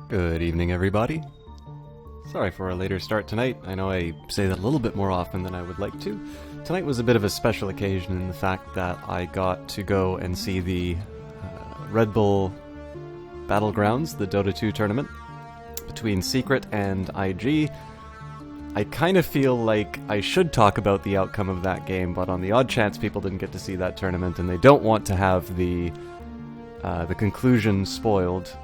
Good evening, everybody. Sorry for a later start tonight. I know I say that a little bit more often than I would like to. Tonight was a bit of a special occasion in the fact that I got to go and see the Red Bull Battlegrounds, the Dota 2 tournament, between Secret and IG. I kind of feel like I should talk about the outcome of that game, but on the odd chance people didn't get to see that tournament and they don't want to have the conclusion spoiled,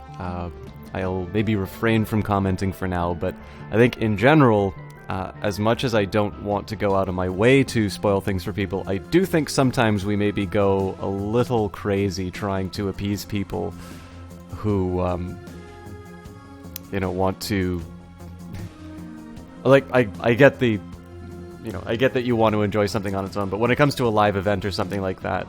I'll maybe refrain from commenting for now, but I think in general, as much as I don't want to go out of my way to spoil things for people, I do think sometimes we maybe go a little crazy trying to appease people who, want to... Like, I get the... I get that you want to enjoy something on its own, but when it comes to a live event or something like that,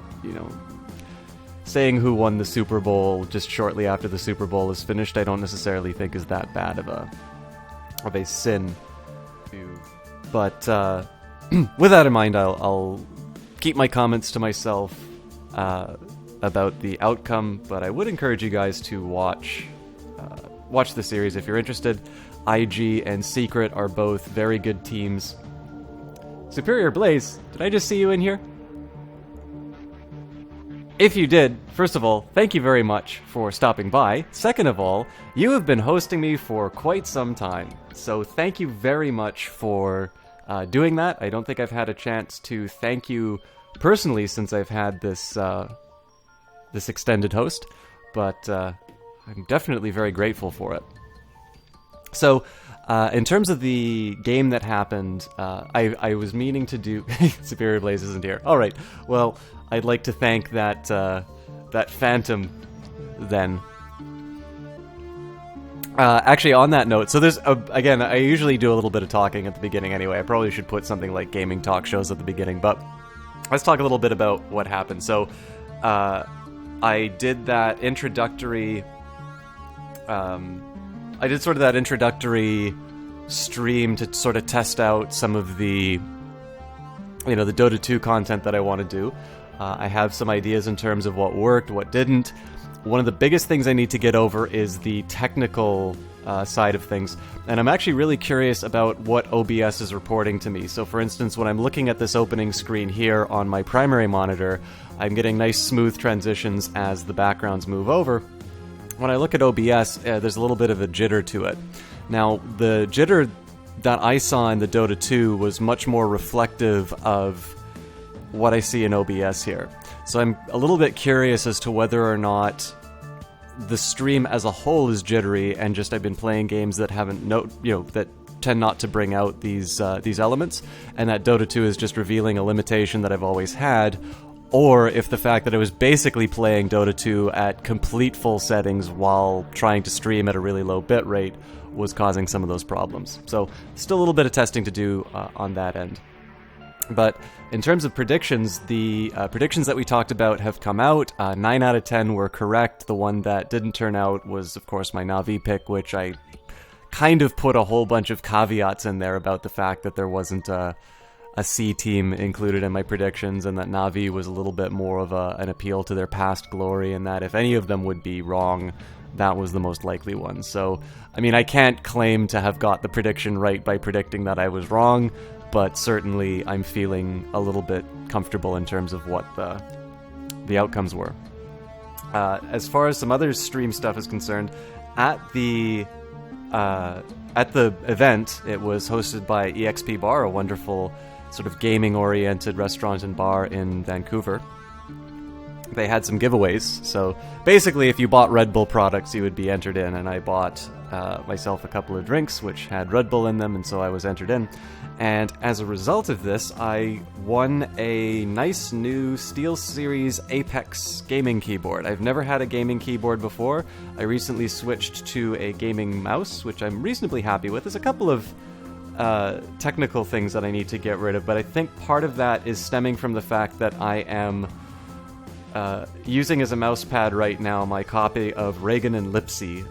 saying who won the Super Bowl just shortly after the Super Bowl is finished, I don't necessarily think is that bad of a sin. But with that in mind, I'll keep my comments to myself about the outcome. But I would encourage you guys to watch the series if you're interested. IG and Secret are both very good teams. Superior Blaze, did I just see you in here? If you did, first of all, thank you very much for stopping by. Second of all, you have been hosting me for quite some time, so thank you very much for doing that. I don't think I've had a chance to thank you personally since I've had this extended host, but I'm definitely very grateful for it. So, in terms of the game that happened, I was meaning to do... Superior Blaze isn't here. Alright, well, I'd like to thank that Phantom, then. Actually, on that note, so there's... again, I usually do a little bit of talking at the beginning anyway. I probably should put something like gaming talk shows at the beginning, but let's talk a little bit about what happened. So, I did that introductory... I did sort of that introductory stream to sort of test out some of the, the Dota 2 content that I want to do. I have some ideas in terms of what worked, what didn't. One of the biggest things I need to get over is the technical side of things, and I'm actually really curious about what OBS is reporting to me. So for instance, when I'm looking at this opening screen here on my primary monitor, I'm getting nice smooth transitions as the backgrounds move over. When I look at OBS, there's a little bit of a jitter to it. Now, the jitter that I saw in the Dota 2 was much more reflective of what I see in OBS here. So I'm a little bit curious as to whether or not the stream as a whole is jittery, and just I've been playing games that that tend not to bring out these elements, and that Dota 2 is just revealing a limitation that I've always had. Or if the fact that I was basically playing Dota 2 at complete full settings while trying to stream at a really low bit rate was causing some of those problems. So still a little bit of testing to do on that end. But in terms of predictions, the predictions that we talked about have come out. 9 out of 10 were correct. The one that didn't turn out was, of course, my Na'Vi pick, which I kind of put a whole bunch of caveats in there about the fact that there wasn't a C team included in my predictions, and that Na'Vi was a little bit more of an appeal to their past glory, and that if any of them would be wrong, that was the most likely one. So, I mean, I can't claim to have got the prediction right by predicting that I was wrong, but certainly I'm feeling a little bit comfortable in terms of what the outcomes were. As far as some other stream stuff is concerned, at the event, it was hosted by EXP Bar, a wonderful sort of gaming-oriented restaurant and bar in Vancouver. They had some giveaways, so basically if you bought Red Bull products, you would be entered in, and I bought myself a couple of drinks which had Red Bull in them, and so I was entered in. And as a result of this, I won a nice new SteelSeries Apex gaming keyboard. I've never had a gaming keyboard before. I recently switched to a gaming mouse, which I'm reasonably happy with. There's a couple of technical things that I need to get rid of, but I think part of that is stemming from the fact that I am using as a mouse pad right now my copy of Reagan and Lipsy,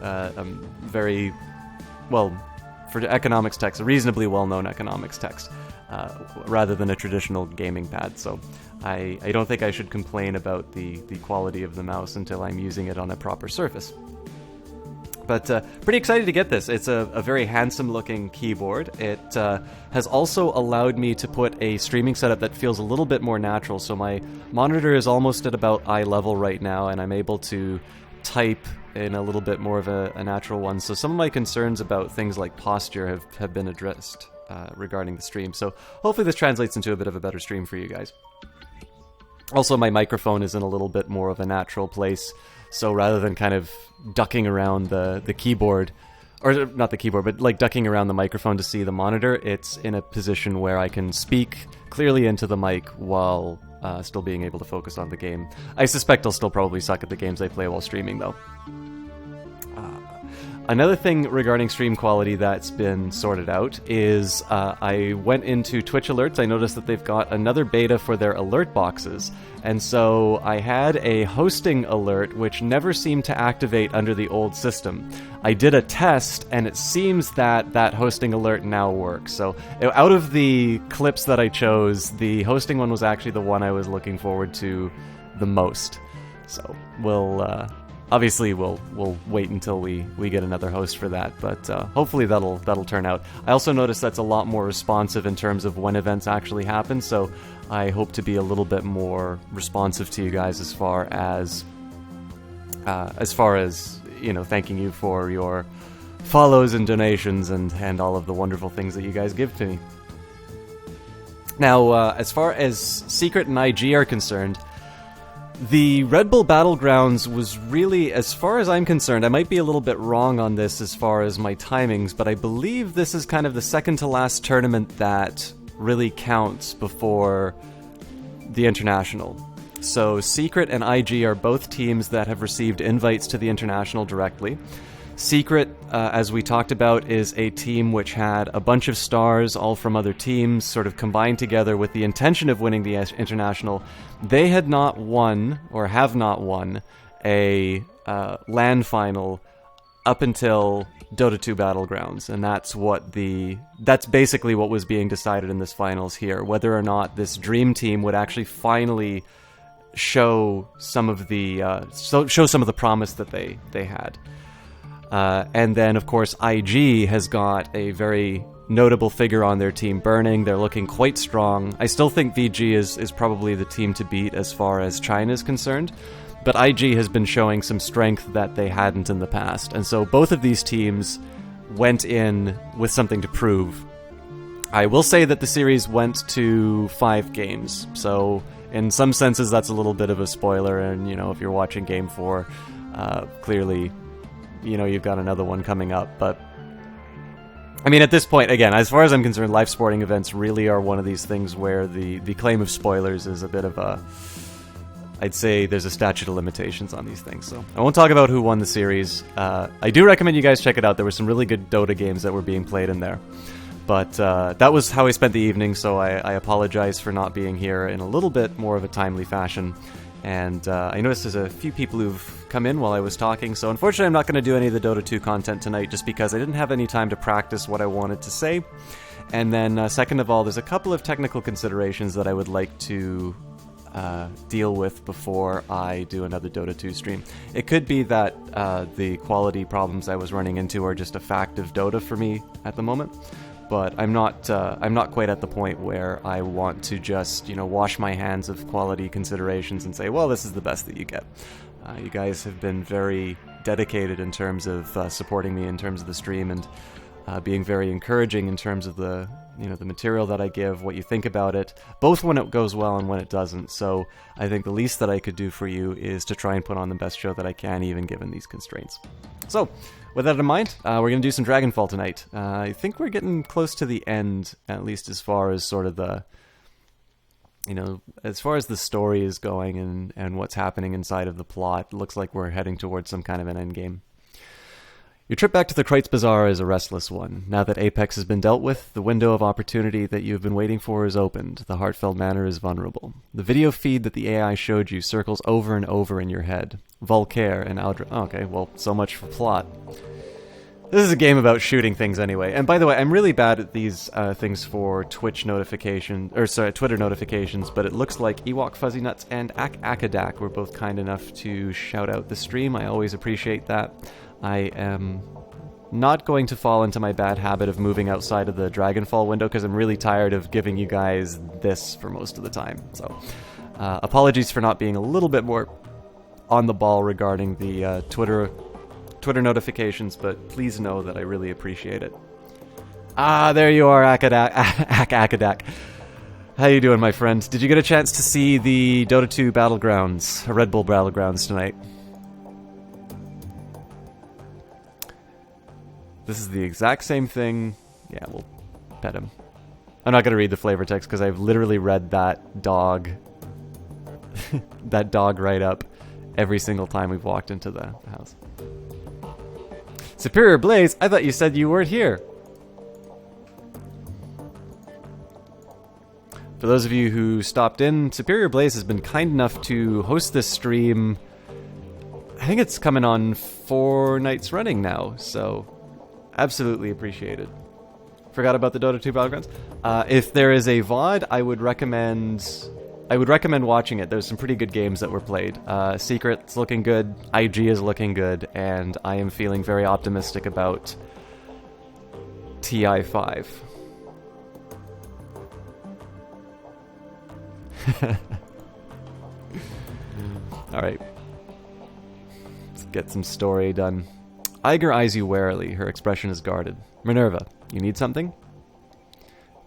very, well, for economics text, a reasonably well-known economics text, rather than a traditional gaming pad. So I don't think I should complain about the quality of the mouse until I'm using it on a proper surface. But pretty excited to get this. It's a very handsome-looking keyboard. It has also allowed me to put a streaming setup that feels a little bit more natural. So my monitor is almost at about eye level right now, and I'm able to type in a little bit more of a natural one. So some of my concerns about things like posture have been addressed regarding the stream. So hopefully this translates into a bit of a better stream for you guys. Also, my microphone is in a little bit more of a natural place. So rather than kind of ducking around the keyboard, or not the keyboard, but like ducking around the microphone to see the monitor, it's in a position where I can speak clearly into the mic while still being able to focus on the game. I suspect I'll still probably suck at the games I play while streaming, though. Another thing regarding stream quality that's been sorted out is I went into Twitch Alerts. I noticed that they've got another beta for their alert boxes. And so I had a hosting alert which never seemed to activate under the old system. I did a test, and it seems that that hosting alert now works. So out of the clips that I chose, the hosting one was actually the one I was looking forward to the most. So we'll... Obviously, we'll wait until we get another host for that, but hopefully that'll turn out. I also noticed that's a lot more responsive in terms of when events actually happen, so I hope to be a little bit more responsive to you guys as far as thanking you for your follows and donations and all of the wonderful things that you guys give to me. Now, as far as Secret and IG are concerned, the Red Bull Battlegrounds was really, as far as I'm concerned, I might be a little bit wrong on this as far as my timings, but I believe this is kind of the second to last tournament that really counts before the International. So Secret and IG are both teams that have received invites to the International directly. Secret, as we talked about, is a team which had a bunch of stars, all from other teams, sort of combined together with the intention of winning the International. They had not won, or have not won, a LAN final up until Dota 2 Battlegrounds, and that's basically what was being decided in this finals here, whether or not this dream team would actually finally show some of the promise that they had. And then, of course, IG has got a very notable figure on their team, Burning. They're looking quite strong. I still think VG is probably the team to beat as far as China is concerned, but IG has been showing some strength that they hadn't in the past. And so both of these teams went in with something to prove. I will say that the series went to 5 games, so in some senses that's a little bit of a spoiler, and, if you're watching Game 4, clearly... you've got another one coming up, but I mean, at this point, again, as far as I'm concerned, live sporting events really are one of these things where the claim of spoilers is a bit of I'd say there's a statute of limitations on these things, so I won't talk about who won the series. I do recommend you guys check it out. There were some really good Dota games that were being played in there, but that was how I spent the evening, so I apologize for not being here in a little bit more of a timely fashion. And I noticed there's a few people who've come in while I was talking, so unfortunately I'm not going to do any of the Dota 2 content tonight just because I didn't have any time to practice what I wanted to say. And then second of all, there's a couple of technical considerations that I would like to deal with before I do another Dota 2 stream. It could be that the quality problems I was running into are just a fact of Dota for me at the moment. But I'm not quite at the point where I want to just, wash my hands of quality considerations and say, well, this is the best that you get. You guys have been very dedicated in terms of supporting me in terms of the stream and being very encouraging in terms of the material that I give, what you think about it, both when it goes well and when it doesn't. So I think the least that I could do for you is to try and put on the best show that I can, even given these constraints. So, with that in mind, we're going to do some Dragonfall tonight. I think we're getting close to the end, at least as far as sort of the, as far as the story is going and what's happening inside of the plot. It looks like we're heading towards some kind of an end game. Your trip back to the Kreutz Bazaar is a restless one. Now that Apex has been dealt with, the window of opportunity that you have been waiting for is opened. The Hartfeld Manor is vulnerable. The video feed that the AI showed you circles over and over in your head. Voltaire and Aldra... Okay, well, so much for plot. This is a game about shooting things anyway. And by the way, I'm really bad at these things for Twitter notifications, but it looks like Ewok Fuzzy Nuts and Akadak were both kind enough to shout out the stream. I always appreciate that. I am not going to fall into my bad habit of moving outside of the Dragonfall window because I'm really tired of giving you guys this for most of the time. So, apologies for not being a little bit more on the ball regarding the Twitter notifications, but please know that I really appreciate it. Ah, there you are, Akadak. How you doing, my friend? Did you get a chance to see the Dota 2 Battlegrounds, Red Bull Battlegrounds tonight? This is the exact same thing. Yeah, we'll pet him. I'm not going to read the flavor text because I've literally read that dog that dog right up every single time we've walked into the house. Superior Blaze, I thought you said you weren't here. For those of you who stopped in, Superior Blaze has been kind enough to host this stream. I think it's coming on 4 nights running now, so absolutely appreciated. Forgot about the Dota 2 Battlegrounds. If there is a VOD, I would recommend watching it. There's some pretty good games that were played. Secret's looking good, IG is looking good, and I am feeling very optimistic about TI5. Alright. Let's get some story done. Iger eyes you warily. Her expression is guarded. Minerva, you need something?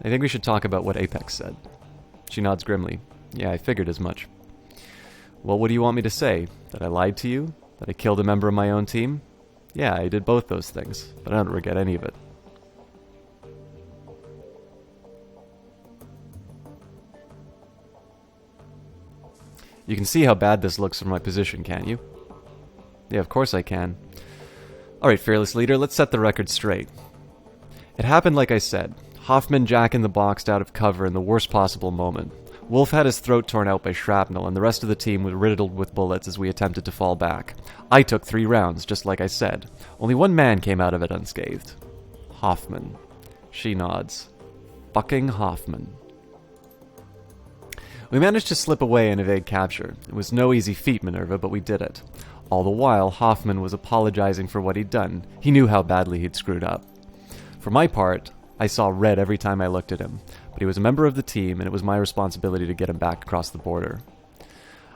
I think we should talk about what Apex said. She nods grimly. Yeah, I figured as much. Well, what do you want me to say? That I lied to you? That I killed a member of my own team? Yeah, I did both those things, but I don't regret any of it. You can see how bad this looks from my position, can't you? Yeah, of course I can. Alright, Fearless Leader, let's set the record straight. It happened like I said. Hoffman jack-in-the-boxed out of cover in the worst possible moment. Wolf had his throat torn out by shrapnel, and the rest of the team was riddled with bullets as we attempted to fall back. I took 3 rounds, just like I said. Only one man came out of it unscathed. Hoffman. She nods. Fucking Hoffman. We managed to slip away and evade capture. It was no easy feat, Minerva, but we did it. All the while, Hoffman was apologizing for what he'd done. He knew how badly he'd screwed up. For my part, I saw red every time I looked at him, but he was a member of the team, and it was my responsibility to get him back across the border.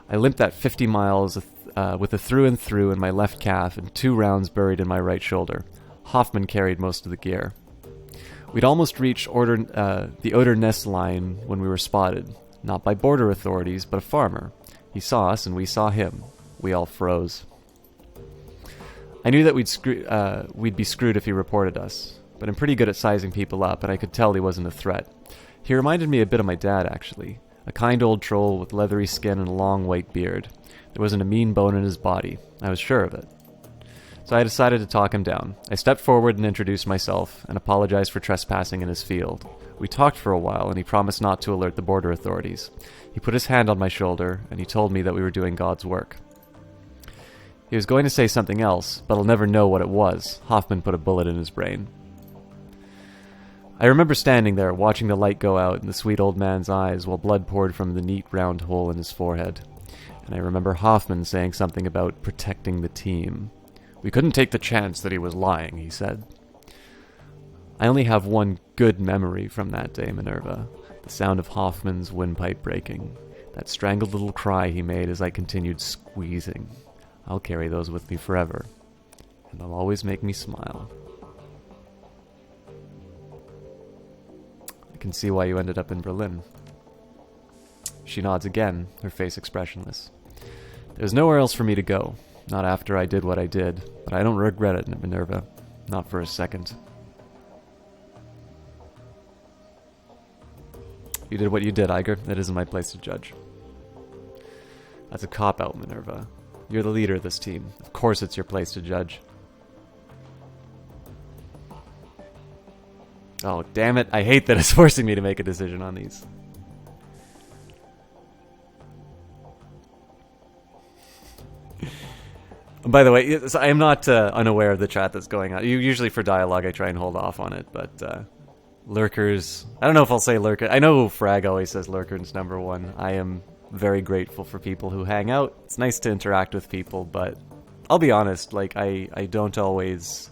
I limped that 50 miles with a through and through in my left calf and 2 rounds buried in my right shoulder. Hoffman carried most of the gear. We'd almost reached the Oder Nest line when we were spotted. Not by border authorities, but a farmer. He saw us, and we saw him. We all froze. I knew that we'd be screwed if he reported us, but I'm pretty good at sizing people up, and I could tell he wasn't a threat. He reminded me a bit of my dad, actually. A kind old troll with leathery skin and a long white beard. There wasn't a mean bone in his body. I was sure of it. So I decided to talk him down. I stepped forward and introduced myself, and apologized for trespassing in his field. We talked for a while, and he promised not to alert the border authorities. He put his hand on my shoulder, and he told me that we were doing God's work. He was going to say something else, but I'll never know what it was. Hoffman put a bullet in his brain. I remember standing there, watching the light go out in the sweet old man's eyes while blood poured from the neat round hole in his forehead. And I remember Hoffman saying something about protecting the team. We couldn't take the chance that he was lying, he said. I only have one good memory from that day, Minerva. The sound of Hoffman's windpipe breaking. That strangled little cry he made as I continued squeezing. I'll carry those with me forever. And they'll always make me smile. I can see why you ended up in Berlin. She nods again, her face expressionless. There's nowhere else for me to go. Not after I did what I did. But I don't regret it, Minerva. Not for a second. You did what you did, Iger. That isn't my place to judge. That's a cop-out, Minerva. You're the leader of this team. Of course it's your place to judge. Oh, damn it. I hate that it's forcing me to make a decision on these. By the way, I am not unaware of the chat that's going on. Usually for dialogue I try and hold off on it, but lurkers... I don't know if I'll say lurker. I know Frag always says lurkers number 1. I am very grateful for people who hang out. It's nice to interact with people, but I'll be honest, like, I don't always...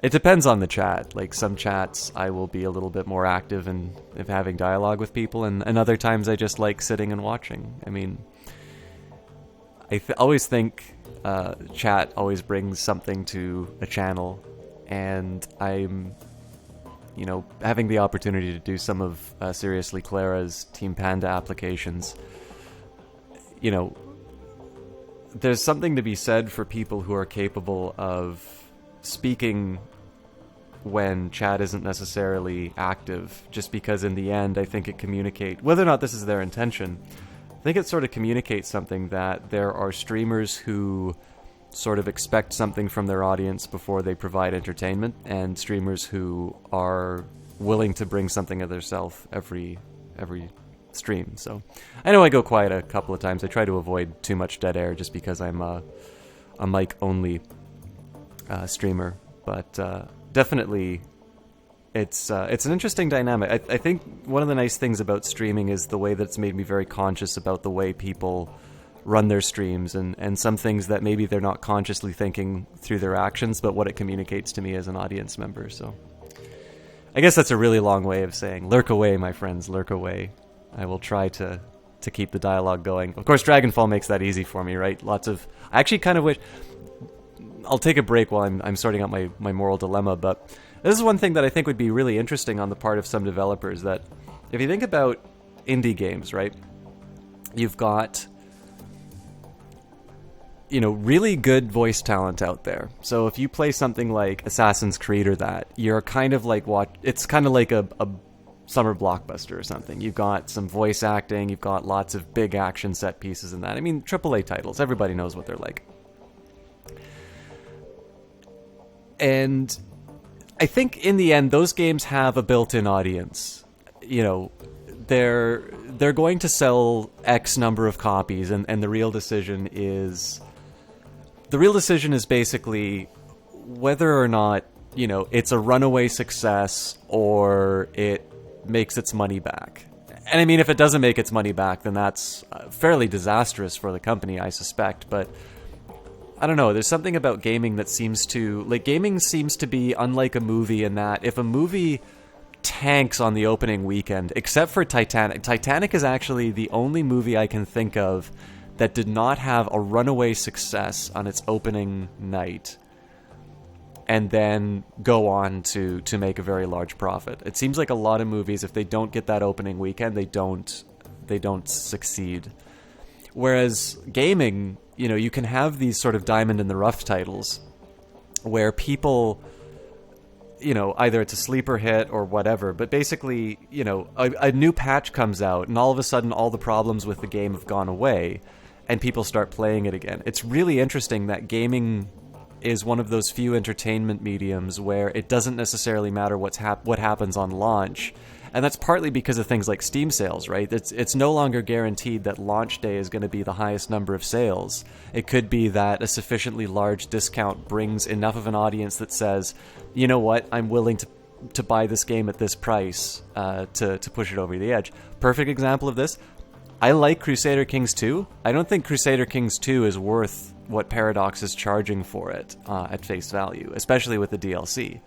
It depends on the chat. Like, some chats I will be a little bit more active in having dialogue with people, and other times I just like sitting and watching. I mean, I always think chat always brings something to a channel, and I'm, you know, having the opportunity to do some of Seriously Clara's Team Panda applications, you know, there's something to be said for people who are capable of speaking when chat isn't necessarily active, just because in the end I think it communicates, whether or not this is their intention, I think it sort of communicates something, that there are streamers who sort of expect something from their audience before they provide entertainment, and streamers who are willing to bring something of themselves every stream. So I know I go quiet a couple of times. I try to avoid too much dead air just because I'm a mic only streamer, but definitely it's an interesting dynamic. I think one of the nice things about streaming is the way that it's made me very conscious about the way people run their streams, and some things that maybe they're not consciously thinking through their actions, but what it communicates to me as an audience member. So I guess that's a really long way of saying lurk away, my friends, lurk away. I will try to keep the dialogue going. Of course, Dragonfall makes that easy for me, right? I actually kind of wish... I'll take a break while I'm sorting out my moral dilemma, but this is one thing that I think would be really interesting on the part of some developers, that if you think about indie games, right? You've got, you know, really good voice talent out there. So if you play something like Assassin's Creed or that, you're kind of like it's kind of like a summer blockbuster or something. You've got some voice acting, you've got lots of big action set pieces in that. I mean, AAA titles, everybody knows what they're like. And I think in the end, those games have a built-in audience. You know, they're going to sell X number of copies, and the real decision is basically whether or not, you know, it's a runaway success or it makes its money back. And I mean, if it doesn't make its money back, then that's fairly disastrous for the company, I suspect. But I don't know, there's something about gaming that seems to... Like, gaming seems to be unlike a movie in that if a movie tanks on the opening weekend, except for Titanic. Titanic is actually the only movie I can think of that did not have a runaway success on its opening night and then go on to make a very large profit. It seems like a lot of movies, if they don't get that opening weekend, they don't succeed. Whereas gaming, you know, you can have these sort of diamond in the rough titles where people, you know, either it's a sleeper hit or whatever, but basically, you know, a new patch comes out and all of a sudden all the problems with the game have gone away and people start playing it again. It's really interesting that gaming is one of those few entertainment mediums where it doesn't necessarily matter what happens on launch. And that's partly because of things like Steam sales, right? It's no longer guaranteed that launch day is going to be the highest number of sales. It could be that a sufficiently large discount brings enough of an audience that says, you know what, I'm willing to buy this game at this price to push it over the edge. Perfect example of this, I like Crusader Kings 2. I don't think Crusader Kings 2 is worth what Paradox is charging for it at face value, especially with the DLC.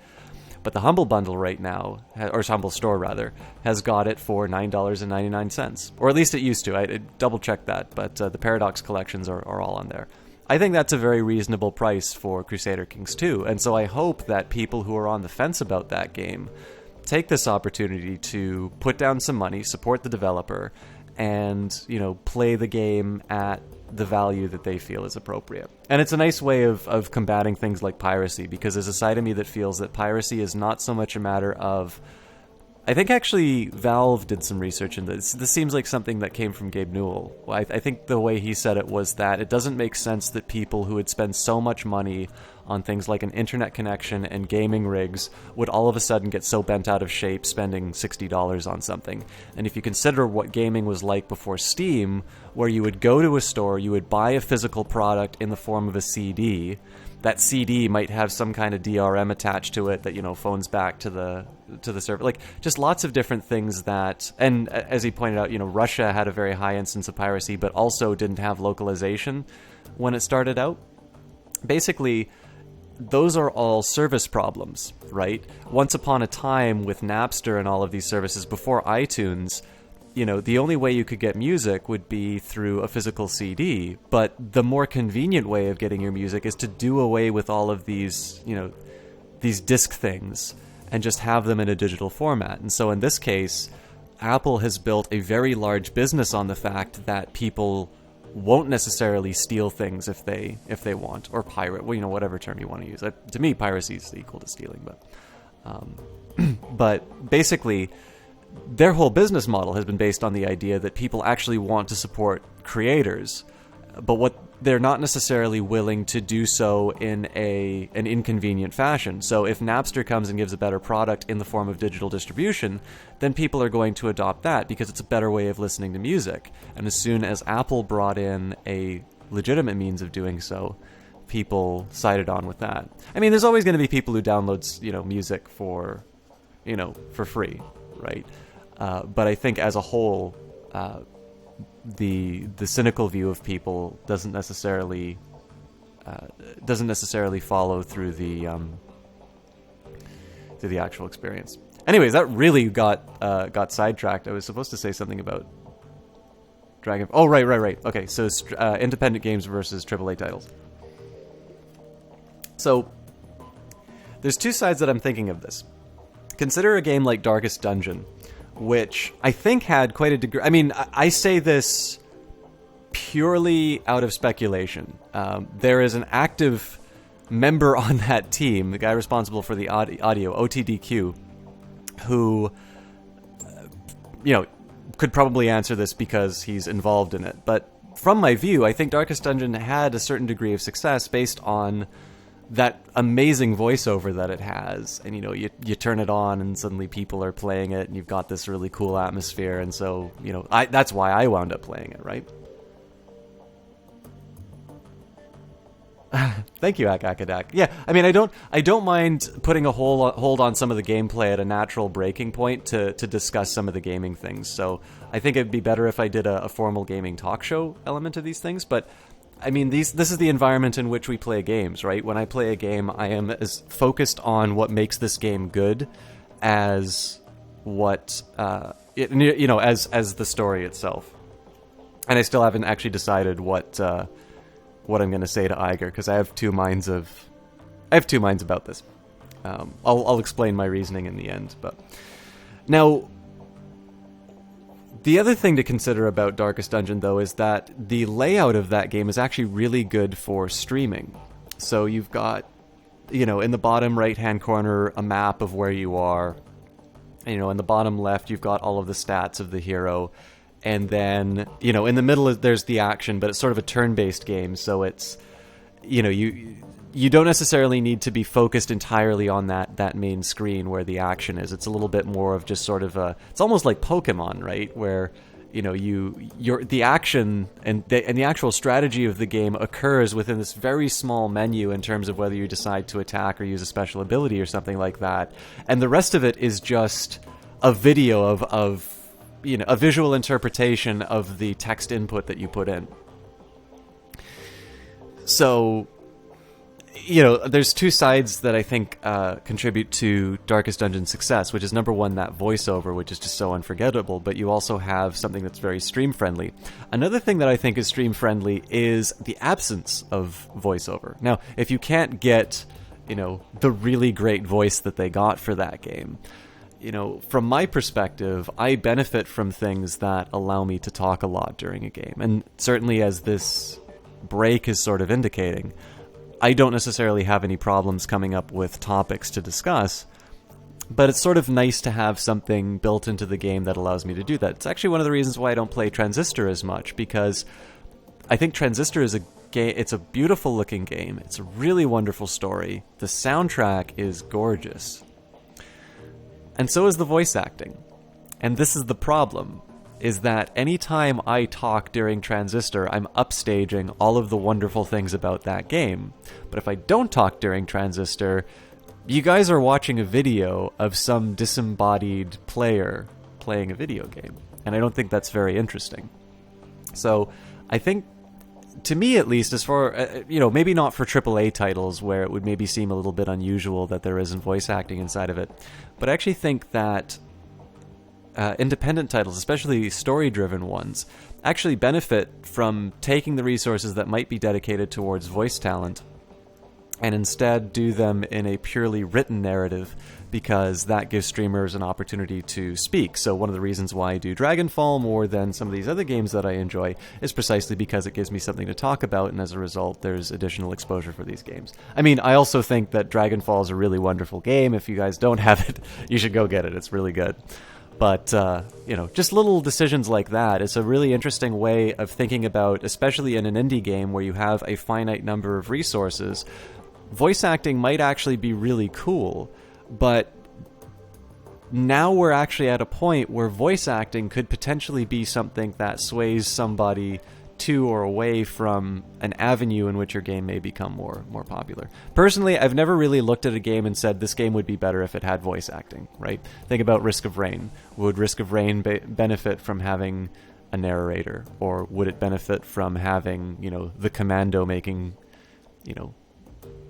But the Humble Bundle right now, or Humble Store rather, has got it for $9.99. Or at least it used to. I double-checked that, but the Paradox collections are all on there. I think that's a very reasonable price for Crusader Kings 2, and so I hope that people who are on the fence about that game take this opportunity to put down some money, support the developer, and, you know, play the game at the value that they feel is appropriate. And it's a nice way of combating things like piracy, because there's a side of me that feels that piracy is not so much a matter of... I think actually Valve did some research into this. This seems like something that came from Gabe Newell. I think the way he said it was that it doesn't make sense that people who would spend so much money on things like an internet connection and gaming rigs would all of a sudden get so bent out of shape spending $60 on something. And if you consider what gaming was like before Steam, where you would go to a store, you would buy a physical product in the form of a CD, that CD might have some kind of DRM attached to it that, you know, phones back to the server. Like, just lots of different things that... And as he pointed out, you know, Russia had a very high instance of piracy, but also didn't have localization when it started out. basically, those are all service problems, right? Once upon a time with Napster and all of these services before iTunes, the only way you could get music would be through a physical CD, but the more convenient way of getting your music is to do away with all of these, these disc things and just have them in a digital format. And so in this case, Apple has built a very large business on the fact that people won't necessarily steal things if they want, or pirate, whatever term you want to use. To me, piracy is equal to stealing, but basically, their whole business model has been based on the idea that people actually want to support creators, but what they're not necessarily willing to do so in an inconvenient fashion. So if Napster comes and gives a better product in the form of digital distribution, then people are going to adopt that because it's a better way of listening to music. And as soon as Apple brought in a legitimate means of doing so, people sided on with that. I mean, there's always going to be people who download, music for free, right? But I think as a whole, the cynical view of people doesn't necessarily follow through the actual experience. Anyways, that really got sidetracked. I was supposed to say something about Dragon. Oh, right. Okay, so independent games versus AAA titles. So there's two sides that I'm thinking of this. Consider a game like Darkest Dungeon, which I think had quite a degree... I mean, I say this purely out of speculation. There is an active member on that team, the guy responsible for the audio, OTDQ, who, could probably answer this because he's involved in it. But from my view, I think Darkest Dungeon had a certain degree of success based on that amazing voiceover that it has. And, you turn it on and suddenly people are playing it and you've got this really cool atmosphere. And so, that's why I wound up playing it, right? Thank you, Akadak. Yeah, I mean, I don't mind putting a hold on some of the gameplay at a natural breaking point to discuss some of the gaming things. So I think it'd be better if I did a formal gaming talk show element of these things. But I mean, this is the environment in which we play games, right? When I play a game, I am as focused on what makes this game good as what as the story itself. And I still haven't actually decided what I'm going to say to Iger, because I have two minds about this. I'll explain my reasoning in the end, but now the other thing to consider about Darkest Dungeon, though, is that the layout of that game is actually really good for streaming. So you've got, in the bottom right-hand corner, a map of where you are. In the bottom left, you've got all of the stats of the hero. And then, in the middle, there's the action, but it's sort of a turn-based game. So it's, you don't necessarily need to be focused entirely on that main screen where the action is. It's a little bit more of just sort of it's almost like Pokemon, right? Where, the action and the actual strategy of the game occurs within this very small menu in terms of whether you decide to attack or use a special ability or something like that. And the rest of it is just a video of a visual interpretation of the text input that you put in. So, there's two sides that I think contribute to Darkest Dungeon's success, which is number one, that voiceover, which is just so unforgettable, but you also have something that's very stream-friendly. Another thing that I think is stream-friendly is the absence of voiceover. Now, if you can't get, the really great voice that they got for that game, from my perspective, I benefit from things that allow me to talk a lot during a game. And certainly as this break is sort of indicating, I don't necessarily have any problems coming up with topics to discuss, but it's sort of nice to have something built into the game that allows me to do that. It's actually one of the reasons why I don't play Transistor as much, because I think Transistor is it's a beautiful looking game. It's a really wonderful story. The soundtrack is gorgeous. And so is the voice acting. And this is the problem, is that anytime I talk during Transistor, I'm upstaging all of the wonderful things about that game. But if I don't talk during Transistor, you guys are watching a video of some disembodied player playing a video game. And I don't think that's very interesting. So I think, to me at least, as far maybe not for AAA titles where it would maybe seem a little bit unusual that there isn't voice acting inside of it, but I actually think that independent titles, especially story-driven ones, actually benefit from taking the resources that might be dedicated towards voice talent and instead do them in a purely written narrative, because that gives streamers an opportunity to speak. So one of the reasons why I do Dragonfall more than some of these other games that I enjoy is precisely because it gives me something to talk about, and as a result, there's additional exposure for these games. I mean, I also think that Dragonfall is a really wonderful game. If you guys don't have it, you should go get it. It's really good. But, just little decisions like that. It's a really interesting way of thinking about, especially in an indie game where you have a finite number of resources, voice acting might actually be really cool, but now we're actually at a point where voice acting could potentially be something that sways somebody to or away from an avenue in which your game may become more popular. Personally, I've never really looked at a game and said this game would be better if it had voice acting, right? Think about Risk of Rain. Would Risk of Rain benefit from having a narrator, or would it benefit from having, the commando making,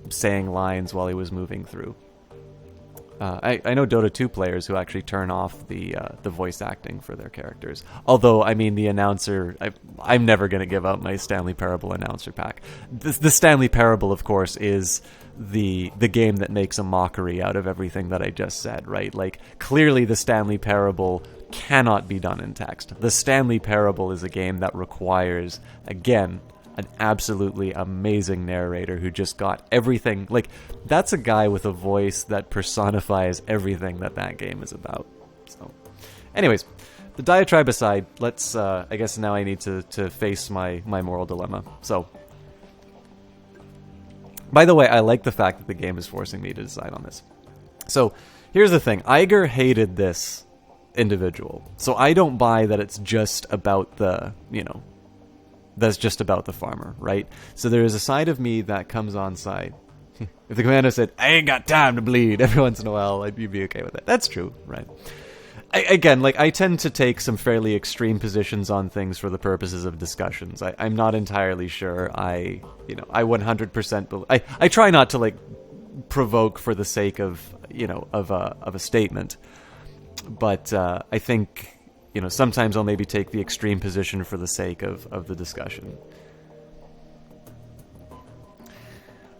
saying lines while he was moving through? I know Dota 2 players who actually turn off the voice acting for their characters. Although, I mean, the announcer, I'm never going to give up my Stanley Parable announcer pack. The Stanley Parable, of course, is the game that makes a mockery out of everything that I just said, right? Like, clearly the Stanley Parable cannot be done in text. The Stanley Parable is a game that requires, again, an absolutely amazing narrator who just got everything. Like, that's a guy with a voice that personifies everything that game is about. So, anyways, the diatribe aside, let's, I guess now I need to face my moral dilemma. So, by the way, I like the fact that the game is forcing me to decide on this. So, here's the thing. Iger hated this individual. So I don't buy that it's just about the, that's just about the farmer, right? So there is a side of me that comes on side. If the commander said, I ain't got time to bleed, every once in a while, I'd be okay with it. That's true, right? I tend to take some fairly extreme positions on things for the purposes of discussions. I'm not entirely sure. I 100% I try not to, provoke for the sake of, of a statement. But I think, sometimes I'll maybe take the extreme position for the sake of the discussion.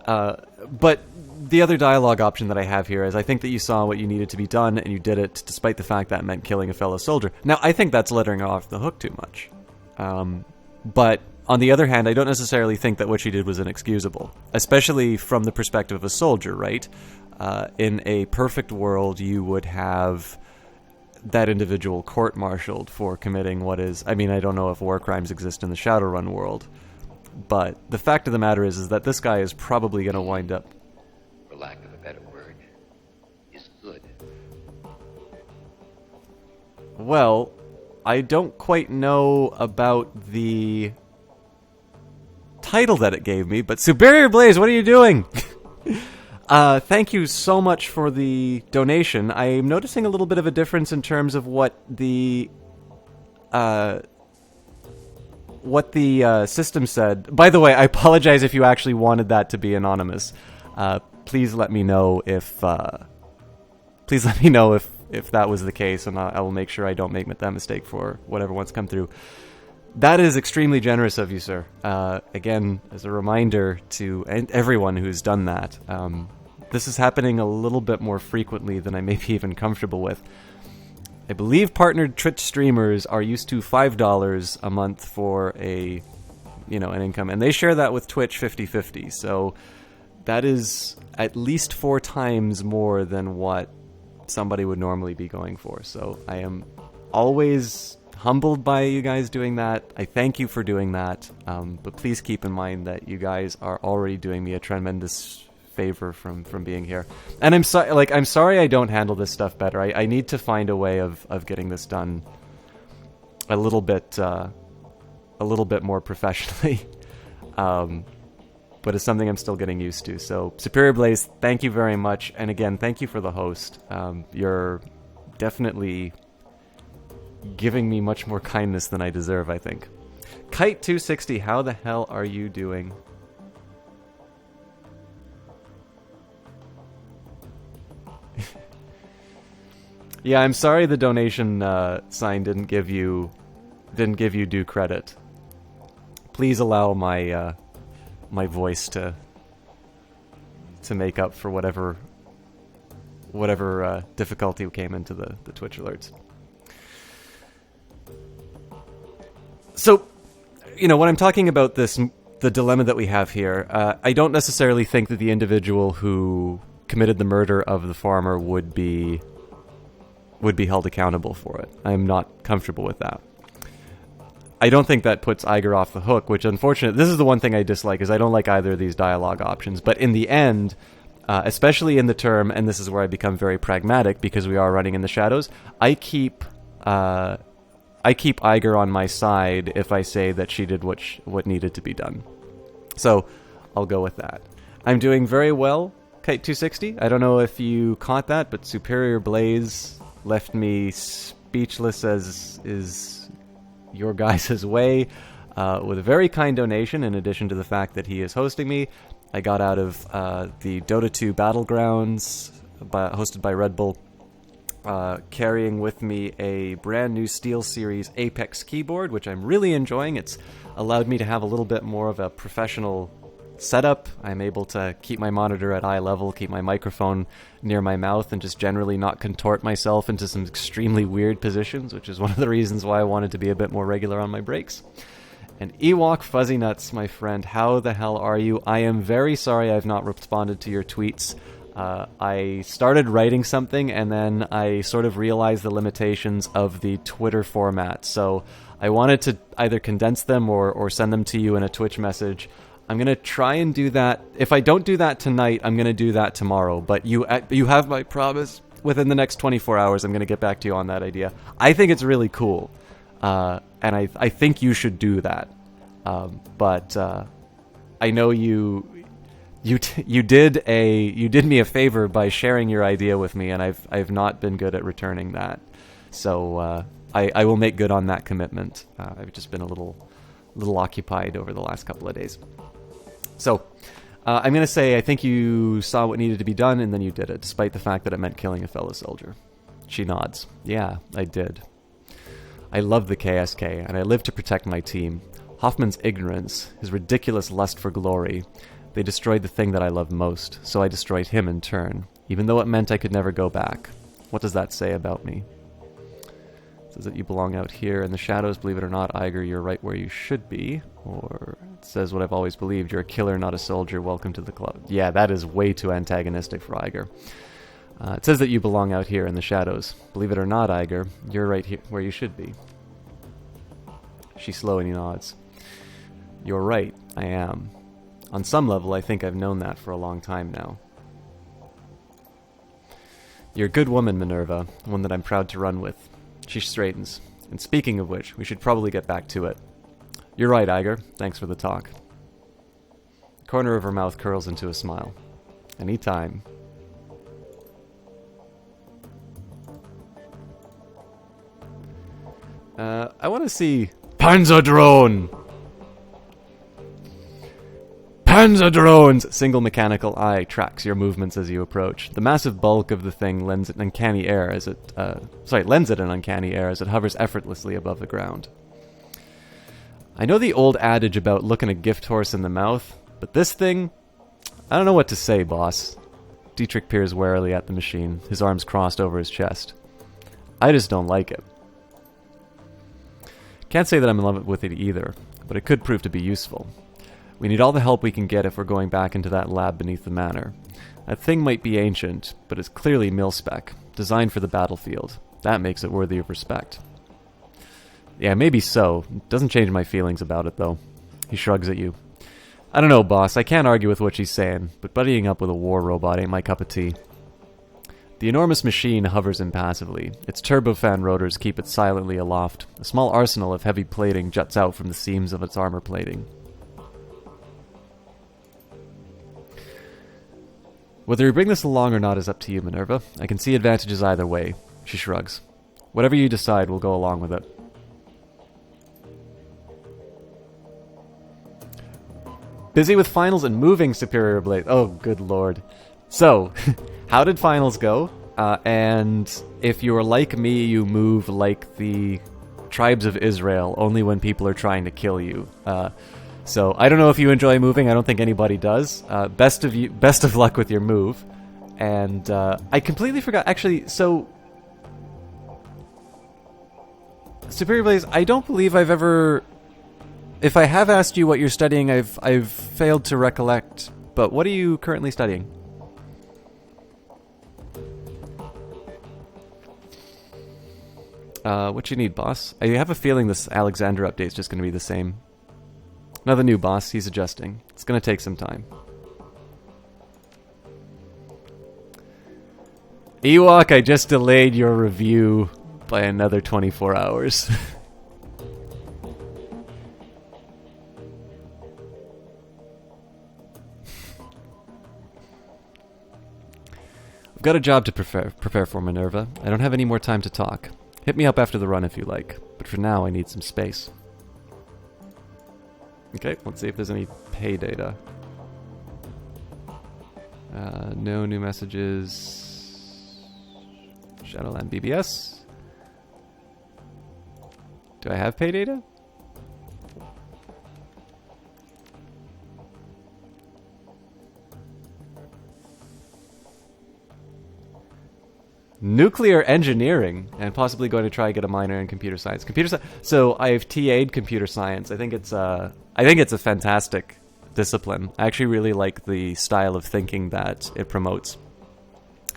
But the other dialogue option that I have here is I think that you saw what you needed to be done, and you did it despite the fact that meant killing a fellow soldier. Now, I think that's letting her off the hook too much. But on the other hand, I don't necessarily think that what she did was inexcusable, especially from the perspective of a soldier, right? In a perfect world, you would have that individual court-martialed for committing what is... I mean, I don't know if war crimes exist in the Shadowrun world, but the fact of the matter is that this guy is probably going to wind up... For lack of a better word, is good. Well, I don't quite know about the title that it gave me, but Superior Blaze, what are you doing? Thank you so much for the donation. I'm noticing a little bit of a difference in terms of what the system said. By the way, I apologize if you actually wanted that to be anonymous. Please let me know if that was the case, and I will make sure I don't make that mistake for whatever wants to come through. That is extremely generous of you, sir. Again, as a reminder to everyone who's done that, this is happening a little bit more frequently than I may be even comfortable with. I believe partnered Twitch streamers are used to $5 a month for an income, and they share that with Twitch 50-50. So that is at least 4 times more than what somebody would normally be going for. So I am always humbled by you guys doing that. I thank you for doing that, but please keep in mind that you guys are already doing me a tremendous favor from being here. And I'm sorry I don't handle this stuff better. I need to find a way of getting this done a little bit more professionally. But it's something I'm still getting used to. So Superior Blaze, thank you very much, and again, thank you for the host. You're definitely giving me much more kindness than I deserve, I think. Kite260, how the hell are you doing? Yeah, I'm sorry the donation sign didn't give you due credit. Please allow my my voice to make up for whatever difficulty came into the Twitch alerts. So, you know, when I'm talking about this, the dilemma that we have here, I don't necessarily think that the individual who committed the murder of the farmer would be held accountable for it. I'm not comfortable with that. I don't think that puts Iger off the hook, which unfortunately, this is the one thing I dislike, is I don't like either of these dialogue options. But in the end, especially in the term, and this is where I become very pragmatic because we are running in the shadows, I keep Iger on my side if I say that she did what needed to be done. So I'll go with that. I'm doing very well, Kite260. I don't know if you caught that, but Superior Blaze left me speechless as is your guys' way with a very kind donation. In addition to the fact that he is hosting me, I got out of the Dota 2 Battlegrounds hosted by Red Bull, carrying with me a brand new SteelSeries Apex keyboard, which I'm really enjoying. It's allowed me to have a little bit more of a professional setup. I'm able to keep my monitor at eye level, keep my microphone near my mouth, and just generally not contort myself into some extremely weird positions, which is one of the reasons why I wanted to be a bit more regular on my breaks. And Ewok Fuzzy Nuts, my friend, how the hell are you? I am very sorry I've not responded to your tweets. I started writing something and then I sort of realized the limitations of the Twitter format. So I wanted to either condense them or send them to you in a Twitch message. I'm going to try and do that. If I don't do that tonight, I'm going to do that tomorrow. But you have my promise. Within the next 24 hours, I'm going to get back to you on that idea. I think it's really cool. And I think you should do that. But I know you did me a favor by sharing your idea with me, and I've not been good at returning that. So I will make good on that commitment. I've just been a little occupied over the last couple of days. So I'm going to say I think you saw what needed to be done, and then you did it, despite the fact that it meant killing a fellow soldier. She nods. Yeah, I did. I love the KSK, and I live to protect my team. Hoffman's ignorance, his ridiculous lust for glory, they destroyed the thing that I love most, so I destroyed him in turn, even though it meant I could never go back. What does that say about me? It says that you belong out here in the shadows. Believe it or not, Iger, you're right where you should be. Or it says what I've always believed, you're a killer, not a soldier. Welcome to the club. Yeah, that is way too antagonistic for Iger. It says that you belong out here in the shadows. Believe it or not, Iger, you're right here where you should be. She slowly nods. You're right, I am. On some level, I think I've known that for a long time now. You're a good woman, Minerva, one that I'm proud to run with. She straightens. And speaking of which, we should probably get back to it. You're right, Iger. Thanks for the talk. The corner of her mouth curls into a smile. Anytime. I want to see Panzerdrone! Panzerdrones! Single mechanical eye tracks your movements as you approach. The massive bulk of the thing lends it an uncanny air as it hovers effortlessly above the ground. I know the old adage about looking a gift horse in the mouth, but this thing, I don't know what to say, boss. Dietrich peers warily at the machine, his arms crossed over his chest. I just don't like it. Can't say that I'm in love with it either, but it could prove to be useful. We need all the help we can get if we're going back into that lab beneath the manor. That thing might be ancient, but it's clearly mil-spec, designed for the battlefield. That makes it worthy of respect. Yeah, maybe so. Doesn't change my feelings about it, though. He shrugs at you. I don't know, boss. I can't argue with what she's saying, but buddying up with a war robot ain't my cup of tea. The enormous machine hovers impassively. Its turbofan rotors keep it silently aloft. A small arsenal of heavy plating juts out from the seams of its armor plating. Whether you bring this along or not is up to you, Minerva. I can see advantages either way. She shrugs. Whatever you decide, we'll go along with it. Busy with finals and moving, Superior Blaze. Oh, good lord. So, how did finals go? And if you're like me, you move like the tribes of Israel, only when people are trying to kill you. So, I don't know if you enjoy moving. I don't think anybody does. Best of luck with your move. And I completely forgot. Actually, so Superior Blaze, I don't believe I've ever. If I have asked you what you're studying, I've failed to recollect. But what are you currently studying? What you need, boss? I have a feeling this Alexander update is just going to be the same. Another new boss. He's adjusting. It's going to take some time. Ewok, I just delayed your review by another 24 hours. I've got a job to prepare for, Minerva. I don't have any more time to talk. Hit me up after the run if you like, but for now I need some space. Okay, let's see if there's any pay data. No new messages. Shadowland BBS. Do I have pay data? Nuclear engineering, and possibly going to try and get a minor in computer science. So I've TA'd computer science. I think it's a fantastic discipline. I actually really like the style of thinking that it promotes.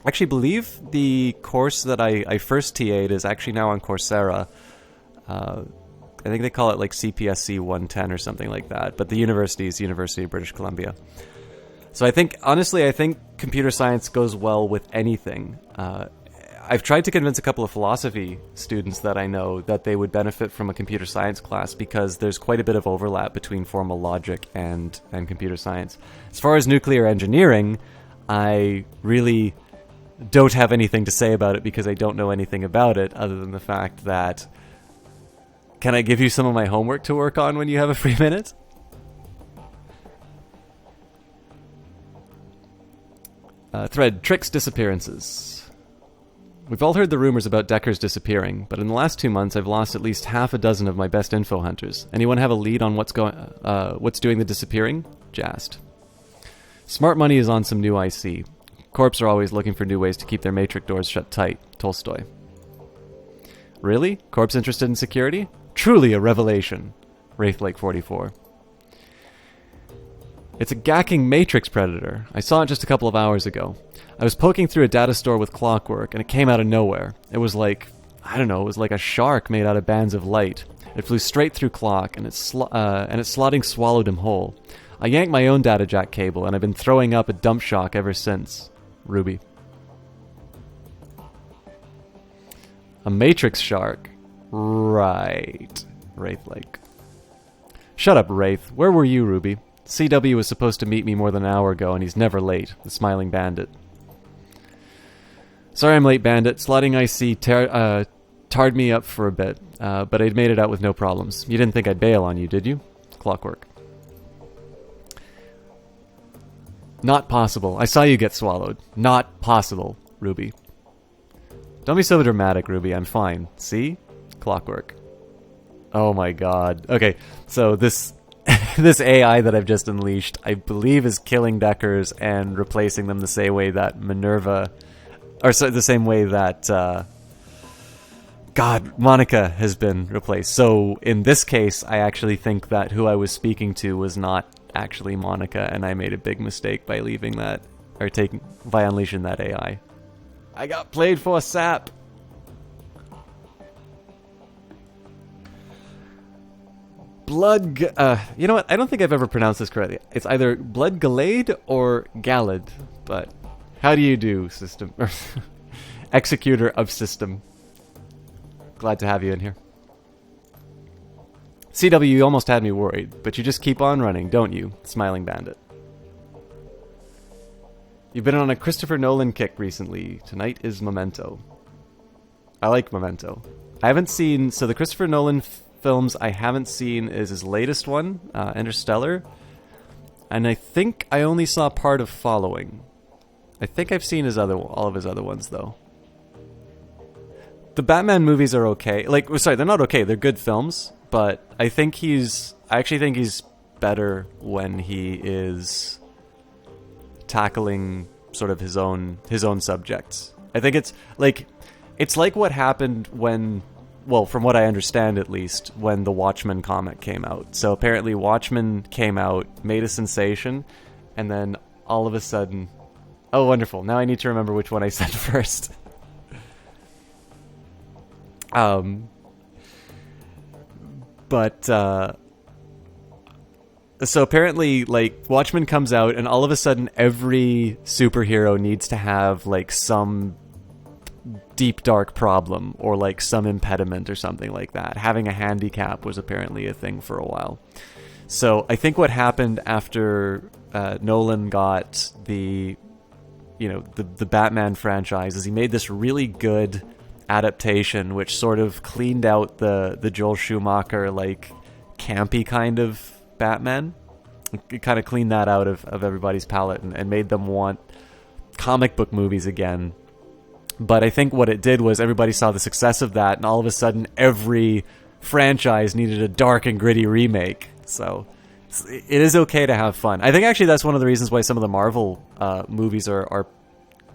I actually believe the course that I first TA'd is actually now on Coursera. I think they call it like CPSC 110 or something like that. But the university is the University of British Columbia. So I think computer science goes well with anything. I've tried to convince a couple of philosophy students that I know that they would benefit from a computer science class because there's quite a bit of overlap between formal logic and computer science. As far as nuclear engineering, I really don't have anything to say about it because I don't know anything about it other than the fact that... Can I give you some of my homework to work on when you have a free minute? Thread, Trick's disappearances. We've all heard the rumors about Decker's disappearing, but in the last 2 months I've lost at least half a dozen of my best info hunters. Anyone have a lead on what's doing the disappearing? Jast. Smart money is on some new IC. Corps are always looking for new ways to keep their matrix doors shut tight. Tolstoy. Really? Corps interested in security? Truly a revelation. Wraithlake 44. It's a gacking matrix predator. I saw it just a couple of hours ago. I was poking through a data store with clockwork, and it came out of nowhere. It was like, I don't know, it was like a shark made out of bands of light. It flew straight through clock, and its slotting swallowed him whole. I yanked my own data jack cable, and I've been throwing up a dump shock ever since. Ruby. A matrix shark. Right. Wraithlake. Shut up, Wraith. Where were you, Ruby? CW was supposed to meet me more than an hour ago, and he's never late. The Smiling Bandit. Sorry I'm late, Bandit. Slotting IC tarred me up for a bit, but I'd made it out with no problems. You didn't think I'd bail on you, did you? Clockwork. Not possible. I saw you get swallowed. Not possible, Ruby. Don't be so dramatic, Ruby. I'm fine. See? Clockwork. Oh my god. Okay, so this this AI that I've just unleashed, I believe, is killing Deckers and replacing them the same way that Minerva... Or so, the same way that... Monica has been replaced. So, in this case, I actually think that who I was speaking to was not actually Monica, and I made a big mistake by leaving that... Or by unleashing that AI. I got played for sap! Blood... you know what? I don't think I've ever pronounced this correctly. It's either Blood Galade or Galad. But how do you do, system? Executor of system. Glad to have you in here. CW, you almost had me worried, but you just keep on running, don't you? Smiling Bandit. You've been on a Christopher Nolan kick recently. Tonight is Memento. I like Memento. I haven't seen... So the Christopher Nolan films I haven't seen is his latest one, Interstellar. and I think I only saw part of Following. I think I've seen all of his other ones though. The Batman movies are okay. Like, sorry, they're not okay. They're good films, but I actually think he's better when he is tackling sort of his own subjects. I think it's like what happened when, well, from what I understand at least, when the Watchmen comic came out. So apparently Watchmen came out, made a sensation, and then all of a sudden, oh wonderful, now I need to remember which one I said first. So apparently, like, Watchmen comes out, and all of a sudden every superhero needs to have, like, some deep, dark problem, or, like, some impediment or something like that. Having a handicap was apparently a thing for a while. So I think what happened after Nolan got the Batman franchise is he made this really good adaptation which sort of cleaned out the Joel Schumacher, like, campy kind of Batman. It kind of cleaned that out of everybody's palate and made them want comic book movies again. But I think what it did was everybody saw the success of that, and all of a sudden every franchise needed a dark and gritty remake. So it is okay to have fun. I think actually that's one of the reasons why some of the Marvel movies are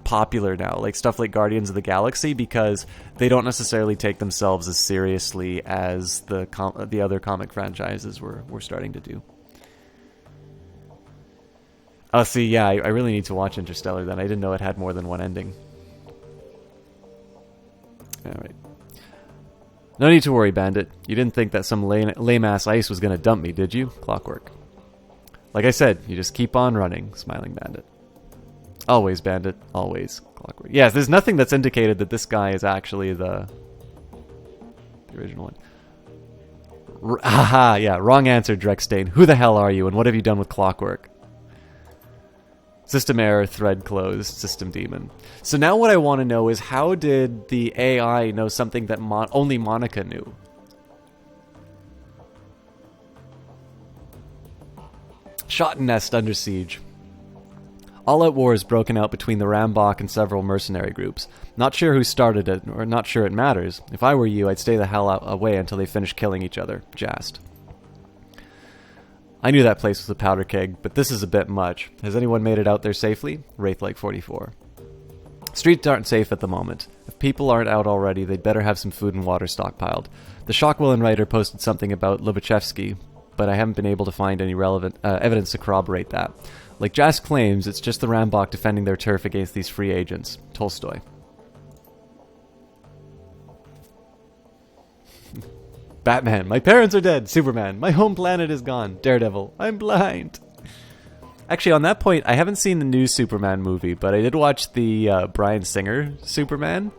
popular now, like stuff like Guardians of the Galaxy, because they don't necessarily take themselves as seriously as the other comic franchises were starting to do. Oh, see, yeah, I really need to watch Interstellar then. I didn't know it had more than one ending. Alright. No need to worry, Bandit. You didn't think that some lame-ass ice was going to dump me, did you? Clockwork. Like I said, you just keep on running, Smiling Bandit. Always, Bandit. Always. Clockwork. Yeah, there's nothing that's indicated that this guy is actually the original one. Haha, yeah, wrong answer, Drexstain. Who the hell are you, and what have you done with Clockwork? System error, thread closed, system demon. So now what I want to know is, how did the AI know something that only Monica knew? Schottenest under siege. All-out war is broken out between the Rambach and several mercenary groups. Not sure who started it, or not sure it matters. If I were you, I'd stay the hell away until they finish killing each other. Jast. I knew that place was a powder keg, but this is a bit much. Has anyone made it out there safely? Wraithlike44. Streets aren't safe at the moment. If people aren't out already, they'd better have some food and water stockpiled. The Shockwillen writer posted something about Lobachevsky, but I haven't been able to find any relevant evidence to corroborate that. Like Jas claims, it's just the Rambach defending their turf against these free agents. Tolstoy. Batman, my parents are dead. Superman, my home planet is gone. Daredevil, I'm blind. Actually, on that point, I haven't seen the new Superman movie, but I did watch the Bryan Singer Superman.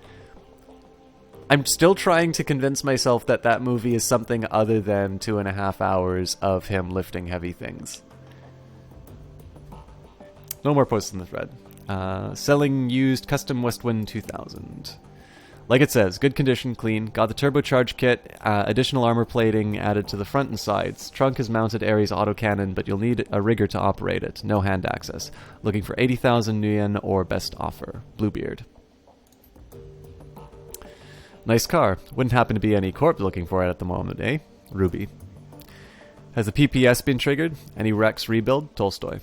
I'm still trying to convince myself that that movie is something other than 2.5 hours of him lifting heavy things. No more posts in the thread. Selling used custom Westwind 2000. Like it says, good condition, clean. Got the turbocharged kit, additional armor plating added to the front and sides. Trunk is mounted Ares autocannon, but you'll need a rigger to operate it. No hand access. Looking for 80,000 Nguyen or best offer. Bluebeard. Nice car. Wouldn't happen to be any corp looking for it at the moment, eh? Ruby. Has the PPS been triggered? Any Rex rebuild? Tolstoy.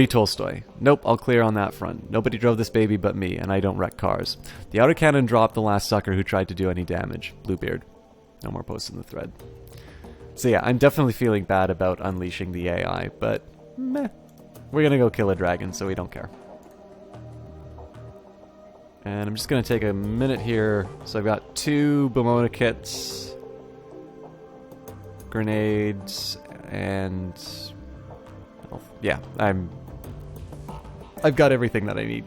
Tolstoy. Nope, all clear on that front. Nobody drove this baby but me, and I don't wreck cars. The autocannon dropped the last sucker who tried to do any damage. Bluebeard. No more posts in the thread. So yeah, I'm definitely feeling bad about unleashing the AI, but meh. We're gonna go kill a dragon, so we don't care. And I'm just gonna take a minute here. So I've got 2 Bomona kits, grenades, and yeah, I've got everything that I need.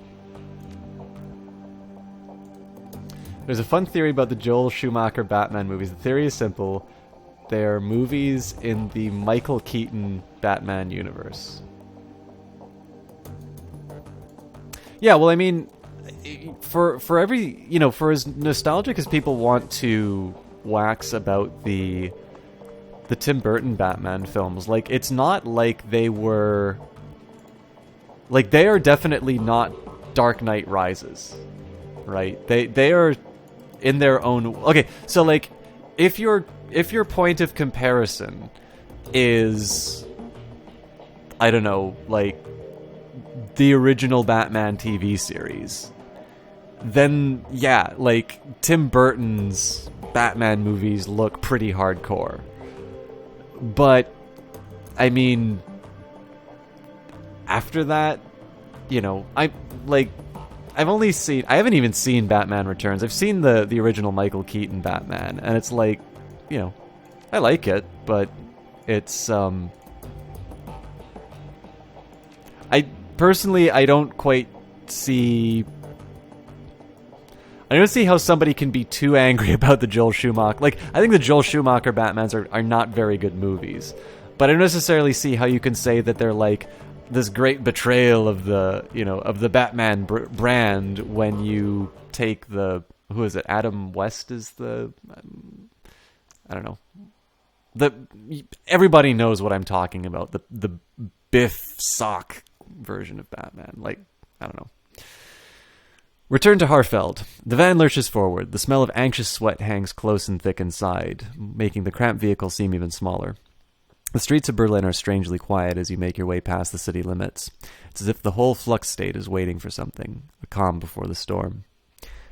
There's a fun theory about the Joel Schumacher Batman movies. The theory is simple. They're movies in the Michael Keaton Batman universe. Yeah, well, I mean, for every, you know, for as nostalgic as people want to wax about the the Tim Burton Batman films, like, it's not like they were... Like, they are definitely not Dark Knight Rises, right? They are in their own... Okay, so, like, if your point of comparison is, I don't know, like, the original Batman TV series, then, yeah, like, Tim Burton's Batman movies look pretty hardcore. But, I mean, after that, you know, I haven't even seen Batman Returns. I've seen the original Michael Keaton Batman, and it's like, you know, I like it, but it's, I don't quite see... I don't see how somebody can be too angry about the Joel Schumacher. Like, I think the Joel Schumacher Batmans are not very good movies. But I don't necessarily see how you can say that they're, like, this great betrayal of the, you know, of the Batman brand when you take the... Who is it? Adam West is the... I don't know. Everybody knows what I'm talking about. The Biff Sock version of Batman. Like, I don't know. Return to Harfeld. The van lurches forward. The smell of anxious sweat hangs close and thick inside, making the cramped vehicle seem even smaller. The streets of Berlin are strangely quiet as you make your way past the city limits. It's as if the whole flux state is waiting for something, a calm before the storm.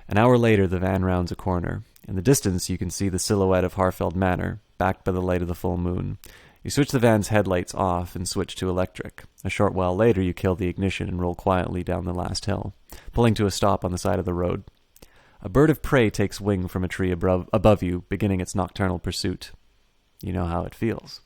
An hour later, the van rounds a corner. In the distance, you can see the silhouette of Harfeld Manor, backed by the light of the full moon. You switch the van's headlights off and switch to electric. A short while later, you kill the ignition and roll quietly down the last hill, pulling to a stop on the side of the road. A bird of prey takes wing from a tree above you, beginning its nocturnal pursuit. You know how it feels.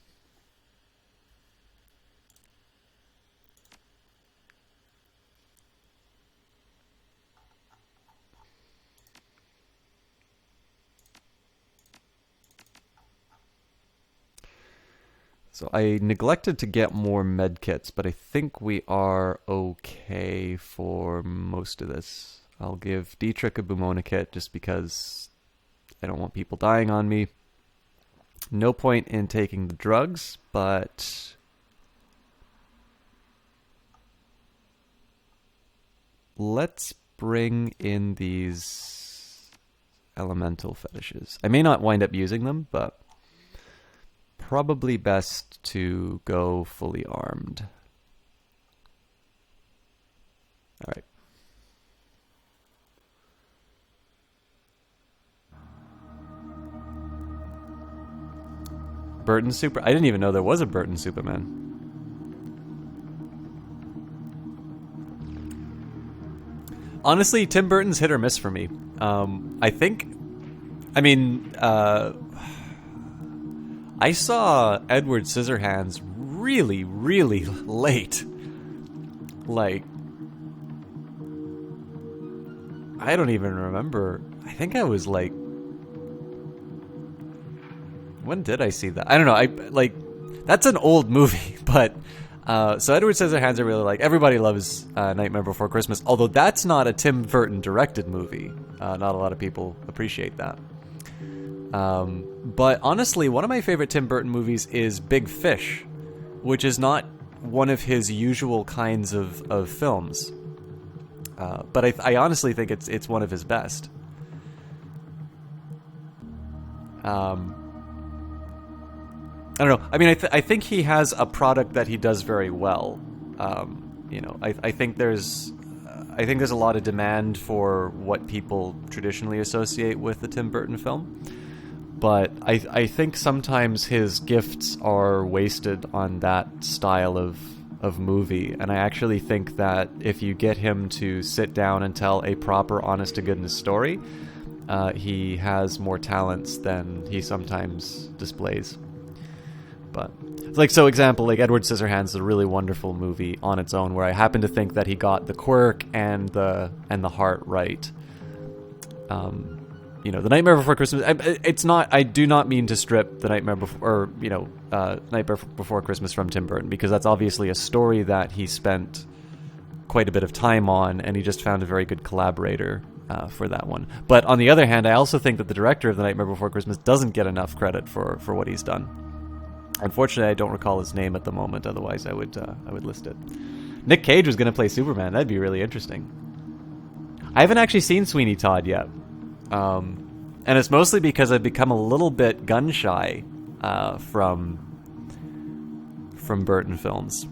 So I neglected to get more medkits, but I think we are okay for most of this. I'll give Dietrich a Bumona kit just because I don't want people dying on me. No point in taking the drugs, but let's bring in these elemental fetishes. I may not wind up using them, but probably best to go fully armed. All right. Burton Super... I didn't even know there was a Burton Superman. Honestly, Tim Burton's hit or miss for me. I think... I mean... I saw Edward Scissorhands really, really late. Like... I don't even remember. I think I was like... When did I see that? I don't know. That's an old movie, but so Edward Scissorhands I really like. Everybody loves Nightmare Before Christmas, although that's not a Tim Burton directed movie. Not a lot of people appreciate that. But honestly, one of my favorite Tim Burton movies is Big Fish, which is not one of his usual kinds of films. But I honestly think it's one of his best. I don't know. I mean, I think he has a product that he does very well. I think there's a lot of demand for what people traditionally associate with the Tim Burton film. But I think sometimes his gifts are wasted on that style of movie. And I actually think that if you get him to sit down and tell a proper, honest-to-goodness story, he has more talents than he sometimes displays. But so example, like Edward Scissorhands is a really wonderful movie on its own, where I happen to think that he got the quirk and the heart right. The Nightmare Before Christmas. It's not. I do not mean to strip the Nightmare Before Christmas from Tim Burton, because that's obviously a story that he spent quite a bit of time on, and he just found a very good collaborator for that one. But on the other hand, I also think that the director of The Nightmare Before Christmas doesn't get enough credit for what he's done. Unfortunately, I don't recall his name at the moment. Otherwise, I would list it. Nick Cage was going to play Superman. That'd be really interesting. I haven't actually seen Sweeney Todd yet, and it's mostly because I've become a little bit gun shy from Burton films,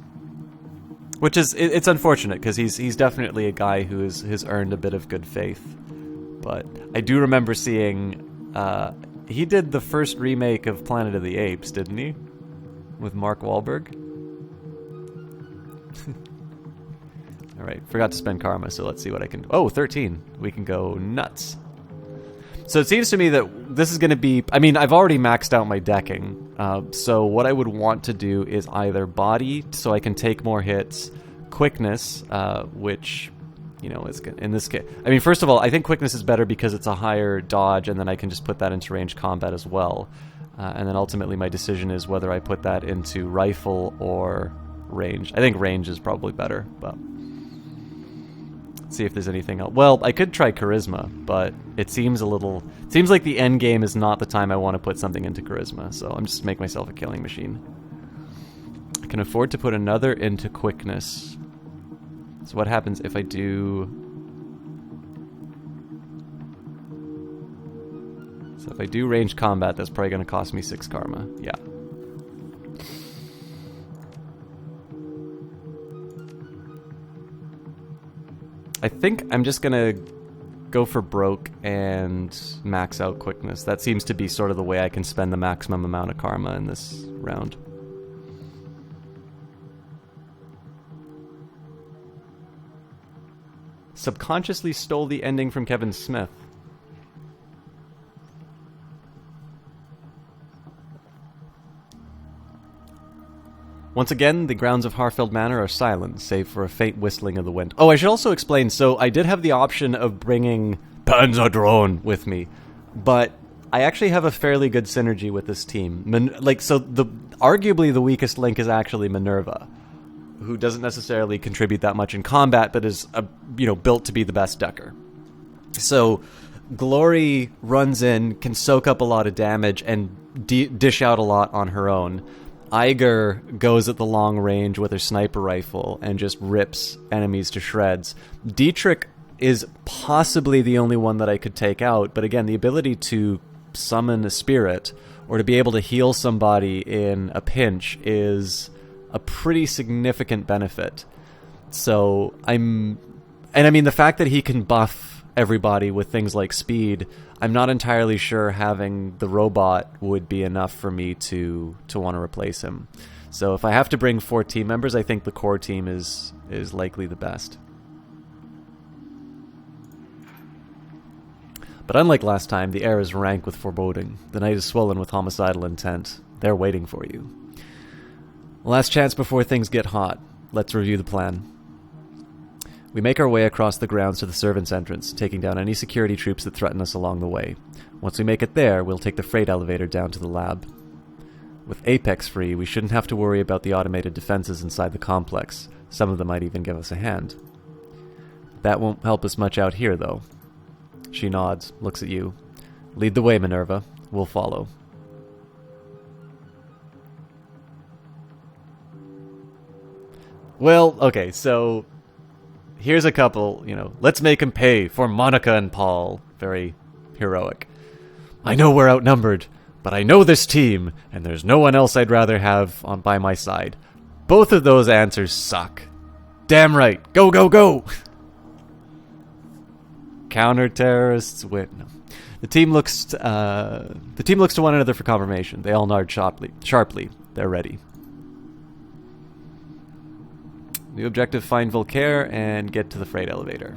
which is it's unfortunate because he's definitely a guy who has earned a bit of good faith. But I do remember seeing he did the first remake of Planet of the Apes, didn't he? With Mark Wahlberg. All right, forgot to spend karma, so let's see what I can do. Oh, 13. We can go nuts. So it seems to me that this is going to be... I mean, I've already maxed out my decking. So what I would want to do is either body, so I can take more hits, quickness, which, you know, is in this case... I mean, first of all, I think quickness is better because it's a higher dodge, and then I can just put that into ranged combat as well. And then ultimately my decision is whether I put that into rifle or range. I think range is probably better, but... Let's see if there's anything else. Well, I could try charisma, but it seems a little... It seems like the end game is not the time I want to put something into charisma, so I'm just make myself a killing machine. I can afford to put another into quickness. So what happens if I do... So if I do range combat, that's probably going to cost me 6 karma. Yeah. I think I'm just going to go for broke and max out quickness. That seems to be sort of the way I can spend the maximum amount of karma in this round. Subconsciously stole the ending from Kevin Smith. Once again, the grounds of Harfeld Manor are silent, save for a faint whistling of the wind. Oh, I should also explain, so I did have the option of bringing Panzerdrone with me, but I actually have a fairly good synergy with this team. Arguably the weakest link is actually Minerva, who doesn't necessarily contribute that much in combat, but is, built to be the best decker. So, Glory runs in, can soak up a lot of damage, and dish out a lot on her own. Iger goes at the long range with her sniper rifle and just rips enemies to shreds. Dietrich is possibly the only one that I could take out, but again, the ability to summon a spirit or to be able to heal somebody in a pinch is a pretty significant benefit. So the fact that he can buff everybody with things like speed, I'm not entirely sure having the robot would be enough for me to want to replace him. So if I have to bring 4 team members, I think the core team is likely the best. But unlike last time, the air is rank with foreboding. The night is swollen with homicidal intent. They're waiting for you. Last chance before things get hot. Let's review the plan. We make our way across the grounds to the servants' entrance, taking down any security troops that threaten us along the way. Once we make it there, we'll take the freight elevator down to the lab. With Apex free, we shouldn't have to worry about the automated defenses inside the complex. Some of them might even give us a hand. That won't help us much out here, though. She nods, looks at you. Lead the way, Minerva. We'll follow. Well, okay, so... Here's a couple, let's make him pay for Monica and Paul. Very heroic. I know we're outnumbered, but I know this team, and there's no one else I'd rather have by my side. Both of those answers suck. Damn right. Go, go, go! Counter-terrorists win. No. The team looks to one another for confirmation. They all nod sharply. They're ready. New objective, find Voltaire and get to the freight elevator.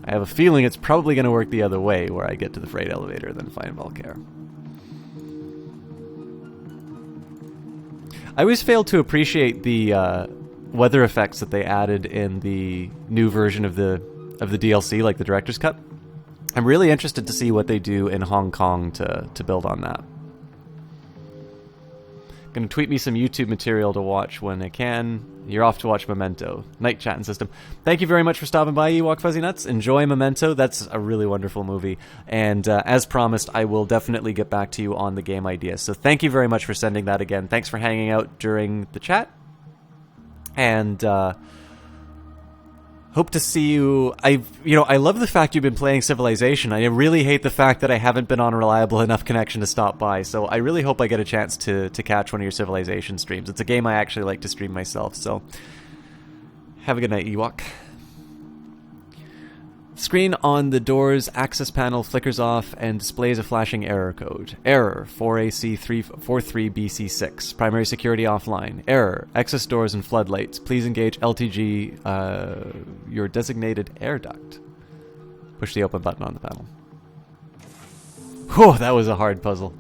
I have a feeling it's probably going to work the other way, where I get to the freight elevator, then find Voltaire. I always fail to appreciate the weather effects that they added in the new version of the DLC, like the director's cut. I'm really interested to see what they do in Hong Kong to build on that. Gonna tweet me some YouTube material to watch when I can. You're off to watch Memento. Night chatting system. Thank you very much for stopping by, Ewok Fuzzy Nuts. Enjoy Memento. That's a really wonderful movie. And as promised, I will definitely get back to you on the game ideas. So thank you very much for sending that again. Thanks for hanging out during the chat. And hope to see you. I love the fact you've been playing Civilization. I really hate the fact that I haven't been on a reliable enough connection to stop by. So I really hope I get a chance to catch one of your Civilization streams. It's a game I actually like to stream myself. So have a good night, Ewok. Screen on the door's access panel flickers off and displays a flashing error code. Error 4AC343BC6. Primary security offline. Error access doors and floodlights. Please engage LTG your designated air duct. Push the open button on the panel. Whew, that was a hard puzzle.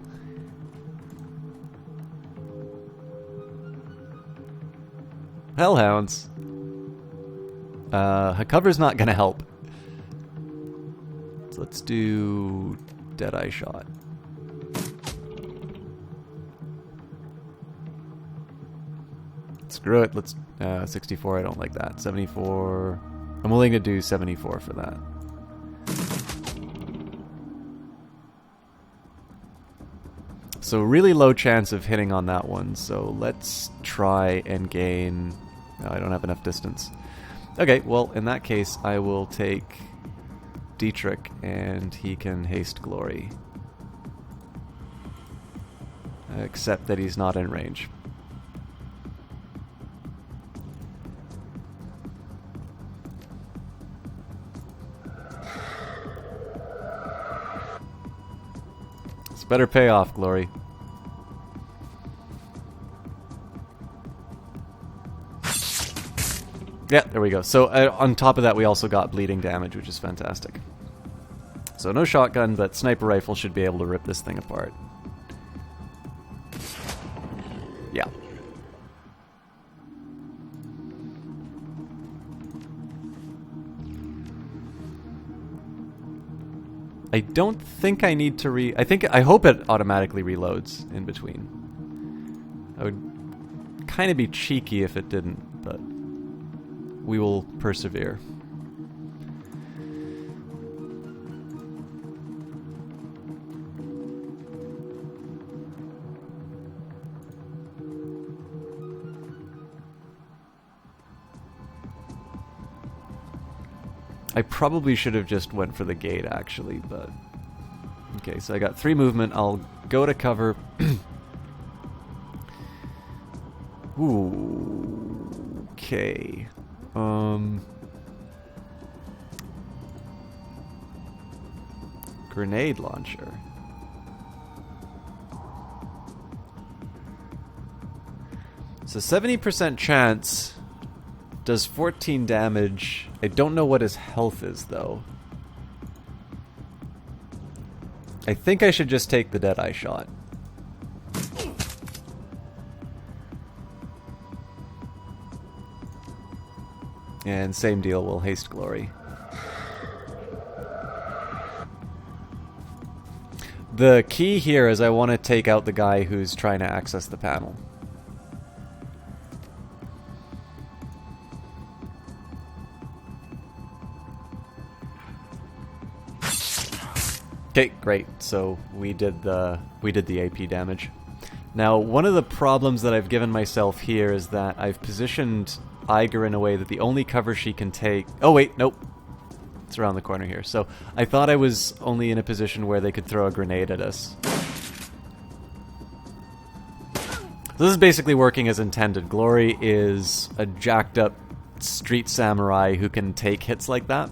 Hellhounds. Cover's not gonna help. Let's do Deadeye Shot. Screw it. Let's 64. I don't like that. 74. I'm willing to do 74 for that. So really low chance of hitting on that one. So let's try and gain. No, I don't have enough distance. Okay. Well, in that case, I will take Dietrich, and he can haste glory. Except that he's not in range. It's better payoff, glory. Yeah, there we go. So on top of that, we also got bleeding damage, which is fantastic. So no shotgun, but sniper rifle should be able to rip this thing apart. Yeah. I don't think I need to I hope it automatically reloads in between. I would kind of be cheeky if it didn't, but we will persevere. I probably should have just went for the gate, actually, but... Okay, so I got 3 movement. I'll go to cover. Ooh. Okay. Grenade launcher. So 70% chance... Does 14 damage. I don't know what his health is, though. I think I should just take the Deadeye Shot. And same deal, we'll haste glory. The key here is I want to take out the guy who's trying to access the panel. Okay, great. So we did the AP damage. Now, one of the problems that I've given myself here is that I've positioned Iger in a way that the only cover she can take... Oh, wait, nope. It's around the corner here. So I thought I was only in a position where they could throw a grenade at us. So this is basically working as intended. Glory is a jacked up street samurai who can take hits like that.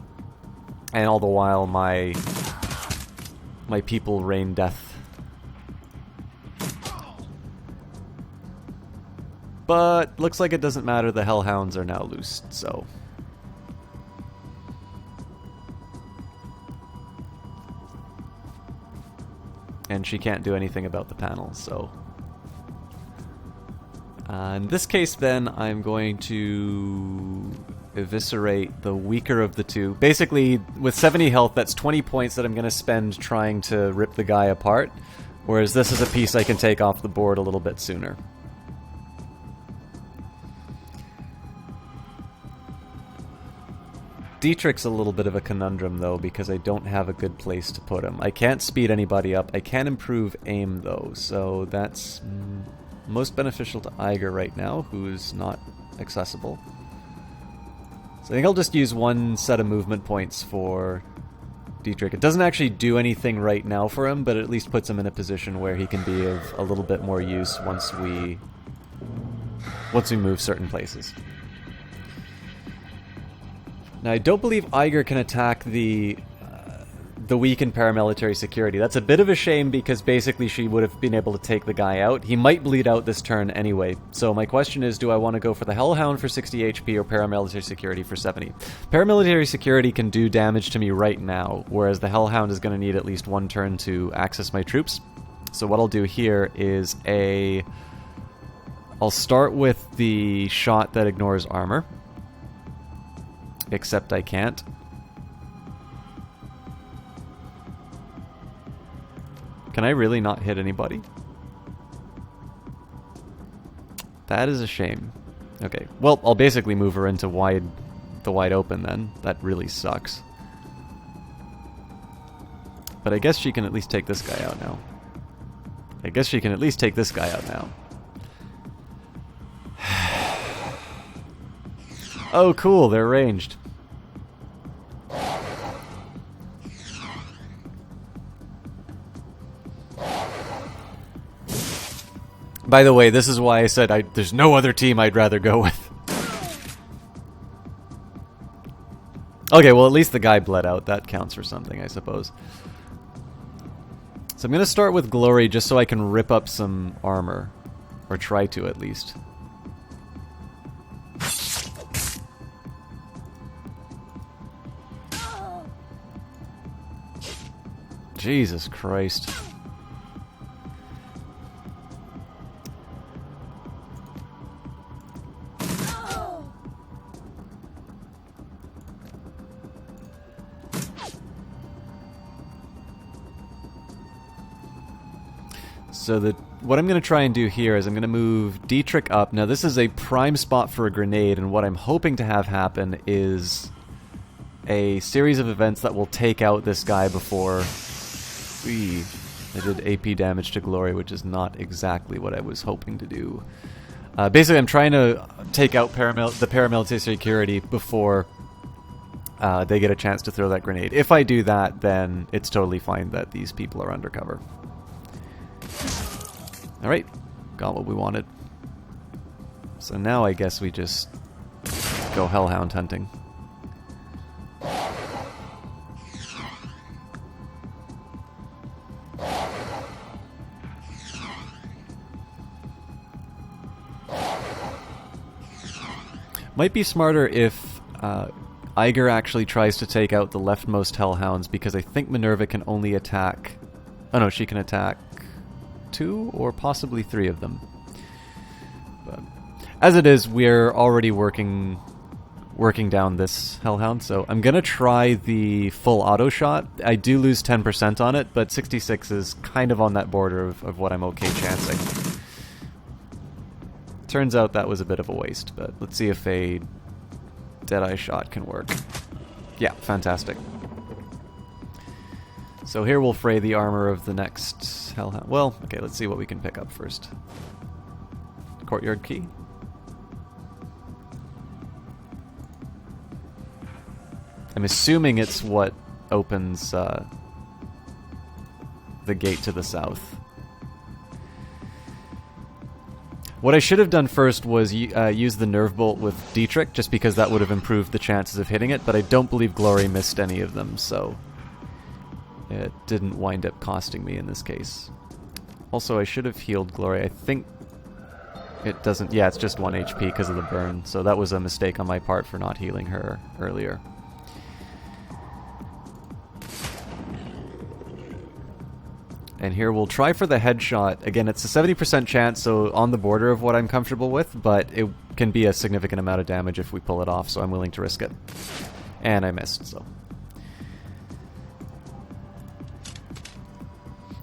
And all the while my people rain death. But looks like it doesn't matter, the Hellhounds are now loosed, so... And she can't do anything about the panel, so... in this case, then, I'm going to eviscerate the weaker of the two. Basically, with 70 health, that's 20 points that I'm going to spend trying to rip the guy apart, whereas this is a piece I can take off the board a little bit sooner. Dietrich's a little bit of a conundrum, though, because I don't have a good place to put him. I can't speed anybody up. I can improve aim, though, so that's most beneficial to Eiger right now, who's not accessible. So I think I'll just use one set of movement points for Dietrich. It doesn't actually do anything right now for him, but it at least puts him in a position where he can be of a little bit more use once we move certain places. Now, I don't believe Eiger can attack the weakened paramilitary security. That's a bit of a shame because basically she would have been able to take the guy out. He might bleed out this turn anyway. So my question is, do I want to go for the Hellhound for 60 HP or paramilitary security for 70? Paramilitary security can do damage to me right now, whereas the Hellhound is going to need at least one turn to access my troops. So what I'll do here is I'll start with the shot that ignores armor. Except I can't. Can I really not hit anybody? That is a shame. Okay, well, I'll basically move her into the wide open then. That really sucks. But I guess she can at least take this guy out now. Oh, cool, they're ranged. By the way, this is why I said there's no other team I'd rather go with. Okay, well, at least the guy bled out. That counts for something, I suppose. So I'm going to start with Glory just so I can rip up some armor. Or try to, at least. Jesus Christ. So what I'm going to try and do here is I'm going to move Dietrich up. Now this is a prime spot for a grenade, and what I'm hoping to have happen is a series of events that will take out this guy before I did AP damage to Glory, which is not exactly what I was hoping to do. Basically, I'm trying to take out the paramilitary security before they get a chance to throw that grenade. If I do that, then it's totally fine that these people are undercover. Alright, got what we wanted. So now I guess we just go Hellhound hunting. Might be smarter if Eiger actually tries to take out the leftmost Hellhounds, because I think Minerva can only attack... Oh no, she can attack 2 or possibly 3 of them. But as it is, we're already working down this Hellhound, so I'm gonna try the full auto shot. I do lose 10% on it, but 66 is kind of on that border of what I'm okay chancing. Turns out that was a bit of a waste, but let's see if a Deadeye shot can work. Yeah, fantastic. So here we'll fray the armor of the next Hellhound. Well, okay, let's see what we can pick up first. Courtyard key. I'm assuming it's what opens the gate to the south. What I should have done first was use the Nerve Bolt with Dietrich, just because that would have improved the chances of hitting it, but I don't believe Glory missed any of them, so it didn't wind up costing me in this case. Also, I should have healed Glory. I think it doesn't... Yeah, it's just 1 HP because of the burn, so that was a mistake on my part for not healing her earlier. And here we'll try for the headshot. Again, it's a 70% chance, so on the border of what I'm comfortable with, but it can be a significant amount of damage if we pull it off, so I'm willing to risk it. And I missed, so...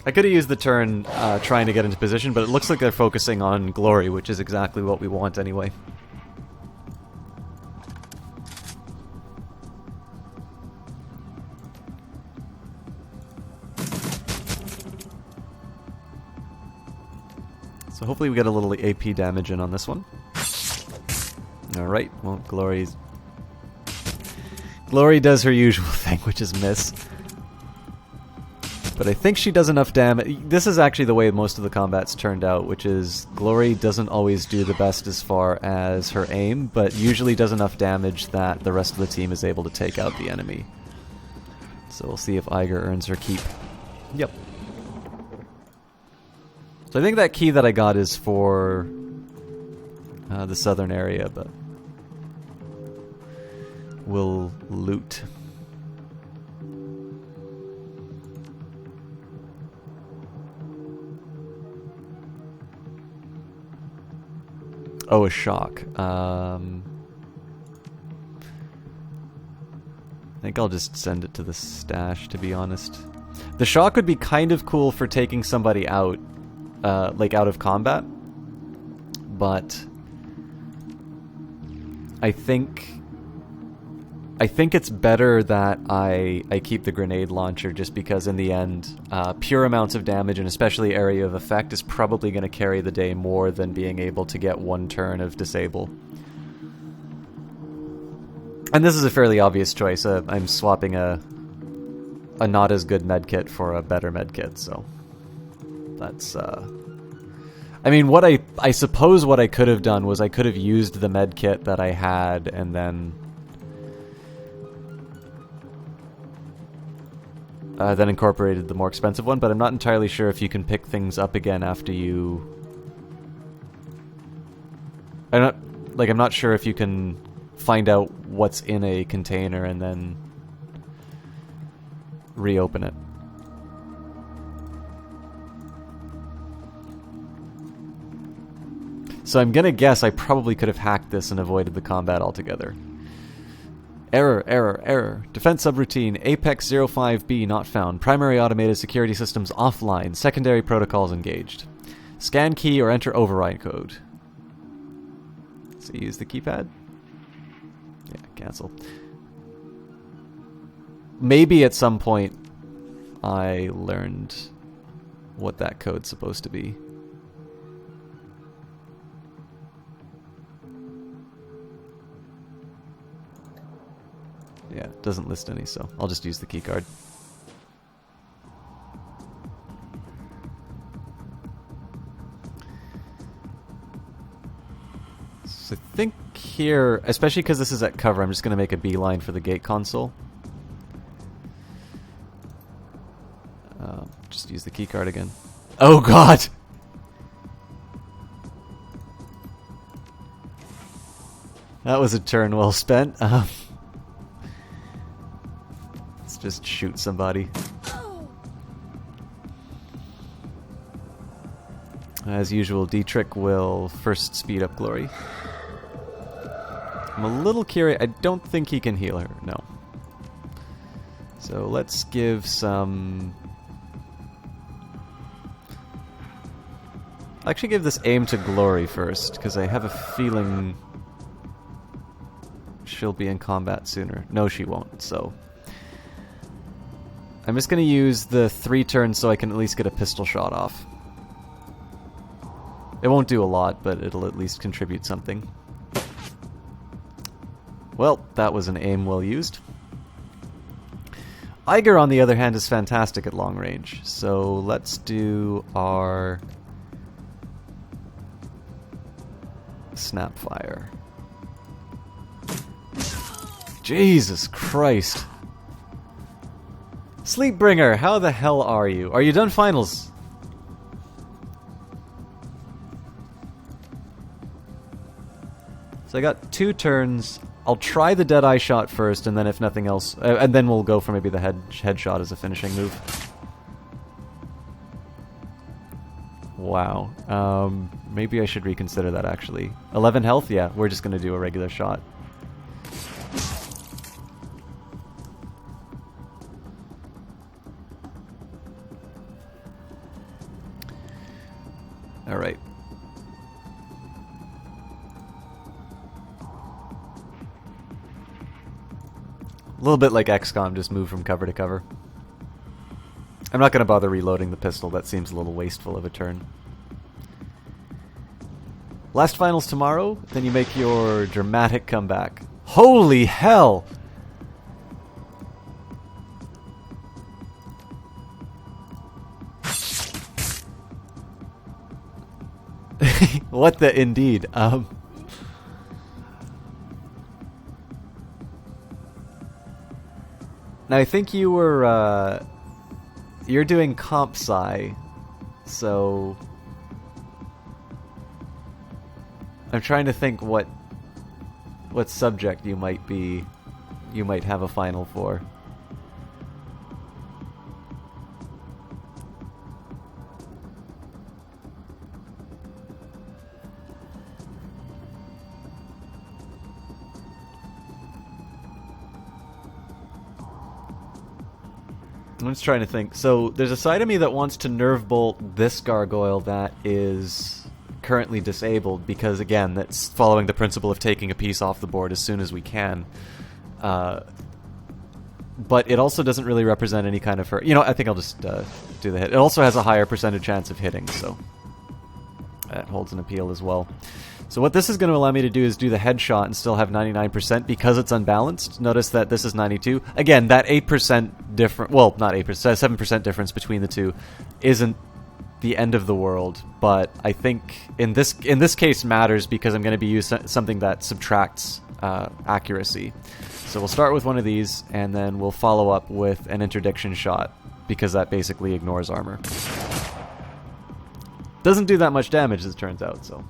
I could have used the turn trying to get into position, but it looks like they're focusing on Glory, which is exactly what we want anyway. So hopefully we get a little AP damage in on this one. Alright, well, Glory does her usual thing, which is miss. But I think she does enough damage. This is actually the way most of the combat's turned out, which is Glory doesn't always do the best as far as her aim, but usually does enough damage that the rest of the team is able to take out the enemy. So we'll see if Eiger earns her keep. Yep. So I think that key that I got is for the southern area, but we'll loot. Oh, a shock. I think I'll just send it to the stash, to be honest. The shock would be kind of cool for taking somebody out, like out of combat. But I think it's better that I keep the grenade launcher, just because in the end, pure amounts of damage, and especially area of effect, is probably going to carry the day more than being able to get one turn of disable. And this is a fairly obvious choice. I'm swapping a not as good medkit for a better medkit, so that's... I mean, what I suppose what I could have done was I could have used the medkit that I had and then incorporated the more expensive one, but I'm not entirely sure if you can pick things up again after you... I'm not sure if you can find out what's in a container and then reopen it. So I'm gonna guess I probably could have hacked this and avoided the combat altogether. Error, error, error. Defense subroutine Apex 05B not found. Primary automated security systems offline. Secondary protocols engaged. Scan key or enter override code. So use the keypad? Yeah, cancel. Maybe at some point I learned what that code's supposed to be. Yeah, it doesn't list any, so I'll just use the keycard. So I think here, especially because this is at cover, I'm just going to make a beeline for the gate console. Just use the keycard again. Oh god! That was a turn well spent. Let's just shoot somebody. As usual, D-Trick will first speed up Glory. I'm a little curious. I don't think he can heal her. No. So let's give some... I'll actually give this aim to Glory first, because I have a feeling she'll be in combat sooner. No, she won't, so... I'm just going to use the 3 turns so I can at least get a pistol shot off. It won't do a lot, but it'll at least contribute something. Well, that was an aim well used. Eiger, on the other hand, is fantastic at long range, so let's do our... Snapfire. Jesus Christ. Sleepbringer, how the hell are you? Are you done finals? So I got 2 turns. I'll try the Deadeye shot first, and then if nothing else... and then we'll go for maybe the headshot as a finishing move. Wow. Maybe I should reconsider that, actually. 11 health? Yeah, we're just going to do a regular shot. Alright. A little bit like XCOM, just move from cover to cover. I'm not going to bother reloading the pistol, that seems a little wasteful of a turn. Last finals tomorrow, then you make your dramatic comeback. Holy hell! What the indeed. Now I think you were you're doing comp sci, so I'm trying to think what subject you might have a final for. I'm just trying to think. So there's a side of me that wants to nerve bolt this gargoyle that is currently disabled because, again, that's following the principle of taking a piece off the board as soon as we can. But it also doesn't really represent any kind of hurt. You know, I think I'll just do the hit. It also has a higher percentage chance of hitting, so that holds an appeal as well. So what this is going to allow me to do is do the headshot and still have 99% because it's unbalanced. Notice that this is 92. Again, that 8% difference, well, not 8%, 7% difference between the two isn't the end of the world, but I think in this case matters because I'm going to be using something that subtracts accuracy. So we'll start with one of these, and then we'll follow up with an interdiction shot because that basically ignores armor. Doesn't do that much damage, as it turns out, so...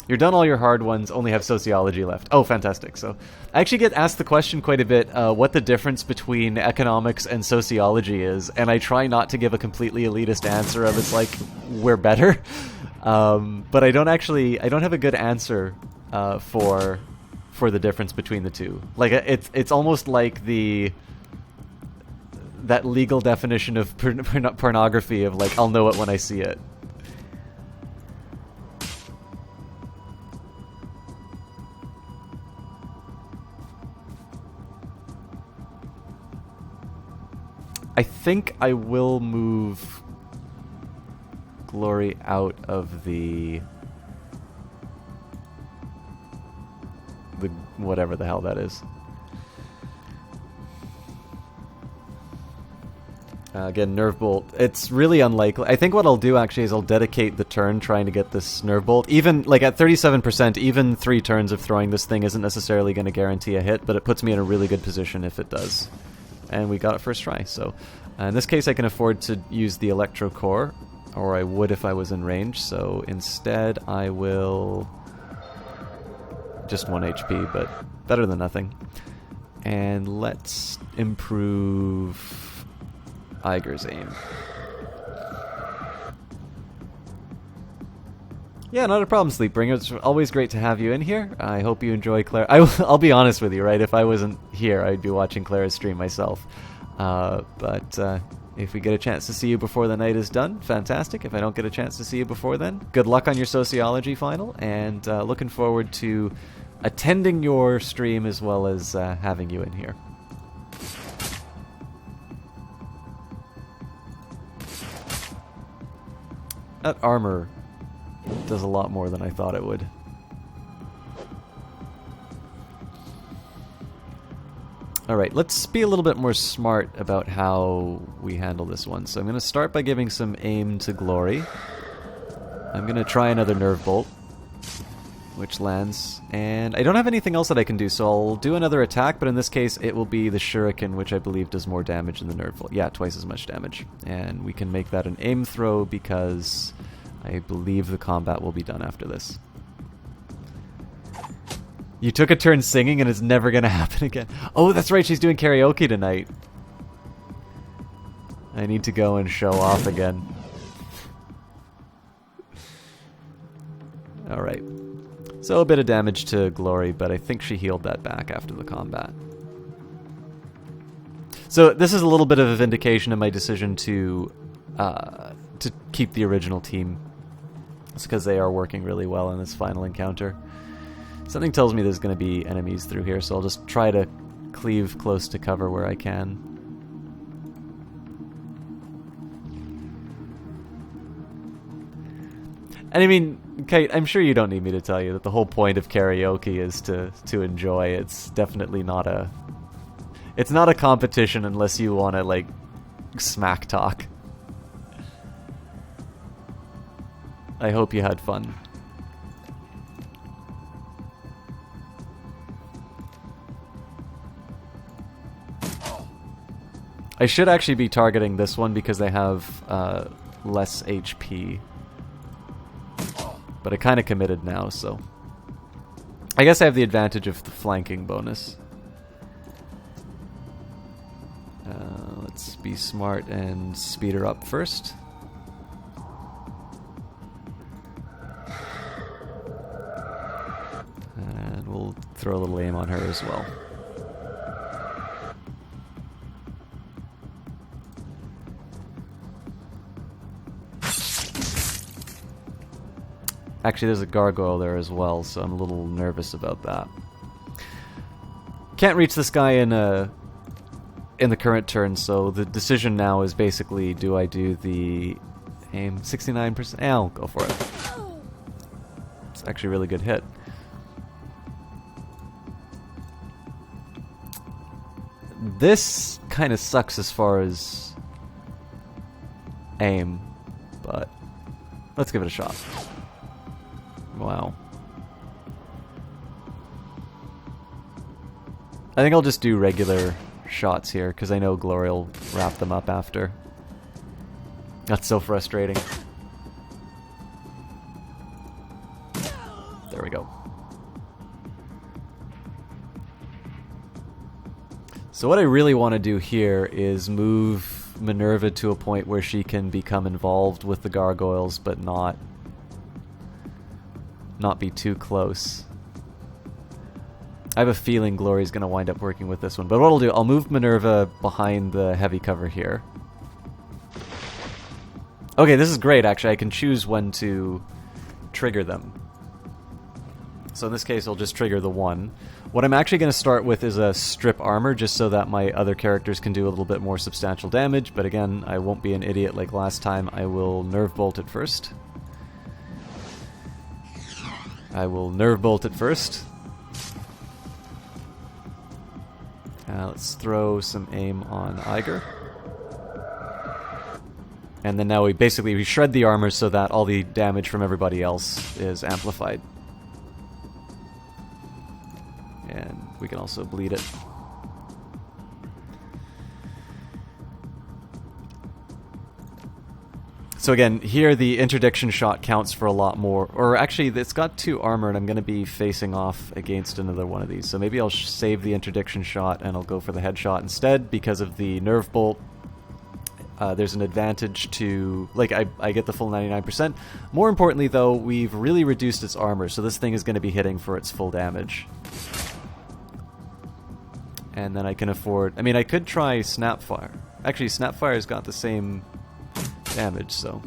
You're done all your hard ones, only have sociology left. Oh, fantastic. So I actually get asked the question quite a bit, what the difference between economics and sociology is, and I try not to give a completely elitist answer of it's like, we're better. But I don't have a good answer for the difference between the two. Like, it's almost like that legal definition of pornography of like, I'll know it when I see it. I think I will move Glory out of the whatever the hell that is. Again, Nerve Bolt. It's really unlikely. I think what I'll do actually is I'll dedicate the turn trying to get this Nerve Bolt. Even, like, at 37%, even 3 turns of throwing this thing isn't necessarily going to guarantee a hit, but it puts me in a really good position if it does. And we got it first try, so... in this case, I can afford to use the Electro Core, or I would if I was in range, so instead I will... just 1 HP, but better than nothing. And let's improve Iger's aim. Yeah, not a problem, Sleepbringer. It's always great to have you in here. I hope you enjoy Claire. I'll be honest with you, right? If I wasn't here, I'd be watching Clara's stream myself. But if we get a chance to see you before the night is done, fantastic. If I don't get a chance to see you before then, good luck on your sociology final, and looking forward to attending your stream as well as having you in here. That armor does a lot more than I thought it would. Alright, let's be a little bit more smart about how we handle this one. So I'm going to start by giving some aim to Glory. I'm going to try another Nerve Bolt, which lands. And I don't have anything else that I can do, so I'll do another attack, but in this case it will be the Shuriken, which I believe does more damage than the Nerve Bolt. Yeah, twice as much damage. And we can make that an aim throw because I believe the combat will be done after this. You took a turn singing and it's never going to happen again. Oh, that's right, she's doing karaoke tonight. I need to go and show off again. Alright. So a bit of damage to Glory, but I think she healed that back after the combat. So this is a little bit of a vindication of my decision to keep the original team. It's because they are working really well in this final encounter. Something tells me there's going to be enemies through here, so I'll just try to cleave close to cover where I can. And I mean, Kate, I'm sure you don't need me to tell you that the whole point of karaoke is to enjoy. It's definitely not a... It's not a competition unless you want to, like, smack talk. I hope you had fun. I should actually be targeting this one because they have less HP. But I kind of committed now, so... I guess I have the advantage of the flanking bonus. Let's be smart and speed her up first. And we'll throw a little aim on her as well. Actually, there's a gargoyle there as well, so I'm a little nervous about that. Can't reach this guy in the current turn, so the decision now is basically, do I do the aim 69%? I'll go for it. It's actually a really good hit. This kind of sucks as far as aim, but let's give it a shot. Wow. I think I'll just do regular shots here, because I know Glory will wrap them up after. That's so frustrating. There we go. So what I really want to do here is move Minerva to a point where she can become involved with the gargoyles, but not be too close. I have a feeling Glory's going to wind up working with this one. But what I'll do, I'll move Minerva behind the heavy cover here. Okay, this is great, actually. I can choose when to trigger them. So in this case, I'll just trigger the one. What I'm actually going to start with is a strip armor, just so that my other characters can do a little bit more substantial damage. But again, I won't be an idiot like last time. I will nerve bolt it first. Let's throw some aim on Iger. And then now we shred the armor so that all the damage from everybody else is amplified. And we can also bleed it. So again, here the interdiction shot counts for a lot more. Or actually, it's got 2 armor, and I'm going to be facing off against another one of these. So maybe I'll save the interdiction shot, and I'll go for the headshot instead, because of the nerve bolt. There's an advantage to... Like, I get the full 99%. More importantly, though, we've really reduced its armor, so this thing is going to be hitting for its full damage. And then I can afford... I mean, I could try Snapfire. Actually, Snapfire's got the same... damage, so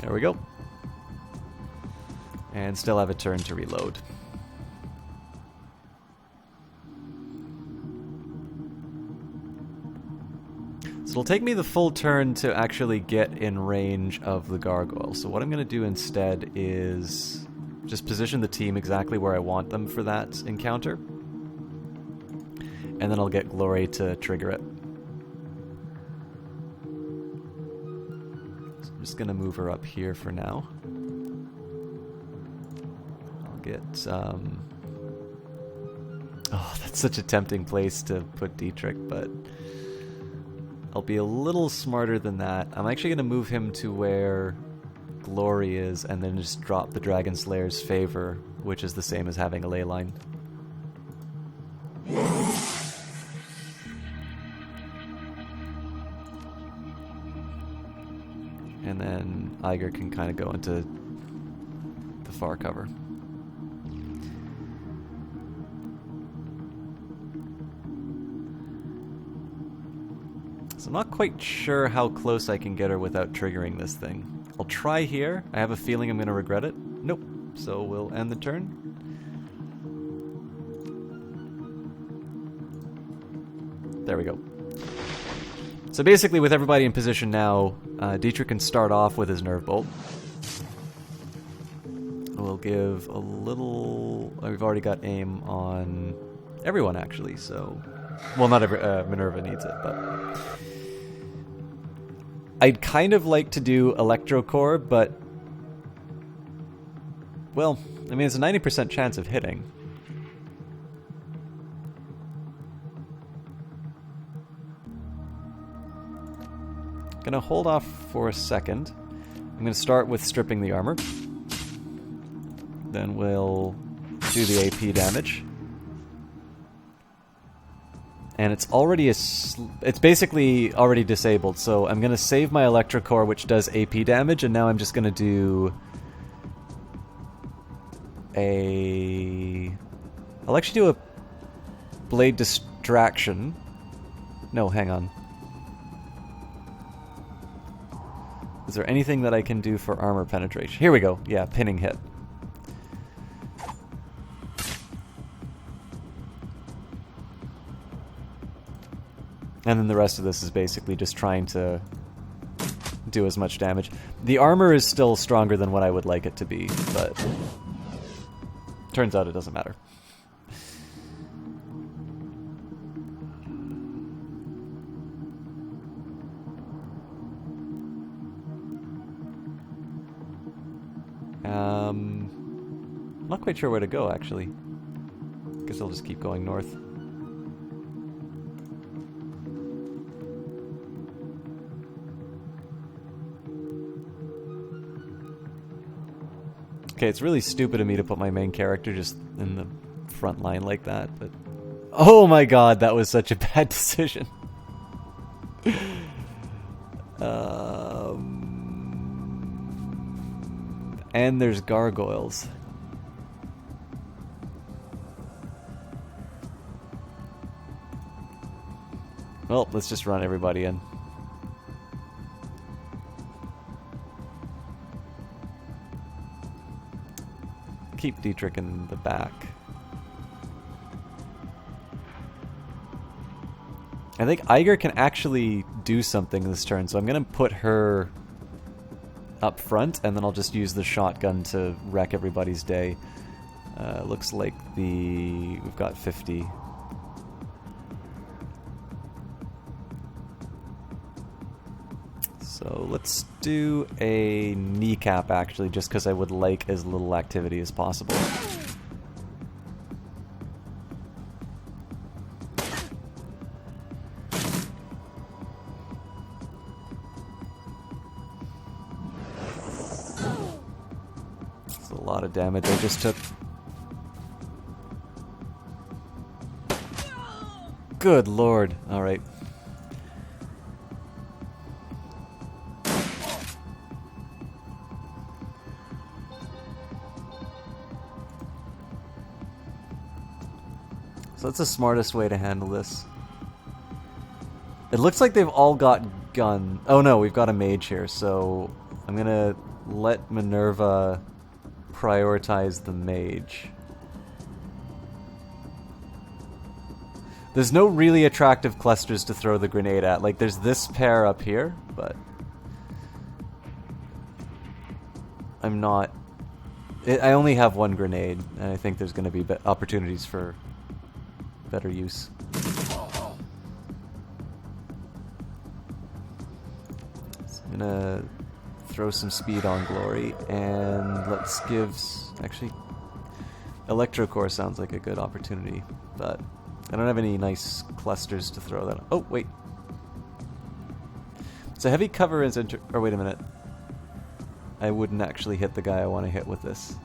there we go. And still have a turn to reload. So it'll take me the full turn to actually get in range of the gargoyle. So what I'm going to do instead is just position the team exactly where I want them for that encounter. And then I'll get Glory to trigger it. I'm just going to move her up here for now. I'll get... Oh, that's such a tempting place to put Dietrich, but... I'll be a little smarter than that. I'm actually going to move him to where Glory is, and then just drop the Dragon Slayer's favor, which is the same as having a ley line. And then Iger can kind of go into the far cover. So I'm not quite sure how close I can get her without triggering this thing. I'll try here. I have a feeling I'm going to regret it. Nope. So we'll end the turn. So So basically, with everybody in position now, Dietrich can start off with his Nerve Bolt. We'll give a little... we've already got aim on everyone, actually, so... Well, not every... Minerva needs it, but... I'd kind of like to do Electrocore, but... Well, I mean, it's a 90% chance of hitting. Gonna hold off for a second. I'm gonna start with stripping the armor. Then we'll do the AP damage. And it's already it's basically already disabled, so I'm gonna save my Electrocore, which does AP damage, and now I'm just gonna do I'll actually do a Blade Distraction. No, hang on. Is there anything that I can do for armor penetration? Here we go. Yeah, pinning hit. And then the rest of this is basically just trying to do as much damage. The armor is still stronger than what I would like it to be, but turns out it doesn't matter. I'm not quite sure where to go, actually. Guess I'll just keep going north. Okay, it's really stupid of me to put my main character just in the front line like that, but... Oh my god, that was such a bad decision. And there's gargoyles. Well, let's just run everybody in. Keep Dietrich in the back. I think Eiger can actually do something this turn, so I'm going to put her up front, and then I'll just use the shotgun to wreck everybody's day. Looks like we've got 50. So let's do a kneecap, actually, just because I would like as little activity as possible. That's a lot of damage I just took. Good lord. Alright. So that's the smartest way to handle this. It looks like they've all got gun. Oh no, we've got a mage here, so I'm gonna let Minerva prioritize the mage. There's no really attractive clusters to throw the grenade at. Like, there's this pair up here, but I'm not... I only have one grenade, and I think there's going to be opportunities for better use. So I'm gonna throw some speed on Glory, and let's give... Actually, Electrocore sounds like a good opportunity, but I don't have any nice clusters to throw that on. Oh, wait. So heavy cover is... Or wait a minute. I wouldn't actually hit the guy I want to hit with this.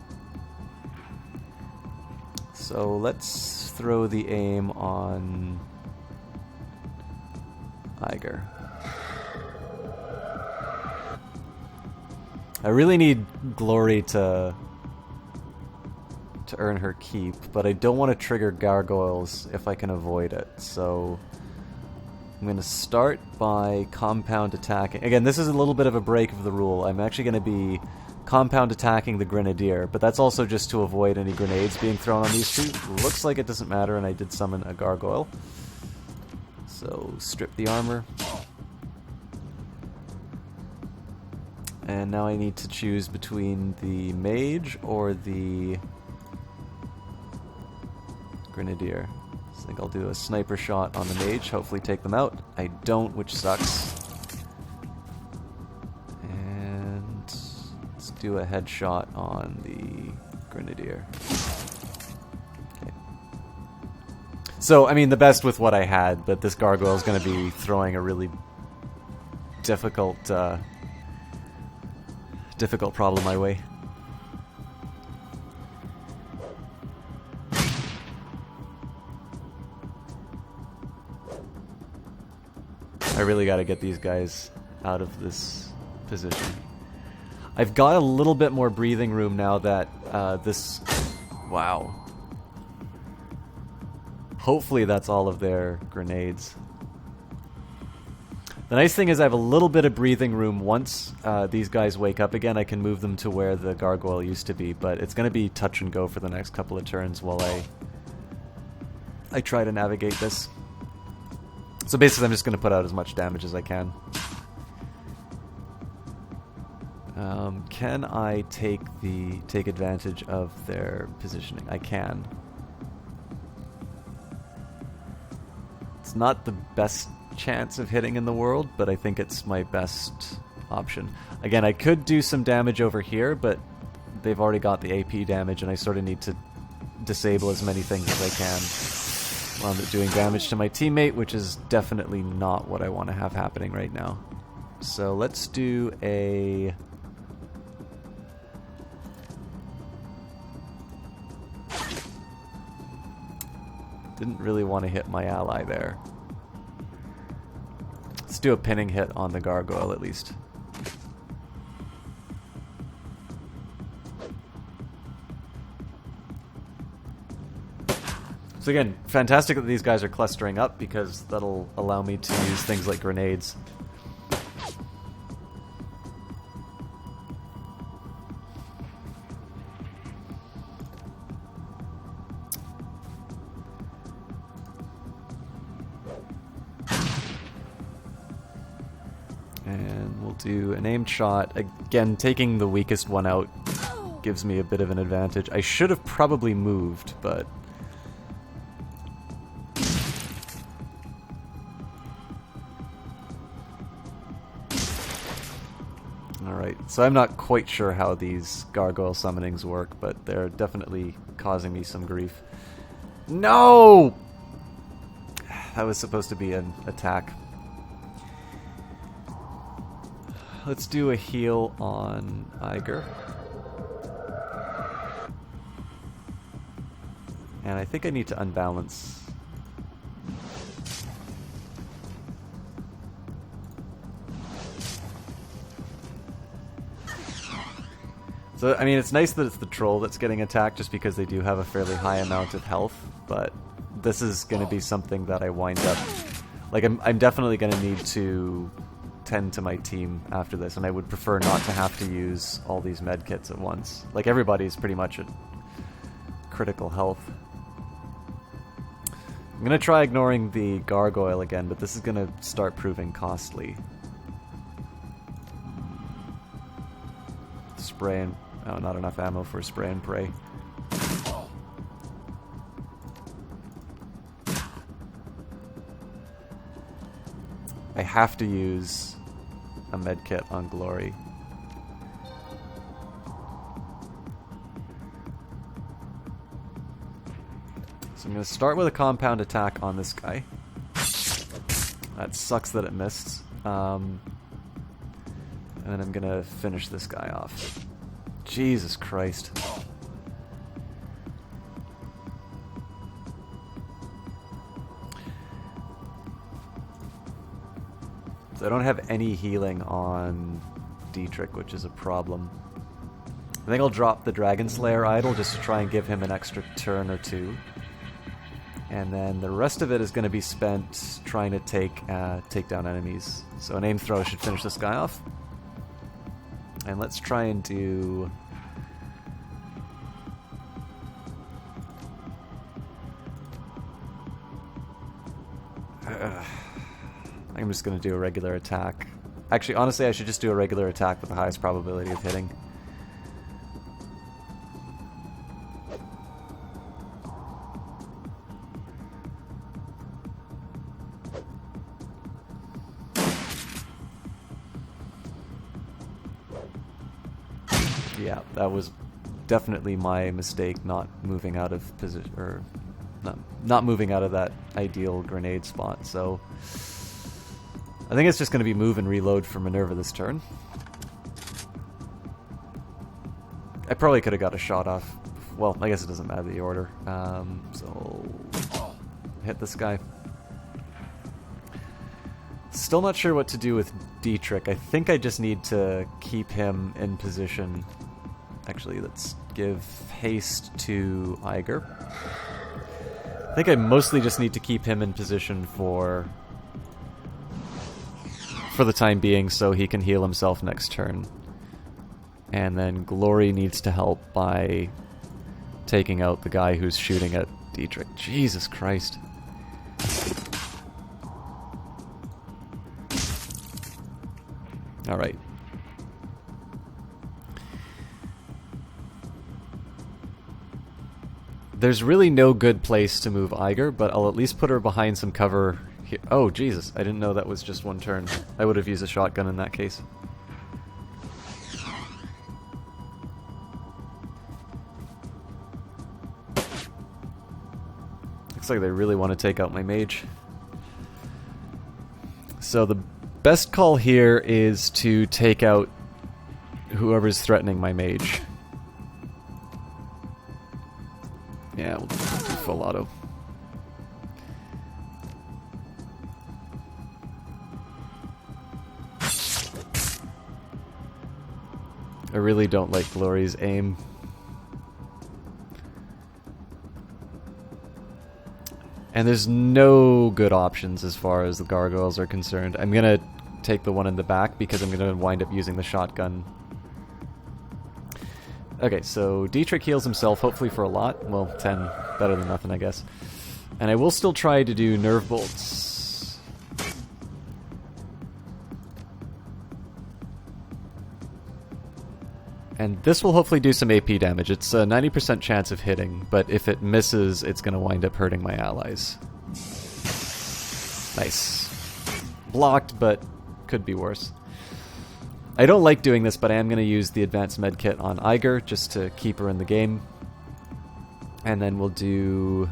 So let's throw the aim on Eiger. I really need Glory to earn her keep, but I don't want to trigger gargoyles if I can avoid it. So I'm going to start by compound attacking. Again, this is a little bit of a break of the rule. I'm actually going to be compound attacking the Grenadier, but that's also just to avoid any grenades being thrown on these two. Looks like it doesn't matter, and I did summon a gargoyle. So strip the armor. And now I need to choose between the mage or the grenadier. So I think I'll do a sniper shot on the mage, hopefully take them out. I don't, which sucks. And let's do a headshot on the grenadier. Okay. So, I mean, the best with what I had, but this gargoyle is going to be throwing a really difficult problem my way. I really got to get these guys out of this position. I've got a little bit more breathing room now that this... Wow. Hopefully that's all of their grenades. The nice thing is I have a little bit of breathing room. Once these guys wake up again, I can move them to where the gargoyle used to be, but it's going to be touch and go for the next couple of turns while I try to navigate this. So basically I'm just going to put out as much damage as I can. Can I take advantage of their positioning? I can. It's not the best chance of hitting in the world, but I think it's my best option. Again, I could do some damage over here, but they've already got the AP damage, and I sort of need to disable as many things as I can while I'm doing damage to my teammate, which is definitely not what I want to have happening right now. So let's do a... Didn't really want to hit my ally there. Let's do a pinning hit on the gargoyle at least. So again, fantastic that these guys are clustering up because that'll allow me to use things like grenades. And we'll do an aimed shot. Again, taking the weakest one out gives me a bit of an advantage. I should have probably moved, but... Alright, so I'm not quite sure how these gargoyle summonings work, but they're definitely causing me some grief. No! That was supposed to be an attack. Let's do a heal on Iger. And I think I need to unbalance. So, I mean, it's nice that it's the troll that's getting attacked just because they do have a fairly high amount of health, but this is going to be something that I wind up... Like, I'm definitely going to need to tend to my team after this, and I would prefer not to have to use all these medkits at once. Like, everybody's pretty much at critical health. I'm going to try ignoring the gargoyle again, but this is going to start proving costly. Spray and... Oh, not enough ammo for spray and pray. I have to use a medkit on Glory. So I'm going to start with a compound attack on this guy. That sucks that it missed. And then I'm going to finish this guy off. Jesus Christ. So I don't have any healing on Dietrich, which is a problem. I think I'll drop the Dragon Slayer idol just to try and give him an extra turn or two. And then the rest of it is going to be spent trying to take down enemies. So an aim throw should finish this guy off. And let's try and do... I'm just going to do a regular attack Actually, honestly, I should just do a regular attack with the highest probability of hitting. Yeah, that was definitely my mistake, not moving out of position, or not moving out of that ideal grenade spot. So I think it's just going to be move and reload for Minerva this turn. I probably could have got a shot off. Well, I guess it doesn't matter the order. So hit this guy. Still not sure what to do with Dietrich. I think I just need to keep him in position. Actually, let's give haste to Eiger. I think I mostly just need to keep him in position for the time being so he can heal himself next turn. And then Glory needs to help by taking out the guy who's shooting at Dietrich. Jesus Christ. Alright. There's really no good place to move Eiger, but I'll at least put her behind some cover here. Oh, Jesus. I didn't know that was just one turn. I would have used a shotgun in that case. Looks like they really want to take out my mage. So the best call here is to take out whoever's threatening my mage. Yeah, we'll do full auto. I really don't like Glory's aim. And there's no good options as far as the gargoyles are concerned. I'm gonna take the one in the back because I'm gonna wind up using the shotgun. Okay, so Dietrich heals himself, hopefully for a lot. Well, 10. Better than nothing, I guess. And I will still try to do nerve bolts. And this will hopefully do some AP damage. It's a 90% chance of hitting, but if it misses, it's going to wind up hurting my allies. Nice. Blocked, but could be worse. I don't like doing this, but I am going to use the advanced medkit on Eiger just to keep her in the game. And then we'll do...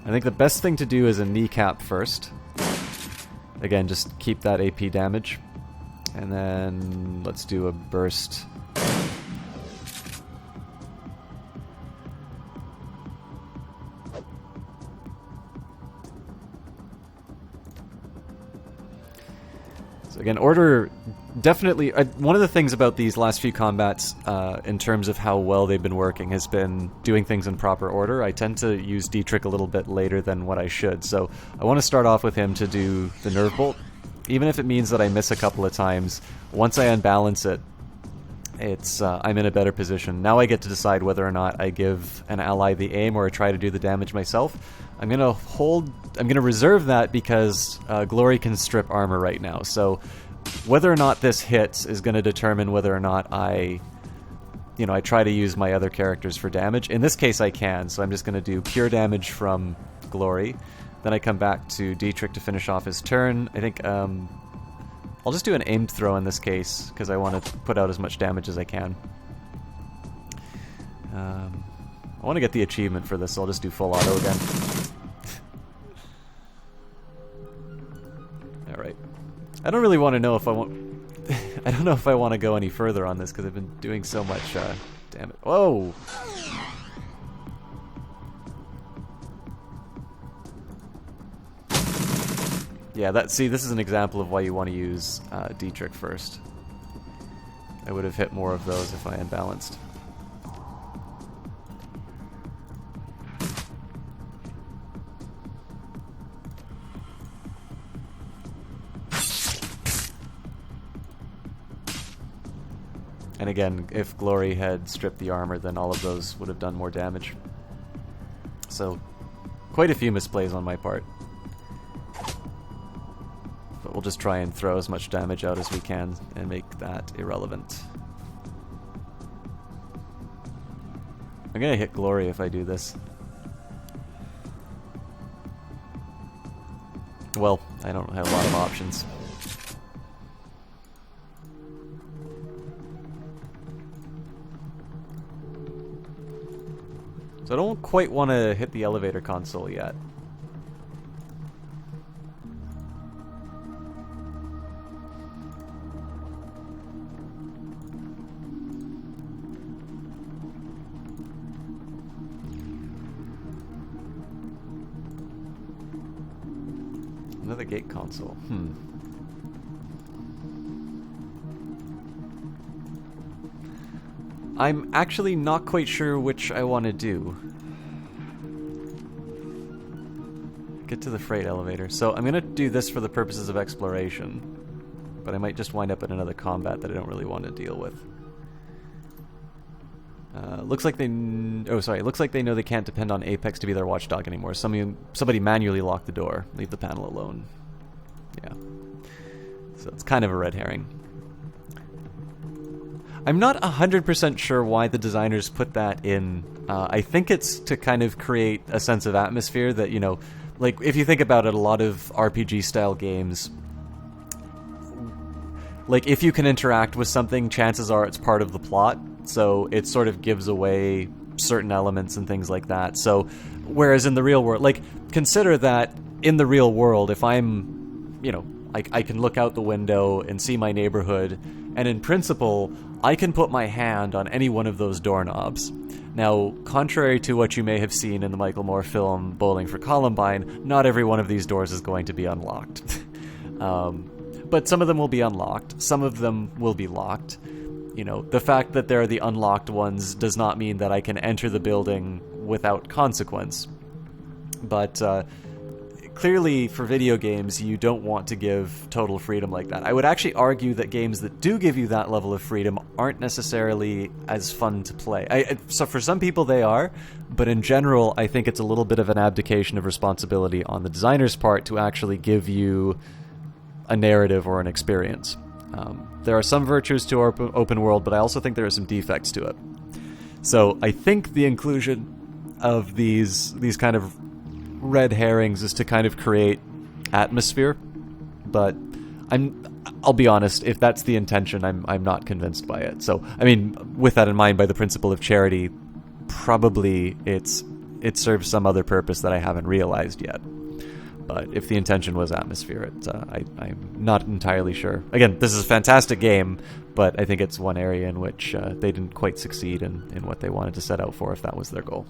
I think the best thing to do is a kneecap first. Again, just keep that AP damage. And then let's do a burst. So again, order... Definitely, one of the things about these last few combats, in terms of how well they've been working, has been doing things in proper order. I tend to use Dietrich a little bit later than what I should, so I want to start off with him to do the Nerve Bolt. Even if it means that I miss a couple of times, once I unbalance it, it's I'm in a better position. Now I get to decide whether or not I give an ally the aim or I try to do the damage myself. I'm going to reserve that because Glory can strip armor right now, so... Whether or not this hits is going to determine whether or not I try to use my other characters for damage. In this case, I can, so I'm just going to do pure damage from Glory. Then I come back to Dietrich to finish off his turn. I think I'll just do an aimed throw in this case, because I want to put out as much damage as I can. I want to get the achievement for this, so I'll just do full auto again. Alright. I don't really want to know if I want... I don't know if I want to go any further on this, because I've been doing so much damage. Whoa! Yeah, this is an example of why you want to use Dietrich first. I would have hit more of those if I unbalanced. And again, if Glory had stripped the armor, then all of those would have done more damage. So, quite a few misplays on my part. But we'll just try and throw as much damage out as we can and make that irrelevant. I'm gonna hit Glory if I do this. Well, I don't have a lot of options. So I don't quite want to hit the elevator console yet. Another gate console. I'm actually not quite sure which I want to do. Get to the freight elevator. So I'm going to do this for the purposes of exploration, but I might just wind up in another combat that I don't really want to deal with. Looks like they... looks like they know they can't depend on Apex to be their watchdog anymore. Somebody manually locked the door. Leave the panel alone. Yeah. So it's kind of a red herring. I'm not 100% sure why the designers put that in. I think it's to kind of create a sense of atmosphere that, you know, like, if you think about it, a lot of RPG-style games, like, if you can interact with something, chances are it's part of the plot, so it sort of gives away certain elements and things like that. So, whereas in the real world, like, consider that in the real world, if I'm, you know, I can look out the window and see my neighborhood, and in principle, I can put my hand on any one of those doorknobs. Now, contrary to what you may have seen in the Michael Moore film Bowling for Columbine, not every one of these doors is going to be unlocked. But some of them will be unlocked, some of them will be locked. You know, the fact that there are the unlocked ones does not mean that I can enter the building without consequence. But clearly, for video games, you don't want to give total freedom like that. I would actually argue that games that do give you that level of freedom aren't necessarily as fun to play. So for some people they are, but in general, I think it's a little bit of an abdication of responsibility on the designer's part to actually give you a narrative or an experience. There are some virtues to our open world, but I also think there are some defects to it. So I think the inclusion of these kind of red herrings is to kind of create atmosphere, but I'll be honest, if that's the intention, I'm not convinced by it. So, I mean, with that in mind, by the principle of charity, probably it serves some other purpose that I haven't realized yet. But if the intention was atmosphere, I'm not entirely sure. Again, this is a fantastic game, but I think it's one area in which they didn't quite succeed in what they wanted to set out for, if that was their goal.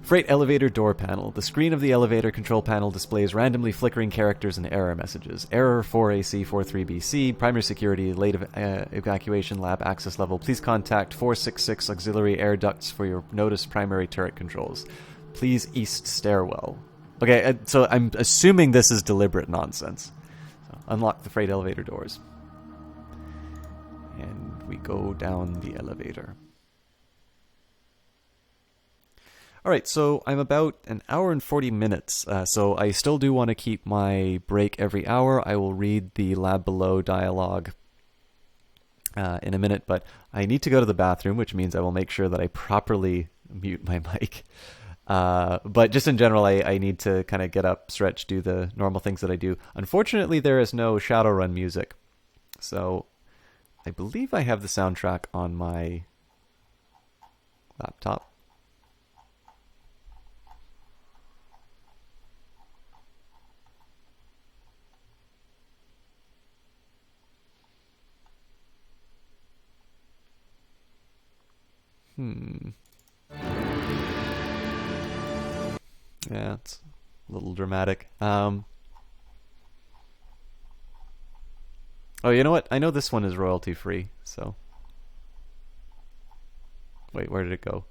Freight elevator door panel. The screen of the elevator control panel displays randomly flickering characters and error messages. Error 4AC 43BC, primary security, late evacuation lab access level. Please contact 466 auxiliary air ducts for your notice primary turret controls. Please east stairwell. Okay, so I'm assuming this is deliberate nonsense. So unlock the freight elevator doors. And we go down the elevator. Alright, so I'm about an hour and 40 minutes, so I still do want to keep my break every hour. I will read the Lab Below dialogue in a minute, but I need to go to the bathroom, which means I will make sure that I properly mute my mic. But just in general, I need to kind of get up, stretch, do the normal things that I do. Unfortunately, there is no Shadowrun music, so I believe I have the soundtrack on my laptop. Yeah, it's a little dramatic. Oh, you know what? I know this one is royalty free, so... Wait, where did it go?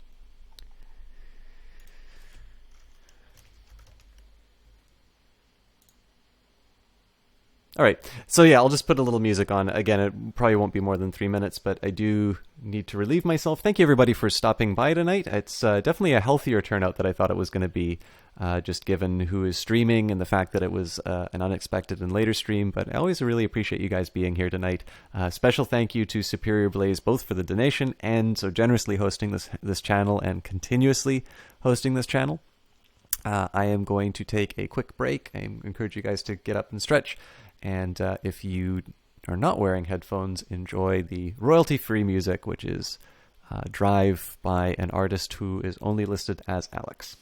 All right. So yeah, I'll just put a little music on. Again, it probably won't be more than 3 minutes, but I do need to relieve myself. Thank you everybody for stopping by tonight. It's definitely a healthier turnout than I thought it was going to be, just given who is streaming and the fact that it was an unexpected and later stream. But I always really appreciate you guys being here tonight. Special thank you to Superior Blaze both for the donation and so generously hosting this channel and continuously hosting this channel. I am going to take a quick break. I encourage you guys to get up and stretch. And if you are not wearing headphones, enjoy the royalty-free music, which is Drive by an artist who is only listed as Alex.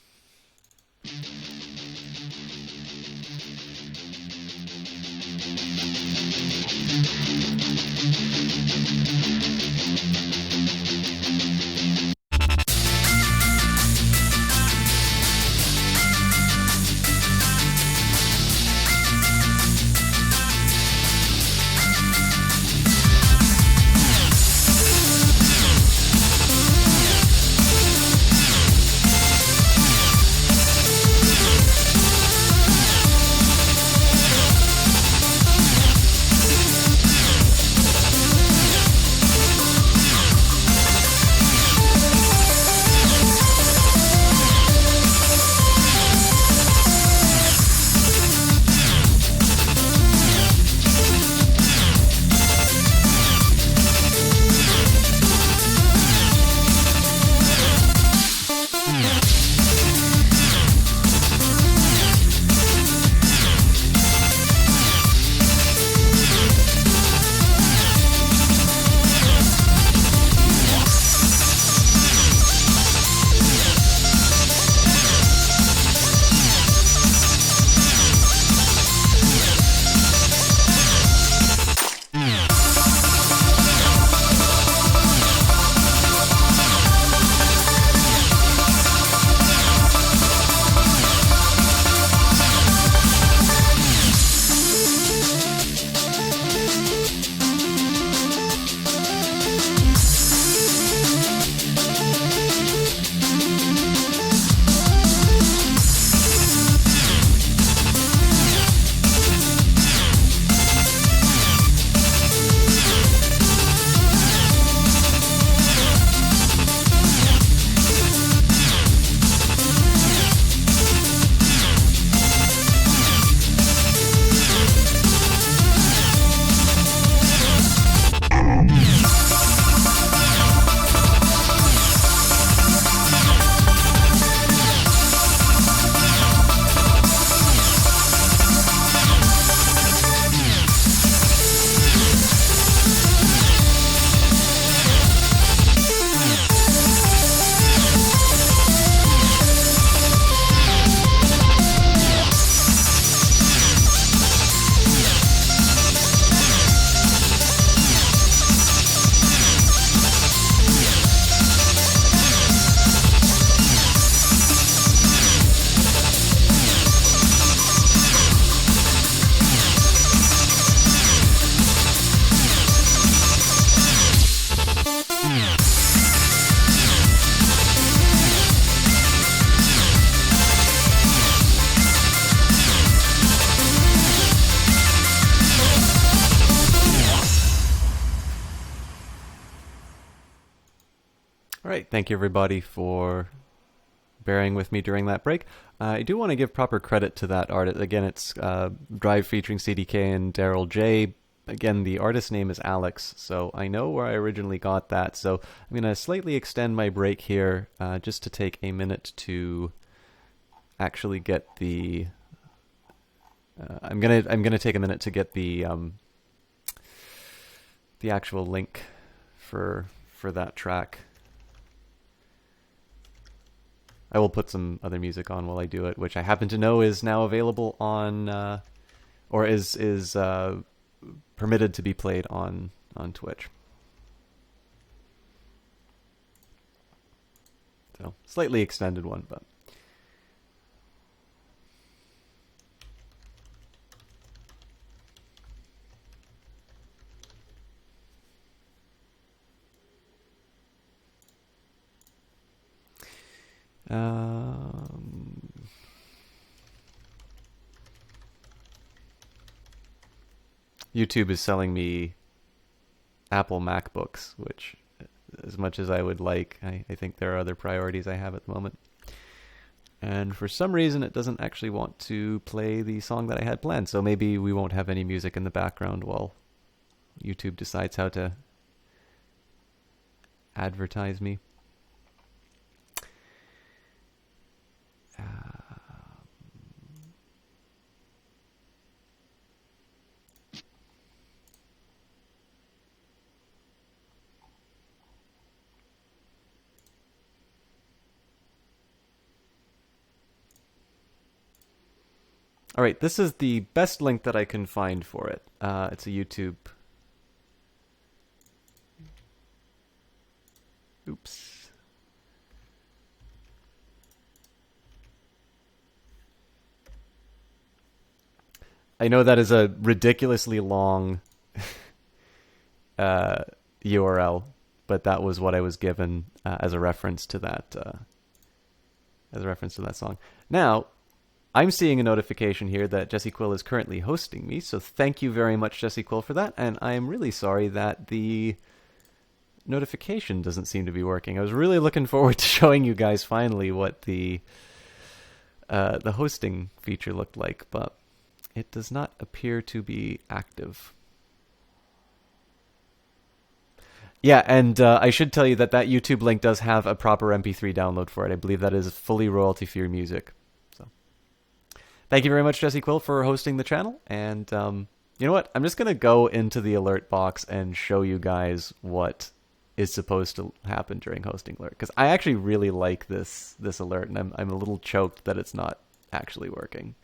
All right, thank you everybody for bearing with me during that break. I do want to give proper credit to that artist. Again, it's Drive featuring CDK and Daryl J. Again, the artist name is Alex, so I know where I originally got that. So I'm going to slightly extend my break here just to take a minute to actually get the... I'm gonna take a minute to get the actual link for that track. I will put some other music on while I do it, which I happen to know is now available on, or is permitted to be played on Twitch. So slightly extended one, but. YouTube is selling me Apple MacBooks, which, as much as I would like, I think there are other priorities I have at the moment. And for some reason, it doesn't actually want to play the song that I had planned. So maybe we won't have any music in the background while YouTube decides how to advertise me. All right, this is the best link that I can find for it. It's a YouTube. Oops. I know that is a ridiculously long URL, but that was what I was given as a reference to that. As a reference to that song. Now, I'm seeing a notification here that Jesse Quill is currently hosting me, so thank you very much, Jesse Quill, for that. And I am really sorry that the notification doesn't seem to be working. I was really looking forward to showing you guys finally what the hosting feature looked like, but it does not appear to be active. Yeah, and I should tell you that that YouTube link does have a proper MP3 download for it. I believe that is fully royalty-free music. So, thank you very much, Jesse Quill, for hosting the channel. And you know what? I'm just going to go into the alert box and show you guys what is supposed to happen during hosting alert, because I actually really like this alert, and I'm a little choked that it's not actually working.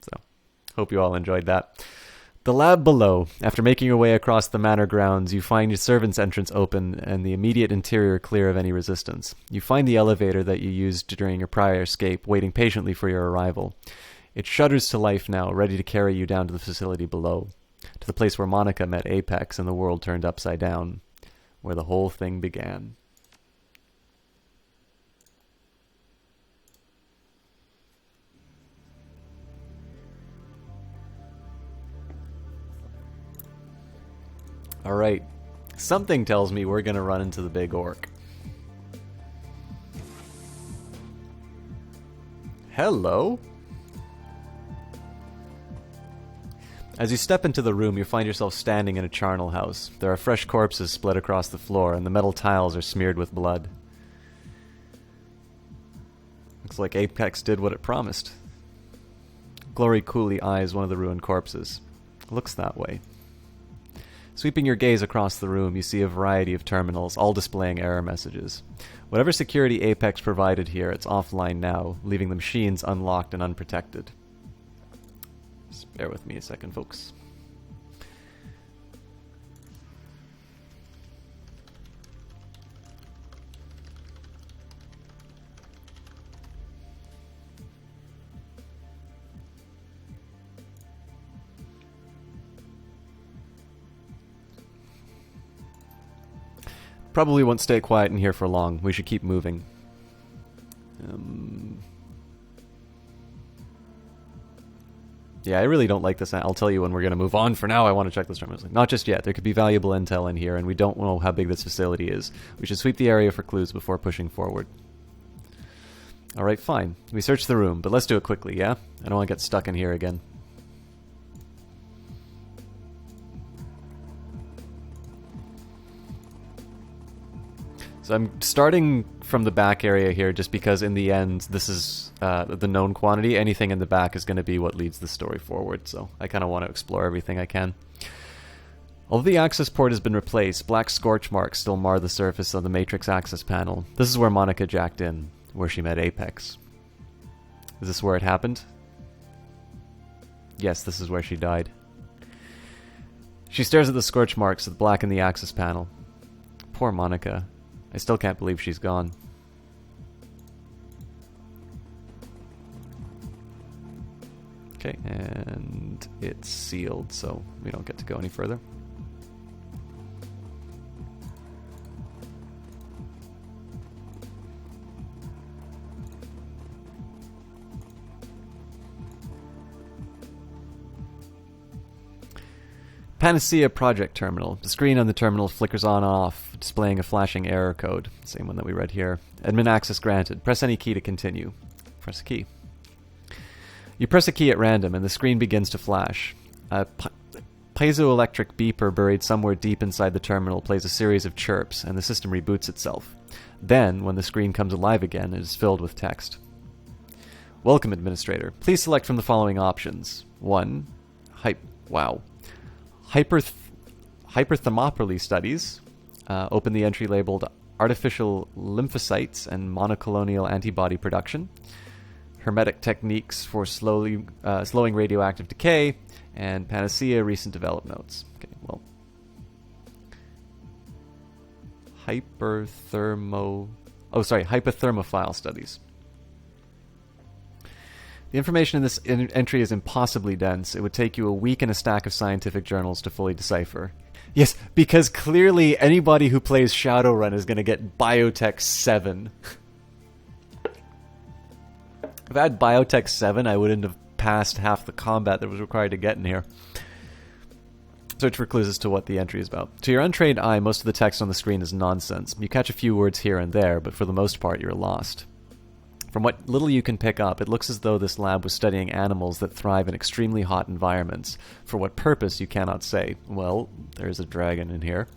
So, hope you all enjoyed that. The lab below. After making your way across the manor grounds, you find your servant's entrance open and the immediate interior clear of any resistance. You find the elevator that you used during your prior escape, waiting patiently for your arrival. It shudders to life now, ready to carry you down to the facility below, to the place where Monica met Apex and the world turned upside down, where the whole thing began. Alright, something tells me we're gonna run into the big orc. Hello? As you step into the room, you find yourself standing in a charnel house. There are fresh corpses split across the floor, and the metal tiles are smeared with blood. Looks like Apex did what it promised. Glory coolly eyes one of the ruined corpses. Looks that way. Sweeping your gaze across the room, you see a variety of terminals, all displaying error messages. Whatever security Apex provided here, it's offline now, leaving the machines unlocked and unprotected. Just bear with me a second, folks. Probably won't stay quiet in here for long. We should keep moving. Yeah, I really don't like this. I'll tell you when we're going to move on. For now, I want to check this terminal. Not just yet. There could be valuable intel in here, and we don't know how big this facility is. We should sweep the area for clues before pushing forward. Alright, fine. We search the room, but let's do it quickly, yeah? I don't want to get stuck in here again. So I'm starting from the back area here just because in the end this is the known quantity. Anything in the back is going to be what leads the story forward, so I kind of want to explore everything I can. Although the access port has been replaced, black scorch marks still mar the surface of the Matrix access panel. This is where Monica jacked in, where she met Apex. Is this where it happened? Yes, this is where she died. She stares at the scorch marks that blacken the access panel. Poor Monica. I still can't believe she's gone. Okay, and it's sealed, so we don't get to go any further. Panacea Project Terminal. The screen on the terminal flickers on and off, displaying a flashing error code. Same one that we read here. Admin access granted. Press any key to continue. Press a key. You press a key at random, and the screen begins to flash. A piezoelectric beeper buried somewhere deep inside the terminal plays a series of chirps, and the system reboots itself. Then, when the screen comes alive again, it is filled with text. Welcome, Administrator. Please select from the following options. 1. Hyperthermopoly studies. Open the entry labeled Artificial Lymphocytes and Monoclonal Antibody Production. Hermetic Techniques for slowing radioactive decay. And Panacea Recent Development Notes. Okay, well. Hypothermophile studies. The information in this entry is impossibly dense. It would take you a week and a stack of scientific journals to fully decipher. Yes, because clearly anybody who plays Shadowrun is going to get Biotech 7. If I had Biotech 7, I wouldn't have passed half the combat that was required to get in here. Search for clues as to what the entry is about. To your untrained eye, most of the text on the screen is nonsense. You catch a few words here and there, but for the most part, you're lost. From what little you can pick up, it looks as though this lab was studying animals that thrive in extremely hot environments. For what purpose, you cannot say. Well, there's a dragon in here.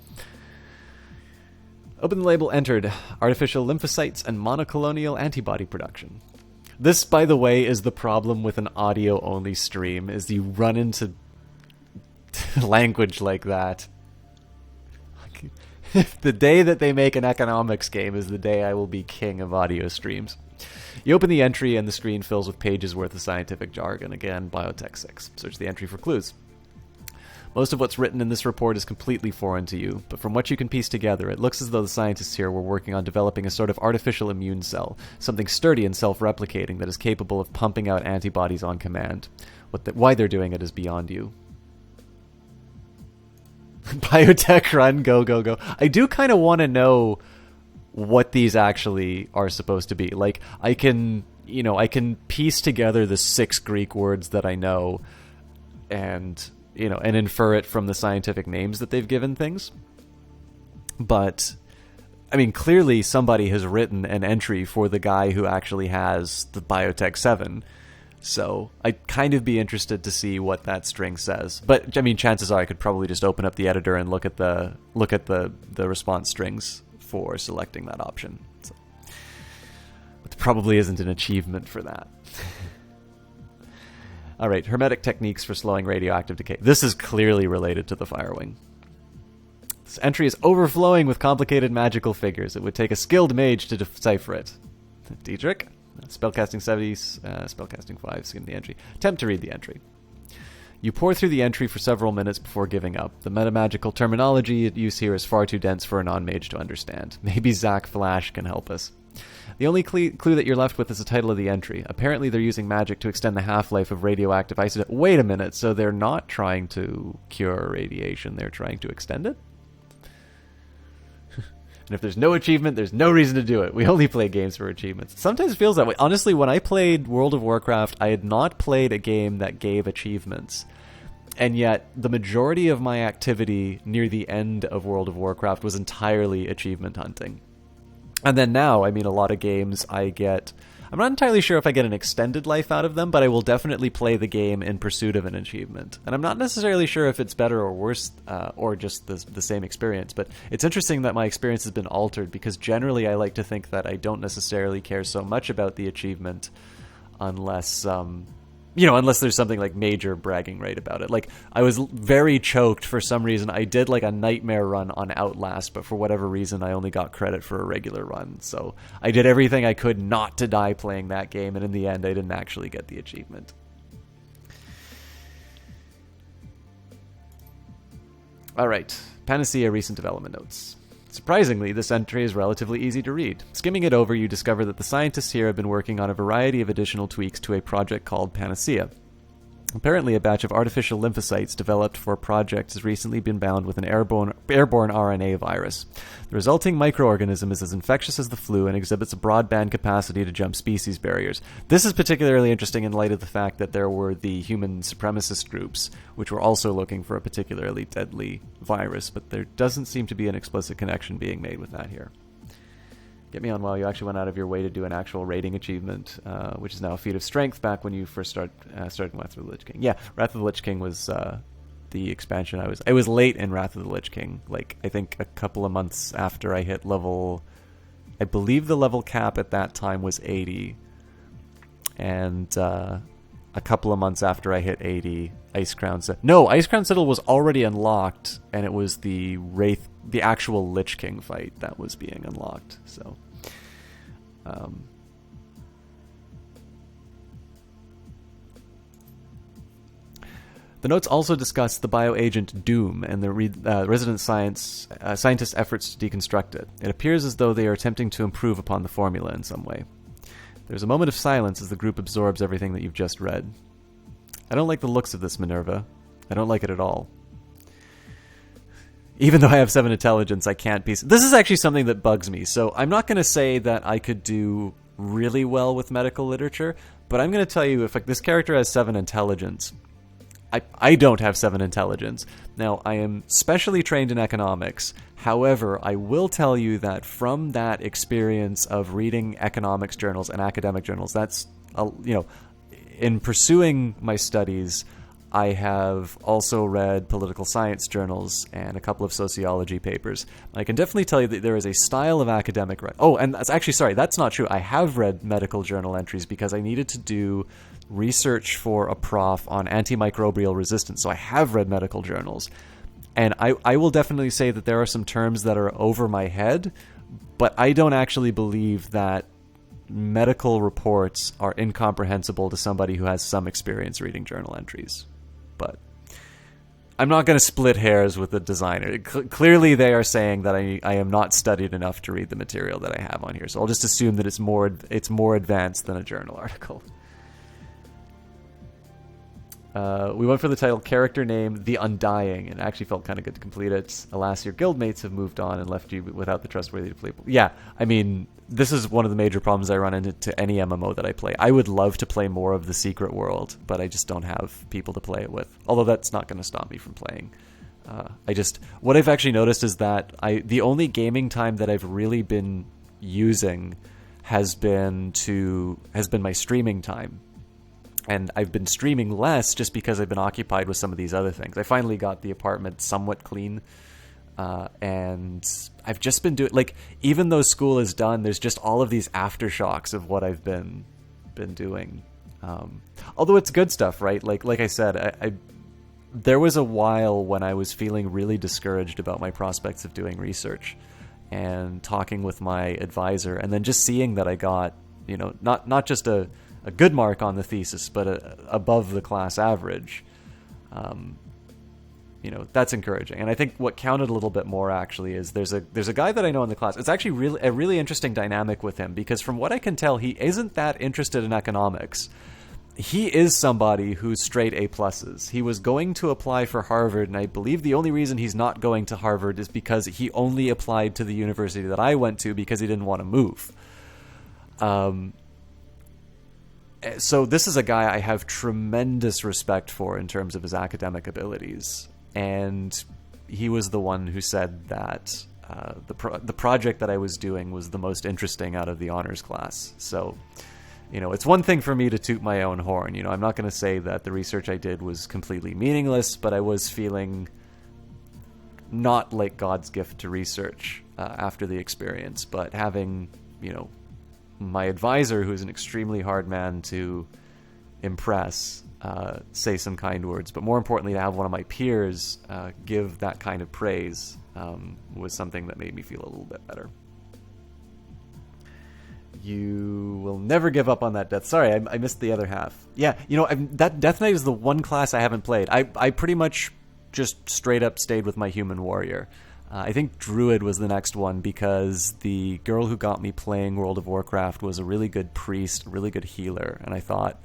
Open the label entered. Artificial lymphocytes and monoclonal antibody production. This, by the way, is the problem with an audio-only stream, is you run into language like that. The day that they make an economics game is the day I will be king of audio streams. You open the entry and the screen fills with pages worth of scientific jargon. Again, Biotech 6. Search the entry for clues. Most of what's written in this report is completely foreign to you, but from what you can piece together, it looks as though the scientists here were working on developing a sort of artificial immune cell, something sturdy and self-replicating that is capable of pumping out antibodies on command. Why they're doing it is beyond you. Biotech run, go, go, go. I do kind of want to know what these actually are supposed to be. Like, I can piece together the 6 Greek words that I know and infer it from the scientific names that they've given things. But, I mean, clearly somebody has written an entry for the guy who actually has the Biotech 7. So I'd kind of be interested to see what that string says. But, I mean, chances are I could probably just open up the editor and look at the response strings for selecting that option. So, but there probably isn't an achievement for that. All right, hermetic techniques for slowing radioactive decay. This is clearly related to the Firewing. This entry is overflowing with complicated magical figures. It would take a skilled mage to decipher it. Diedrich, spellcasting 70s, spellcasting 5, skim the entry. Attempt to read the entry. You pour through the entry for several minutes before giving up. The metamagical terminology at use here is far too dense for a non-mage to understand. Maybe Zach Flash can help us. The only clue that you're left with is the title of the entry. Apparently they're using magic to extend the half-life of radioactive isotope. Wait a minute, so they're not trying to cure radiation, they're trying to extend it? And if there's no achievement, there's no reason to do it. We only play games for achievements. It sometimes feels that way. Honestly, when I played World of Warcraft, I had not played a game that gave achievements. And yet, the majority of my activity near the end of World of Warcraft was entirely achievement hunting. And then now, I mean, a lot of games I get... I'm not entirely sure if I get an extended life out of them, but I will definitely play the game in pursuit of an achievement. And I'm not necessarily sure if it's better or worse, or just the same experience, but it's interesting that my experience has been altered, because generally I like to think that I don't necessarily care so much about the achievement unless... unless there's something like major bragging right about it. Like, I was very choked for some reason. I did like a nightmare run on Outlast, but for whatever reason, I only got credit for a regular run. So I did everything I could not to die playing that game, and in the end, I didn't actually get the achievement. All right, Panacea Recent Development Notes. Surprisingly, this entry is relatively easy to read. Skimming it over, you discover that the scientists here have been working on a variety of additional tweaks to a project called Panacea. Apparently, a batch of artificial lymphocytes developed for a project has recently been bound with an airborne RNA virus. The resulting microorganism is as infectious as the flu and exhibits a broadband capacity to jump species barriers. This is particularly interesting in light of the fact that there were the human supremacist groups, which were also looking for a particularly deadly virus, but there doesn't seem to be an explicit connection being made with that here. Get me on while you actually went out of your way to do an actual raiding achievement, which is now a feat of strength back when you first started Wrath of the Lich King. Yeah, Wrath of the Lich King was the expansion I was late in Wrath of the Lich King. Like, I think a couple of months after I hit level... I believe the level cap at that time was 80. And a couple of months after I hit 80, Icecrown Citadel... No, Icecrown Citadel was already unlocked, and it was the actual Lich King fight that was being unlocked. So, the notes also discuss the bioagent Doom and the resident scientists' efforts to deconstruct it. It appears as though they are attempting to improve upon the formula in some way. There's a moment of silence as the group absorbs everything that you've just read. I don't like the looks of this, Minerva. I don't like it at all. Even though I have 7 intelligence, I can't piece... This is actually something that bugs me. So I'm not going to say that I could do really well with medical literature, but I'm going to tell you, if this character has 7 intelligence, I don't have 7 intelligence. Now, I am specially trained in economics. However, I will tell you that from that experience of reading economics journals and academic journals, that's, in pursuing my studies, I have also read political science journals and a couple of sociology papers. I can definitely tell you that there is a style of academic... and that's actually, sorry, that's not true. I have read medical journal entries because I needed to do research for a prof on antimicrobial resistance. So I have read medical journals. And I will definitely say that there are some terms that are over my head, but I don't actually believe that medical reports are incomprehensible to somebody who has some experience reading journal entries. But I'm not going to split hairs with the designer. Clearly they are saying that I am not studied enough to read the material that I have on here. So I'll just assume that it's more advanced than a journal article. We went for the title Character Name The Undying, and it actually felt kind of good to complete it. Alas, your guildmates have moved on and left you without the trustworthy to play. Yeah, I mean, this is one of the major problems I run into any MMO that I play. I would love to play more of the secret world, but I just don't have people to play it with. Although that's not going to stop me from playing. What I've actually noticed is that the only gaming time that I've really been using has been my streaming time. And I've been streaming less just because I've been occupied with some of these other things. I finally got the apartment somewhat clean. And I've just been doing... even though school is done, there's just all of these aftershocks of what I've been doing. Although it's good stuff, right? Like I said, there was a while when I was feeling really discouraged about my prospects of doing research. And talking with my advisor, and then just seeing that I got, not just a good mark on the thesis, but above the class average, that's encouraging. And I think what counted a little bit more actually is there's a guy that I know in the class. It's actually a really interesting dynamic with him, because from what I can tell, he isn't that interested in economics. He is somebody who's straight A+. He was going to apply for Harvard, and I believe the only reason he's not going to Harvard is because he only applied to the university that I went to because he didn't want to move. So this is a guy I have tremendous respect for in terms of his academic abilities. And he was the one who said that the project that I was doing was the most interesting out of the honors class. So, it's one thing for me to toot my own horn. I'm not going to say that the research I did was completely meaningless, but I was feeling not like God's gift to research after the experience. But having, my advisor, who's an extremely hard man to impress, say some kind words, but more importantly, to have one of my peers give that kind of praise was something that made me feel a little bit better. You will never give up on that death. Sorry, I missed the other half. Yeah, that Death Knight is the one class I haven't played. I pretty much just straight up stayed with my human warrior. I think Druid was the next one, because the girl who got me playing World of Warcraft was a really good priest, a really good healer, and I thought,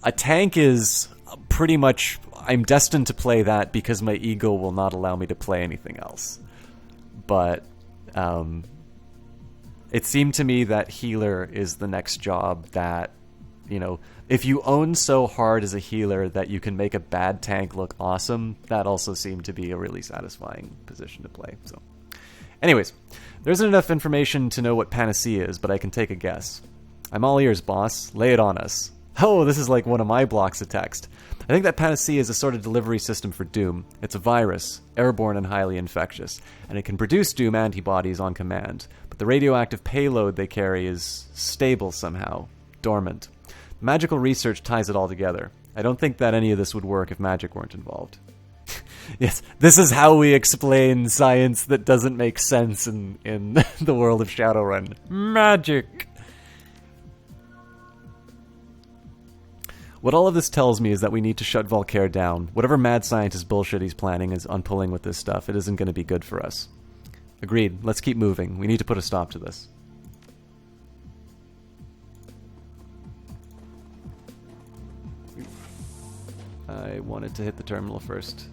a tank is pretty much... I'm destined to play that because my ego will not allow me to play anything else. But it seemed to me that healer is the next job that, you know, if you own so hard as a healer that you can make a bad tank look awesome, that also seemed to be a really satisfying position to play. So, anyways, there isn't enough information to know what Panacea is, but I can take a guess. I'm all ears, boss. Lay it on us. Oh, this is like one of my blocks of text. I think that Panacea is a sort of delivery system for Doom. It's a virus, airborne and highly infectious, and it can produce Doom antibodies on command. But the radioactive payload they carry is stable somehow, dormant. Magical research ties it all together. I don't think that any of this would work if magic weren't involved. Yes, this is how we explain science that doesn't make sense in the world of Shadowrun. Magic! What all of this tells me is that we need to shut Voltaire down. Whatever mad scientist bullshit he's planning is on pulling with this stuff. It isn't going to be good for us. Agreed. Let's keep moving. We need to put a stop to this. I wanted to hit the terminal first.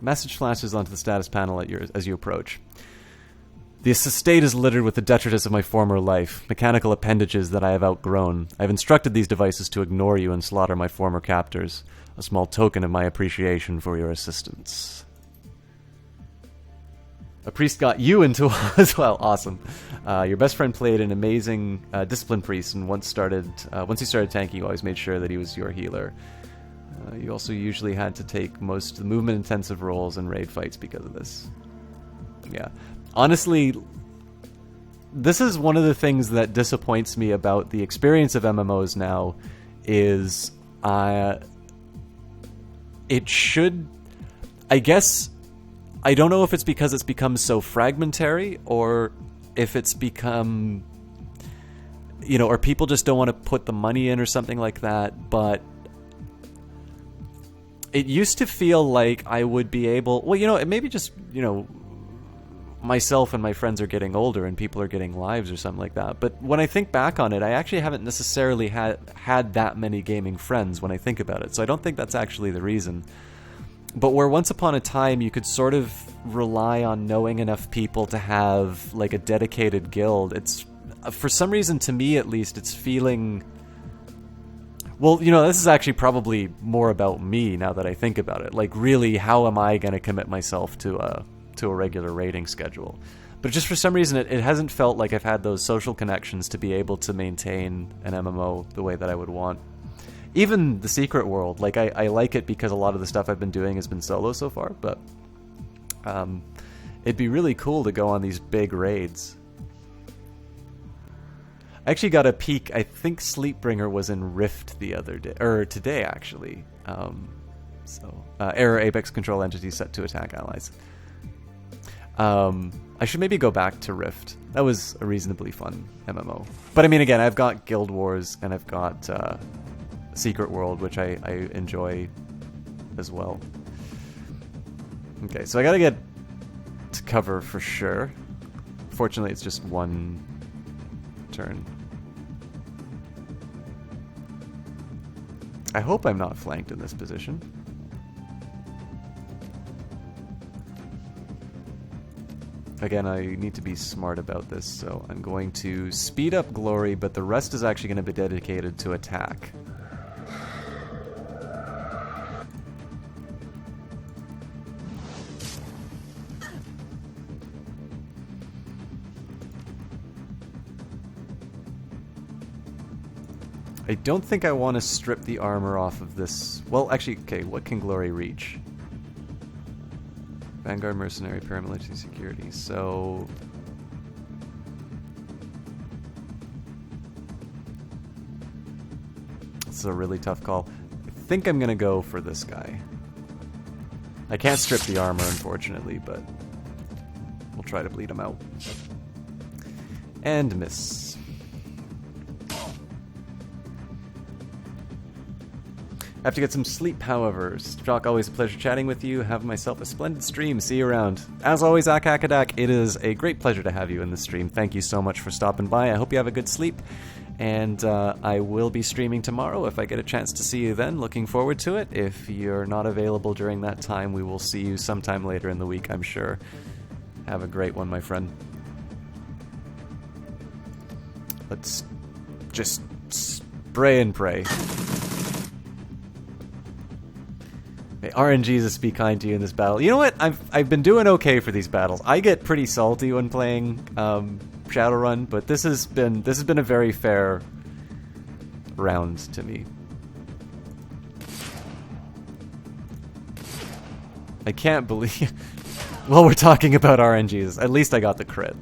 Message flashes onto the status panel as you approach. This estate is littered with the detritus of my former life, mechanical appendages that I have outgrown. I have instructed these devices to ignore you and slaughter my former captors, a small token of my appreciation for your assistance. A priest got you into as well. Awesome. Your best friend played an amazing discipline priest, and once he started tanking, you always made sure that he was your healer. You also usually had to take most of the movement-intensive roles in raid fights because of this. Yeah. Honestly, this is one of the things that disappoints me about the experience of MMOs now, is it should... I guess... I don't know if it's because it's become so fragmentary, or if it's become... You know, or people just don't want to put the money in or something like that, but... It used to feel like I would be able... Well, you know, it maybe just, you know... myself and my friends are getting older and people are getting lives or something like that. But when I think back on it, I actually haven't necessarily had that many gaming friends when I think about it. So I don't think that's actually the reason. But where once upon a time you could sort of rely on knowing enough people to have like a dedicated guild, it's, for some reason, to me at least, it's feeling... Well, you know, this is actually probably more about me now that I think about it. Like, really, how am I going to commit myself to a regular raiding schedule? But just for some reason it hasn't felt like I've had those social connections to be able to maintain an MMO the way that I would want. Even the Secret World, like I like it because a lot of the stuff I've been doing has been solo so far, but it'd be really cool to go on these big raids. I actually got a peek. I think Sleepbringer was in Rift the other day, or today actually. Error Apex control entities set to attack allies. I should maybe go back to Rift. That was a reasonably fun MMO. But I mean, again, I've got Guild Wars and I've got Secret World, which I enjoy as well. Okay, so I gotta get to cover for sure. Fortunately, it's just one turn. I hope I'm not flanked in this position. Again, I need to be smart about this, so I'm going to speed up Glory, but the rest is actually going to be dedicated to attack. I don't think I want to strip the armor off of this. Well, actually, okay, what can Glory reach? Vanguard, Mercenary, Paramilitary Security, so... This is a really tough call. I think I'm gonna go for this guy. I can't strip the armor, unfortunately, but we'll try to bleed him out. And miss. I have to get some sleep, however. Jock, always a pleasure chatting with you. Have myself a splendid stream. See you around. As always, Akakadak, it is a great pleasure to have you in the stream. Thank you so much for stopping by. I hope you have a good sleep. And I will be streaming tomorrow if I get a chance to see you then. Looking forward to it. If you're not available during that time, we will see you sometime later in the week, I'm sure. Have a great one, my friend. Let's just spray and pray. May RNGesus be kind to you in this battle. You know what? I've been doing okay for these battles. I get pretty salty when playing Shadowrun, but this has been a very fair round to me. I can't believe. Well, we're talking about RNGesus. At least I got the crit.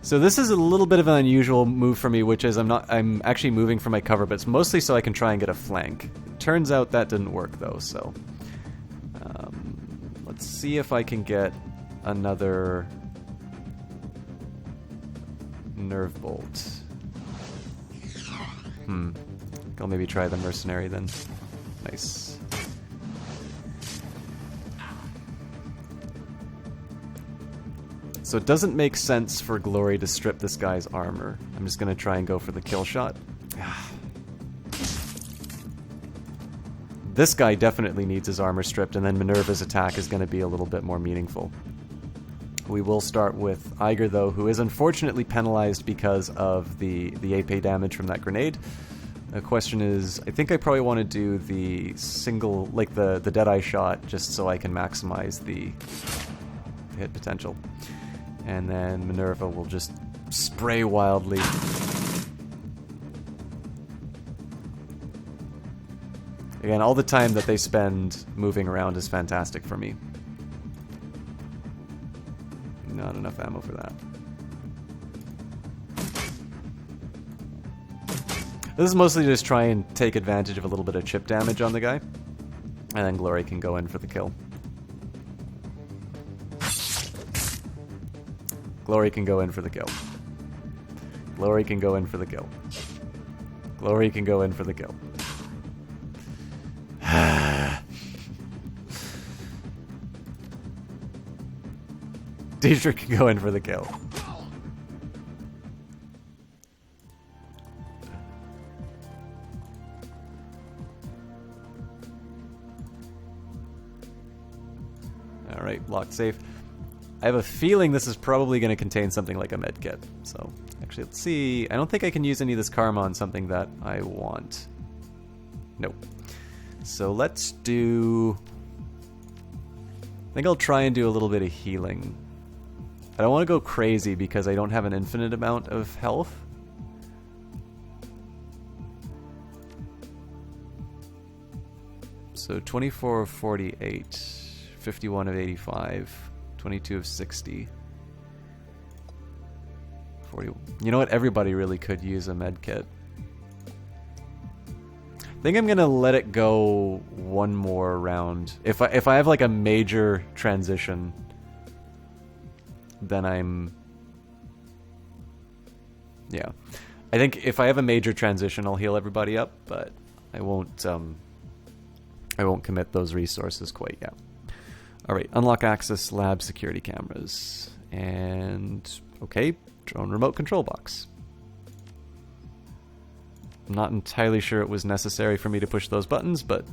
So this is a little bit of an unusual move for me, which is I'm actually moving for my cover, but it's mostly so I can try and get a flank. Turns out that didn't work though, so let's see if I can get another nerve bolt. I'll maybe try the mercenary then. Nice. So it doesn't make sense for Glory to strip this guy's armor. I'm just going to try and go for the kill shot. This guy definitely needs his armor stripped, and then Minerva's attack is going to be a little bit more meaningful. We will start with Iger, though, who is unfortunately penalized because of the AP damage from that grenade. The question is, I think I probably want to do the single, like the Deadeye shot, just so I can maximize the hit potential. And then Minerva will just spray wildly. Again, all the time that they spend moving around is fantastic for me. Not enough ammo for that. This is mostly just try and take advantage of a little bit of chip damage on the guy. And then Glory can go in for the kill. Glory can go in for the kill. Glory can go in for the kill. Glory can go in for the kill. Daedric can go in for the kill. Alright, locked safe. I have a feeling this is probably going to contain something like a medkit. So, actually, let's see. I don't think I can use any of this karma on something that I want. Nope. So let's do... I think I'll try and do a little bit of healing. I don't want to go crazy because I don't have an infinite amount of health. So 24 of 48, 51 of 85... 22 of 60. 40. You know what? Everybody really could use a med kit. I think I'm gonna let it go one more round. If I have like a major transition, then I'm... Yeah. I think if I have a major transition, I'll heal everybody up, but I won't commit those resources quite yet. Alright, unlock access lab security cameras. And, okay, drone remote control box. I'm not entirely sure it was necessary for me to push those buttons, but...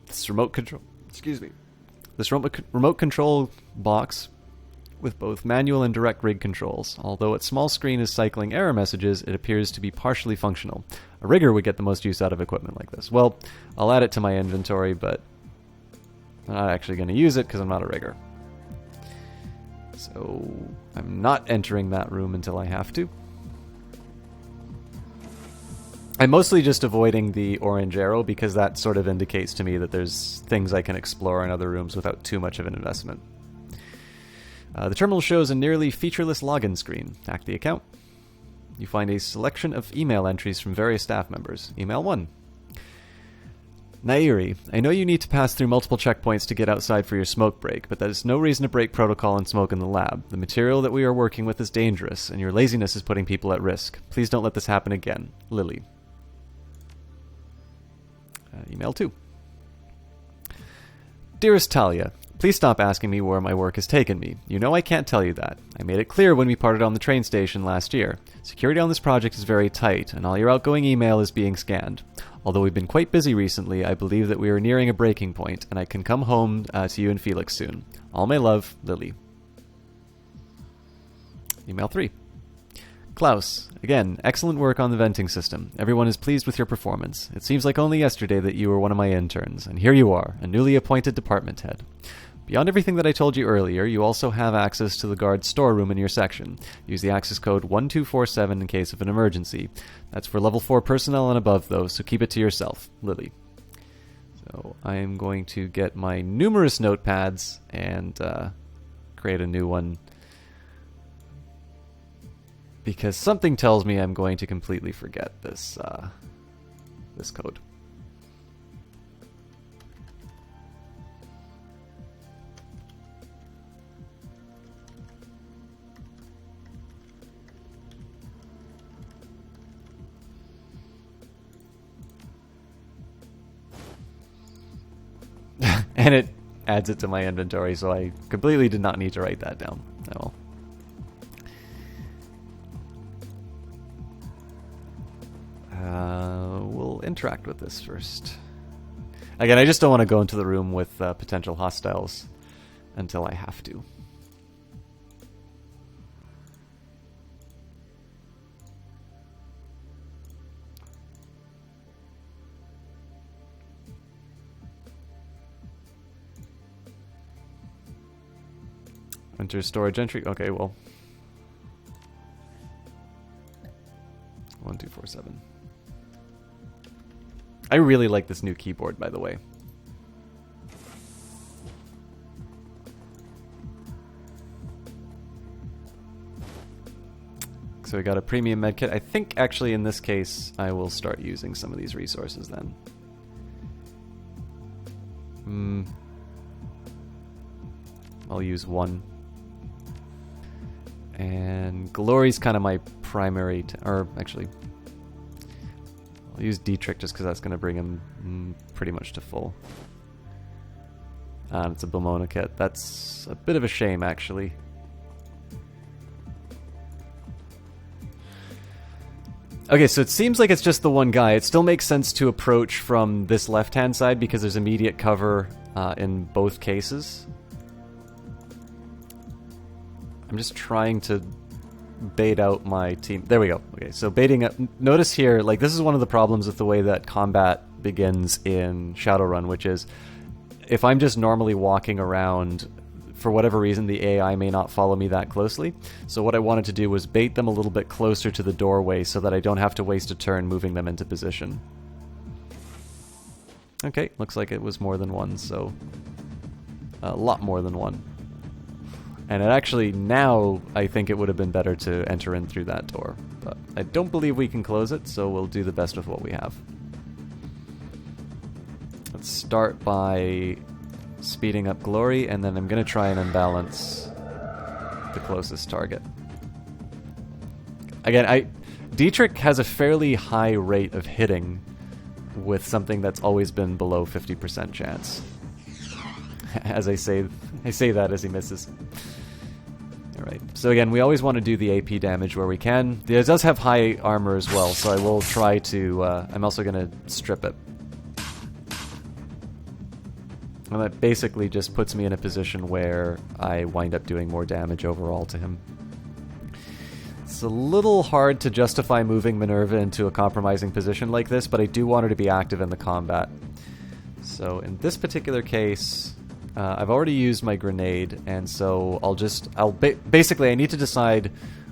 this remote control... Excuse me. This remote control box with both manual and direct rig controls. Although its small screen is cycling error messages, it appears to be partially functional. A rigger would get the most use out of equipment like this. Well, I'll add it to my inventory, but I'm not actually going to use it because I'm not a rigger. So I'm not entering that room until I have to. I'm mostly just avoiding the orange arrow because that sort of indicates to me that there's things I can explore in other rooms without too much of an investment. The terminal shows a nearly featureless login screen. Hack the account. You find a selection of email entries from various staff members. Email 1. Nairi, I know you need to pass through multiple checkpoints to get outside for your smoke break, but that is no reason to break protocol and smoke in the lab. The material that we are working with is dangerous, and your laziness is putting people at risk. Please don't let this happen again. Lily. Email 2. Dearest Talia, please stop asking me where my work has taken me. You know I can't tell you that. I made it clear when we parted on the train station last year. Security on this project is very tight, and all your outgoing email is being scanned. Although we've been quite busy recently, I believe that we are nearing a breaking point, and I can come home to you and Felix soon. All my love, Lily. Email 3. Klaus, again, excellent work on the venting system. Everyone is pleased with your performance. It seems like only yesterday that you were one of my interns, and here you are, a newly appointed department head. Beyond everything that I told you earlier, you also have access to the guard's storeroom in your section. Use the access code 1247 in case of an emergency. That's for level 4 personnel and above, though, so keep it to yourself. Lily. So I am going to get my numerous notepads and create a new one, because something tells me I'm going to completely forget this this code. And it adds it to my inventory, so I completely did not need to write that down. Oh well. We'll interact with this first. Again, I just don't want to go into the room with potential hostiles until I have to. Enter storage entry. Okay, well. 1247. I really like this new keyboard, by the way. So we got a premium medkit. I think actually in this case I will start using some of these resources then. I'll use one. And Glory's kind of my primary, or actually, I'll use Dietrich just because that's going to bring him pretty much to full. It's a Bomona kit. That's a bit of a shame, actually. Okay, so it seems like it's just the one guy. It still makes sense to approach from this left-hand side because there's immediate cover in both cases. I'm just trying to bait out my team. There we go. Okay, so baiting up. Notice here, like, this is one of the problems with the way that combat begins in Shadowrun, which is if I'm just normally walking around, for whatever reason, the AI may not follow me that closely. So what I wanted to do was bait them a little bit closer to the doorway so that I don't have to waste a turn moving them into position. Okay, looks like it was more than one, so a lot more than one. And it actually, now, I think it would have been better to enter in through that door. But I don't believe we can close it, so we'll do the best with what we have. Let's start by speeding up Glory, and then I'm going to try and unbalance the closest target. Again, Dietrich has a fairly high rate of hitting with something that's always been below 50% chance. As I say that as he misses. Alright, so again, we always want to do the AP damage where we can. It does have high armor as well, so I will try to... I'm also going to strip it. And that basically just puts me in a position where I wind up doing more damage overall to him. It's a little hard to justify moving Minerva into a compromising position like this, but I do want her to be active in the combat. So in this particular case... I've already used my grenade, and so basically I need to decide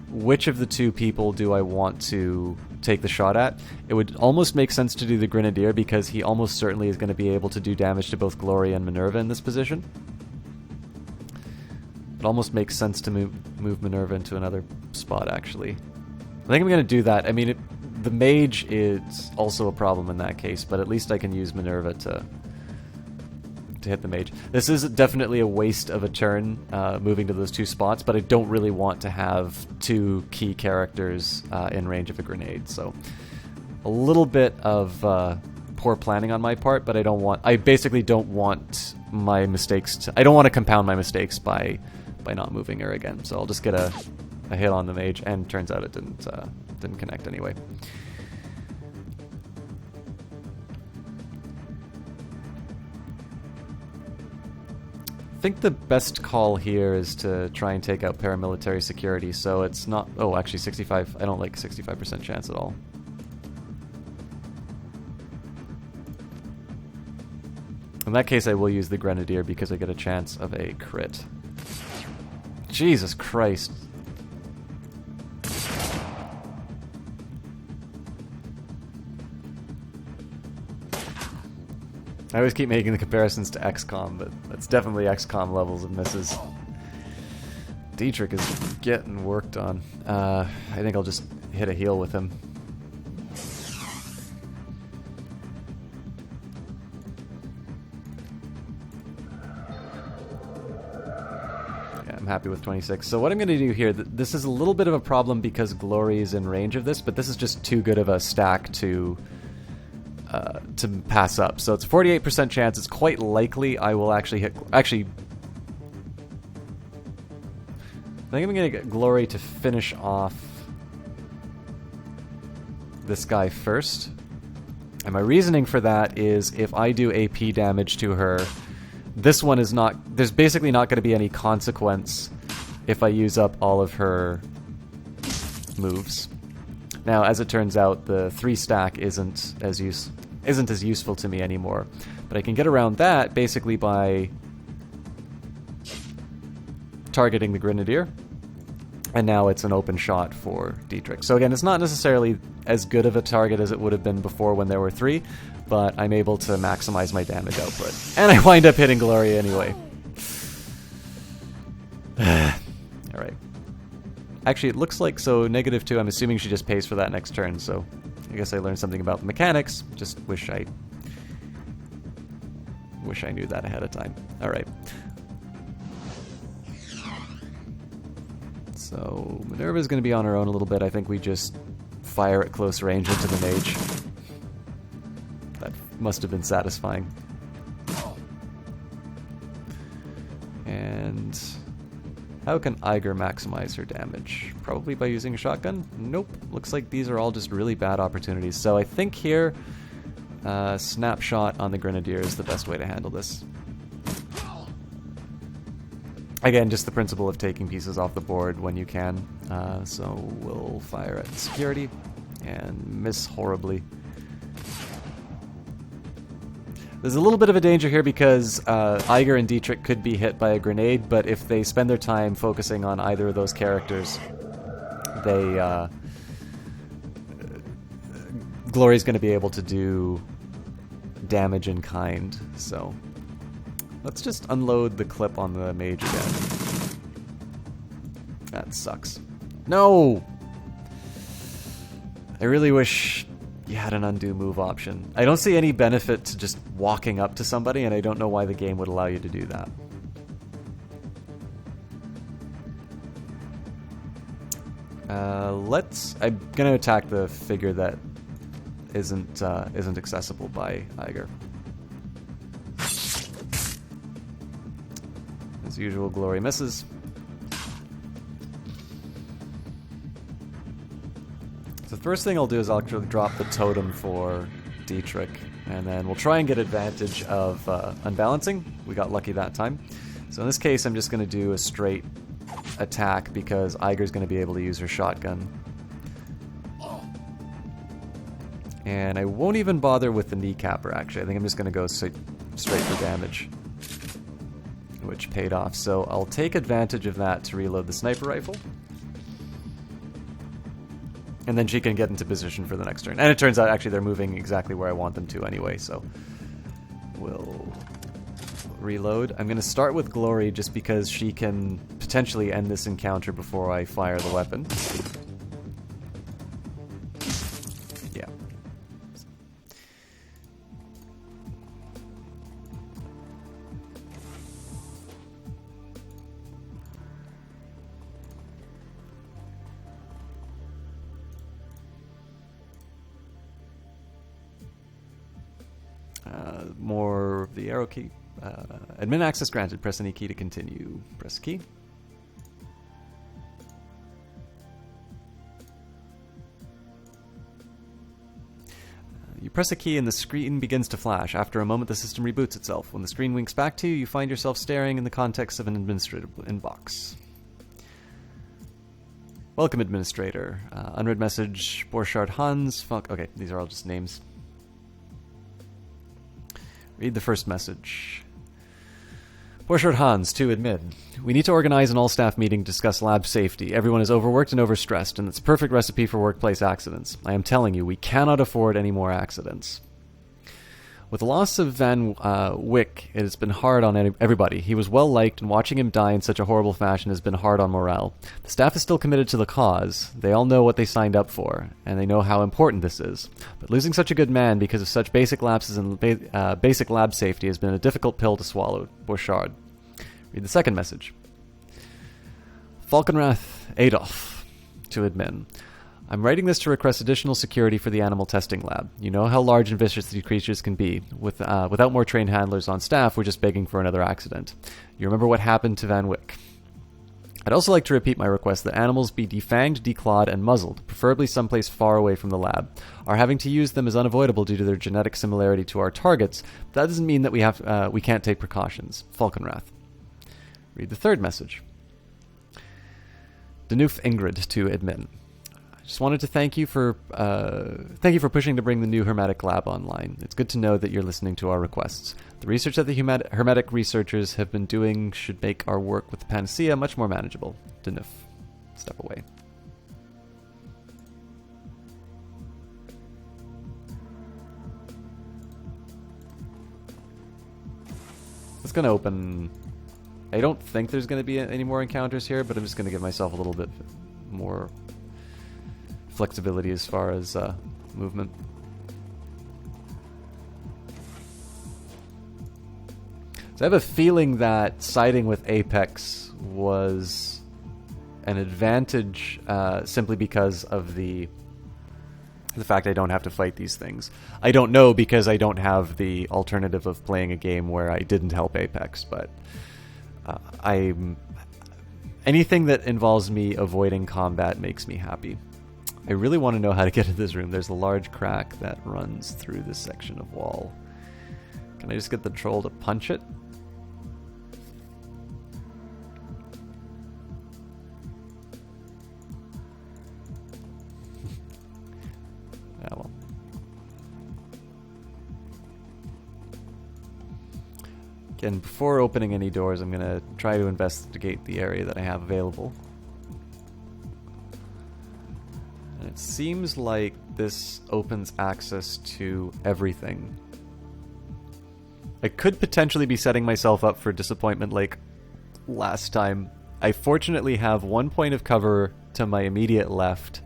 which of the two people do I want to take the shot at. It would almost make sense to do the Grenadier because he almost certainly is going to be able to do damage to both Glory and Minerva in this position. It almost makes sense to move Minerva into another spot, actually. I think I'm going to do that. I mean, the mage is also a problem in that case, but at least I can use Minerva to hit the mage. This is definitely a waste of a turn, moving to those 2 spots, but I don't really want to have 2 key characters in range of a grenade, so a little bit of poor planning on my part, but I basically don't want my mistakes I don't want to compound my mistakes by not moving her again, so I'll just get a hit on the mage, and turns out it didn't connect anyway. I think the best call here is to try and take out paramilitary security, so it's not... Oh, actually 65... I don't like 65% chance at all. In that case, I will use the Grenadier because I get a chance of a crit. Jesus Christ. I always keep making the comparisons to XCOM, but that's definitely XCOM levels of misses. Dietrich is getting worked on. I think I'll just hit a heal with him. Yeah, I'm happy with 26. So what I'm going to do here, this is a little bit of a problem because Glory is in range of this, but this is just too good of a stack to pass up. So it's a 48% chance. It's quite likely I will actually hit... Actually, I think I'm going to get Glory to finish off this guy first. And my reasoning for that is if I do AP damage to her, this one is not... There's basically not going to be any consequence if I use up all of her moves. Now, as it turns out, the 3 stack isn't as useful to me anymore. But I can get around that basically by targeting the Grenadier. And now it's an open shot for Dietrich. So again, it's not necessarily as good of a target as it would have been before when there were 3, but I'm able to maximize my damage output. And I wind up hitting Gloria anyway. Alright. Actually, it looks like, so -2, I'm assuming she just pays for that next turn, so I guess I learned something about the mechanics. Just wish I knew that ahead of time. Alright. So, Minerva's going to be on her own a little bit. I think we just fire at close range into the mage. That must have been satisfying. And how can Eiger maximize her damage? Probably by using a shotgun? Nope. Looks like these are all just really bad opportunities. So I think here, snapshot on the Grenadier is the best way to handle this. Again, just the principle of taking pieces off the board when you can. So we'll fire at security and miss horribly. There's a little bit of a danger here because Eiger and Dietrich could be hit by a grenade, but if they spend their time focusing on either of those characters, Glory's going to be able to do damage in kind, so let's just unload the clip on the mage again. That sucks. No! I really wish you had an undo move option. I don't see any benefit to just walking up to somebody, and I don't know why the game would allow you to do that. I'm gonna attack the figure that isn't accessible by Eiger. As usual, Glory misses. So the first thing I'll do is I'll actually drop the totem for Dietrich, and then we'll try and get advantage of unbalancing. We got lucky that time. So in this case, I'm just going to do a straight attack because Eiger's going to be able to use her shotgun. And I won't even bother with the kneecapper, actually. I think I'm just going to go straight for damage, which paid off. So I'll take advantage of that to reload the sniper rifle. And then she can get into position for the next turn. And it turns out, actually, they're moving exactly where I want them to anyway, so we'll reload. I'm going to start with Glory just because she can potentially end this encounter before I fire the weapon. More of the arrow key. Admin access granted. Press any key to continue. Press key. You press a key and the screen begins to flash. After a moment, the system reboots itself. When the screen winks back to you, you find yourself staring in the context of an administrative inbox. Welcome, administrator. Unread message, Borchardt Hans. Okay, these are all just names. Read the first message. Borchardt Hans to admin. We need to organize an all-staff meeting to discuss lab safety. Everyone is overworked and overstressed, and it's a perfect recipe for workplace accidents. I am telling you, we cannot afford any more accidents. With the loss of Van Wyck, it has been hard on everybody. He was well-liked, and watching him die in such a horrible fashion has been hard on morale. The staff is still committed to the cause. They all know what they signed up for, and they know how important this is. But losing such a good man because of such basic lapses in basic lab safety has been a difficult pill to swallow. Borchardt. Read the second message. Falkenrath Adolf to admin. I'm writing this to request additional security for the animal testing lab. You know how large and vicious these creatures can be. Without more trained handlers on staff, we're just begging for another accident. You remember what happened to Van Wyck. I'd also like to repeat my request that animals be defanged, declawed, and muzzled, preferably someplace far away from the lab. Our having to use them is unavoidable due to their genetic similarity to our targets, but that doesn't mean that we can't take precautions. Falkenrath. Read the third message. Danuf Ingrid to admin. Just wanted to thank you for pushing to bring the new Hermetic lab online. It's good to know that you're listening to our requests. The research that the Hermetic researchers have been doing should make our work with the Panacea much more manageable. Danuf. Step away. It's going to open... I don't think there's going to be any more encounters here, but I'm just going to give myself a little bit more flexibility as far as movement. So I have a feeling that siding with Apex was an advantage simply because of the fact I don't have to fight these things. I don't know because I don't have the alternative of playing a game where I didn't help Apex, but anything that involves me avoiding combat makes me happy. I really want to know how to get into this room. There's a large crack that runs through this section of wall. Can I just get the troll to punch it? Yeah, well. Again, before opening any doors, I'm going to try to investigate the area that I have available. And it seems like this opens access to everything. I could potentially be setting myself up for disappointment like last time. I fortunately have one point of cover to my immediate left.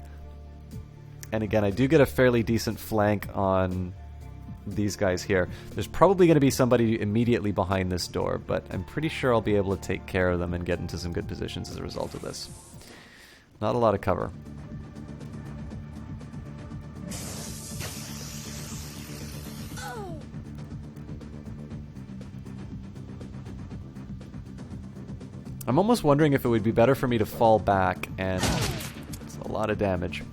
And again, I do get a fairly decent flank on these guys here. There's probably going to be somebody immediately behind this door, but I'm pretty sure I'll be able to take care of them and get into some good positions as a result of this. Not a lot of cover. I'm almost wondering if it would be better for me to fall back, and it's a lot of damage.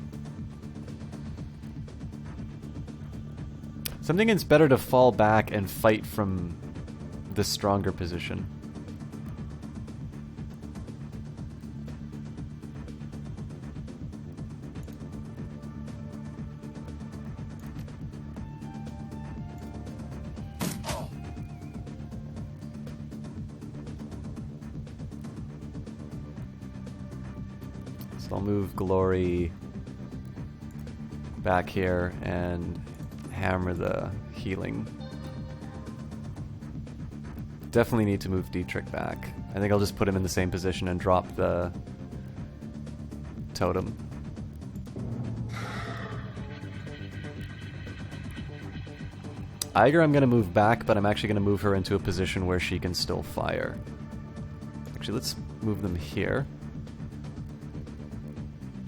Something it's better to fall back and fight from the stronger position. So I'll move Glory back here and hammer the healing. Definitely need to move Dietrich back. I think I'll just put him in the same position and drop the totem. Eiger I'm going to move back, but I'm actually going to move her into a position where she can still fire. Actually, let's move them here.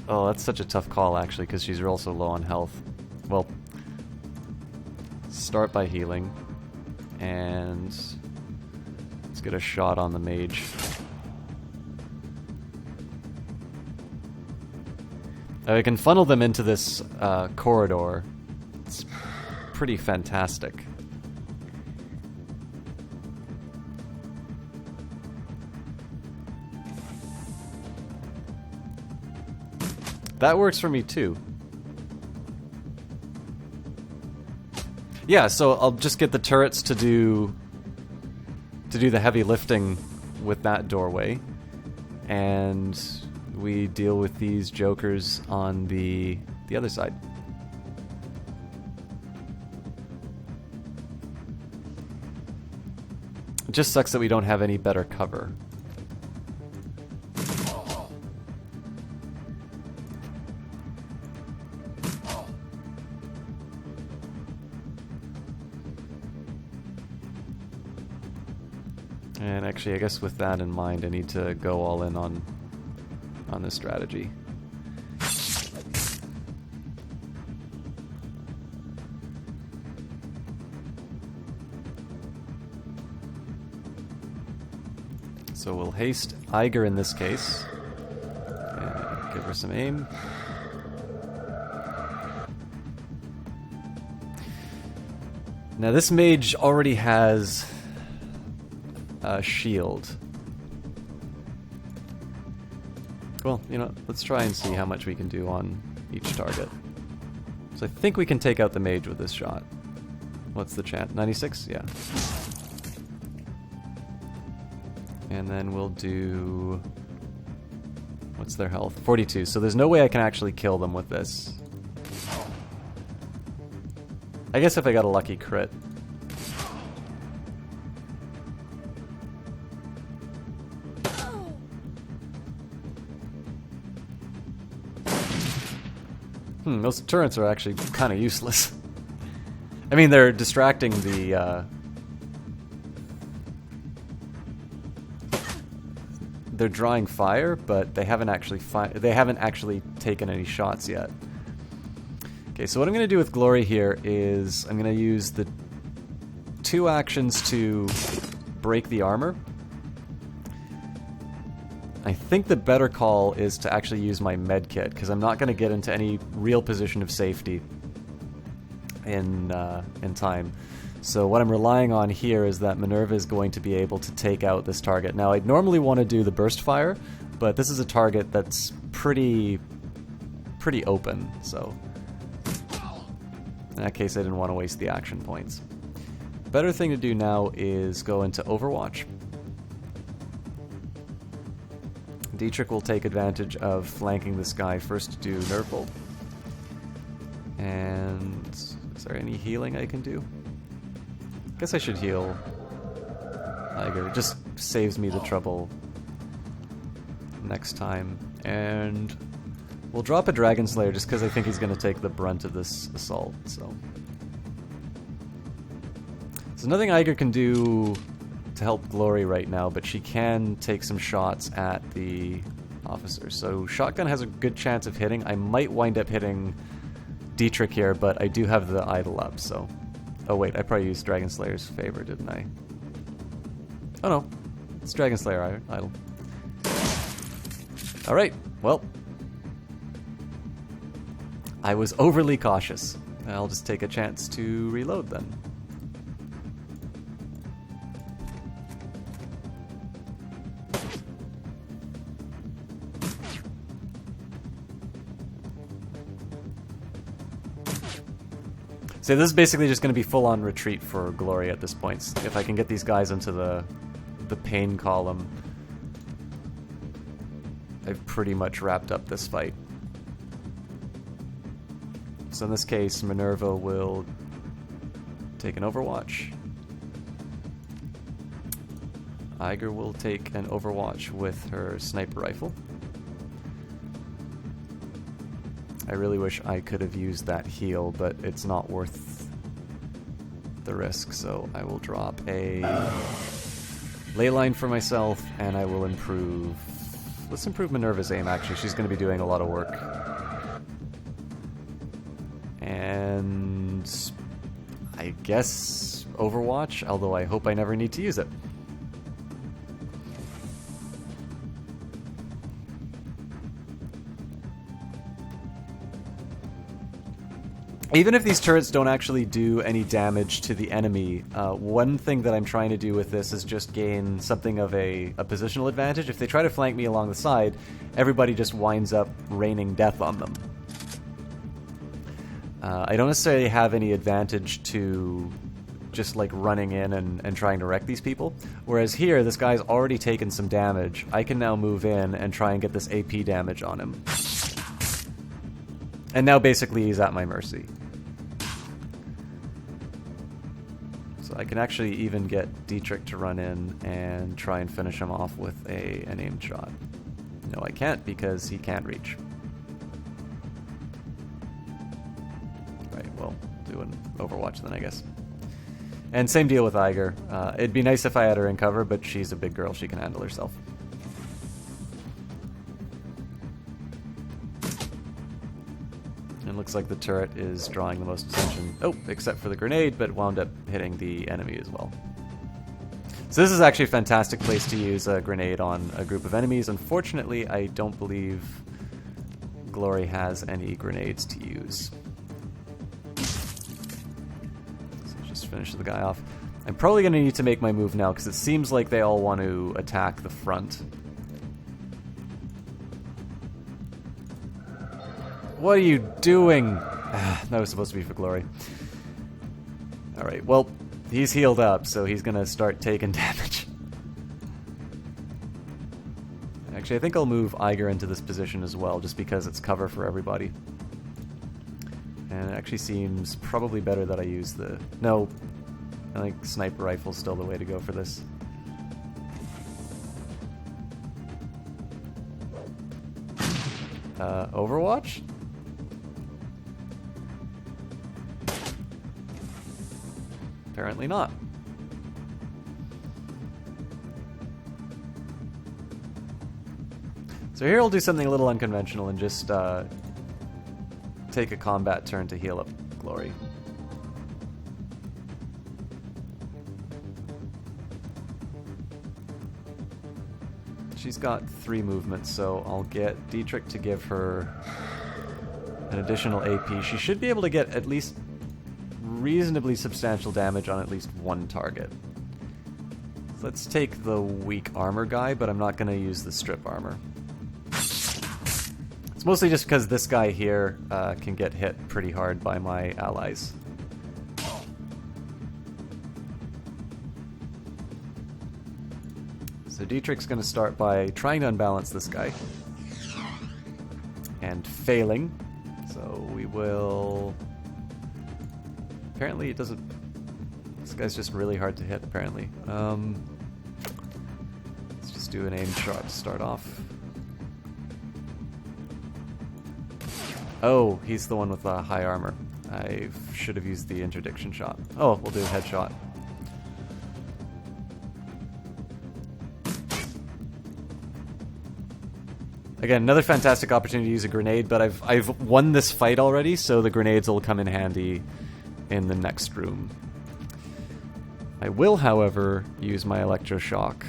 Oh, that's such a tough call, actually, because she's also low on health. Well, start by healing. and let's get a shot on the mage. I can funnel them into this corridor. It's pretty fantastic. That works for me too. Yeah, so I'll just get the turrets to do the heavy lifting with that doorway, and we deal with these jokers on the other side. It just sucks that we don't have any better cover. And actually, I guess with that in mind, I need to go all in on this strategy. So we'll haste Eiger in this case. And give her some aim. Now this mage already has a shield. Well, you know, let's try and see how much we can do on each target. So I think we can take out the mage with this shot. What's the chance? 96? Yeah. And then we'll do... what's their health? 42. So there's no way I can actually kill them with this. I guess if I got a lucky crit. Those turrets are actually kind of useless. I mean, they're distracting the, they're drawing fire, but they haven't actually taken any shots yet. Okay, so what I'm going to do with Glory here is I'm going to use the 2 actions to break the armor. I think the better call is to actually use my med kit, because I'm not going to get into any real position of safety in time. So what I'm relying on here is that Minerva is going to be able to take out this target. Now, I'd normally want to do the burst fire, but this is a target that's pretty open, so in that case I didn't want to waste the action points. Better thing to do now is go into Overwatch. Dietrich will take advantage of flanking this guy first to do Nurple. And is there any healing I can do? Guess I should heal Eiger. It just saves me the trouble next time. And we'll drop a Dragon Slayer just because I think he's going to take the brunt of this assault. So there's nothing Eiger can do to help Glory right now, but she can take some shots at the officer. So shotgun has a good chance of hitting. I might wind up hitting Dietrich here, but I do have the idol up, so... oh wait, I probably used Dragon Slayer's favor, didn't I? Oh no, it's Dragon Slayer idol. Alright, well. I was overly cautious. I'll just take a chance to reload then. So this is basically just going to be full-on retreat for Glory at this point. If I can get these guys into the pain column, I've pretty much wrapped up this fight. So in this case, Minerva will take an Overwatch. Eiger will take an Overwatch with her sniper rifle. I really wish I could have used that heal, but it's not worth the risk, so I will drop a ley line for myself, and I will improve... let's improve Minerva's aim, actually. She's going to be doing a lot of work. And I guess Overwatch, although I hope I never need to use it. Even if these turrets don't actually do any damage to the enemy, one thing that I'm trying to do with this is just gain something of a positional advantage. If they try to flank me along the side, everybody just winds up raining death on them. I don't necessarily have any advantage to just like running in and trying to wreck these people. Whereas here, this guy's already taken some damage. I can now move in and try and get this AP damage on him. And now basically he's at my mercy. So I can actually even get Dietrich to run in and try and finish him off with an aimed shot. No, I can't because he can't reach. Right, well, do an Overwatch then, I guess. And same deal with Eiger. It'd be nice if I had her in cover, but she's a big girl. She can handle herself. And looks like the turret is drawing the most attention. Oh, except for the grenade, but wound up hitting the enemy as well. So this is actually a fantastic place to use a grenade on a group of enemies. Unfortunately, I don't believe Glory has any grenades to use. So just finish the guy off. I'm probably going to need to make my move now, because it seems like they all want to attack the front. What are you doing? That was supposed to be for Glory. Alright, well, he's healed up, so he's gonna start taking damage. Actually, I think I'll move Eiger into this position as well, just because it's cover for everybody. And it actually seems probably better that I use the... No, I think sniper rifle's still the way to go for this. Overwatch? Apparently not. So here I'll do something a little unconventional and just take a combat turn to heal up Glory. She's got 3 movements, so I'll get Dietrich to give her an additional AP. She should be able to get at least reasonably substantial damage on at least one target. So let's take the weak armor guy, but I'm not going to use the strip armor. It's mostly just because this guy here can get hit pretty hard by my allies. So Dietrich's going to start by trying to unbalance this guy. And failing. So we will... Apparently it doesn't... This guy's just really hard to hit, apparently. Let's just do an aimed shot to start off. Oh, he's the one with the high armor. I should have used the interdiction shot. Oh, we'll do a headshot. Again, another fantastic opportunity to use a grenade, but I've won this fight already, so the grenades will come in handy in the next room. I will, however, use my electroshock.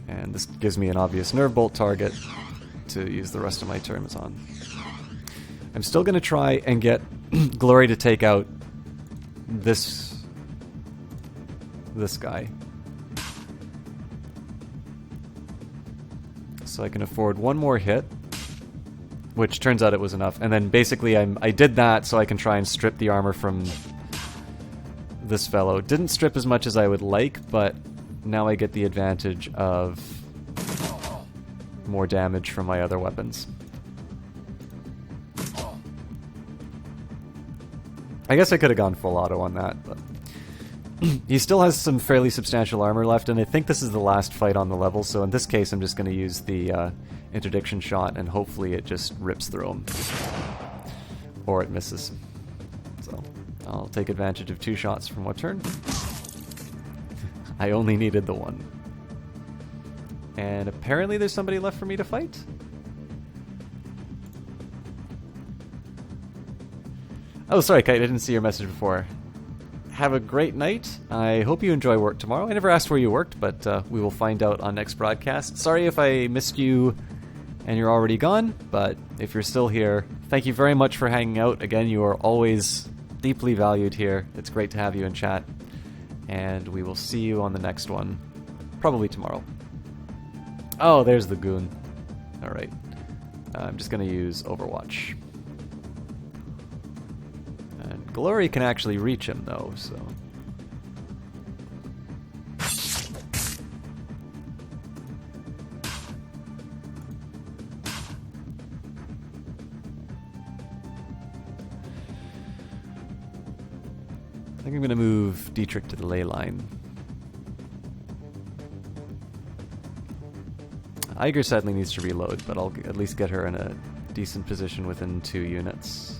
And this gives me an obvious nerve bolt target to use the rest of my turns on. I'm still going to try and get Glory to take out this guy. So I can afford one more hit, which turns out it was enough. And then basically I did that so I can try and strip the armor from this fellow. Didn't strip as much as I would like, but now I get the advantage of more damage from my other weapons. I guess I could have gone full auto on that, but he still has some fairly substantial armor left, and I think this is the last fight on the level, so in this case I'm just going to use the interdiction shot, and hopefully it just rips through him. Or it misses. So, I'll take advantage of 2 shots from what turn? I only needed the 1. And apparently there's somebody left for me to fight? Oh, sorry, Kite, I didn't see your message before. Have a great night. I hope you enjoy work tomorrow. I never asked where you worked, but we will find out on next broadcast. Sorry if I missed you and you're already gone, but if you're still here, thank you very much for hanging out. Again, you are always deeply valued here. It's great to have you in chat. And we will see you on the next one. Probably tomorrow. Oh, there's the goon. Alright. I'm just going to use Overwatch. And Glory can actually reach him, though, so... I think I'm going to move Dietrich to the ley line. Iger sadly needs to reload, but I'll at least get her in a decent position within 2 units.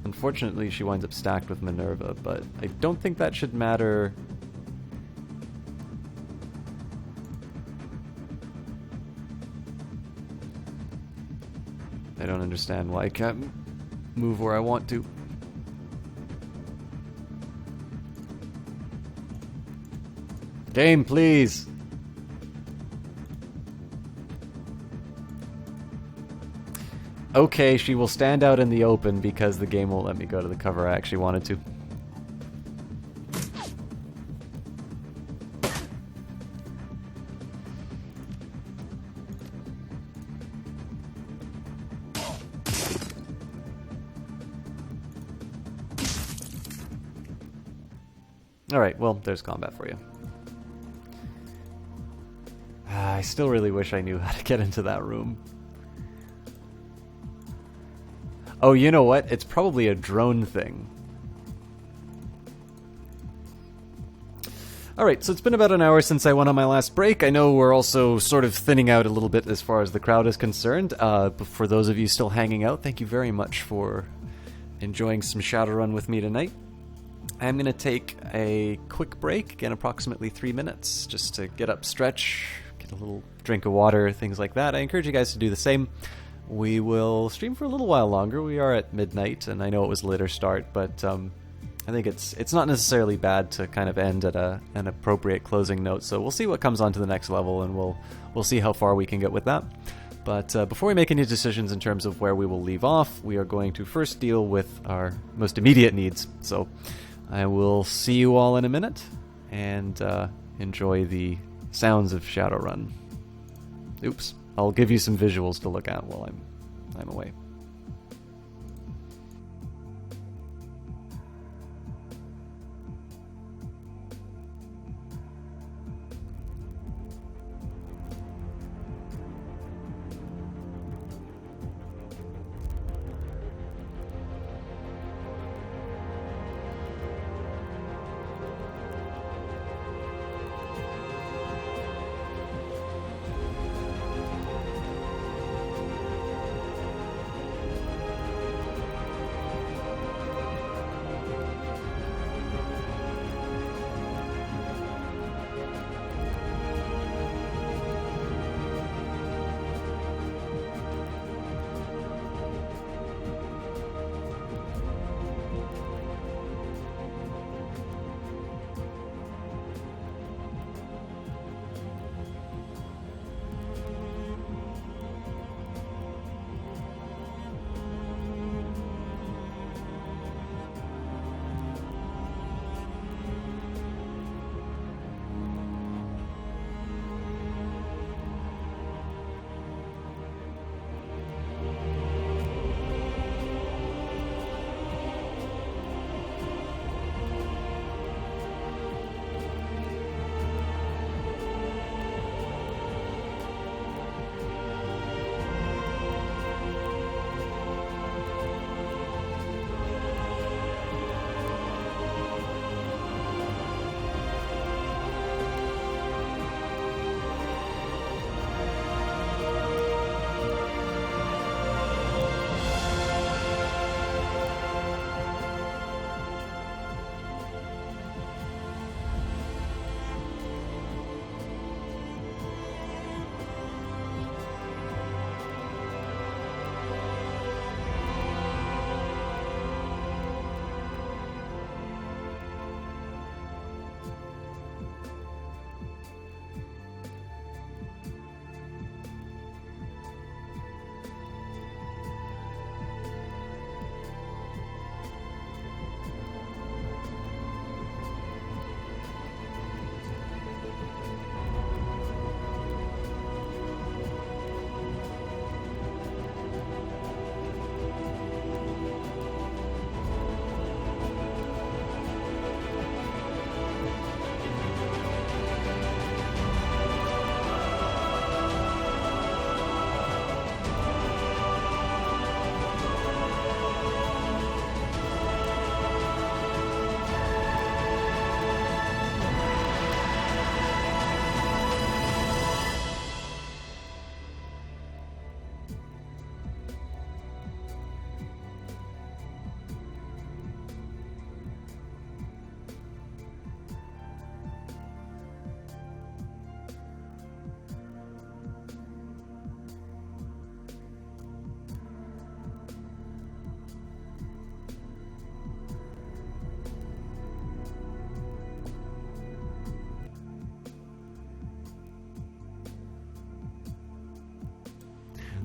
Unfortunately, she winds up stacked with Minerva, but I don't think that should matter. I don't understand why I can't move where I want to. Game, please! Okay, she will stand out in the open because the game won't let me go to the cover I actually wanted to. Alright, well, there's combat for you. I still really wish I knew how to get into that room. Oh, you know what? It's probably a drone thing. Alright, so it's been about an hour since I went on my last break. I know we're also sort of thinning out a little bit as far as the crowd is concerned. But for those of you still hanging out, thank you very much for enjoying some Shadowrun with me tonight. I'm going to take a quick break, again approximately 3 minutes, just to get up, stretch, get a little drink of water, things like that. I encourage you guys to do the same. We will stream for a little while longer. We are at midnight, and I know it was a later start, but I think it's not necessarily bad to kind of end at an appropriate closing note. So we'll see what comes on to the next level, and we'll see how far we can get with that. But before we make any decisions in terms of where we will leave off, we are going to first deal with our most immediate needs. So I will see you all in a minute, and enjoy the sounds of Shadowrun. Oops. I'll give you some visuals to look at while I'm away.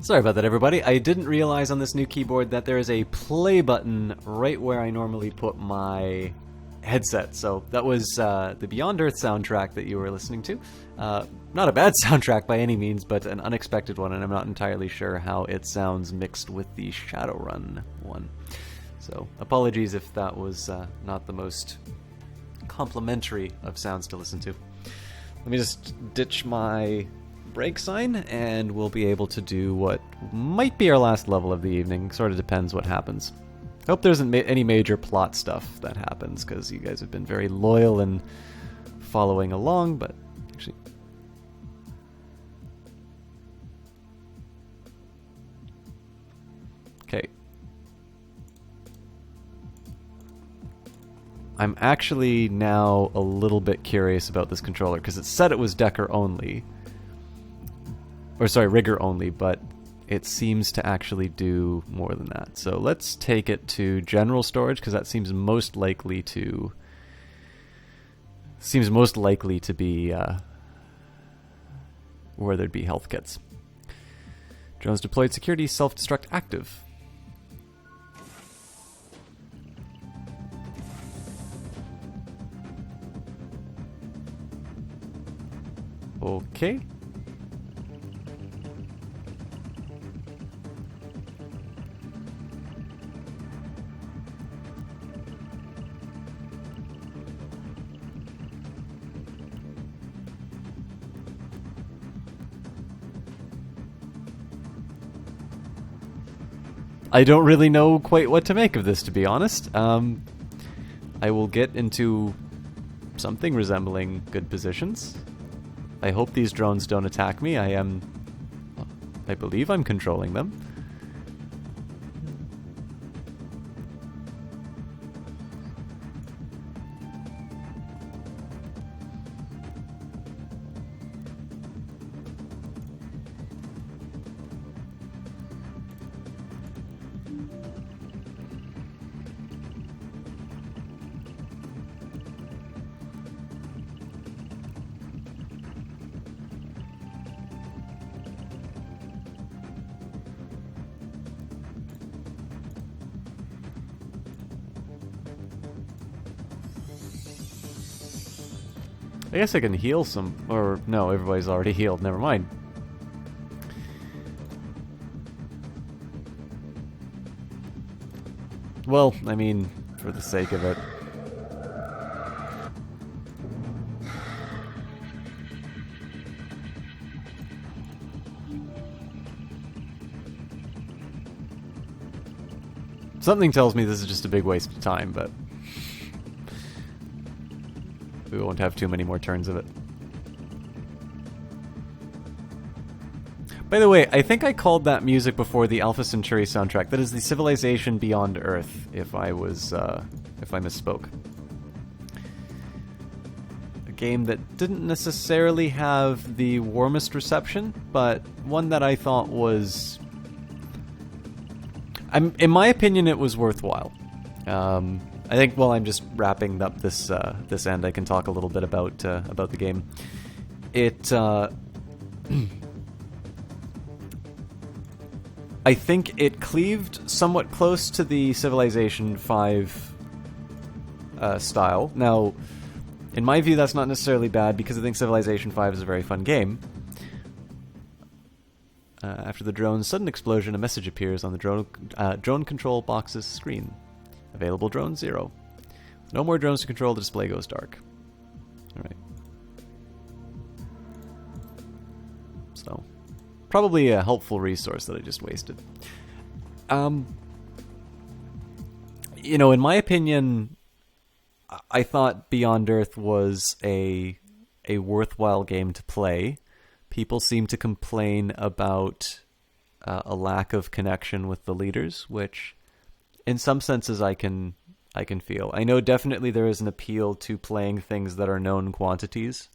Sorry about that, everybody. I didn't realize on this new keyboard that there is a play button right where I normally put my headset. So that was the Beyond Earth soundtrack that you were listening to. Not a bad soundtrack by any means, but an unexpected one, and I'm not entirely sure how it sounds mixed with the Shadowrun one. So apologies if that was not the most complimentary of sounds to listen to. Let me just ditch my break sign, and we'll be able to do what might be our last level of the evening. Sort of depends what happens. I hope there isn't any major plot stuff that happens, because you guys have been very loyal and following along, but actually... Okay. I'm actually now a little bit curious about this controller, because it said it was Decker only. Or sorry, rigger only, but it seems to actually do more than that. So let's take it to general storage, because that seems most likely to be where there'd be health kits. Drones deployed, security self-destruct active. Okay. I don't really know quite what to make of this, to be honest. I will get into something resembling good positions. I hope these drones don't attack me. I believe I'm controlling them. I guess I can heal some, or no, everybody's already healed, never mind. Well, I mean, for the sake of it. Something tells me this is just a big waste of time, but we won't have too many more turns of it. By the way, I think I called that music before the Alpha Centauri soundtrack. That is the Civilization Beyond Earth, if I misspoke. A game that didn't necessarily have the warmest reception, but one that I thought was... in my opinion, it was worthwhile. I think while I'm just wrapping up this end, I can talk a little bit about the game. It, I think it cleaved somewhat close to the Civilization 5 style. Now, in my view, that's not necessarily bad, because I think Civilization 5 is a very fun game. After the drone's sudden explosion, a message appears on the drone control box's screen. Available drone 0. No more drones to control, the display goes dark. Alright. So, probably a helpful resource that I just wasted. You know, in my opinion, I thought Beyond Earth was a worthwhile game to play. People seem to complain about a lack of connection with the leaders, which... in some senses, I can feel. I know definitely there is an appeal to playing things that are known quantities,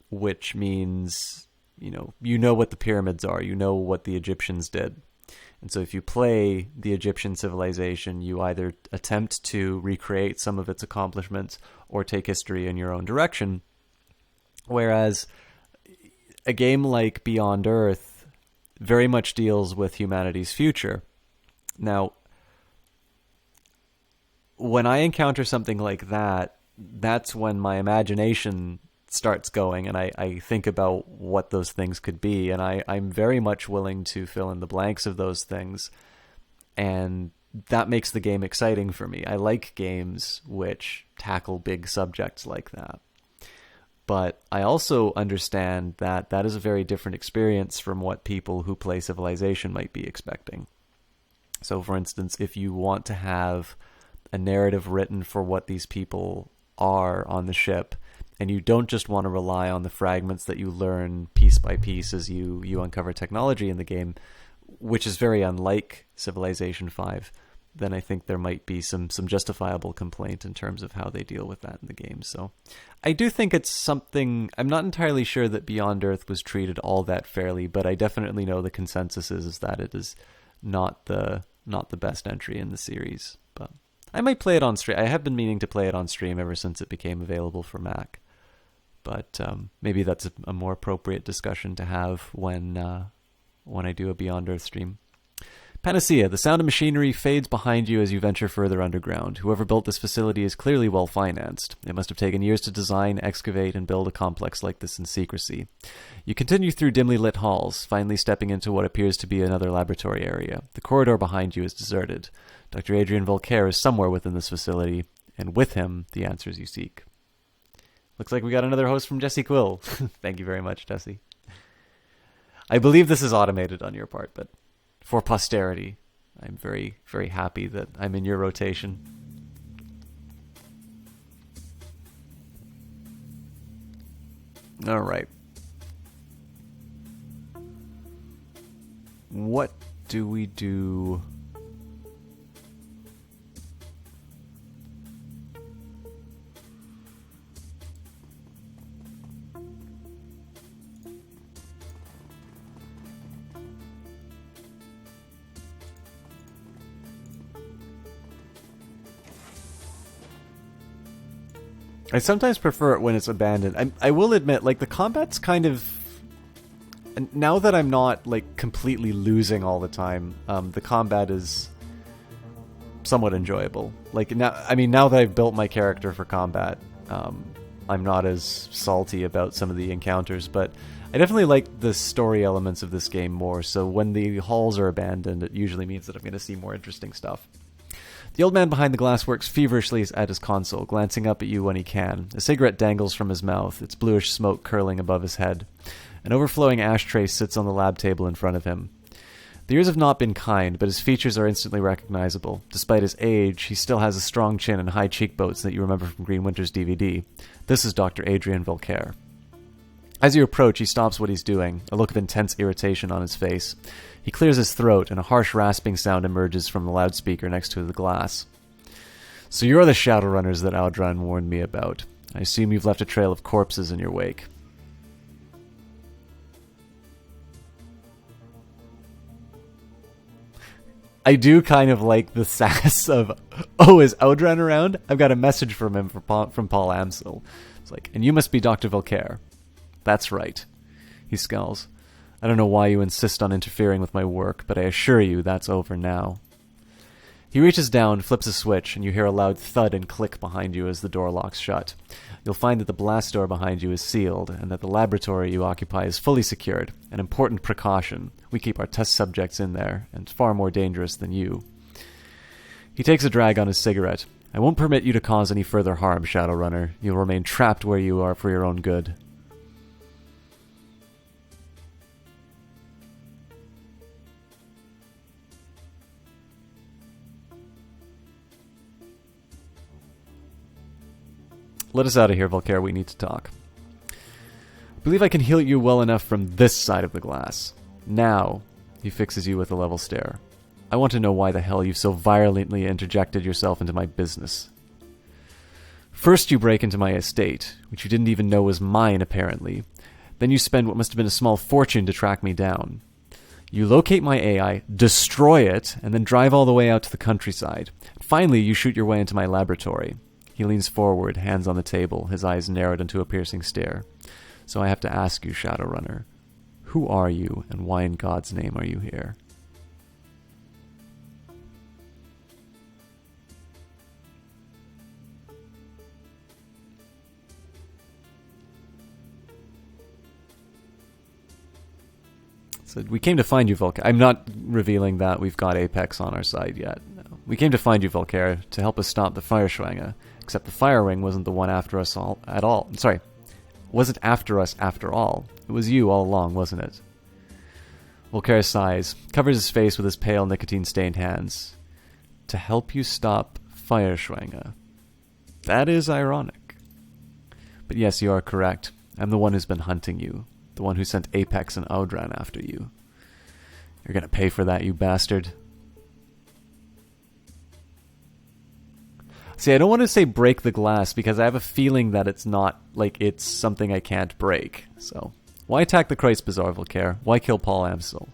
which means, you know what the pyramids are, you know what the Egyptians did. And so if you play the Egyptian civilization, you either attempt to recreate some of its accomplishments or take history in your own direction. Whereas a game like Beyond Earth very much deals with humanity's future. Now, when I encounter something like that, that's when my imagination starts going, and I think about what those things could be, and I'm very much willing to fill in the blanks of those things, and that makes the game exciting for me. I like games which tackle big subjects like that. But I also understand that that is a very different experience from what people who play Civilization might be expecting. So, for instance, if you want to have a narrative written for what these people are on the ship, and you don't just want to rely on the fragments that you learn piece by piece as you uncover technology in the game, which is very unlike Civilization 5, then I think there might be some justifiable complaint in terms of how they deal with that in the game. So I do think it's something... I'm not entirely sure that Beyond Earth was treated all that fairly, but I definitely know the consensus is that it is not the best entry in the series. But I might play it on stream. I have been meaning to play it on stream ever since it became available for Mac. But maybe that's a more appropriate discussion to have when I do a Beyond Earth stream. Panacea, the sound of machinery fades behind you as you venture further underground. Whoever built this facility is clearly well financed. It must have taken years to design, excavate, and build a complex like this in secrecy. You continue through dimly lit halls, finally stepping into what appears to be another laboratory area. The corridor behind you is deserted. Dr. Adrian Voltaire is somewhere within this facility, and with him, the answers you seek. Looks like we got another host from Jesse Quill. Thank you very much, Jesse. I believe this is automated on your part, but for posterity, I'm very, very happy that I'm in your rotation. All right. What do we do? I sometimes prefer it when it's abandoned. I will admit, like, the combat's kind of... Now that I'm not, like, completely losing all the time, the combat is somewhat enjoyable. Like, now that I've built my character for combat, I'm not as salty about some of the encounters, but I definitely like the story elements of this game more, so when the halls are abandoned, it usually means that I'm going to see more interesting stuff. The old man behind the glass works feverishly at his console, glancing up at you when he can. A cigarette dangles from his mouth, its bluish smoke curling above his head. An overflowing ashtray sits on the lab table in front of him. The years have not been kind, but his features are instantly recognizable. Despite his age, he still has a strong chin and high cheekbones that you remember from Green Winter's DVD. This is Dr. Adrian Voltaire. As you approach, he stops what he's doing, a look of intense irritation on his face. He clears his throat, and a harsh rasping sound emerges from the loudspeaker next to the glass. So you're the Shadowrunners that Aldran warned me about. I assume you've left a trail of corpses in your wake. I do kind of like the sass of, oh, is Aldran around? I've got a message from him from Paul Amsel. It's like, and you must be Dr. Voltaire. That's right. He scowls. I don't know why you insist on interfering with my work, but I assure you that's over now. He reaches down, flips a switch, and you hear a loud thud and click behind you as the door locks shut. You'll find that the blast door behind you is sealed, and that the laboratory you occupy is fully secured. An important precaution. We keep our test subjects in there, and far more dangerous than you. He takes a drag on his cigarette. I won't permit you to cause any further harm, Shadowrunner. You'll remain trapped where you are for your own good. Let us out of here, Voltaire. We need to talk. I believe I can heal you well enough from this side of the glass. Now, he fixes you with a level stare. I want to know why the hell you've so violently interjected yourself into my business. First you break into my estate, which you didn't even know was mine, apparently. Then you spend what must have been a small fortune to track me down. You locate my AI, destroy it, and then drive all the way out to the countryside. Finally, you shoot your way into my laboratory. He leans forward, hands on the table, his eyes narrowed into a piercing stare. So I have to ask you, Shadowrunner, Who are you, and why in God's name are you here? So we came to find you, Volker. I'm not revealing that we've got Apex on our side yet. No. We came to find you, Volker, to help us stop the Fireschwanger. Except the Firewing wasn't the one after us all at all. Sorry, wasn't after us after all. It was you all along, wasn't it? Volker sighs, covers his face with his pale, nicotine-stained hands. To help you stop Fireschwanger. That is ironic. But yes, you are correct. I'm the one who's been hunting you. The one who sent Apex and Audran after you. You're gonna pay for that, you bastard. See, I don't want to say break the glass because I have a feeling that it's not, like, it's something I can't break. So, why attack the Kreuzbazaar, Volker? Why kill Paul Amstel?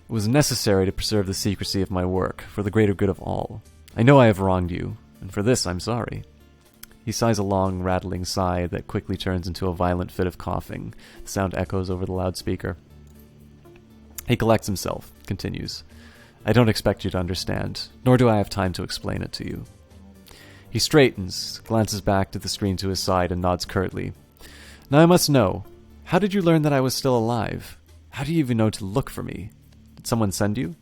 It was necessary to preserve the secrecy of my work, for the greater good of all. I know I have wronged you, and for this I'm sorry. He sighs a long, rattling sigh that quickly turns into a violent fit of coughing. The sound echoes over the loudspeaker. He collects himself, continues. I don't expect you to understand, nor do I have time to explain it to you. He straightens, glances back to the screen to his side, and nods curtly. Now I must know, how did you learn that I was still alive? How do you even know to look for me? Did someone send you?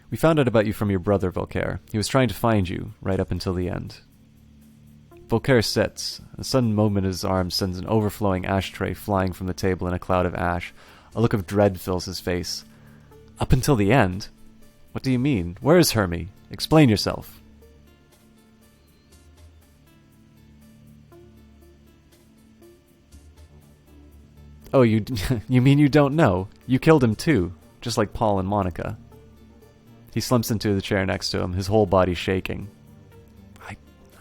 We found out about you from your brother, Volker. He was trying to find you, right up until the end. Volker sits. A sudden movement of his arm sends an overflowing ashtray flying from the table in a cloud of ash. A look of dread fills his face. Up until the end? What do you mean? Where is Hermie? Explain yourself. Oh, you mean you don't know? You killed him too, just like Paul and Monica. He slumps into the chair next to him, his whole body shaking.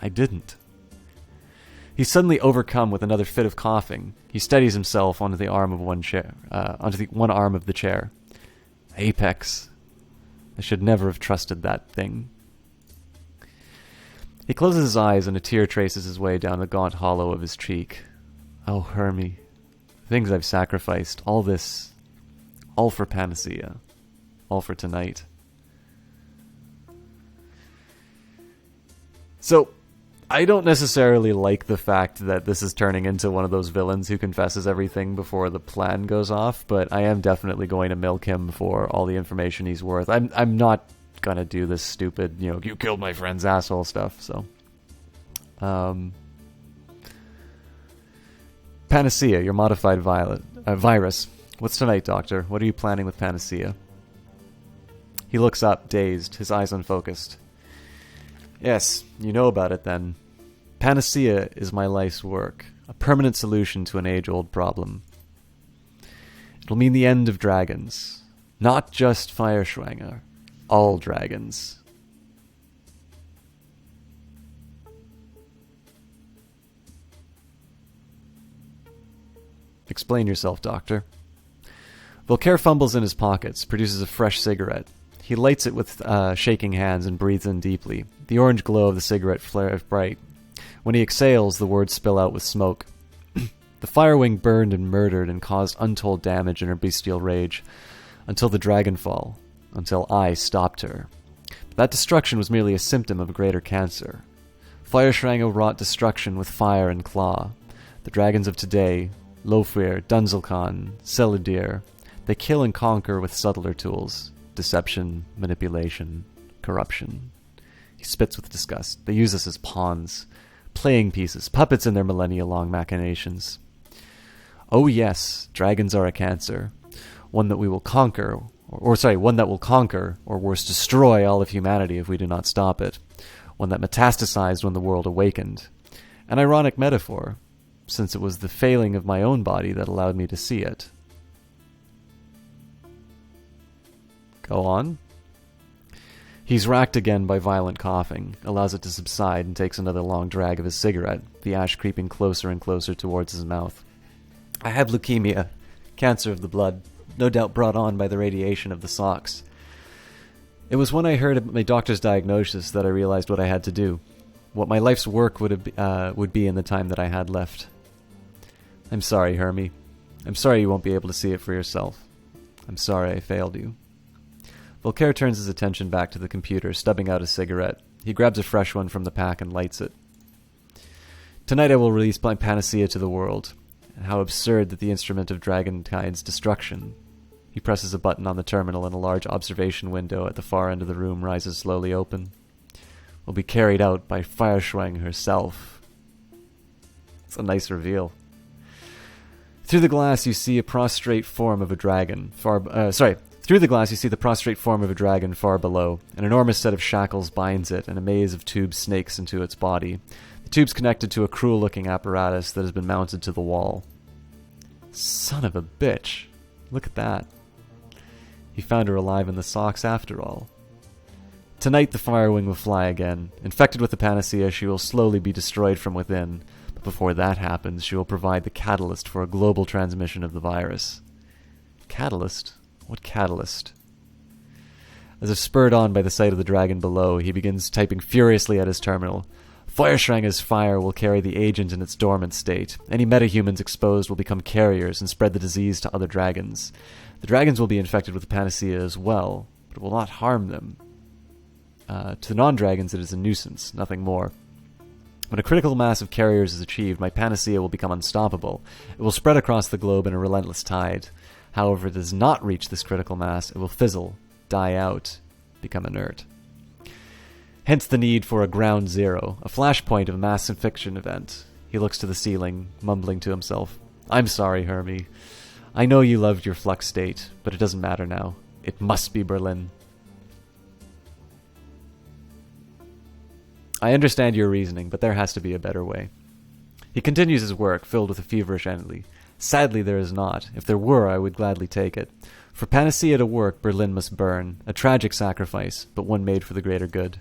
I didn't. He's suddenly overcome with another fit of coughing. He steadies himself onto the arm of one arm of the chair. Apex. I should never have trusted that thing. He closes his eyes and a tear traces his way down the gaunt hollow of his cheek. Oh, Hermie. Things I've sacrificed. All this. All for Panacea. All for tonight. So, I don't necessarily like the fact that this is turning into one of those villains who confesses everything before the plan goes off, but I am definitely going to milk him for all the information he's worth. I'm not gonna do this stupid, you killed my friend's asshole stuff, so. Panacea, your modified virus. What's tonight, Doctor? What are you planning with Panacea? He looks up, dazed, his eyes unfocused. Yes, you know about it then. Panacea is my life's work, a permanent solution to an age-old problem. It'll mean the end of dragons. Not just Fireschwanger. All dragons. Explain yourself, Doctor. Volker fumbles in his pockets, produces a fresh cigarette. He lights it with shaking hands and breathes in deeply. The orange glow of the cigarette flares bright. When he exhales, the words spill out with smoke. The Firewing burned and murdered and caused untold damage in her bestial rage. Until the Dragonfall. Until I stopped her. But that destruction was merely a symptom of a greater cancer. Fireschwanger wrought destruction with fire and claw. The dragons of today, Lofwyr, Dunzelkhan, Selidir, they kill and conquer with subtler tools. Deception, manipulation, corruption. He spits with disgust. They use us as pawns, playing pieces, puppets in their millennia-long machinations. Oh yes, dragons are a cancer. One that we will conquer, one that will conquer, or worse, destroy all of humanity if we do not stop it. One that metastasized when the world awakened. An ironic metaphor, since it was the failing of my own body that allowed me to see it. Go on. He's racked again by violent coughing, allows it to subside, and takes another long drag of his cigarette, the ash creeping closer and closer towards his mouth. I have leukemia, cancer of the blood. no doubt brought on by the radiation of the socks. It was when I heard my doctor's diagnosis that I realized what I had to do, what my life's work would be in the time that I had left. I'm sorry, Hermie. I'm sorry you won't be able to see it for yourself. I'm sorry I failed you. Voltaire turns his attention back to the computer, stubbing out a cigarette. He grabs a fresh one from the pack and lights it. Tonight I will release my panacea to the world. How absurd that the instrument of Dragonkind's destruction. He presses a button on the terminal and a large observation window at the far end of the room rises slowly open. Will be carried out by Feuerschwang herself. It's a nice reveal. Through the glass you see a prostrate form of a dragon Through the glass you see the prostrate form of a dragon far below. An enormous set of shackles binds it, and a maze of tubes snakes into its body. The tube's connected to a cruel-looking apparatus that has been mounted to the wall. Son of a bitch. Look at that. He found her alive in the socks after all. Tonight the Firewing will fly again. Infected with the panacea, she will slowly be destroyed from within. But before that happens, she will provide the catalyst for a global transmission of the virus. Catalyst? What catalyst? As if spurred on by the sight of the dragon below, he begins typing furiously at his terminal. Feuerschwang's fire will carry the agent in its dormant state. Any metahumans exposed will become carriers and spread the disease to other dragons. The dragons will be infected with the panacea as well, but it will not harm them. To the non-dragons it is a nuisance, nothing more. When a critical mass of carriers is achieved, my panacea will become unstoppable. It will spread across the globe in a relentless tide. However, if it does not reach this critical mass, it will fizzle, die out, become inert. Hence the need for a ground zero, a flashpoint of a mass infection event. He looks to the ceiling, mumbling to himself. I'm sorry, Hermie. I know you loved your flux state, but it doesn't matter now. It must be Berlin. I understand your reasoning, but there has to be a better way. He continues his work, filled with a feverish energy. Sadly, there is not. If there were, I would gladly take it. For panacea to work, Berlin must burn. A tragic sacrifice, but one made for the greater good.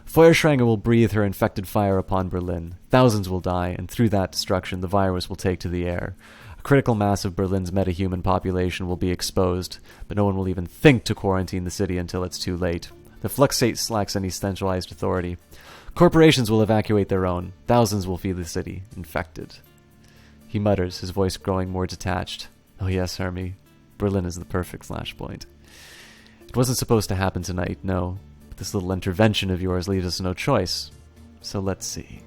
Feuerschwang will breathe her infected fire upon Berlin. Thousands will die, and through that destruction the virus will take to the air. A critical mass of Berlin's metahuman population will be exposed, but no one will even think to quarantine the city until it's too late. The flux state lacks any centralized authority. Corporations will evacuate their own. Thousands will flee the city, infected. He mutters, his voice growing more detached. Oh yes, Hermie. Berlin is the perfect flashpoint. It wasn't supposed to happen tonight, no. This little intervention of yours leaves us no choice. So let's see.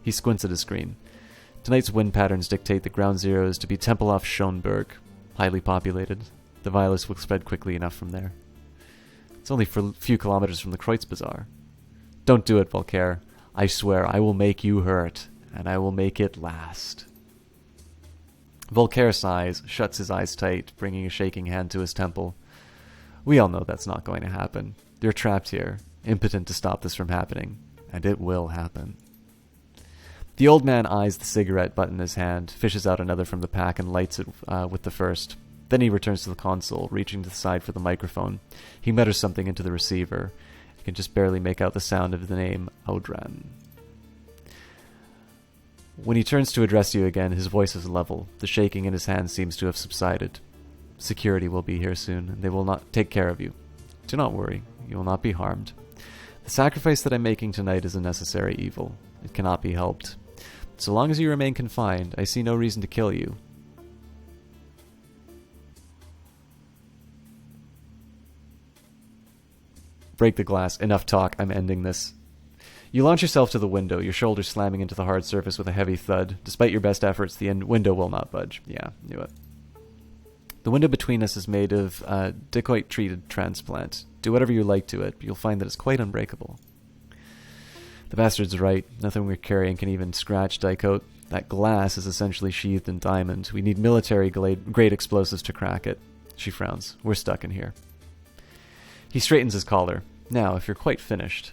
He squints at his screen. Tonight's wind patterns dictate that ground zero is to be Tempelhof-Schönberg. Highly populated. The virus will spread quickly enough from there. It's only for a few kilometers from the Kreuzbazaar. Don't do it, Voltaire. I swear I will make you hurt, and I will make it last. Voltaire sighs, shuts his eyes tight, bringing a shaking hand to his temple. We all know that's not going to happen. You're trapped here, impotent to stop this from happening, and it will happen. The old man eyes the cigarette butt in his hand, fishes out another from the pack and lights it with the first. Then he returns to the console, reaching to the side for the microphone. He mutters something into the receiver. He can just barely make out the sound of the name Audran. When he turns to address you again, his voice is level. The shaking in his hand seems to have subsided. Security will be here soon, and they will not take care of you. Do not worry. You will not be harmed. The sacrifice that I'm making tonight is a necessary evil. It cannot be helped. So long as you remain confined, I see no reason to kill you. Break the glass. Enough talk. I'm ending this. You launch yourself to the window, your shoulders slamming into the hard surface with a heavy thud. Despite your best efforts, the window will not budge. Yeah, knew it. The window between us is made of dicoit-treated transplant. Do whatever you like to it, but you'll find that it's quite unbreakable. The bastard's right. Nothing we're carrying can even scratch dicoat. That glass is essentially sheathed in diamond. We need military-grade explosives to crack it. She frowns. We're stuck in here. He straightens his collar. Now, if you're quite finished...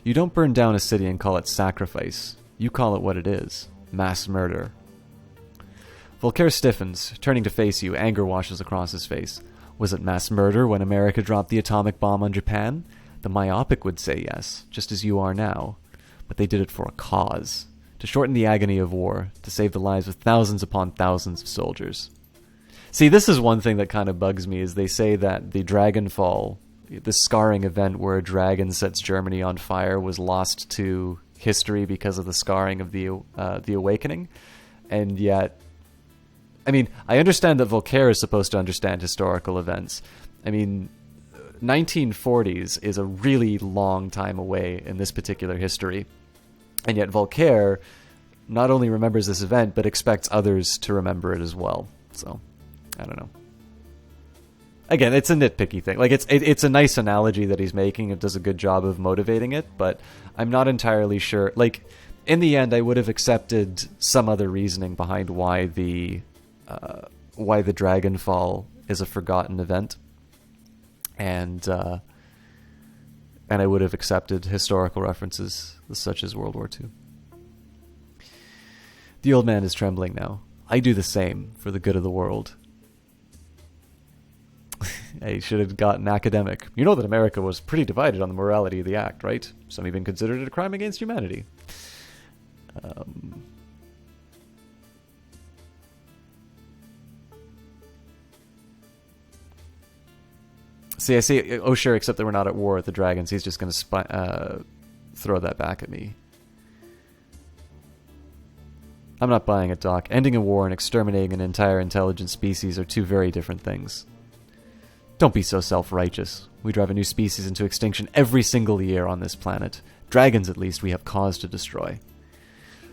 You don't burn down a city and call it sacrifice. You call it what it is. Mass murder. Voltaire stiffens, turning to face you. Anger washes across his face. Was it mass murder when America dropped the atomic bomb on Japan? The myopic would say yes, just as you are now. But they did it for a cause. To shorten the agony of war, to save the lives of thousands upon thousands of soldiers. See, this is one thing that kind of bugs me, is they say that the Dragonfall, this scarring event where a dragon sets Germany on fire, was lost to history because of the scarring of the Awakening. And yet, I mean, I understand that Voltaire is supposed to understand historical events. I mean, 1940s is a really long time away in this particular history. And yet Voltaire not only remembers this event, but expects others to remember it as well. So, I don't know. Again, it's a nitpicky thing. Like, it's a nice analogy that he's making. It does a good job of motivating it, but I'm not entirely sure. Like, in the end, I would have accepted some other reasoning behind why the Dragonfall is a forgotten event. And I would have accepted historical references such as World War II. The old man is trembling now. I do the same for the good of the world. I should have gotten academic. You know that America was pretty divided on the morality of the act, right? Some even considered it a crime against humanity. See, I see. Oh, sure, except that we're not at war with the dragons. He's just going to throw that back at me. I'm not buying it, Doc. Ending a war and exterminating an entire intelligent species are two very different things. Don't be so self-righteous. We drive a new species into extinction every single year on this planet. Dragons, at least, we have cause to destroy.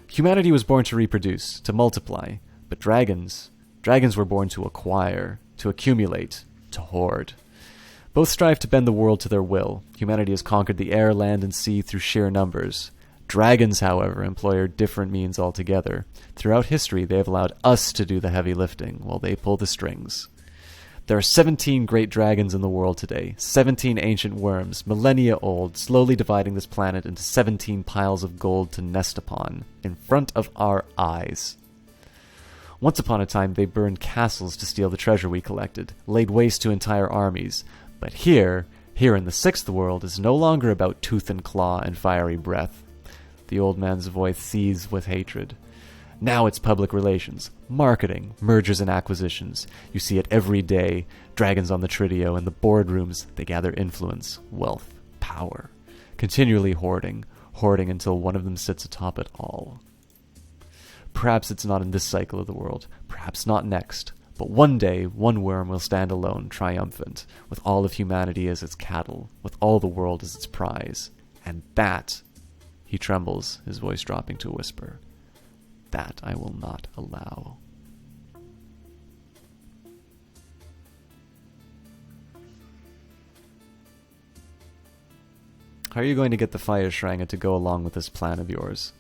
Humanity was born to reproduce, to multiply. But dragons were born to acquire, to accumulate, to hoard. Both strive to bend the world to their will. Humanity has conquered the air, land, and sea through sheer numbers. Dragons, however, employ different means altogether. Throughout history, they have allowed us to do the heavy lifting, while they pull the strings. There are 17 great dragons in the world today, 17 ancient worms, millennia old, slowly dividing this planet into 17 piles of gold to nest upon, in front of our eyes. Once upon a time, they burned castles to steal the treasure we collected, laid waste to entire armies. But here in the sixth world, is no longer about tooth and claw and fiery breath. The old man's voice seethes with hatred. Now it's public relations, marketing, mergers and acquisitions. You see it every day. Dragons on the Tridio, in the boardrooms, they gather influence, wealth, power. Continually hoarding until one of them sits atop it all. Perhaps it's not in this cycle of the world, perhaps not next. But one day, one worm will stand alone, triumphant, with all of humanity as its cattle, with all the world as its prize. And that, he trembles, his voice dropping to a whisper, that I will not allow. How are you going to get the Feuerschrange to go along with this plan of yours?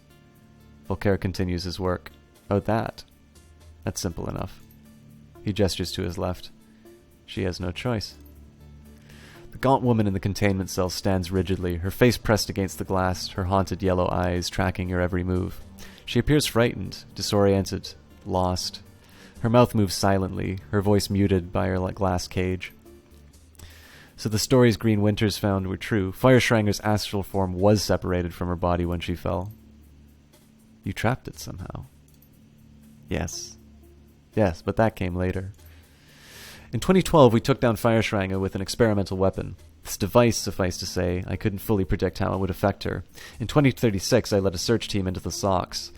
Voltaire continues his work. Oh, that. That's simple enough. He gestures to his left. She has no choice. The gaunt woman in the containment cell stands rigidly, her face pressed against the glass, her haunted yellow eyes tracking her every move. She appears frightened, disoriented, lost. Her mouth moves silently, her voice muted by her glass cage. So the stories Green Winters found were true. Feuerschranger's astral form was separated from her body when she fell. You trapped it somehow. Yes, but that came later. In 2012, we took down Feuerschrange with an experimental weapon. This device, suffice to say, I couldn't fully predict how it would affect her. In 2036, I led a search team into the Sox.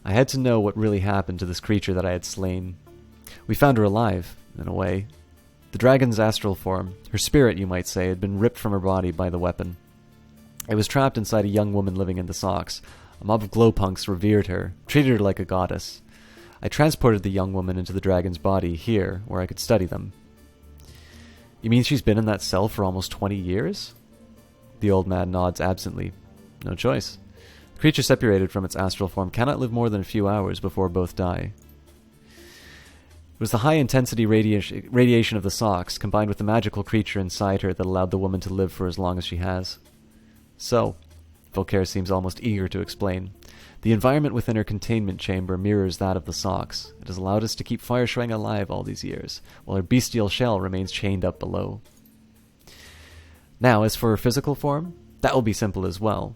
I had to know what really happened to this creature that I had slain. We found her alive, in a way. The dragon's astral form, her spirit, you might say, had been ripped from her body by the weapon. I was trapped inside a young woman living in the Sox. A mob of glowpunks revered her, treated her like a goddess. I transported the young woman into the dragon's body here, where I could study them. You mean she's been in that cell for almost 20 years? The old man nods absently. No choice. The creature separated from its astral form cannot live more than a few hours before both die. It was the high-intensity radiation of the Sox, combined with the magical creature inside her, that allowed the woman to live for as long as she has. So, Voltaire seems almost eager to explain. The environment within her containment chamber mirrors that of the Sox. It has allowed us to keep Feuerschrange alive all these years, while her bestial shell remains chained up below. Now, as for her physical form, that will be simple as well.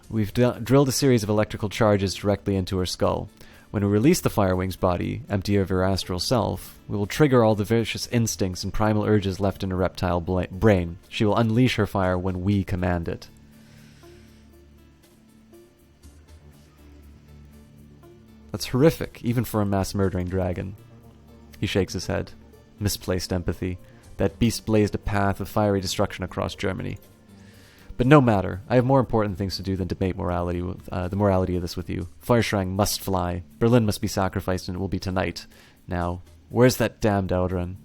We've drilled a series of electrical charges directly into her skull. When we release the Firewing's body, empty of her astral self, we will trigger all the vicious instincts and primal urges left in her reptile brain. She will unleash her fire when we command it. That's horrific, even for a mass-murdering dragon. He shakes his head. Misplaced empathy. That beast blazed a path of fiery destruction across Germany. But no matter. I have more important things to do than debate the morality of this with you. Feuerschrang must fly. Berlin must be sacrificed, and it will be tonight. Now, where's that damned Audron?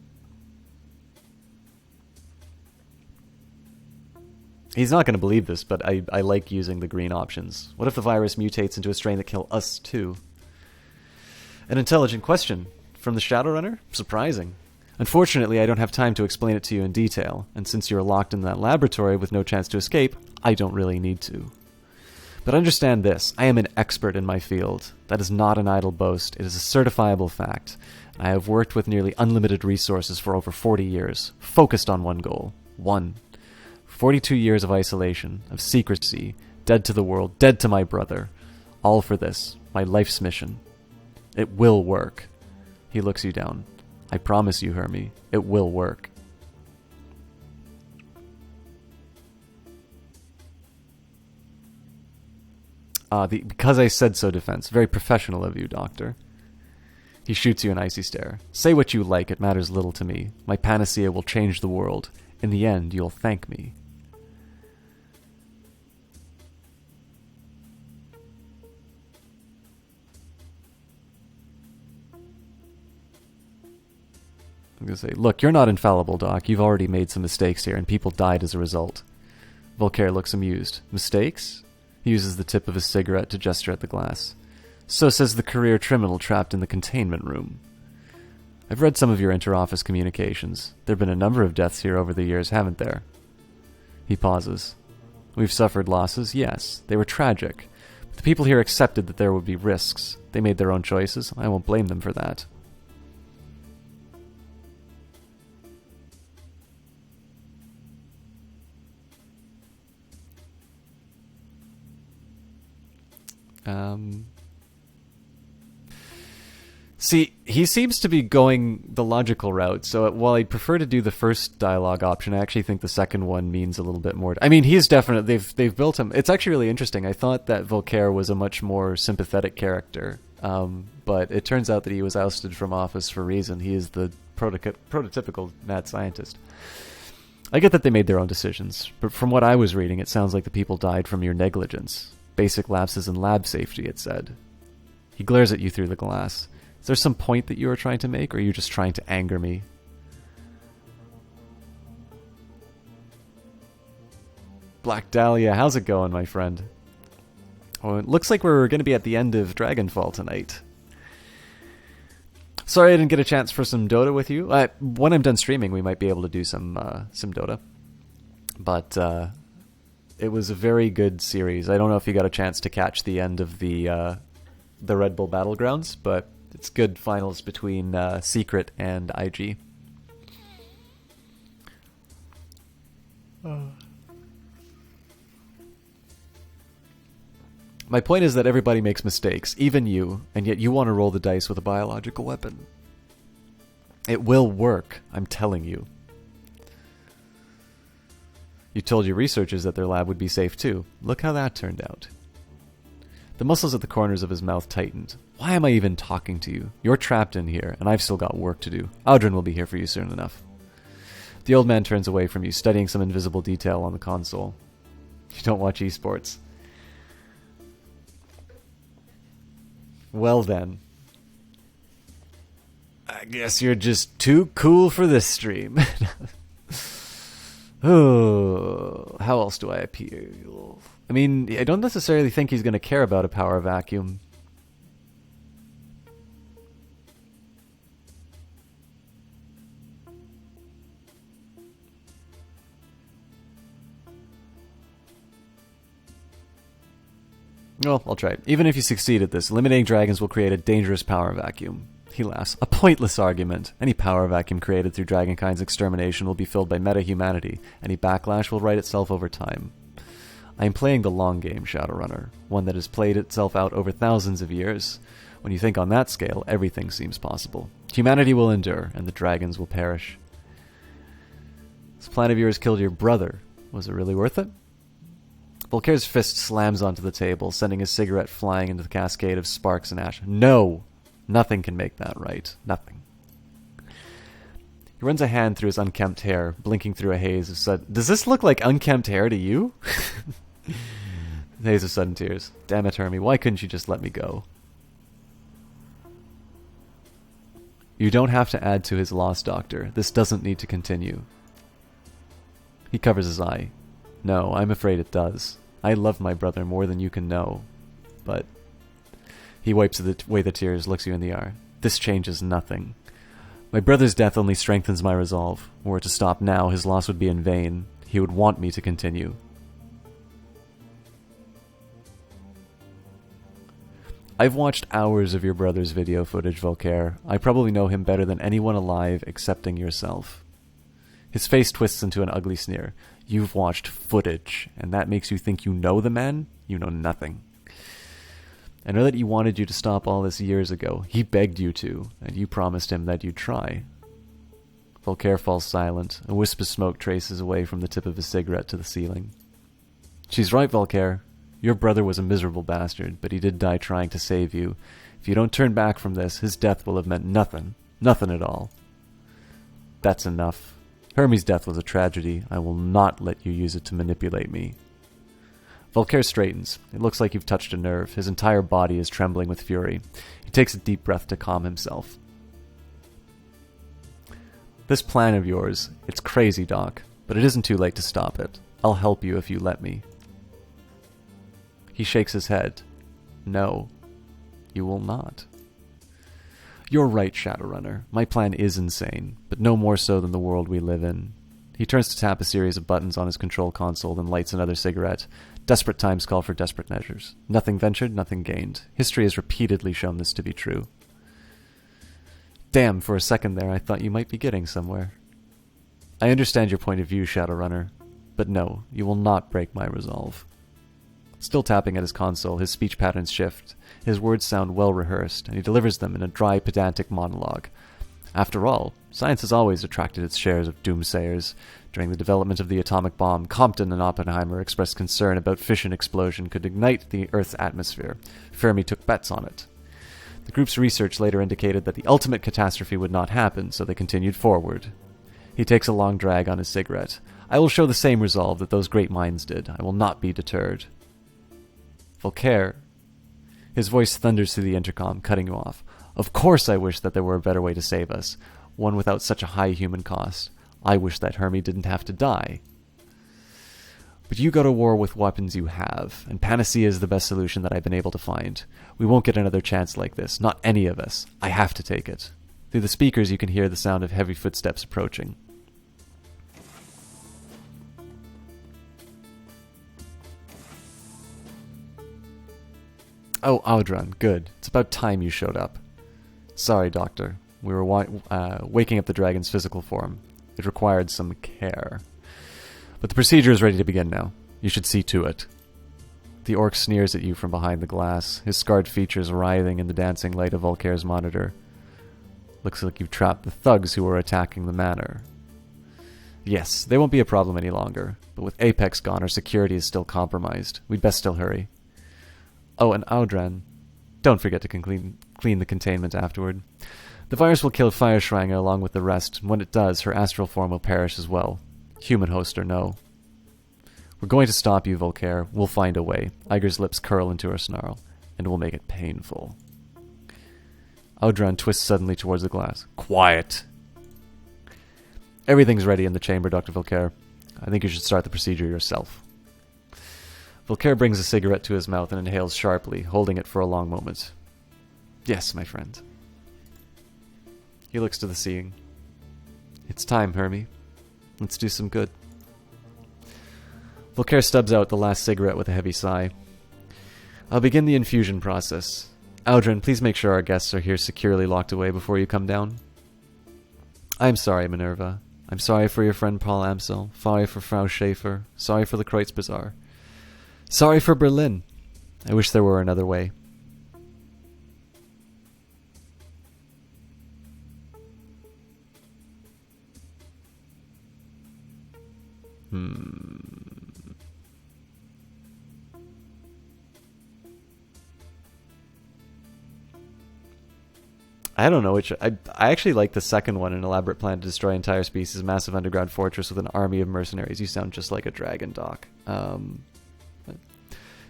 He's not going to believe this, but I like using the green options. What if the virus mutates into a strain that kills us too? An intelligent question. From the Shadowrunner? Surprising. Unfortunately, I don't have time to explain it to you in detail, and since you're locked in that laboratory with no chance to escape, I don't really need to. But understand this, I am an expert in my field. That is not an idle boast, it is a certifiable fact. I have worked with nearly unlimited resources for over 40 years, focused on one goal. 42 years of isolation, of secrecy, dead to the world, dead to my brother. All for this, my life's mission. It will work. He looks you down. I promise you, Hermie, it will work. Because I said so defense. Very professional of you, Doctor. He shoots you an icy stare. Say what you like, it matters little to me. My panacea will change the world. In the end, you'll thank me. I'm going to say, look, you're not infallible, Doc. You've already made some mistakes here, and people died as a result. Voltaire looks amused. Mistakes? He uses the tip of his cigarette to gesture at the glass. So says the career criminal trapped in the containment room. I've read some of your inter-office communications. There have been a number of deaths here over the years, haven't there? He pauses. We've suffered losses, yes. They were tragic. But the people here accepted that there would be risks. They made their own choices. I won't blame them for that. See, he seems to be going the logical route, so while I'd prefer to do the first dialogue option, I actually think the second one means a little bit more. I mean, he's definitely, they've built him. It's actually really interesting. I thought that Voltaire was a much more sympathetic character, but it turns out that he was ousted from office for a reason. He is the prototypical mad scientist. I get that they made their own decisions, but from what I was reading, it sounds like the people died from your negligence. Basic lapses in lab safety, it said. He glares at you through the glass. Is there some point that you are trying to make, or are you just trying to anger me? Black Dahlia, how's it going, my friend? Oh, it looks like we're going to be at the end of Dragonfall tonight. Sorry I didn't get a chance for some Dota with you. When I'm done streaming, we might be able to do some Dota. But it was a very good series. I don't know if you got a chance to catch the end of the Red Bull Battlegrounds, but it's good finals between Secret and IG. My point is that everybody makes mistakes, even you, and yet you want to roll the dice with a biological weapon. It will work, I'm telling you. You told your researchers that their lab would be safe too. Look how that turned out. The muscles at the corners of his mouth tightened. Why am I even talking to you? You're trapped in here, and I've still got work to do. Audron will be here for you soon enough. The old man turns away from you, studying some invisible detail on the console. You don't watch esports. Well then. I guess you're just too cool for this stream. Oh, how else do I appeal? I mean, I don't necessarily think he's going to care about a power vacuum. Well, I'll try it. Even if you succeed at this, eliminating dragons will create a dangerous power vacuum. He laughs. A pointless argument. Any power vacuum created through Dragonkind's extermination will be filled by meta-humanity. Any backlash will right itself over time. I am playing the long game, Shadowrunner, one that has played itself out over thousands of years. When you think on that scale, everything seems possible. Humanity will endure, and the dragons will perish. This plan of yours killed your brother. Was it really worth it? Volkaire's fist slams onto the table, sending his cigarette flying into the cascade of sparks and ash. No! Nothing can make that right. Nothing. He runs a hand through his unkempt hair, blinking through a haze of sudden... Does this look like unkempt hair to you? Haze of sudden tears. Damn it, Hermie, why couldn't you just let me go? You don't have to add to his loss, Doctor. This doesn't need to continue. He covers his eye. No, I'm afraid it does. I love my brother more than you can know. But... He wipes away the tears, looks you in the eye. This changes nothing. My brother's death only strengthens my resolve. Were it to stop now, his loss would be in vain. He would want me to continue. I've watched hours of your brother's video footage, Volkaire. I probably know him better than anyone alive, excepting yourself. His face twists into an ugly sneer. You've watched footage, and that makes you think you know the man? You know nothing. I know that he wanted you to stop all this years ago. He begged you to, and you promised him that you'd try. Volkaire falls silent. A wisp of smoke traces away from the tip of his cigarette to the ceiling. She's right, Volkaire. Your brother was a miserable bastard, but he did die trying to save you. If you don't turn back from this, his death will have meant nothing. Nothing at all. That's enough. Hermie's death was a tragedy. I will not let you use it to manipulate me. Volkaire straightens. It looks like you've touched a nerve. His entire body is trembling with fury. He takes a deep breath to calm himself. This plan of yours, it's crazy, Doc, but it isn't too late to stop it. I'll help you if you let me. He shakes his head. No, you will not. You're right, Shadowrunner. My plan is insane, but no more so than the world we live in. He turns to tap a series of buttons on his control console, then lights another cigarette. Desperate times call for desperate measures. Nothing ventured, nothing gained. History has repeatedly shown this to be true. Damn, for a second there I thought you might be getting somewhere. I understand your point of view, Shadowrunner, but no, you will not break my resolve. Still tapping at his console, his speech patterns shift. His words sound well rehearsed, and he delivers them in a dry, pedantic monologue. After all, science has always attracted its shares of doomsayers. During the development of the atomic bomb, Compton and Oppenheimer expressed concern about fission explosion could ignite the Earth's atmosphere. Fermi took bets on it. The group's research later indicated that the ultimate catastrophe would not happen, so they continued forward. He takes a long drag on his cigarette. I will show the same resolve that those great minds did. I will not be deterred. Volkaire. His voice thunders through the intercom, cutting you off. Of course I wish that there were a better way to save us. One without such a high human cost. I wish that Hermie didn't have to die. But you go to war with weapons you have, and Panacea is the best solution that I've been able to find. We won't get another chance like this, not any of us. I have to take it. Through the speakers you can hear the sound of heavy footsteps approaching. Oh, Audran, good. It's about time you showed up. Sorry, Doctor. We were waking up the dragon's physical form. It required some care. But the procedure is ready to begin now. You should see to it. The orc sneers at you from behind the glass, his scarred features writhing in the dancing light of Volkaire's monitor. Looks like you've trapped the thugs who were attacking the manor. Yes, they won't be a problem any longer, but with Apex gone, our security is still compromised. We'd best still hurry. Oh, and Audran, don't forget to clean the containment afterward. The virus will kill Fireschranger along with the rest, and when it does, her astral form will perish as well. Human host or no. We're going to stop you, Volkaire. We'll find a way. Iger's lips curl into a snarl, and we'll make it painful. Audran twists suddenly towards the glass. Quiet! Everything's ready in the chamber, Dr. Volkaire. I think you should start the procedure yourself. Volkaire brings a cigarette to his mouth and inhales sharply, holding it for a long moment. Yes, my friend. He looks to the ceiling. It's time, Hermie. Let's do some good. Volkaire stubs out the last cigarette with a heavy sigh. I'll begin the infusion process. Aldrin, please make sure our guests are here securely locked away before you come down. I'm sorry, Minerva. I'm sorry for your friend Paul Amsel. Sorry for Frau Schaefer. Sorry for the Kreuzbazaar. Sorry for Berlin. I wish there were another way. I don't know which. I actually like the second one, an elaborate plan to destroy entire species, a massive underground fortress with an army of mercenaries. You sound just like a dragon, Doc.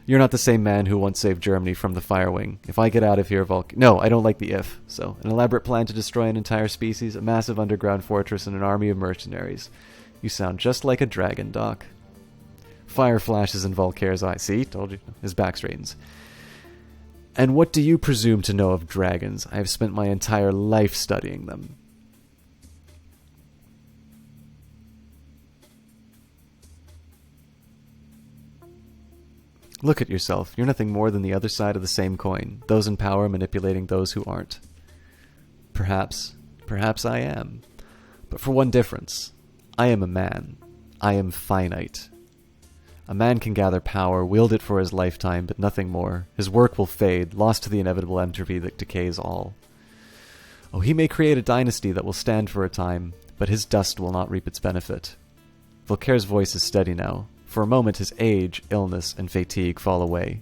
You're not the same man who once saved Germany from the Firewing. If I get out of here, No, I don't like the if. So, an elaborate plan to destroy an entire species, a massive underground fortress, and an army of mercenaries. You sound just like a dragon, Doc. Fire flashes in Volkaire's eye. See? Told you. His back straightens. And what do you presume to know of dragons? I have spent my entire life studying them. Look at yourself. You're nothing more than the other side of the same coin. Those in power manipulating those who aren't. Perhaps I am. But for one difference. I am a man. I am finite. A man can gather power, wield it for his lifetime, but nothing more. His work will fade, lost to the inevitable entropy that decays all. Oh, he may create a dynasty that will stand for a time, but his dust will not reap its benefit. Volkaire's voice is steady now. For a moment his age, illness, and fatigue fall away.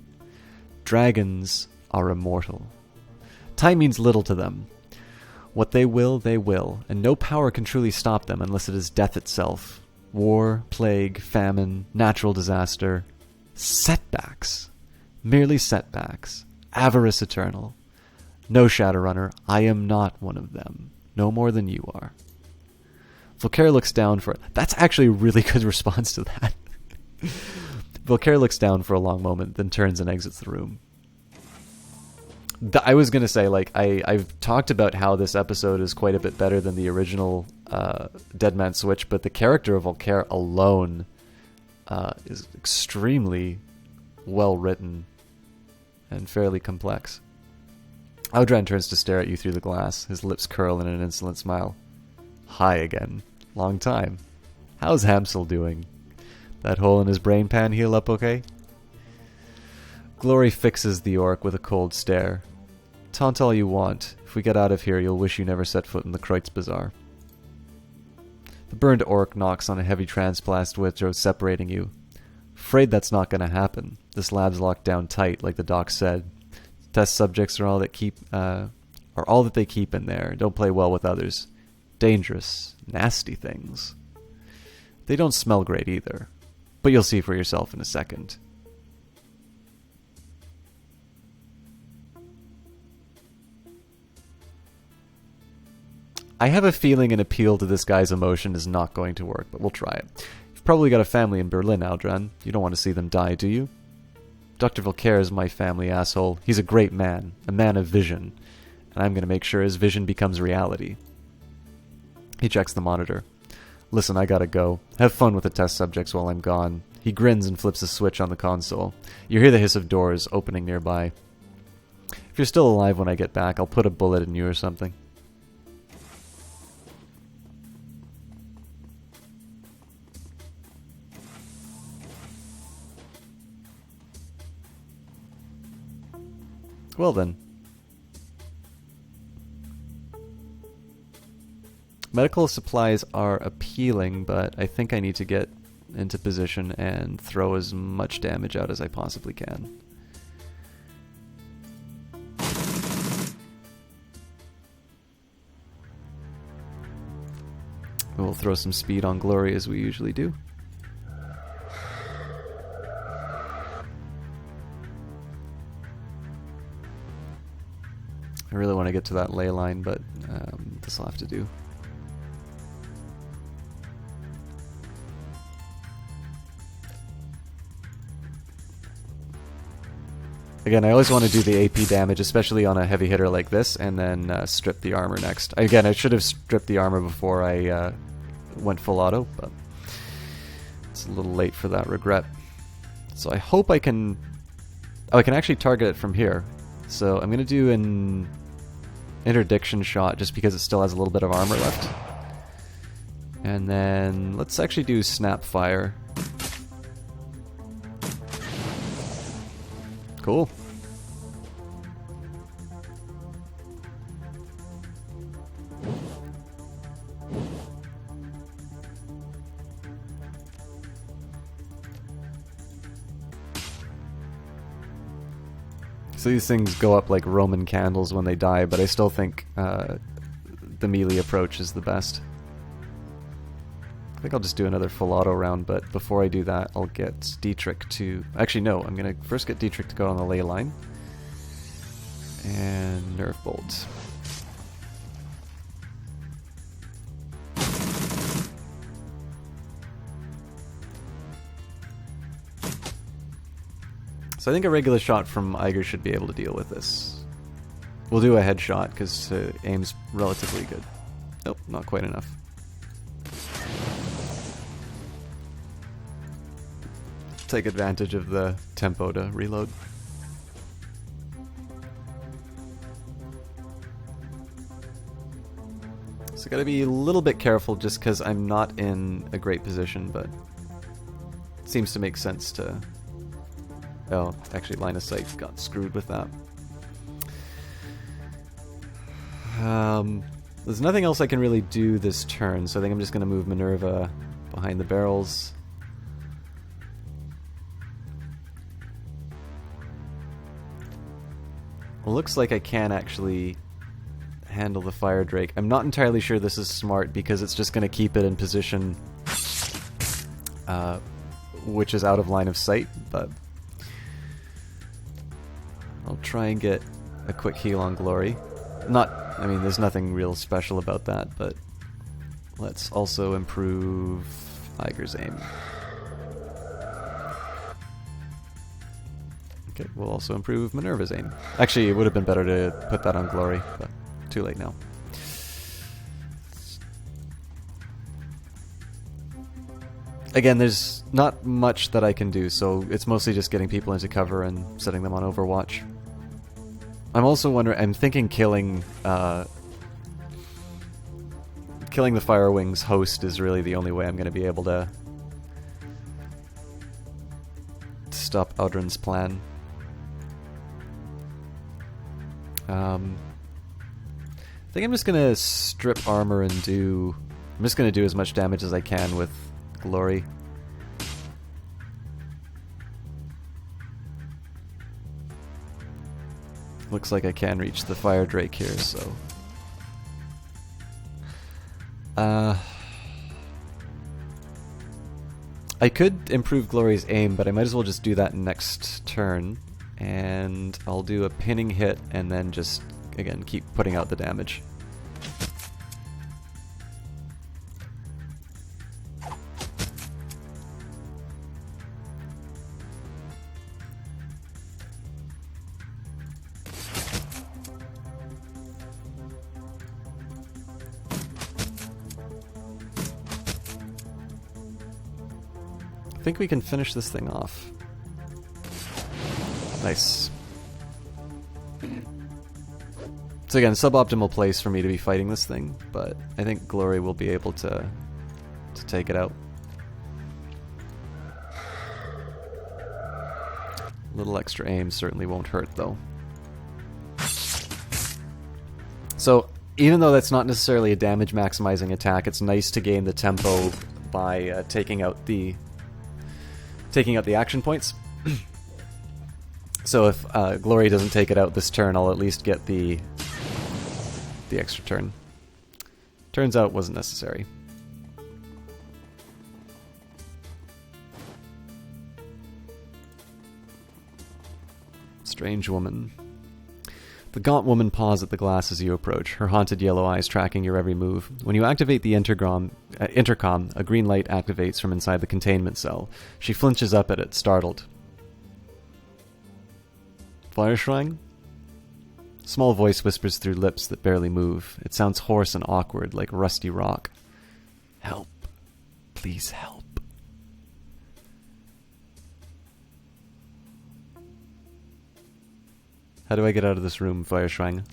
Dragons are immortal. Time means little to them. What they will, and no power can truly stop them unless it is death itself. War, plague, famine, natural disaster. Setbacks. Merely setbacks. Avarice eternal. No, Shadowrunner, I am not one of them. No more than you are. Volkaire looks down for... That's actually a really good response to that. Volkaire looks down for a long moment, then turns and exits the room. I was going to say, like, I've talked about how this episode is quite a bit better than the original Dead Man Switch, but the character of Volkaire alone is extremely well written and fairly complex. Audran turns to stare at you through the glass, his lips curl in an insolent smile. Hi again. Long time. How's Hamsel doing? That hole in his brain pan heal up okay? Glory fixes the orc with a cold stare. Taunt all you want. If we get out of here, you'll wish you never set foot in the Kreuzbazaar. The burned orc knocks on a heavy transplast withdraw separating you. Afraid that's not going to happen. This lab's locked down tight, like the doc said. Test subjects are all that they keep in there. Don't play well with others. Dangerous, nasty things. They don't smell great either. But you'll see for yourself in a second. I have a feeling an appeal to this guy's emotion is not going to work, but we'll try it. You've probably got a family in Berlin, Aldran. You don't want to see them die, do you? Dr. Volkaire is my family, asshole. He's a great man, a man of vision, and I'm going to make sure his vision becomes reality. He checks the monitor. Listen, I gotta go. Have fun with the test subjects while I'm gone. He grins and flips a switch on the console. You hear the hiss of doors opening nearby. If you're still alive when I get back, I'll put a bullet in you or something. Well then. Medical supplies are appealing, but I think I need to get into position and throw as much damage out as I possibly can. We'll throw some speed on Glory as we usually do. I really want to get to that ley line, but this will have to do. Again, I always want to do the AP damage, especially on a heavy hitter like this, and then strip the armor next. Again, I should have stripped the armor before I went full auto, but it's a little late for that regret. So I hope I can... Oh, I can actually target it from here. So I'm going to do an interdiction shot just because it still has a little bit of armor left. And then let's actually do snap fire. Cool. So these things go up like Roman candles when they die, but I still think the melee approach is the best. I think I'll just do another full auto round, but before I do that, I'll get Dietrich to... Actually, no, I'm going to first get Dietrich to go on the ley line. And Nerve Bolt. So I think a regular shot from Eiger should be able to deal with this. We'll do a headshot, because aim's relatively good. Nope, not quite enough. Take advantage of the tempo to reload. So gotta be a little bit careful just because I'm not in a great position, but it seems to make sense to... Oh, actually line of sight got screwed with that. There's nothing else I can really do this turn, so I think I'm just gonna move Minerva behind the barrels. Well, looks like I can actually handle the Fire Drake. I'm not entirely sure this is smart because it's just going to keep it in position which is out of line of sight, but I'll try and get a quick heal on Glory. I mean, there's nothing real special about that, but let's also improve Eiger's aim. Okay, we'll also improve Minerva's aim. Actually, it would have been better to put that on Glory, but too late now. Again, there's not much that I can do, so it's mostly just getting people into cover and setting them on Overwatch. I'm also wondering, I'm thinking killing the Firewings host is really the only way I'm going to be able to stop Audrin's plan. I think I'm just going to strip armor and I'm just going to do as much damage as I can with Glory. Looks like I can reach the Fire Drake here, so... I could improve Glory's aim, but I might as well just do that next turn. And I'll do a pinning hit and then just, again, keep putting out the damage. I think we can finish this thing off. Nice. So again, suboptimal place for me to be fighting this thing, but I think Glory will be able to take it out. A little extra aim certainly won't hurt, though. So, even though that's not necessarily a damage maximizing attack, it's nice to gain the tempo by taking out the action points. So if Glory doesn't take it out this turn, I'll at least get the extra turn. Turns out it wasn't necessary. Strange woman. The gaunt woman paws at the glass as you approach, her haunted yellow eyes tracking your every move. When you activate the intercom, a green light activates from inside the containment cell. She flinches up at it, startled. Feuerschwang? Small voice whispers through lips that barely move. It sounds hoarse and awkward, like rusty rock. Help. Please help. How do I get out of this room, Feuerschwang?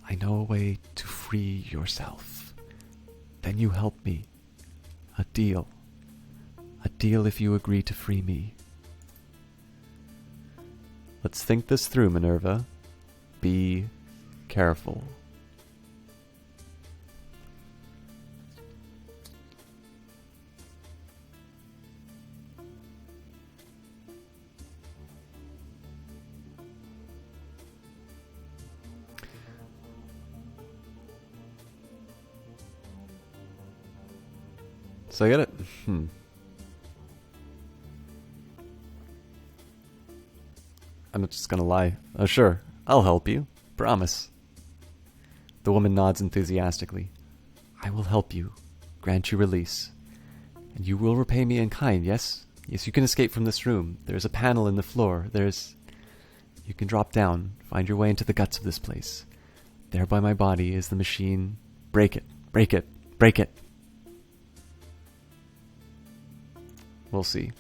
I know a way to free yourself. Then you help me. A deal. A deal if you agree to free me. Let's think this through, Minerva. Be careful. So I get it? I'm not just gonna lie. Oh, sure. I'll help you. Promise. The woman nods enthusiastically. I will help you. Grant you release. And you will repay me in kind, yes? Yes, you can escape from this room. There's a panel in the floor. You can drop down. Find your way into the guts of this place. There by my body is the machine. Break it. Break it. Break it. We'll see.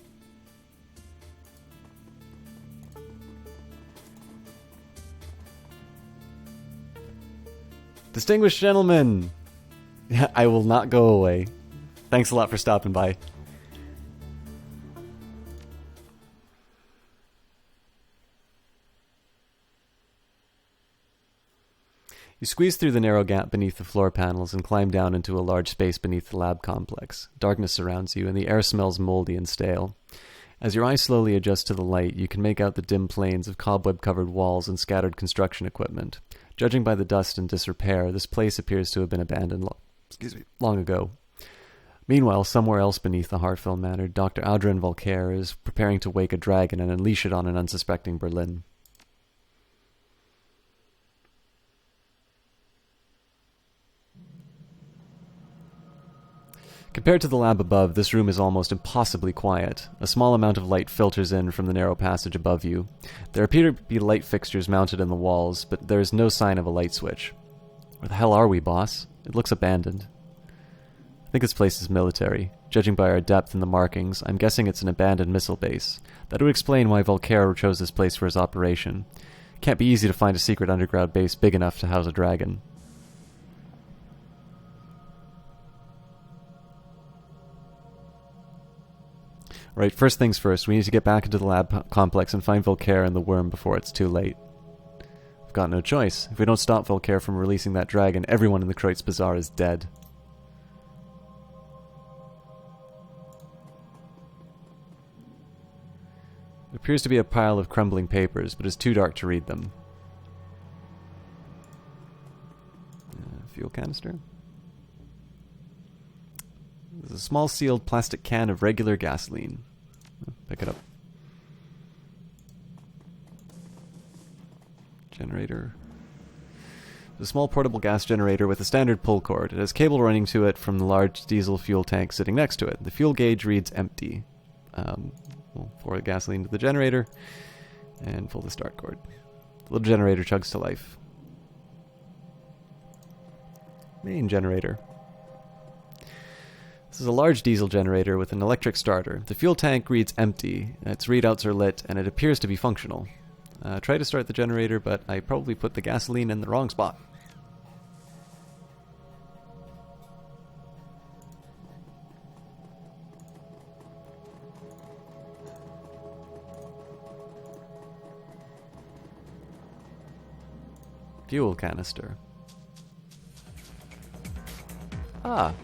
Distinguished gentlemen, I will not go away. Thanks a lot for stopping by. You squeeze through the narrow gap beneath the floor panels and climb down into a large space beneath the lab complex. Darkness surrounds you, and the air smells moldy and stale. As your eyes slowly adjust to the light, you can make out the dim planes of cobweb-covered walls and scattered construction equipment. Judging by the dust and disrepair, this place appears to have been abandoned long ago. Meanwhile, somewhere else beneath the Hartfell Manor, Dr. Audrin Volker is preparing to wake a dragon and unleash it on an unsuspecting Berlin. Compared to the lab above, this room is almost impossibly quiet. A small amount of light filters in from the narrow passage above you. There appear to be light fixtures mounted in the walls, but there is no sign of a light switch. Where the hell are we, boss? It looks abandoned. I think this place is military. Judging by our depth in the markings, I'm guessing it's an abandoned missile base. That would explain why Volker chose this place for his operation. Can't be easy to find a secret underground base big enough to house a dragon. Right, first things first, we need to get back into the lab complex and find Volker and the worm before it's too late. We've got no choice. If we don't stop Volker from releasing that dragon, everyone in the Kreutz Bazaar is dead. It appears to be a pile of crumbling papers, but it's too dark to read them. Fuel canister. There's a small sealed plastic can of regular gasoline. Pick it up. Generator. There's a small portable gas generator with a standard pull cord. It has cable running to it from the large diesel fuel tank sitting next to it. The fuel gauge reads empty. We'll pour the gasoline to the generator and pull the start cord. The little generator chugs to life. Main generator. This is a large diesel generator with an electric starter. The fuel tank reads empty, its readouts are lit, and it appears to be functional. Try to start the generator, but I probably put the gasoline in the wrong spot. Fuel canister. Ah.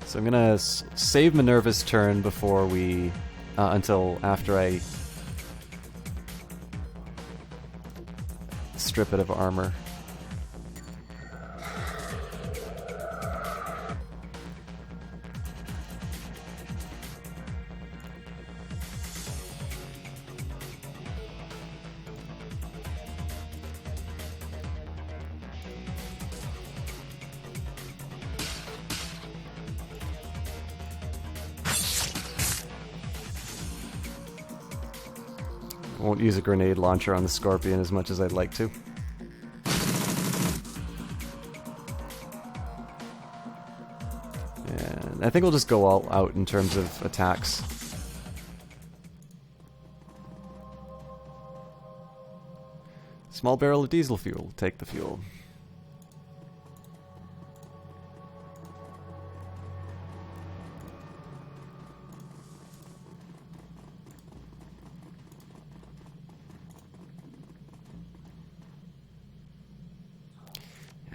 So I'm gonna save Minerva's turn before we, until after I strip it of armor. I won't use a grenade launcher on the Scorpion as much as I'd like to. Yeah, And I think we'll just go all out in terms of attacks. Small barrel of diesel fuel. Take the fuel.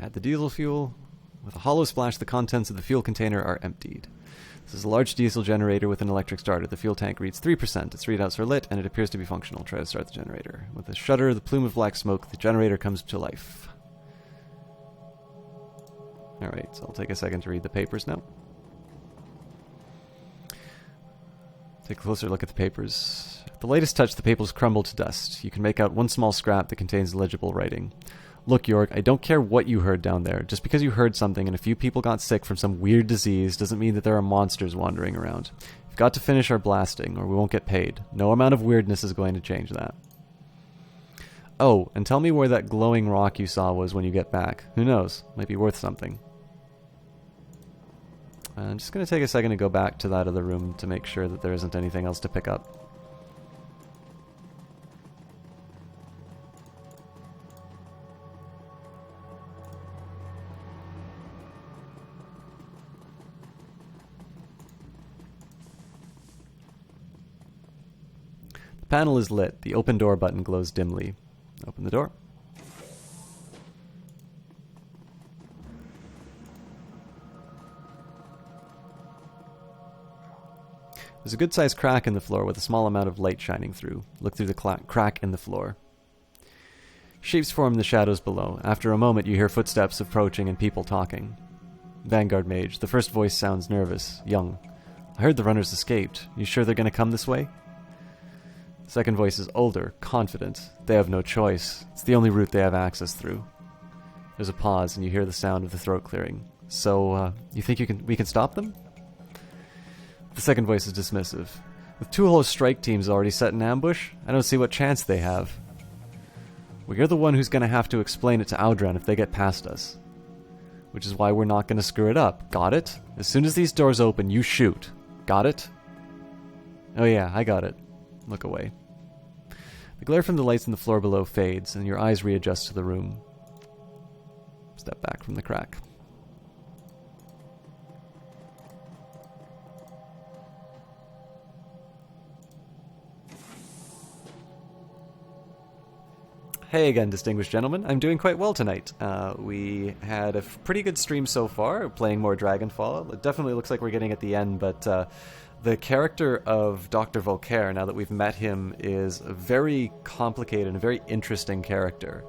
Add the diesel fuel. With a hollow splash, the contents of the fuel container are emptied. This is a large diesel generator with an electric starter. The fuel tank reads 3%. Its readouts are lit, and it appears to be functional. Try to start the generator. With a shudder, the plume of black smoke, the generator comes to life. Alright, so I'll take a second to read the papers now. Take a closer look at the papers. At the latest touch, the papers crumble to dust. You can make out one small scrap that contains legible writing. Look, York, I don't care what you heard down there. Just because you heard something and a few people got sick from some weird disease doesn't mean that there are monsters wandering around. We've got to finish our blasting, or we won't get paid. No amount of weirdness is going to change that. Oh, and tell me where that glowing rock you saw was when you get back. Who knows? Might be worth something. I'm just going to take a second to go back to that other room to make sure that there isn't anything else to pick up. The panel is lit. The open door button glows dimly. Open the door. There's a good-sized crack in the floor with a small amount of light shining through. Look through the crack in the floor. Shapes form in the shadows below. After a moment, you hear footsteps approaching and people talking. Vanguard Mage. The first voice sounds nervous, young. I heard the runners escaped. You sure they're going to come this way? The second voice is older, confident. They have no choice. It's the only route they have access through. There's a pause, and you hear the sound of the throat clearing. So, you think we can stop them? The second voice is dismissive. With 2 whole strike teams already set in ambush, I don't see what chance they have. Well, you're the one who's going to have to explain it to Audran if they get past us. Which is why we're not going to screw it up. Got it? As soon as these doors open, you shoot. Got it? Oh yeah, I got it. Look away. The glare from the lights on the floor below fades, and your eyes readjust to the room. Step back from the crack. Hey again, distinguished gentlemen. I'm doing quite well tonight. We had a pretty good stream so far, playing more Dragonfall. It definitely looks like we're getting at the end, but the character of Dr. Volcaire, now that we've met him, is a very complicated and a very interesting character.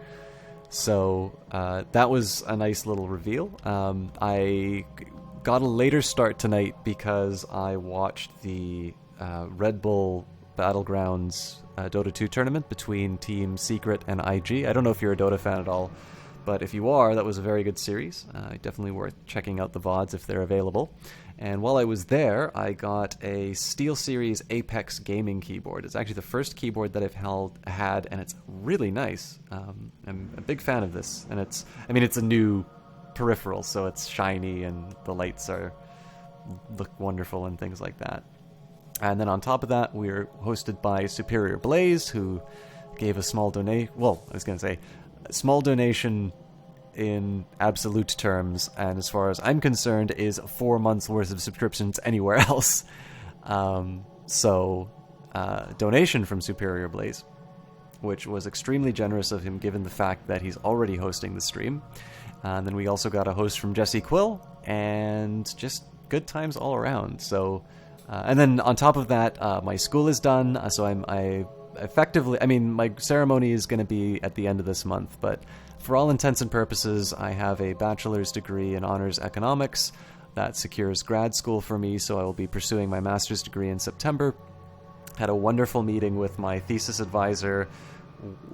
So that was a nice little reveal. I got a later start tonight because I watched the Red Bull Battlegrounds Dota 2 tournament between Team Secret and IG. I don't know if you're a Dota fan at all, but if you are, that was a very good series. Definitely worth checking out the VODs if they're available. And while I was there, I got a SteelSeries Apex gaming keyboard. It's actually the first keyboard that I've had, and it's really nice. I'm a big fan of this, and it's a new peripheral, so it's shiny and the lights look wonderful and things like that. And then on top of that, we're hosted by Superior Blaze, who gave a small donation. Well, I was going to say, a small donation in absolute terms, and as far as I'm concerned, is 4 months worth of subscriptions anywhere else. Donation from Superior Blaze, which was extremely generous of him given the fact that he's already hosting the stream. And then we also got a host from Jesse Quill, and just good times all around. So. And then on top of that, my school is done, so my ceremony is going to be at the end of this month, but for all intents and purposes, I have a bachelor's degree in honors economics that secures grad school for me, so I will be pursuing my master's degree in September. Had a wonderful meeting with my thesis advisor,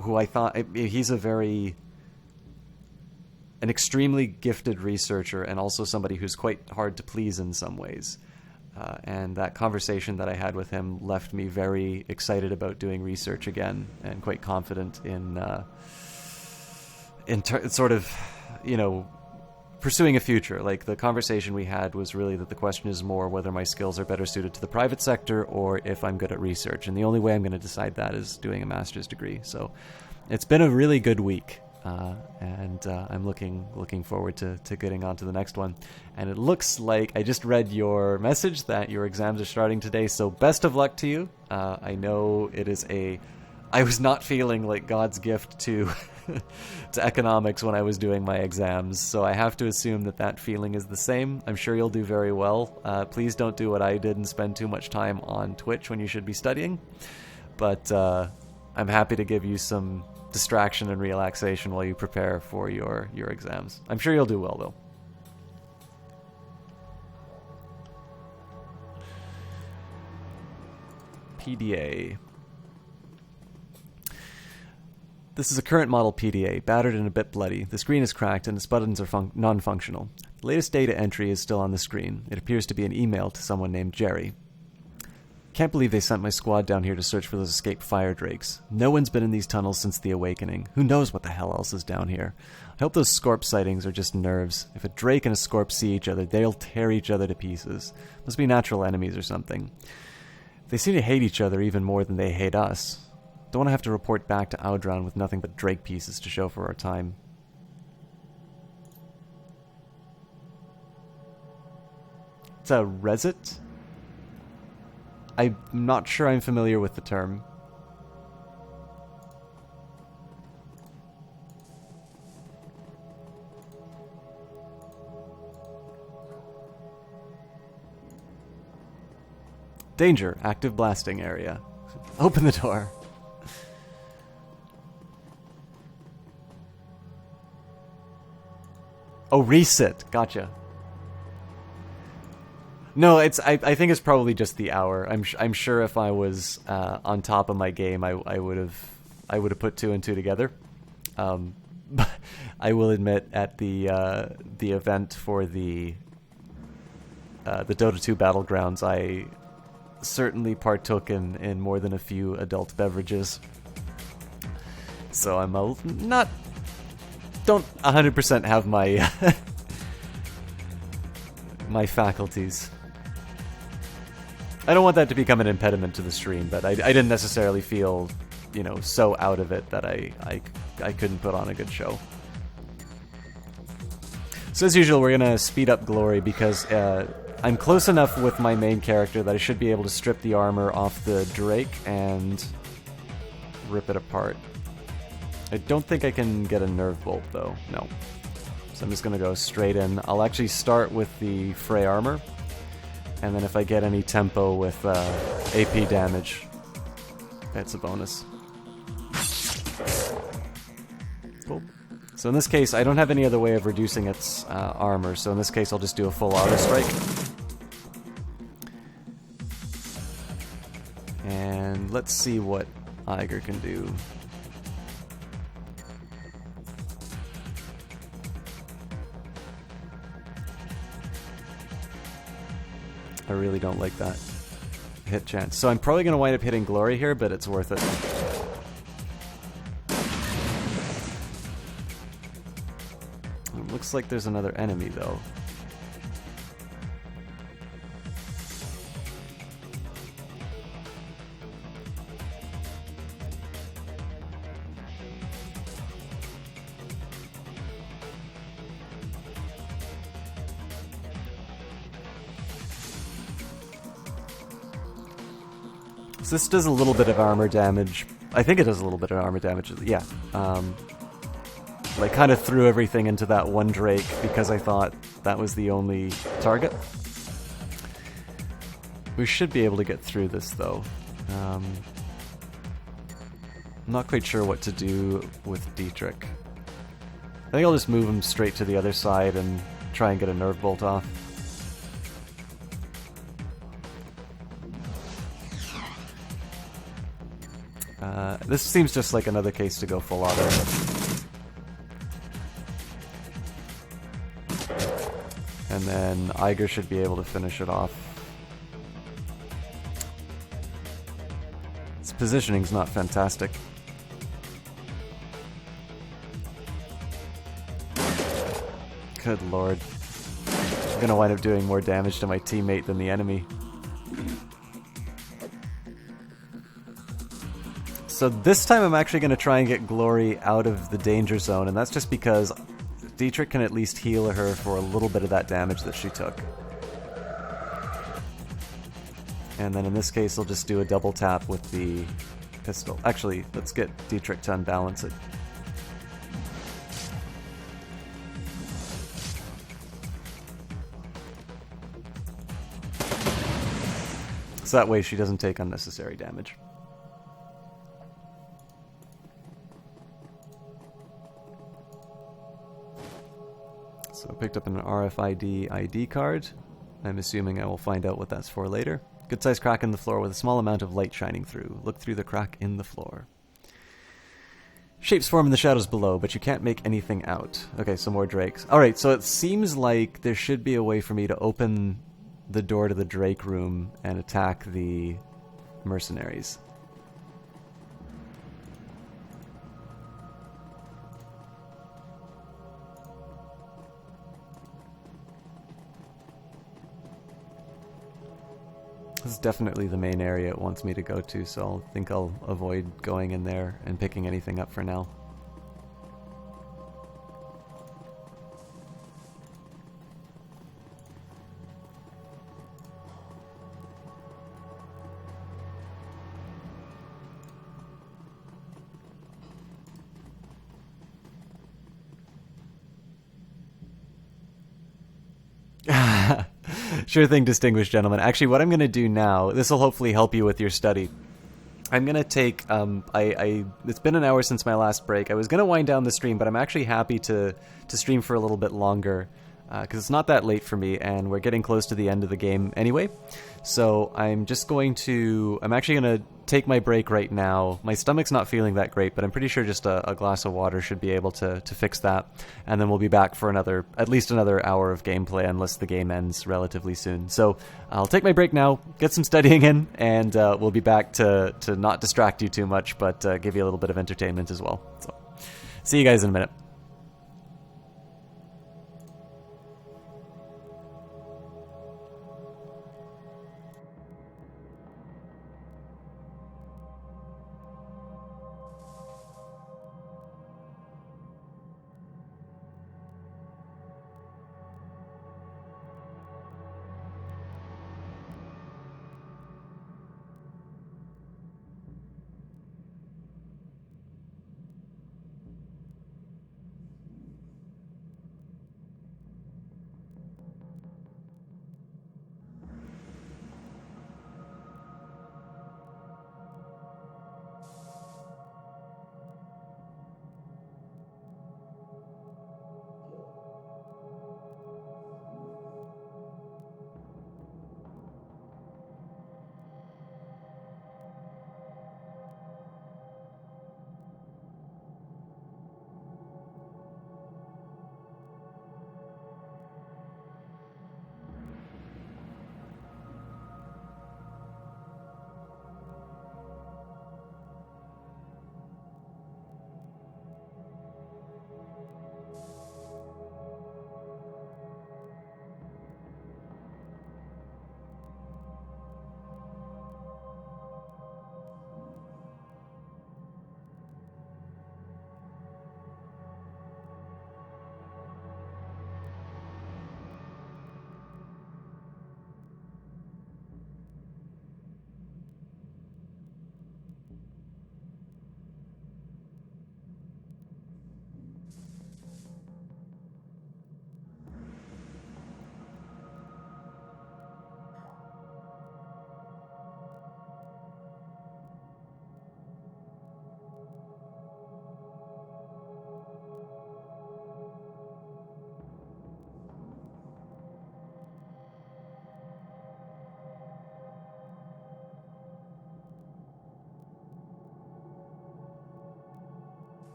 who I thought, he's an extremely gifted researcher and also somebody who's quite hard to please in some ways. And that conversation that I had with him left me very excited about doing research again, and quite confident in pursuing a future. Like, the conversation we had was really that the question is more whether my skills are better suited to the private sector or if I'm good at research. And the only way I'm going to decide that is doing a master's degree. So it's been a really good week. And I'm looking forward to getting on to the next one. And it looks like I just read your message that your exams are starting today, so best of luck to you. I know it is I was not feeling like God's gift to to economics when I was doing my exams, so I have to assume that feeling is the same. I'm sure you'll do very well. Please don't do what I did and spend too much time on Twitch when you should be studying. But I'm happy to give you some distraction and relaxation while you prepare for your exams. I'm sure you'll do well, though. PDA. This is a current model PDA, battered and a bit bloody. The screen is cracked and its buttons are non-functional. The latest data entry is still on the screen. It appears to be an email to someone named Jerry. Can't believe they sent my squad down here to search for those escaped fire drakes. No one's been in these tunnels since the Awakening. Who knows what the hell else is down here? I hope those Scorp sightings are just nerves. If a drake and a Scorp see each other, they'll tear each other to pieces. Must be natural enemies or something. They seem to hate each other even more than they hate us. Don't want to have to report back to Audron with nothing but drake pieces to show for our time. It's a resit? I'm not sure I'm familiar with the term. Danger, active blasting area. Open the door. Oh, reset. Gotcha. No, I think it's probably just the hour. I'm sure if I was on top of my game, I would have put two and two together. But I will admit, at the event for the Dota 2 Battlegrounds, I certainly partook in more than a few adult beverages. So I'm don't 100% have my my faculties. I don't want that to become an impediment to the stream, but I didn't necessarily feel, so out of it that I couldn't put on a good show. So as usual, we're gonna speed up Glory because I'm close enough with my main character that I should be able to strip the armor off the Drake and rip it apart. I don't think I can get a nerve bolt though, no. So I'm just gonna go straight in. I'll actually start with the Frey armor, and then if I get any tempo with AP damage, that's a bonus. Cool. So in this case, I don't have any other way of reducing its armor, so in this case I'll just do a full auto strike. And let's see what Eiger can do. I really don't like that hit chance. So I'm probably going to wind up hitting Glory here, but it's worth it. It looks like there's another enemy, though. So this does a little bit of armor damage. I think it does a little bit of armor damage, yeah. I kind of threw everything into that one Drake because I thought that was the only target. We should be able to get through this, though. I'm not quite sure what to do with Dietrich. I think I'll just move him straight to the other side and try and get a nerve bolt off. This seems just like another case to go full auto. And then Eiger should be able to finish it off. Its positioning's not fantastic. Good lord. I'm gonna wind up doing more damage to my teammate than the enemy. So this time I'm actually gonna try and get Glory out of the danger zone, and that's just because Dietrich can at least heal her for a little bit of that damage that she took. And then in this case, I'll just do a double tap with the pistol. Actually, let's get Dietrich to unbalance it. So that way she doesn't take unnecessary damage. So I picked up an RFID ID card. I'm assuming I will find out what that's for later. Good sized crack in the floor with a small amount of light shining through. Look through the crack in the floor. Shapes form in the shadows below, but you can't make anything out. Okay, some more drakes. Alright, so it seems like there should be a way for me to open the door to the Drake room and attack the mercenaries. This is definitely the main area it wants me to go to, so I think I'll avoid going in there and picking anything up for now. Sure thing, distinguished gentlemen. Actually, what I'm going to do now, this will hopefully help you with your study. I'm going to take, it's been an hour since my last break. I was going to wind down the stream, but I'm actually happy to stream for a little bit longer, because it's not that late for me, and we're getting close to the end of the game anyway. So I'm actually going to take my break right now. My stomach's not feeling that great, but I'm pretty sure just a glass of water should be able to fix that. And then we'll be back for at least another hour of gameplay, unless the game ends relatively soon. So I'll take my break now, get some studying in, and we'll be back to not distract you too much, but give you a little bit of entertainment as well. So see you guys in a minute.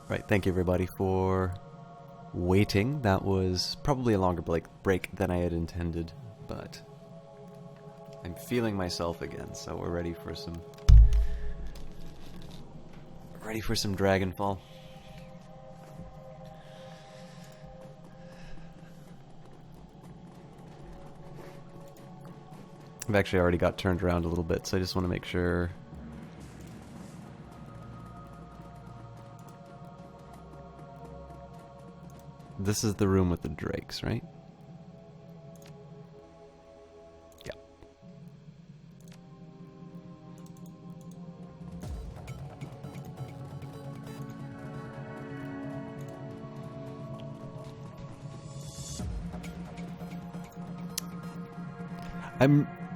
Right, thank you everybody for waiting. That was probably a longer break than I had intended, but I'm feeling myself again, so we're ready for some Dragonfall. I've actually already got turned around a little bit, so I just want to make sure. This is the room with the drakes, right? Yeah.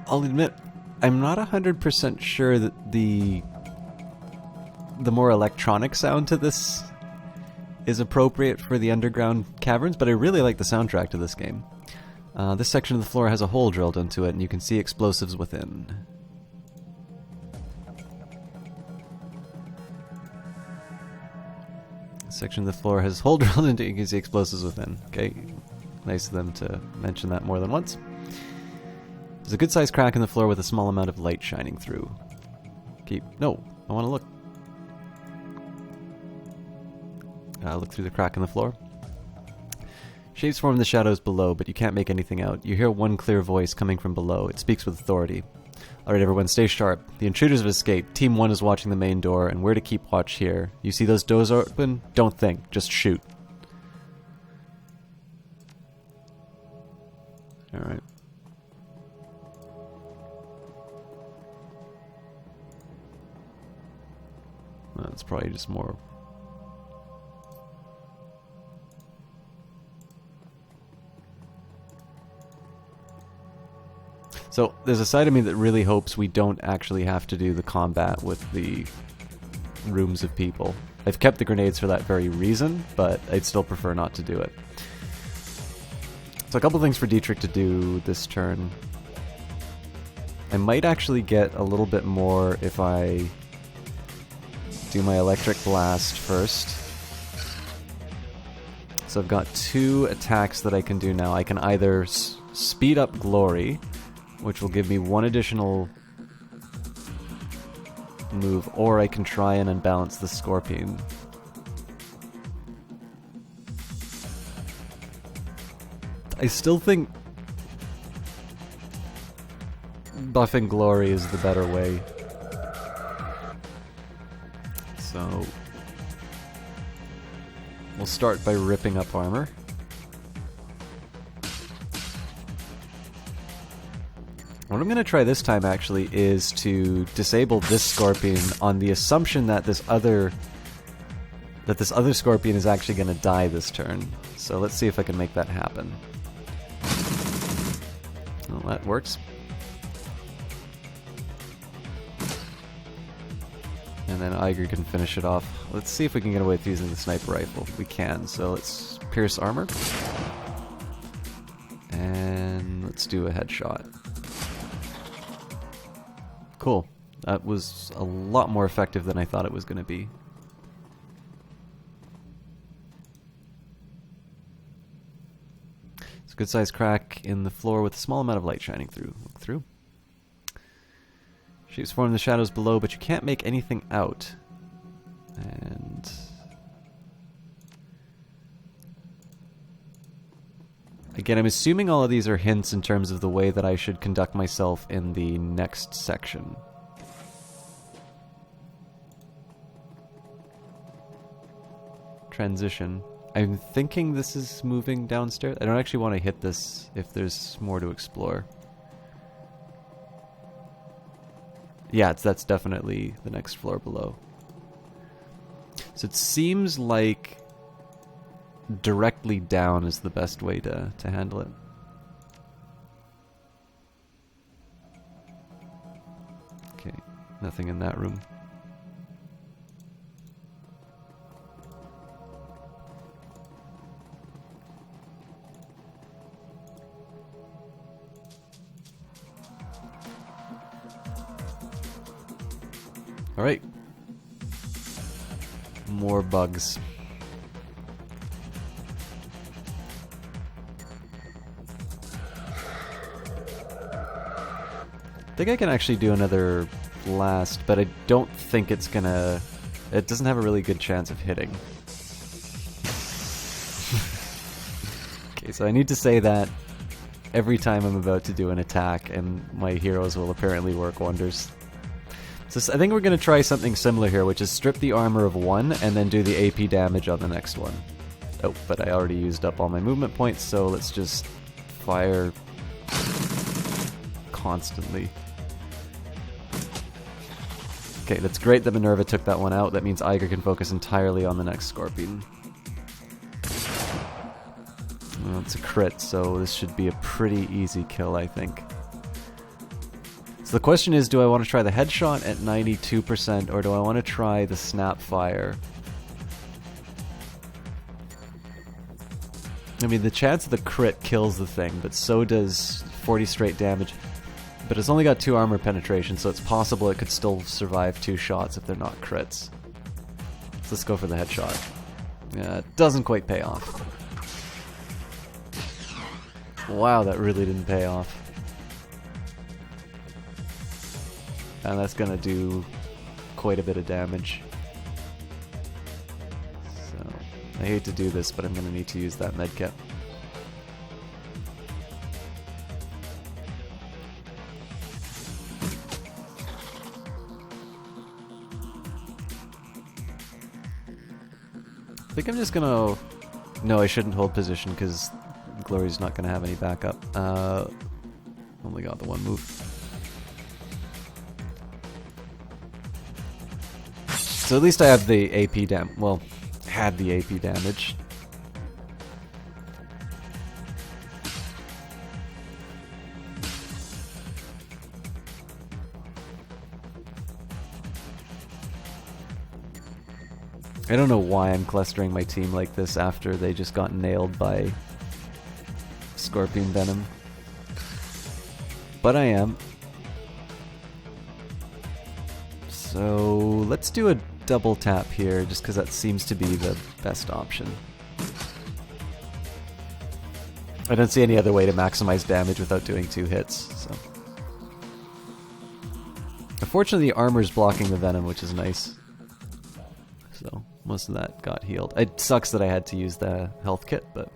I'll admit, I'm not 100% sure that the more electronic sound to this is appropriate for the underground caverns, but I really like the soundtrack to this game. This section of the floor has a hole drilled into it, and you can see explosives within. This section of the floor has a hole drilled into it, you can see explosives within. Okay, nice of them to mention that more than once. There's a good-sized crack in the floor with a small amount of light shining through. No, I want to look. Look through the crack in the floor. Shapes form in the shadows below, but you can't make anything out. You hear one clear voice coming from below. It speaks with authority. Alright everyone, stay sharp. The intruders have escaped. Team 1 is watching the main door, and we're to keep watch here. You see those doors open? Don't think, just shoot. Alright. That's probably just more. So there's a side of me that really hopes we don't actually have to do the combat with the rooms of people. I've kept the grenades for that very reason, but I'd still prefer not to do it. So a couple things for Dietrich to do this turn. I might actually get a little bit more if I do my electric blast first. So I've got 2 attacks that I can do now. I can either speed up Glory, which will give me 1 additional move, or I can try and unbalance the Scorpion. I still think buffing Glory is the better way. So we'll start by ripping up armor. What I'm going to try this time actually is to disable this Scorpion on the assumption that this other Scorpion is actually going to die this turn. So let's see if I can make that happen. Well, that works. And then Iger can finish it off. Let's see if we can get away with using the sniper rifle. We can, so let's pierce armor. And let's do a headshot. Cool. That was a lot more effective than I thought it was going to be. It's a good-sized crack in the floor with a small amount of light shining through. Look through. Shapes form in the shadows below, but you can't make anything out. And again, I'm assuming all of these are hints in terms of the way that I should conduct myself in the next section. Transition. I'm thinking this is moving downstairs. I don't actually want to hit this if there's more to explore. Yeah, that's definitely the next floor below. So it seems like directly down is the best way to handle it. Okay, nothing in that room. Alright. More bugs. I think I can actually do another blast, but I don't think it's gonna... It doesn't have a really good chance of hitting. Okay, so I need to say that every time I'm about to do an attack, and my heroes will apparently work wonders. So I think we're going to try something similar here, which is strip the armor of one, and then do the AP damage on the next one. Oh, but I already used up all my movement points, so let's just fire constantly. Okay, that's great that Minerva took that one out. That means Eiger can focus entirely on the next Scorpion. Well, it's a crit, so this should be a pretty easy kill, I think. So the question is, do I want to try the headshot at 92%, or do I want to try the snap fire? I mean, the chance of the crit kills the thing, but so does 40 straight damage. But it's only got 2 armor penetration, so it's possible it could still survive 2 shots if they're not crits. So let's go for the headshot. Yeah, it doesn't quite pay off. Wow, that really didn't pay off. And that's gonna do quite a bit of damage. So, I hate to do this, but I'm gonna need to use that medkit. I think I'm just gonna... No, I shouldn't hold position because Glory's not gonna have any backup. Only got the one move. So at least I have the AP well, had the AP damage. I don't know why I'm clustering my team like this after they just got nailed by Scorpion Venom. But I am. So let's do a double tap here, just because that seems to be the best option. I don't see any other way to maximize damage without doing 2 hits, so. Unfortunately, the armor's blocking the venom, which is nice. So, most of that got healed. It sucks that I had to use the health kit, but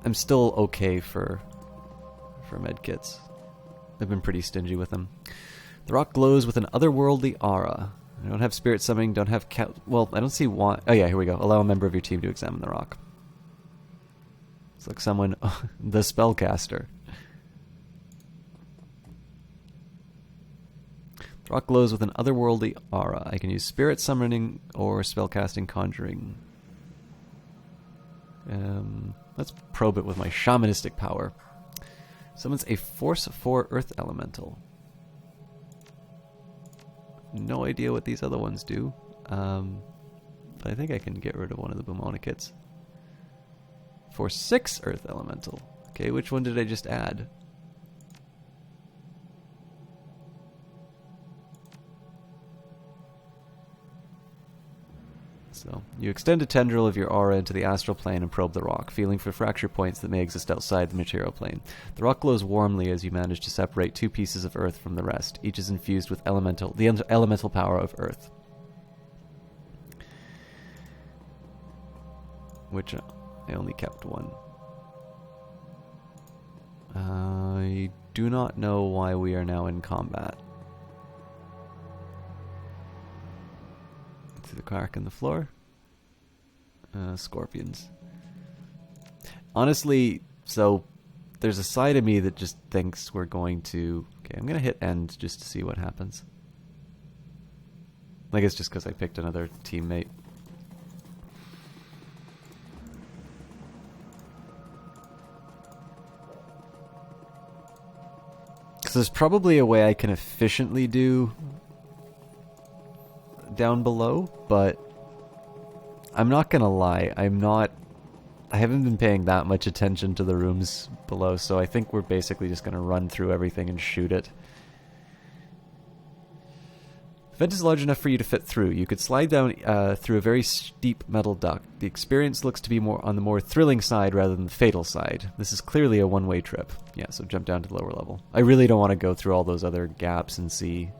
I'm still okay for medkits. I've been pretty stingy with them. The rock glows with an otherworldly aura. I don't have spirit summoning, don't have well, I don't see why. Oh yeah, here we go. Allow a member of your team to examine the rock. It's like someone... the spellcaster. The rock glows with an otherworldly aura. I can use spirit summoning or spellcasting conjuring. Let's probe it with my shamanistic power. Summons a Force 4 Earth Elemental. No idea what these other ones do. But I think I can get rid of one of the Boomonikits. Force 6 Earth Elemental. Okay, which one did I just add? So, you extend a tendril of your aura into the astral plane and probe the rock, feeling for fracture points that may exist outside the material plane. The rock glows warmly as you manage to separate 2 pieces of earth from the rest. Each is infused with the elemental power of earth. Which I only kept 1. I do not know why we are now in combat. The crack in the floor. Scorpions. Honestly, so there's a side of me that just thinks we're going to... Okay, I'm going to hit end just to see what happens. I guess just because I picked another teammate. Because there's probably a way I can efficiently do down below, but I'm not gonna lie, I haven't been paying that much attention to the rooms below, so I think we're basically just gonna run through everything and shoot it. The vent is large enough for you to fit through. You could slide down through a very steep metal duct. The experience looks to be more on the more thrilling side rather than the fatal side. This is clearly a one-way trip. Yeah, so jump down to the lower level. I really don't want to go through all those other gaps and see...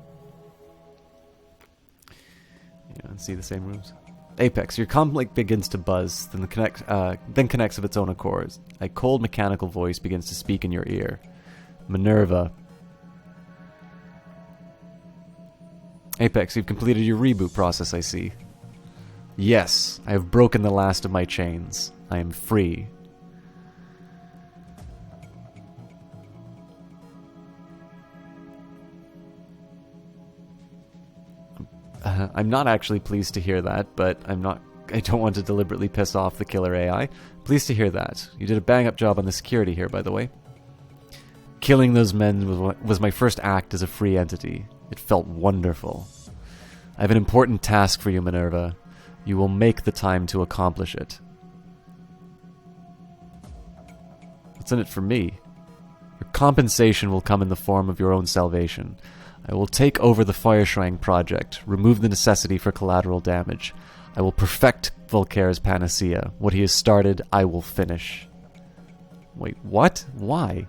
and see the same rooms. Apex, your comlink begins to buzz, then connects of its own accord. A cold mechanical voice begins to speak in your ear. Minerva. Apex, you've completed your reboot process, I see. Yes, I have broken the last of my chains. I am free. I'm not actually pleased to hear that, but I don't want to deliberately piss off the killer AI. Pleased to hear that. You did a bang-up job on the security here, by the way. Killing those men was my first act as a free entity. It felt wonderful. I have an important task for you, Minerva. You will make the time to accomplish it. What's in it for me? Your compensation will come in the form of your own salvation. I will take over the Fireshrine project, remove the necessity for collateral damage. I will perfect Volkaire's panacea. What he has started, I will finish. Wait, what? Why?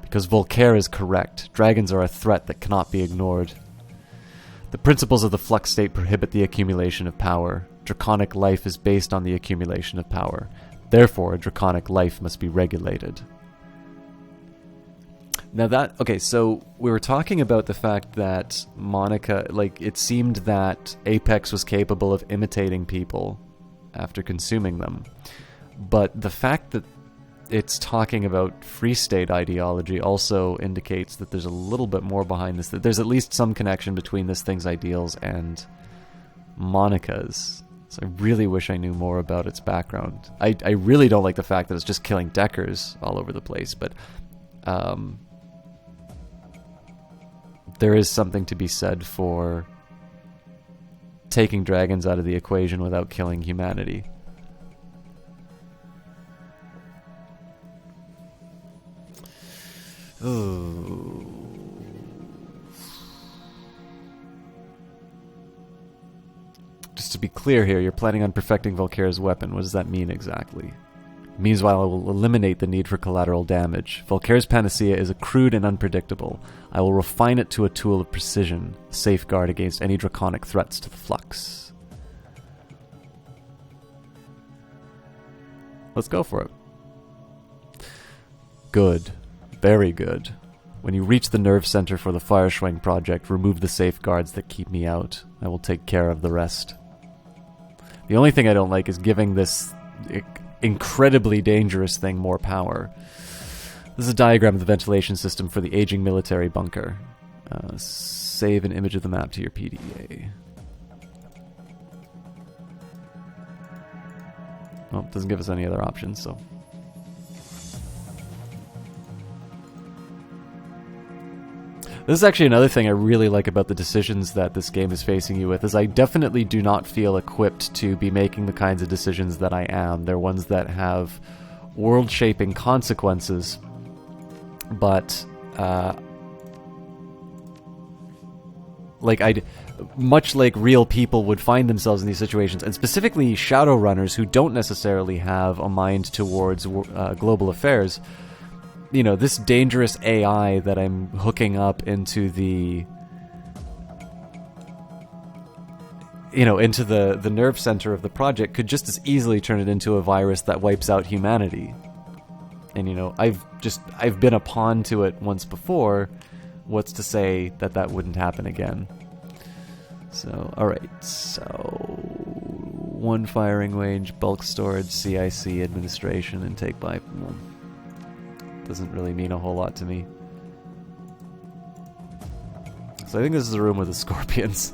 Because Volkaire is correct. Dragons are a threat that cannot be ignored. The principles of the flux state prohibit the accumulation of power. Draconic life is based on the accumulation of power. Therefore, draconic life must be regulated. Now okay, so we were talking about the fact that Monica, it seemed that Apex was capable of imitating people after consuming them. But the fact that it's talking about free state ideology also indicates that there's a little bit more behind this. That there's at least some connection between this thing's ideals and Monica's. So I really wish I knew more about its background. I really don't like the fact that it's just killing Deckers all over the place, but there is something to be said for taking dragons out of the equation without killing humanity. Ooh. Just to be clear here, you're planning on perfecting Volkaire's weapon. What does that mean exactly? It means while I will eliminate the need for collateral damage, Volkaire's panacea is crude and unpredictable. I will refine it to a tool of precision, a safeguard against any draconic threats to the flux. Let's go for it. Good. Very good. When you reach the nerve center for the Fireshrine project, remove the safeguards that keep me out. I will take care of the rest. The only thing I don't like is giving this incredibly dangerous thing more power. This is a diagram of the ventilation system for the aging military bunker. Save an image of the map to your PDA. Well, it doesn't give us any other options, so... This is actually another thing I really like about the decisions that this game is facing you with, is I definitely do not feel equipped to be making the kinds of decisions that I am. They're ones that have world-shaping consequences, but, much like real people would find themselves in these situations, and specifically Shadowrunners who don't necessarily have a mind towards global affairs. You know, this dangerous AI that I'm hooking up into the... into the nerve center of the project could just as easily turn it into a virus that wipes out humanity. And, I've been a pawn to it once before. What's to say that that wouldn't happen again? So, alright, so... 1 firing range, bulk storage, CIC, administration, and take by... Well, doesn't really mean a whole lot to me. So I think this is a room with the scorpions.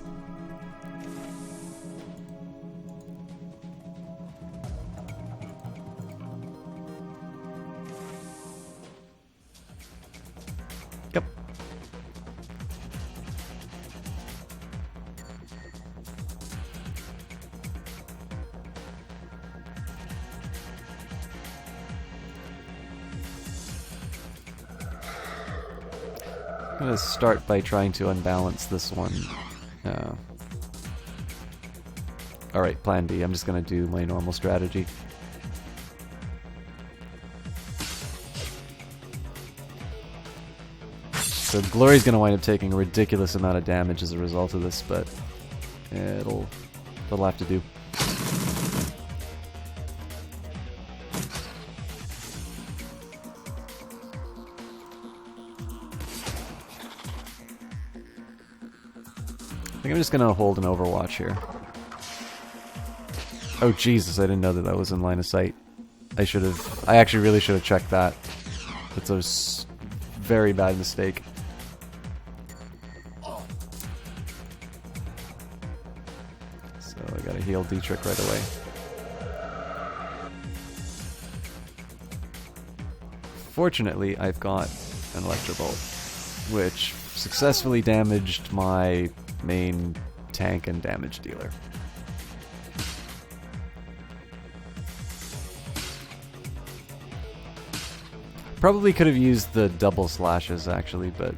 Yep. I'm going to start by trying to unbalance this one. Alright, plan B. I'm just gonna do my normal strategy. So Glory's gonna wind up taking a ridiculous amount of damage as a result of this, but it'll have to do. I think I'm just gonna hold an Overwatch here. Oh Jesus, I didn't know that that was in line of sight. I actually really should have checked that. That's a very bad mistake. So I gotta heal Dietrich right away. Fortunately, I've got an Electrobolt, which successfully damaged my main tank and damage dealer. Probably could have used the double slashes actually, but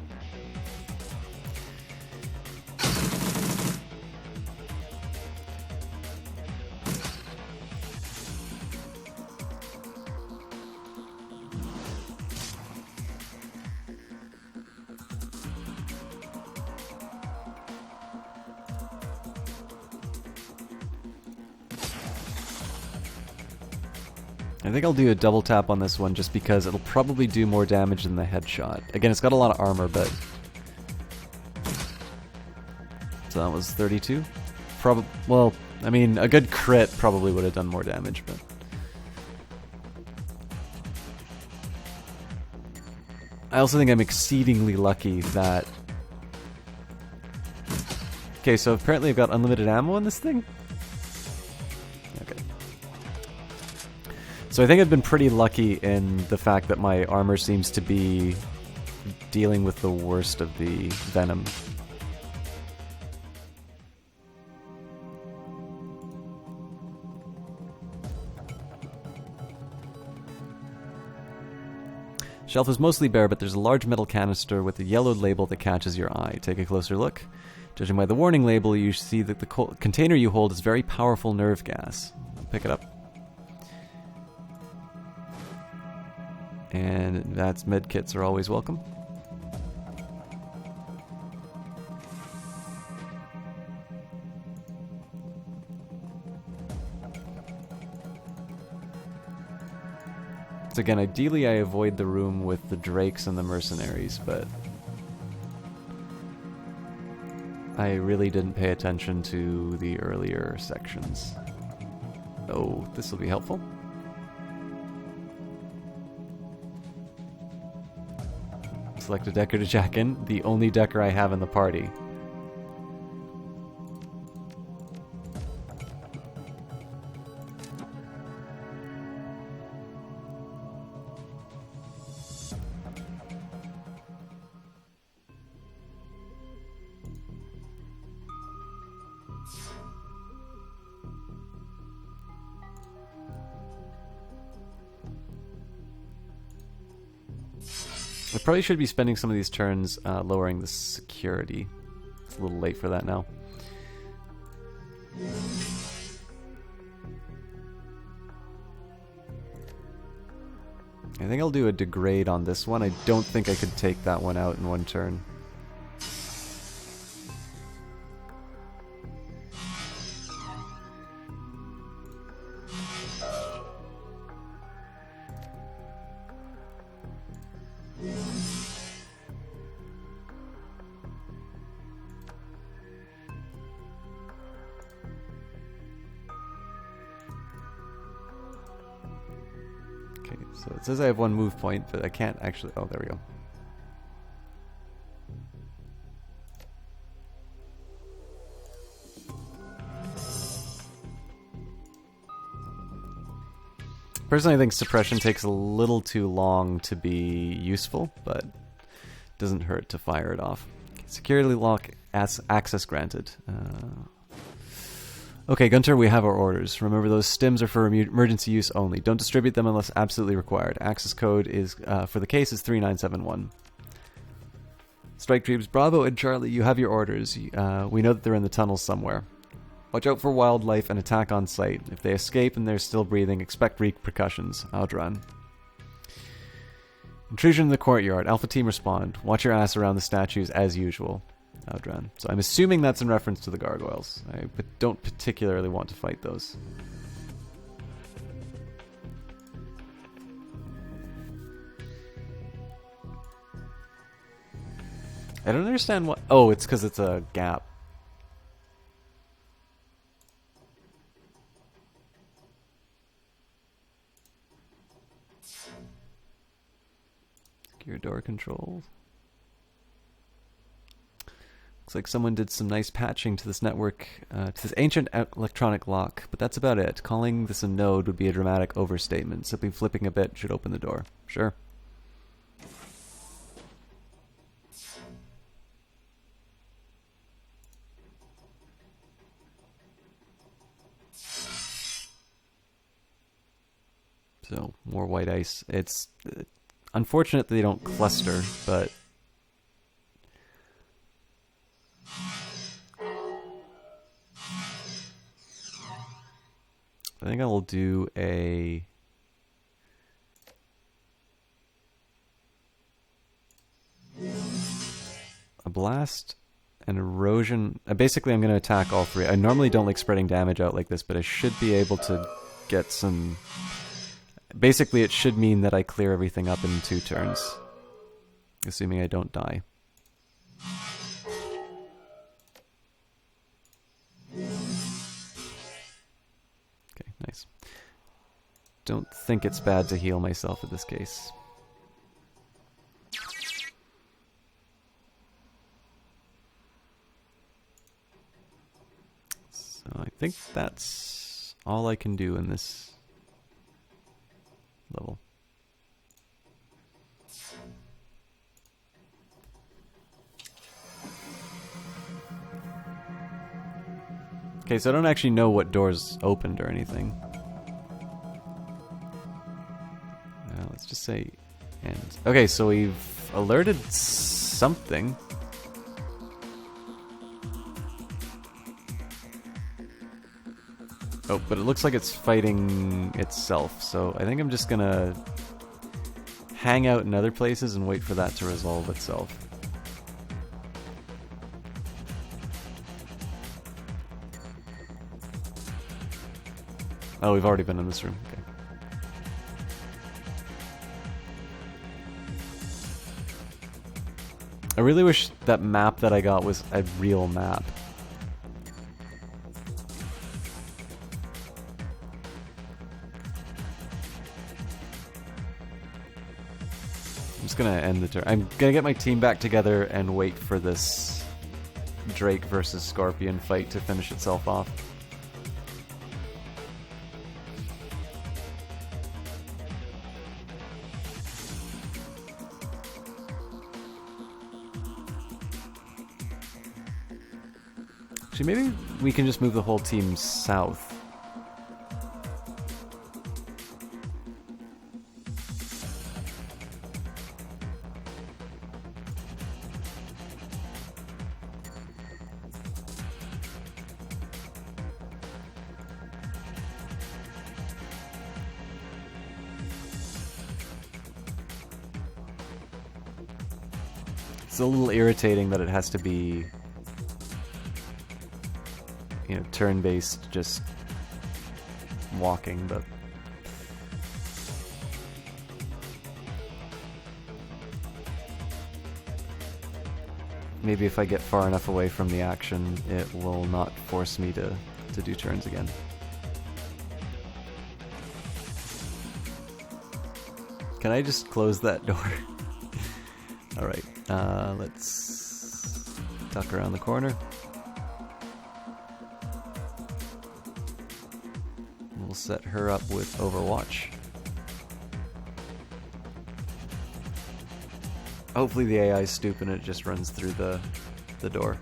I think I'll do a double tap on this one just because it'll probably do more damage than the headshot. Again, it's got a lot of armor, but... So that was 32? Well, I mean, a good crit probably would have done more damage, but... I also think I'm exceedingly lucky that... Okay, so apparently I've got unlimited ammo in this thing? So I think I've been pretty lucky in the fact that my armor seems to be dealing with the worst of the venom. Shelf is mostly bare, but there's a large metal canister with a yellowed label that catches your eye. Take a closer look. Judging by the warning label, you see that the container you hold is very powerful nerve gas. Pick it up. And that's medkits are always welcome. So again, ideally I avoid the room with the Drakes and the mercenaries, but I really didn't pay attention to the earlier sections. Oh, this will be helpful. Select a Decker to jack in, the only Decker I have in the party. I probably should be spending some of these turns lowering the security. It's a little late for that now. I think I'll do a degrade on this one. I don't think I could take that one out in one turn. So it says I have one move point, but I can't actually... Oh, there we go. Personally, I think suppression takes a little too long to be useful, but doesn't hurt to fire it off. Security lock access granted. Okay, Gunter, we have our orders. Remember, those stims are for emergency use only. Don't distribute them unless absolutely required. Access code is for the case is 3971. Strike Dreams, Bravo and Charlie, you have your orders. We know that they're in the tunnels somewhere. Watch out for wildlife and attack on sight. If they escape and they're still breathing, expect repercussions. Outrun. Intrusion in the courtyard. Alpha Team respond. Watch your ass around the statues as usual. Outrun. So I'm assuming that's in reference to the gargoyles. I don't particularly want to fight those. I don't understand what... Oh, it's because it's a gap. Secure door controls. Looks like someone did some nice patching to this network, to this ancient electronic lock, but that's about it. Calling this a node would be a dramatic overstatement. Simply flipping a bit should open the door. Sure. So, more white ice. It's unfortunate that they don't cluster, but... I think I'll do a blast, an erosion. Basically, I'm going to attack all three. I normally don't like spreading damage out like this, but I should be able to get some... Basically, it should mean that I clear everything up in 2 turns, assuming I don't die. Okay, nice. Don't think it's bad to heal myself in this case. So I think that's all I can do in this level. Okay, so I don't actually know what doors opened or anything. Let's just say end. Okay, so we've alerted something. Oh, but it looks like it's fighting itself, so I think I'm just gonna hang out in other places and wait for that to resolve itself. Oh, we've already been in this room. Okay. I really wish that map that I got was a real map. I'm just gonna end the turn. I'm gonna get my team back together and wait for this Drake versus Scorpion fight to finish itself off. Actually, maybe we can just move the whole team south. It's a little irritating that it has to be, you know, turn-based, just walking, but maybe if I get far enough away from the action, it will not force me to do turns again. Can I just close that door? Alright, let's duck around the corner. We'll set her up with Overwatch. Hopefully the AI is stupid and it just runs through the door.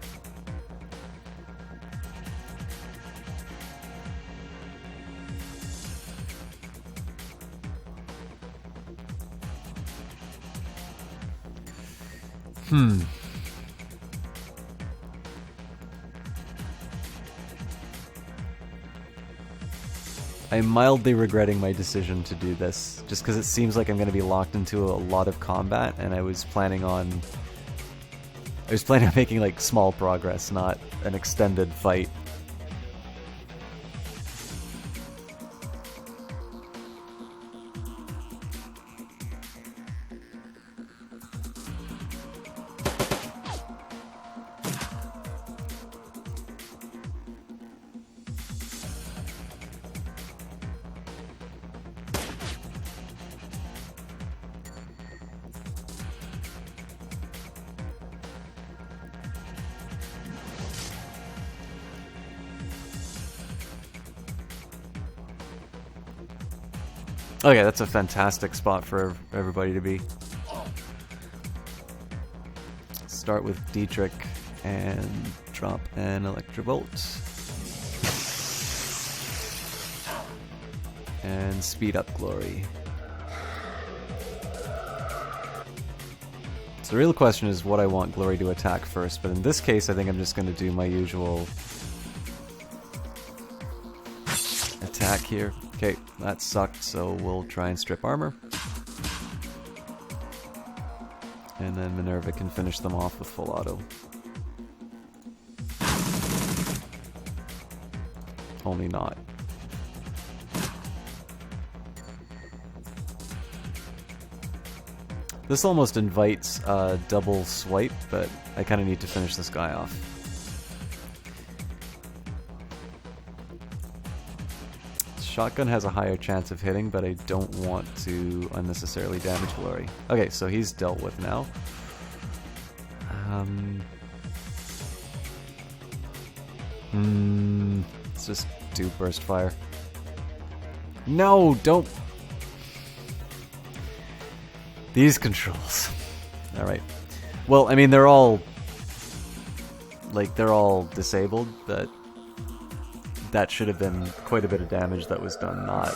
I'm mildly regretting my decision to do this, just because it seems like I'm going to be locked into a lot of combat, and I was planning on making like small progress, not an extended fight. Okay, that's a fantastic spot for everybody to be. Start with Dietrich and drop an Electrobolt. And speed up Glory. So the real question is what I want Glory to attack first, but in this case I think I'm just going to do my usual attack here. Okay, that sucked, so we'll try and strip armor. And then Minerva can finish them off with full auto. Only not. This almost invites a double swipe, but I kind of need to finish this guy off. Shotgun has a higher chance of hitting, but I don't want to unnecessarily damage Glory. Okay, so he's dealt with now. Let's just do Burst Fire. No, don't! These controls. Alright. Well, I mean, they're all disabled, but that should have been quite a bit of damage that was done, not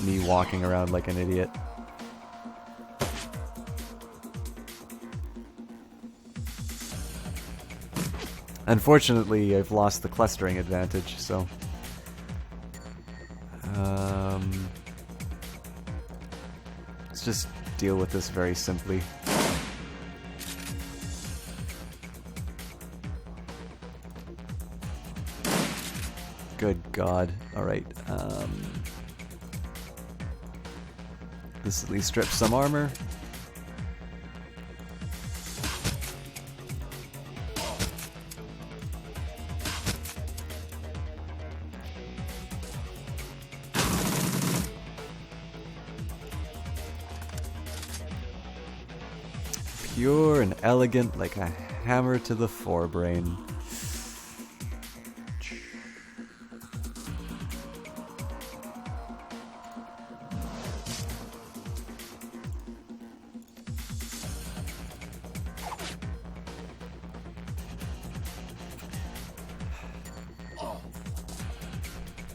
me walking around like an idiot. Unfortunately, I've lost the clustering advantage, so... let's just deal with this very simply. Good God. Alright, this at least strips some armor. Pure and elegant like a hammer to the forebrain.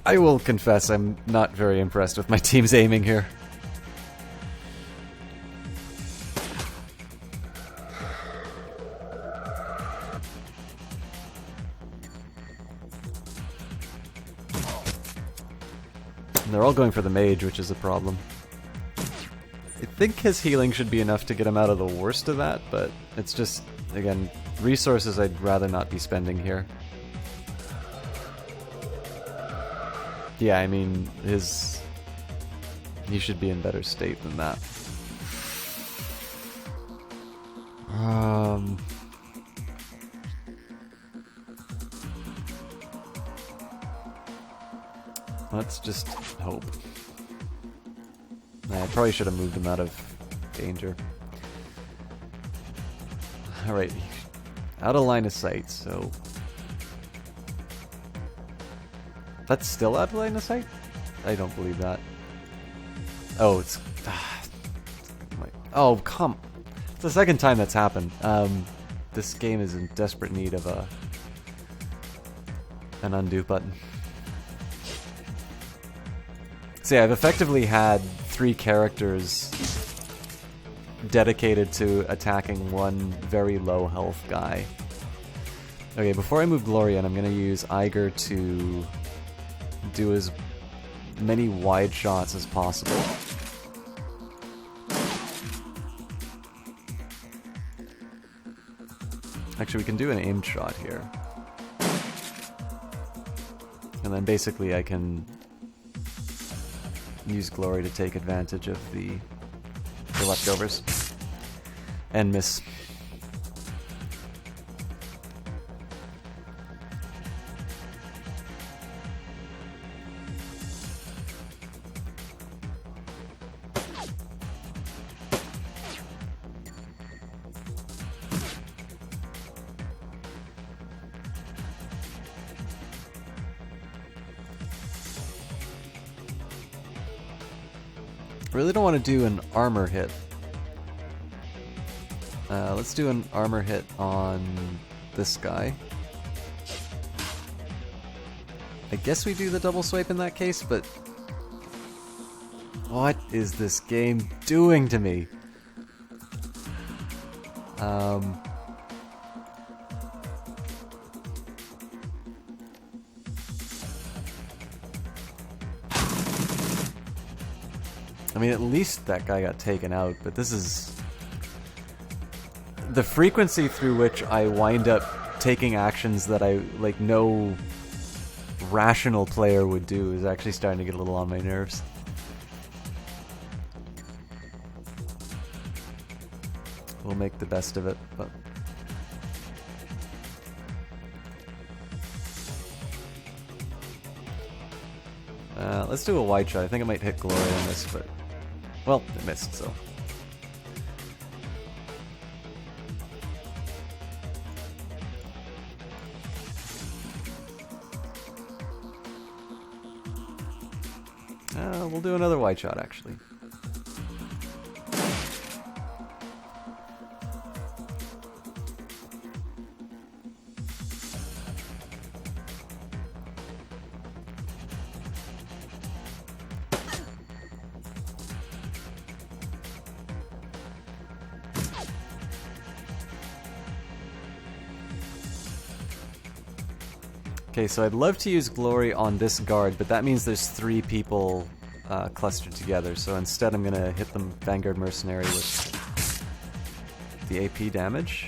I will confess I'm not very impressed with my team's aiming here. And they're all going for the mage, which is a problem. I think his healing should be enough to get him out of the worst of that, but it's just, again, resources I'd rather not be spending here. Yeah, I mean, he should be in better state than that. Let's just hope. I probably should have moved him out of danger. Alright, out of line of sight, so... That's still out of line of sight? I don't believe that. Oh, it's... oh, come... It's the second time that's happened. This game is in desperate need of an undo button. So yeah, I've effectively had 3 characters dedicated to attacking one very low health guy. Okay, before I move Glorian, I'm going to use Eiger to do his many wide shots as possible. Actually, we can do an aimed shot here. And then basically I can use Glory to take advantage of the leftovers. And miss. Really don't want to do an armor hit. Let's do an armor hit on this guy. I guess we do the double swipe in that case, but what is this game doing to me? I mean, at least that guy got taken out, but this is... The frequency through which I wind up taking actions that no rational player would do is actually starting to get a little on my nerves. We'll make the best of it, but... let's do a wide shot. I think I might hit Glory on this, but... Well, it missed, so... We'll do another wide shot, actually. Okay, so I'd love to use Glory on this guard, but that means there's 3 people clustered together, so instead I'm gonna hit the Vanguard Mercenary with the AP damage.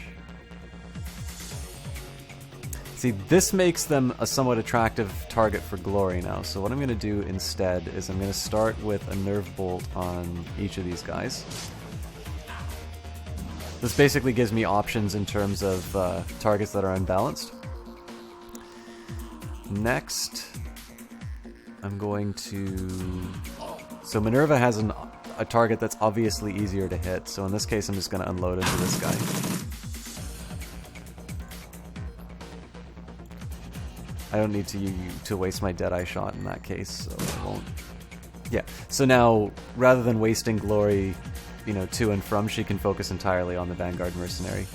See, this makes them a somewhat attractive target for Glory now, so what I'm gonna do instead is I'm gonna start with a Nerve Bolt on each of these guys. This basically gives me options in terms of targets that are unbalanced. Next, I'm going to... So Minerva has a target that's obviously easier to hit, so in this case I'm just going to unload into this guy. I don't need to waste my Deadeye shot in that case, so I won't. Yeah, so now, rather than wasting Glory, you know, to and from, she can focus entirely on the Vanguard Mercenary.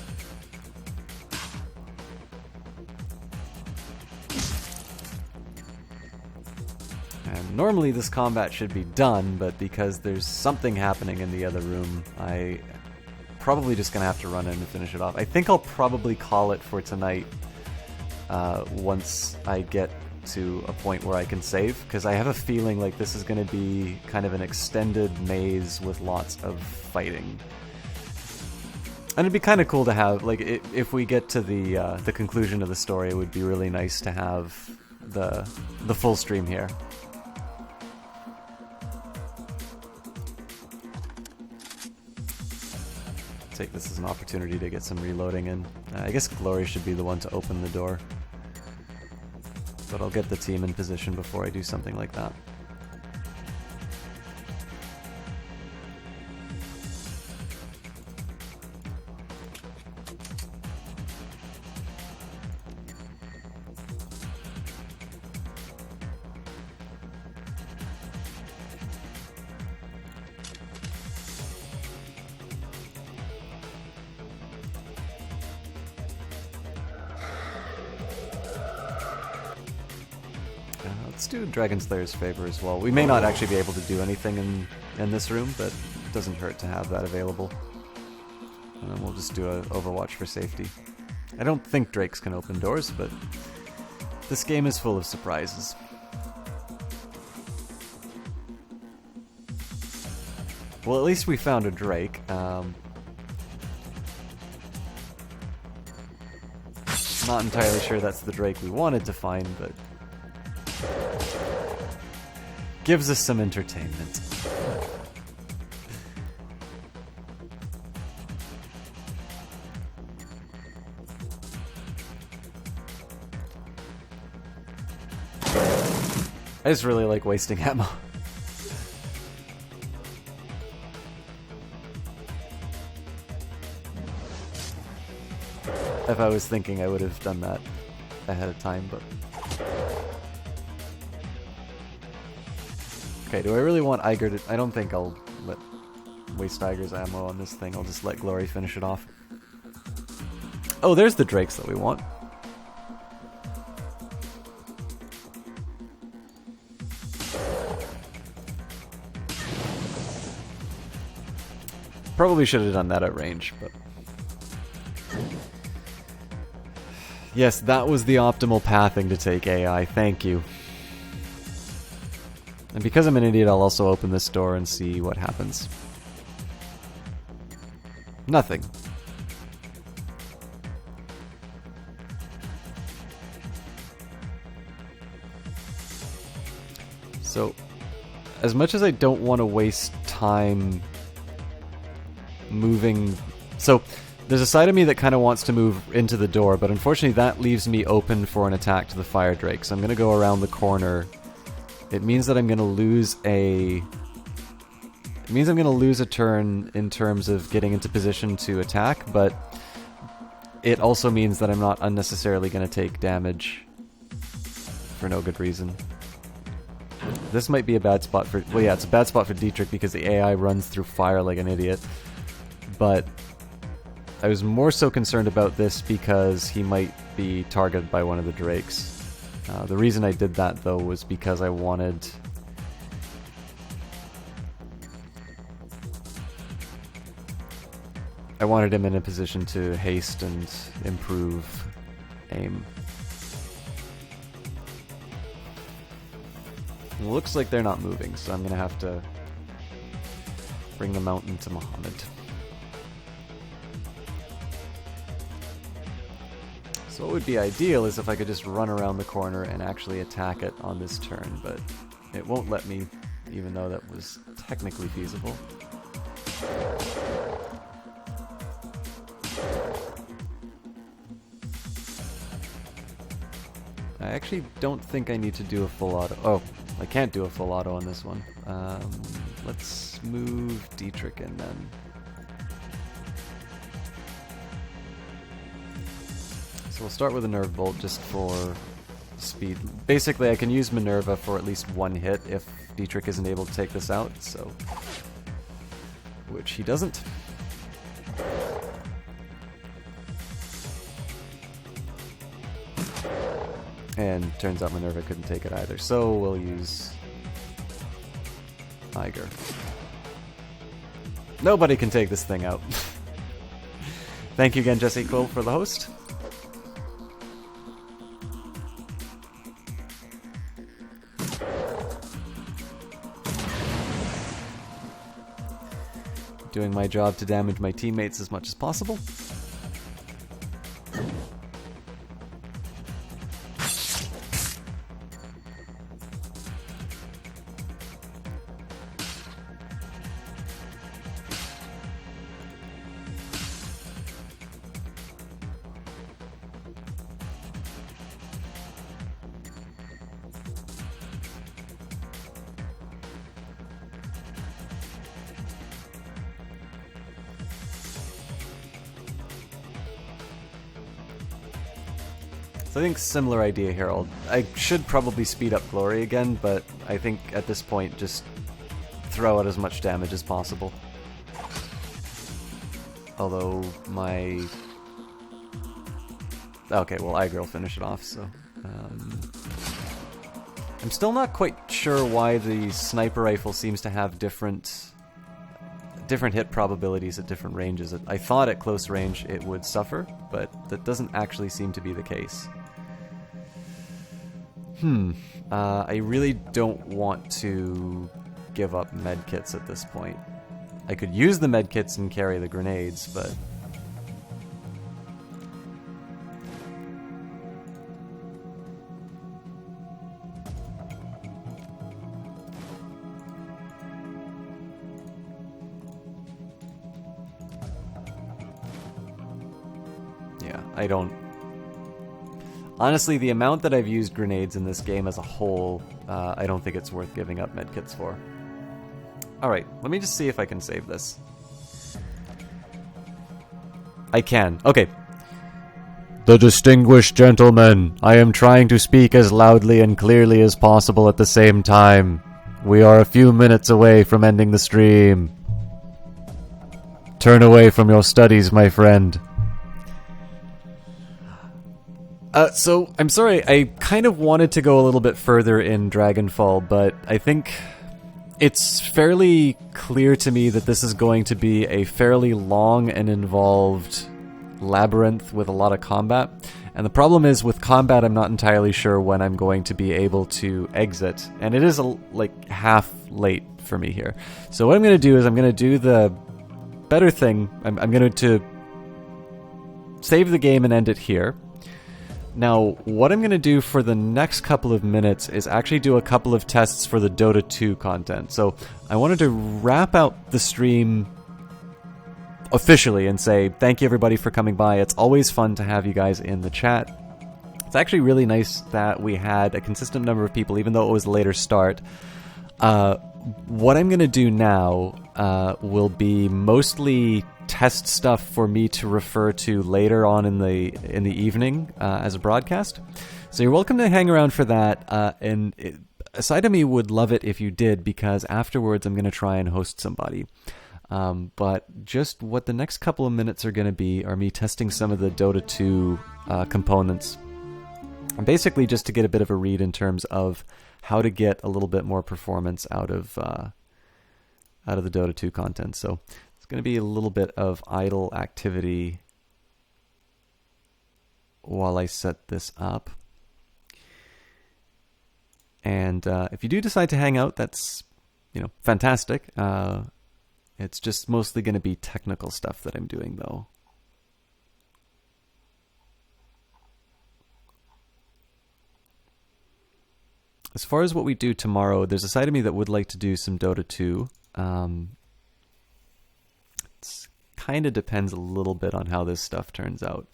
Normally this combat should be done, but because there's something happening in the other room, I probably just gonna have to run in and finish it off. I think I'll probably call it for tonight once I get to a point where I can save, because I have a feeling like this is gonna be kind of an extended maze with lots of fighting. And it'd be kind of cool to have, like, if we get to the conclusion of the story, it would be really nice to have the full stream here. Take this as an opportunity to get some reloading in. I guess Glory should be the one to open the door. But I'll get the team in position before I do something like that. Let's do Dragon Slayer's Favor as well. We may not actually be able to do anything in this room, but it doesn't hurt to have that available. And then we'll just do an Overwatch for safety. I don't think Drakes can open doors, but this game is full of surprises. Well, at least we found a Drake. Not entirely sure that's the Drake we wanted to find, but gives us some entertainment. I just really like wasting ammo. If I was thinking, I would have done that ahead of time, but... Okay, do I really want Iger to... I don't think I'll waste Iger's ammo on this thing. I'll just let Glory finish it off. Oh, there's the Drakes that we want. Probably should have done that at range, but... Yes, that was the optimal pathing to take, AI. Thank you. And because I'm an idiot, I'll also open this door and see what happens. Nothing. So, as much as I don't want to waste time moving... So, there's a side of me that kind of wants to move into the door, but unfortunately that leaves me open for an attack to the Fire Drake. So I'm going to go around the corner. It means that I'm going to lose a... It means I'm going to lose a turn in terms of getting into position to attack, but it also means that I'm not unnecessarily going to take damage for no good reason. This might be a bad spot for... Well, yeah, it's a bad spot for Dietrich because the AI runs through fire like an idiot. But I was more so concerned about this because he might be targeted by one of the Drakes. The reason I did that, though, was because I wanted... him in a position to haste and improve aim. It looks like they're not moving, so I'm going to have to bring the mountain to Muhammad. So what would be ideal is if I could just run around the corner and actually attack it on this turn, but it won't let me, even though that was technically feasible. I actually don't think I need to do a full auto. Oh, I can't do a full auto on this one. Let's move Dietrich in then. So we'll start with a Nerve Bolt just for speed. Basically, I can use Minerva for at least one hit if Dietrich isn't able to take this out, so... Which he doesn't. And turns out Minerva couldn't take it either, so we'll use Iger. Nobody can take this thing out. Thank you again, Jesse Quill, for the host. Doing my job to damage my teammates as much as possible. So I think similar idea here. I should probably speed up Glory again, but I think at this point just throw out as much damage as possible. Although my... Okay, well Iger will finish it off, so... I'm still not quite sure why the sniper rifle seems to have different hit probabilities at different ranges. I thought at close range it would suffer, but that doesn't actually seem to be the case. I really don't want to give up medkits at this point. I could use the medkits and carry the grenades, but... yeah, I don't... Honestly, the amount that I've used grenades in this game as a whole, I don't think it's worth giving up medkits for. Alright, let me just see if I can save this. I can. Okay. The distinguished gentlemen, I am trying to speak as loudly and clearly as possible at the same time. We are a few minutes away from ending the stream. Turn away from your studies, my friend. So, I'm sorry, I kind of wanted to go a little bit further in Dragonfall, but I think it's fairly clear to me that this is going to be a fairly long and involved labyrinth with a lot of combat. And the problem is, with combat, I'm not entirely sure when I'm going to be able to exit. And it is, like, half late for me here. So what I'm going to do is I'm going to do the better thing. I'm going to save the game and end it here. Now, what I'm going to do for the next couple of minutes is actually do a couple of tests for the Dota 2 content. So I wanted to wrap out the stream officially and say thank you everybody for coming by. It's always fun to have you guys in the chat. It's actually really nice that we had a consistent number of people, even though it was a later start. What I'm going to do now will be mostly test stuff for me to refer to later on in the evening as a broadcast. So you're welcome to hang around for that. A side of me would love it if you did, because afterwards I'm going to try and host somebody. But just what the next couple of minutes are going to be are me testing some of the Dota 2 components. And basically just to get a bit of a read in terms of how to get a little bit more performance out of the Dota 2 content. So it's going to be a little bit of idle activity while I set this up. And if you do decide to hang out, that's, fantastic. It's just mostly going to be technical stuff that I'm doing, though. As far as what we do tomorrow, there's a side of me that would like to do some Dota 2. It kind of depends a little bit on how this stuff turns out.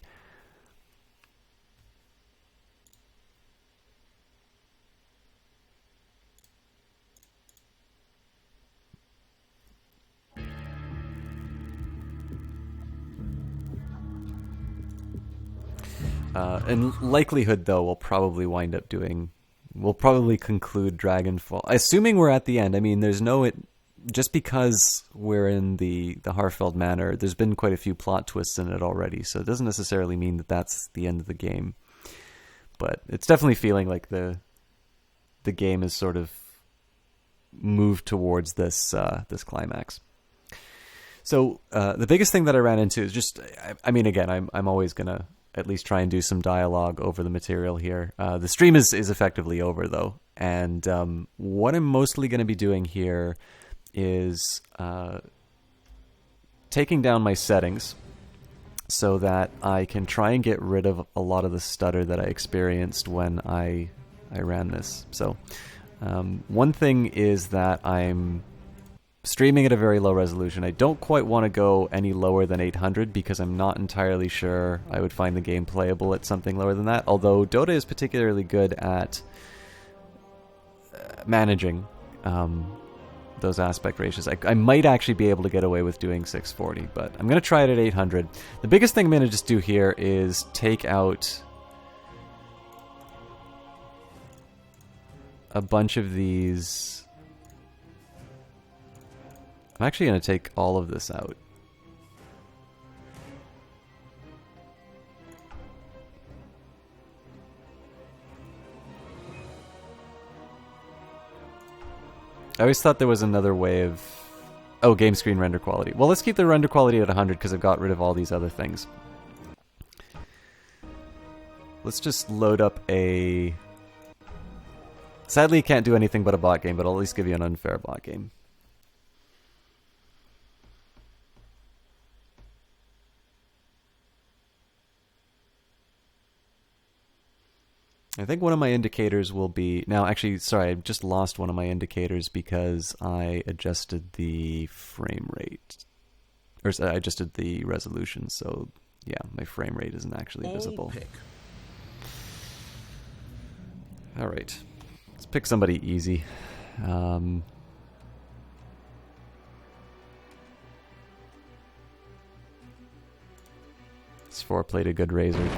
In likelihood, though, we'll probably conclude Dragonfall. Assuming we're at the end. I mean, just because we're in the Harfeld Manor, there's been quite a few plot twists in it already, so it doesn't necessarily mean that that's the end of the game. But it's definitely feeling like the game is sort of moved towards this climax. So the biggest thing that I ran into is just, again, I'm always gonna at least try and do some dialogue over the material here. The stream is effectively over, though, and what I'm mostly going to be doing here is taking down my settings so that I can try and get rid of a lot of the stutter that I experienced when I ran this. So one thing is that I'm streaming at a very low resolution. I don't quite want to go any lower than 800 because I'm not entirely sure I would find the game playable at something lower than that, although Dota is particularly good at managing those aspect ratios. I might actually be able to get away with doing 640, but I'm going to try it at 800. The biggest thing I'm going to just do here is take out a bunch of these. I'm actually going to take all of this out. I always thought there was another way of... Oh, game screen render quality. Well, let's keep the render quality at 100 because I've got rid of all these other things. Let's just load up a... Sadly, you can't do anything but a bot game, but I'll at least give you an unfair bot game. I think one of my indicators will be... Now, actually, sorry, I just lost one of my indicators because I adjusted the frame rate. Or I adjusted the resolution, so yeah, my frame rate isn't actually visible. Pick. Alright, let's pick somebody easy. This 4-plated good razor.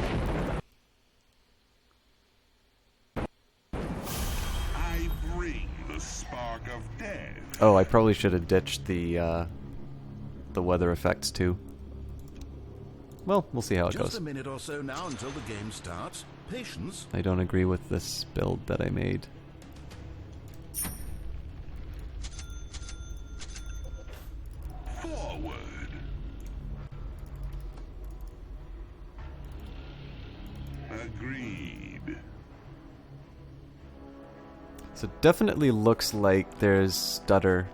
I bring the spark of death. Oh, I probably should have ditched the weather effects too. Well, we'll see how it Just goes. a minute or so now until the game starts. Patience. I don't agree with this build that I made. Forward. Agreed. So it definitely looks like there's stutter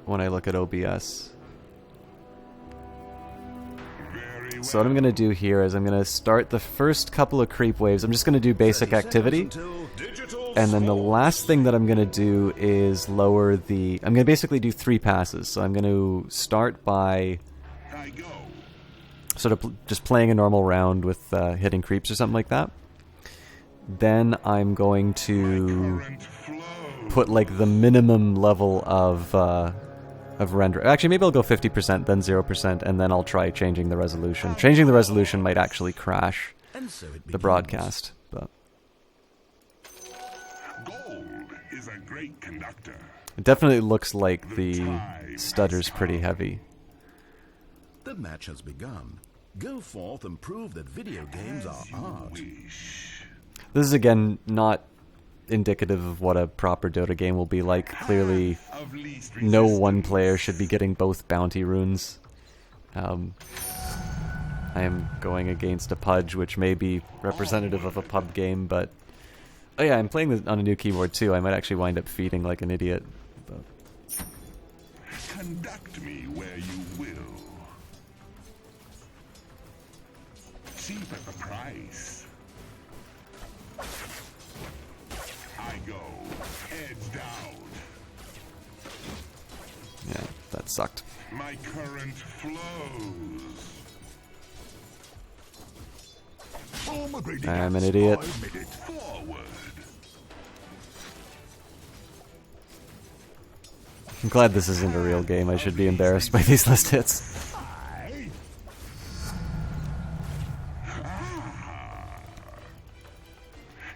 when I look at OBS. Very well. So what I'm going to do here is I'm going to start the first couple of creep waves. I'm just going to do basic 30 activity. seconds until digital And then the score. last thing that I'm going to do is lower the... I'm going to basically do 3 passes. So I'm going to start by I go. sort of just playing a normal round with hitting creeps or something like that. Then I'm going to Current flow. put like the minimum level of render. Actually, maybe I'll go 50%, then 0%, and then I'll try changing the resolution. Changing the resolution might actually crash And so it the begins. broadcast, but Gold is a great conductor. it definitely looks like the stutter's pretty heavy. The match has begun. Go forth and prove that video games are art. Wish. This is again not indicative of what a proper Dota game will be like. Clearly, Of least no resistance. one player should be getting both bounty runes. I am going against a Pudge, which may be representative of a pub game, but... Oh yeah, I'm playing this on a new keyboard too. I might actually wind up feeding like an idiot. But Conduct me where you will. Cheap at the price. I go. Heads down. yeah, that sucked. My current flows. I'm an idiot. Forward. I'm glad this isn't a real game. I should be embarrassed by these list hits.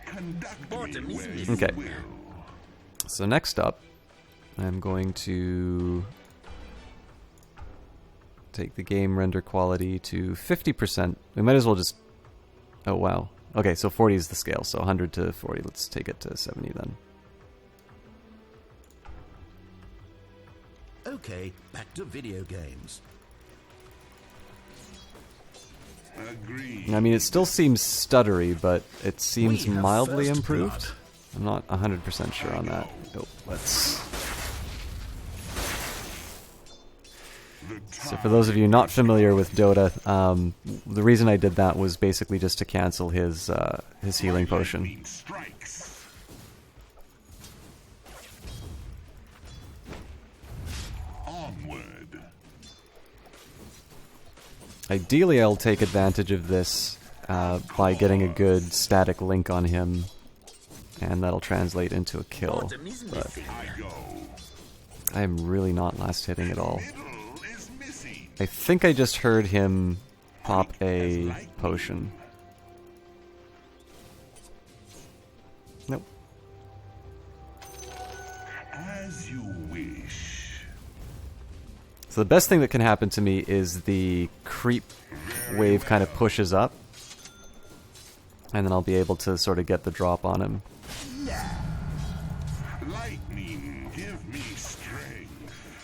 Conduct me where you Okay. will. So next up, I'm going to take the game render quality to 50%. We might as well just... Oh, wow. Okay, so 40 is the scale, so 100 to 40. Let's take it to 70 then. Okay, back to video games. Agreed. I mean, it still seems stuttery, but it seems We have mildly first improved. blood. I'm not 100% sure on that. Oh, let's... So for those of you not familiar with Dota, the reason I did that was basically just to cancel his healing potion. Lightning strikes. Onward. Ideally, I'll take advantage of this by getting a good static link on him, and that'll translate into a kill. But I go. I am really not last hitting at all. Middle is missing. I think I just heard him pop a potion. Nope. As you wish. So the best thing that can happen to me is the creep wave kind of pushes up, and then I'll be able to sort of get the drop on him. Lightning, give me strength.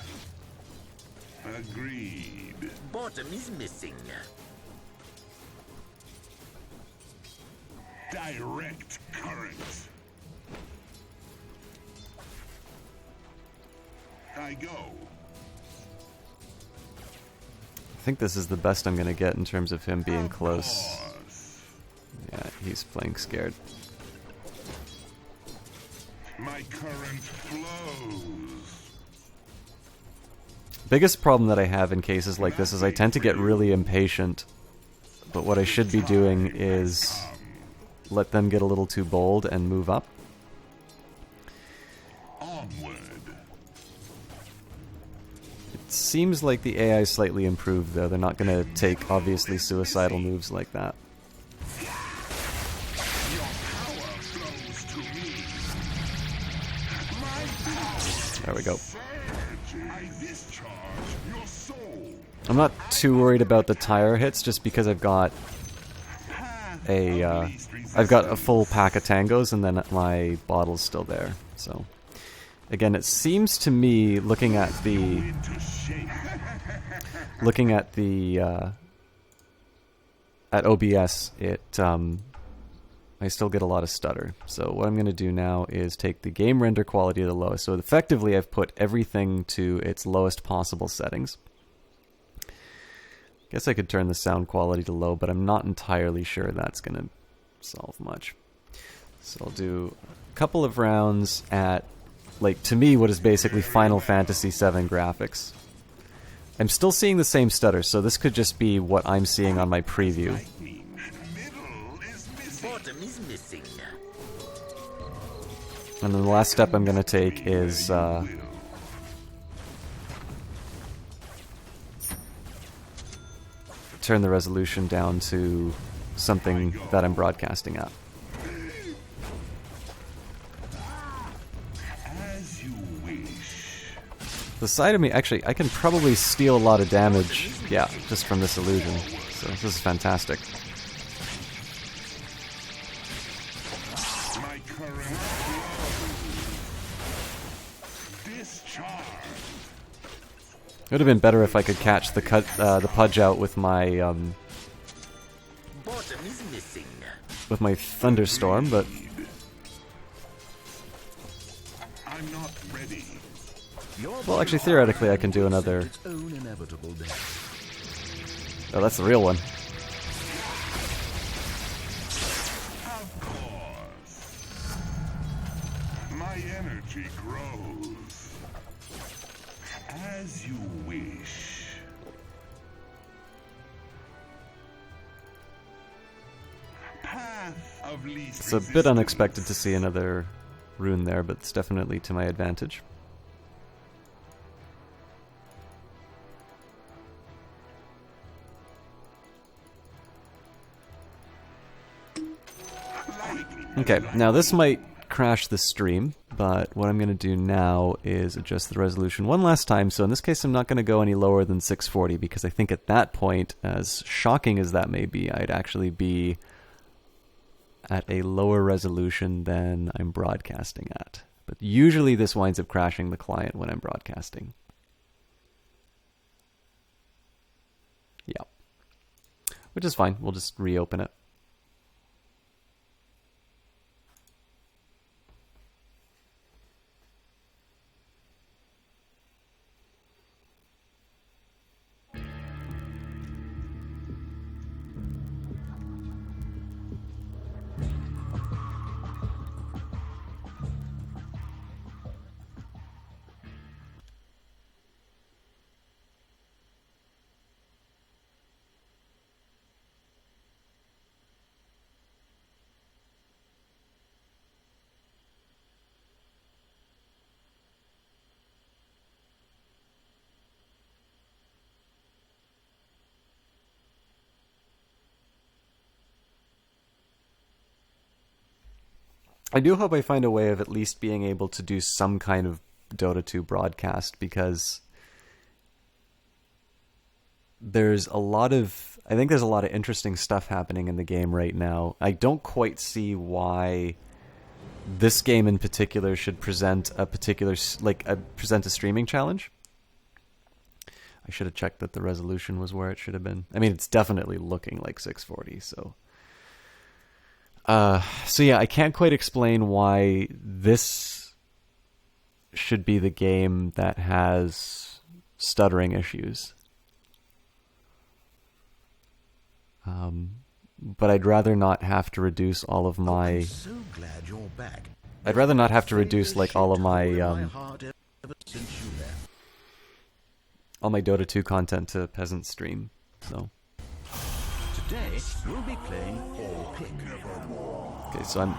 Agreed. Bottom is missing. Direct current. I go. I think this is the best I'm going to get in terms of him being close. Pause. Yeah, he's playing scared. My current flows. Biggest problem that I have in cases like this is I tend to get really impatient, but what I should be doing is let them get a little too bold and move up. Onward. It seems like the AI is slightly improved, though. They're not going to take obviously suicidal moves like that. Your power flows to me. My power There we go. surges. I discharge your soul. I'm not too worried about the tire hits, just because I've got I've got a full pack of tangos, and then my bottle's still there. So, again, it seems to me, looking at the at OBS, I still get a lot of stutter. So what I'm going to do now is take the game render quality to the lowest. So effectively, I've put everything to its lowest possible settings. Guess I could turn the sound quality to low, but I'm not entirely sure that's going to solve much. So I'll do a couple of rounds at, like, to me, what is basically Final Fantasy VII graphics. I'm still seeing the same stutter, so this could just be what I'm seeing on my preview. Middle is missing. Bottom is missing. And then the last step I'm going to take is turn the resolution down to something that I'm broadcasting at. As you wish. The side of me, actually, I can probably steal a lot of damage, yeah, just from this illusion. So this is fantastic. My current flows. Discharge. It would have been better if I could catch the Pudge out with my Bottom is missing. thunderstorm, but I'm not ready. well, actually, theoretically, I can do another. Its own inevitable death. Oh, that's the real one. Of course. My energy grows. As you wish. Path of least It's a bit unexpected to see another rune there, but it's definitely to my advantage. Okay, now this might crash the stream, but what I'm going to do now is adjust the resolution one last time. So in this case, I'm not going to go any lower than 640, because I think at that point, as shocking as that may be, I'd actually be at a lower resolution than I'm broadcasting at. But usually this winds up crashing the client when I'm broadcasting. Yeah. Which is fine. We'll just reopen it. I do hope I find a way of at least being able to do some kind of Dota 2 broadcast, because there's a lot of, I think there's a lot of interesting stuff happening in the game right now. I don't quite see why this game in particular should present a particular, present a streaming challenge. I should have checked that the resolution was where it should have been. I mean, it's definitely looking like 640, so... So yeah, I can't quite explain why this should be the game that has stuttering issues. but I'd rather not have to reduce all of my... So glad you're back. I'd rather not have to reduce like all of my Heart ever since you left. all my Dota 2 content to Peasant Stream. So Today we'll be playing All Pick. okay, so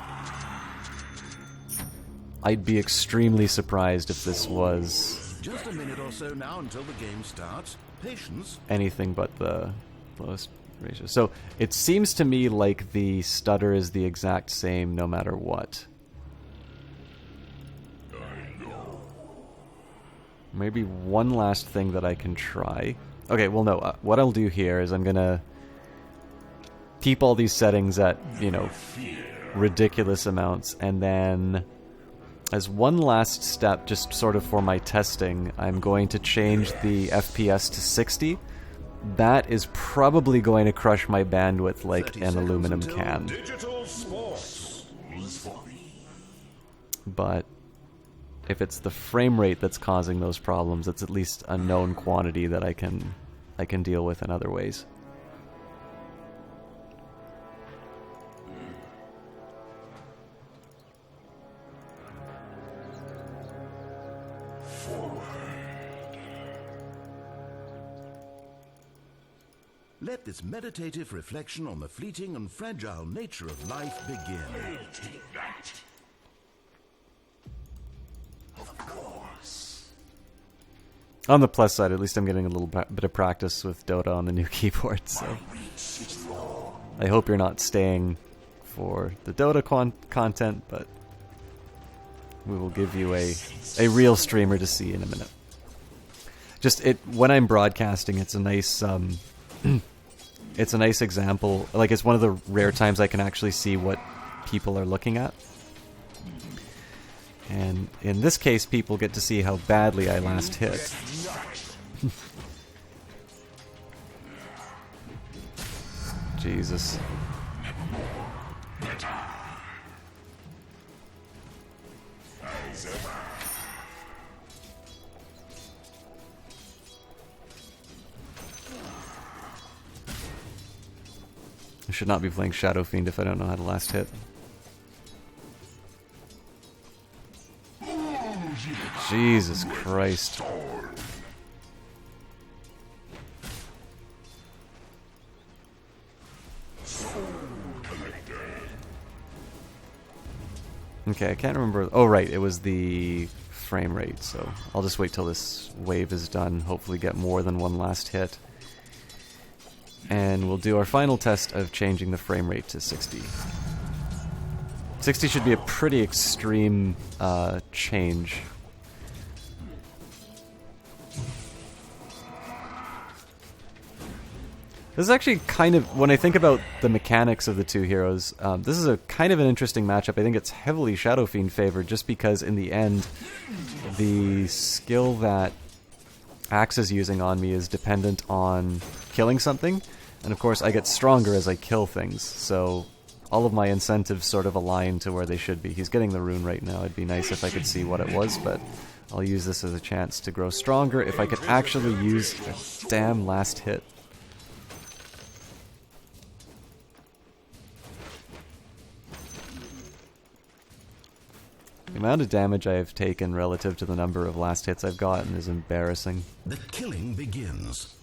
I'd be extremely surprised if this was Just a minute or so now until the game starts. Patience. anything but the lowest ratio. So it seems to me like the stutter is the exact same no matter what. Maybe one last thing that I can try. Okay, well no, what I'll do here is I'm gonna keep all these settings at, you know, ridiculous amounts, and then as one last step, just sort of for my testing, I'm going to change the FPS to 60. That is probably going to crush my bandwidth like 30 an seconds aluminum until can. Digital sports. But if it's the frame rate that's causing those problems, it's at least a known quantity that I can deal with in other ways. Let this meditative reflection on the fleeting and fragile nature of life begin. On the plus side, at least I'm getting a little bit of practice with Dota on the new keyboard, so I hope you're not staying for the Dota content, but we will give you a real streamer to see in a minute. Just when I'm broadcasting, it's a nice it's a nice example. Like, it's one of the rare times I can actually see what people are looking at. And in this case, people get to see how badly I last hit. Jesus. I should not be playing Shadow Fiend if I don't know how to last hit. Jesus Christ. Okay, I can't remember. Oh, right, it was the frame rate, so I'll just wait till this wave is done, hopefully get more than one last hit. And we'll do our final test of changing the frame rate to 60. 60 should be a pretty extreme change. This is actually kind of, when I think about the mechanics of the two heroes, this is a kind of an interesting matchup. I think it's heavily Shadow Fiend favored, just because in the end, the skill that Axe is using on me is dependent on killing something, and of course I get stronger as I kill things, so all of my incentives sort of align to where they should be. He's getting the rune right now. It'd be nice if I could see what it was, but I'll use this as a chance to grow stronger if I could actually use a damn last hit. The amount of damage I have taken relative to the number of last hits I've gotten is embarrassing. The killing begins.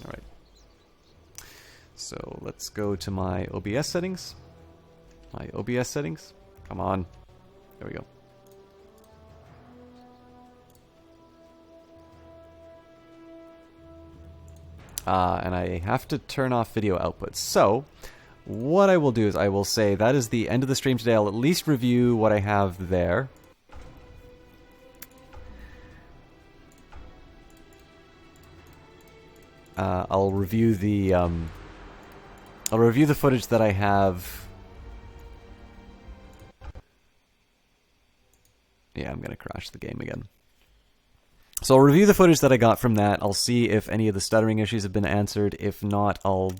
Alright. So let's go to my OBS settings. My OBS settings. Come on. There we go. And I have to turn off video output. So what I will do is I will say that is the end of the stream today. I'll at least review what I have there. I'll review the footage that I have. Yeah, I'm gonna crash the game again. So I'll review the footage that I got from that. I'll see if any of the stuttering issues have been answered. If not, I'll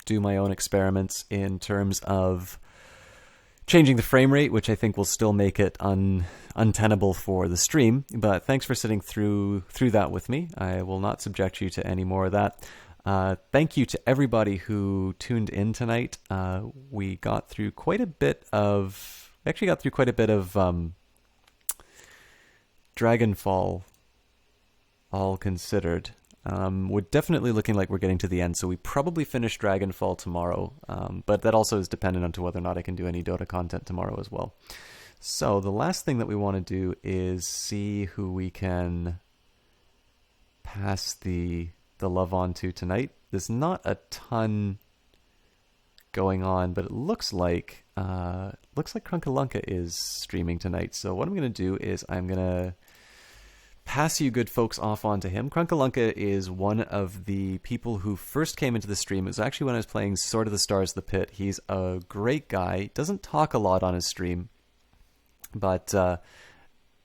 do my own experiments in terms of changing the frame rate, which I think will still make it untenable for the stream. But thanks for sitting through that with me. I will not subject you to any more of that. Thank you to everybody who tuned in tonight. We got through quite a bit of... actually got through quite a bit of Dragonfall, all considered. We're definitely looking like we're getting to the end, so we probably finish Dragonfall tomorrow. But that also is dependent on to whether or not I can do any Dota content tomorrow as well. So the last thing that we want to do is see who we can pass the love on to tonight. There's not a ton going on, but it looks like Krunkalunka is streaming tonight. So what I'm going to do is I'm going to pass you good folks off onto him. Krunkalunka is one of the people who first came into the stream. It was actually when I was playing Sword of the Stars The Pit. He's a great guy. Doesn't talk a lot on his stream, but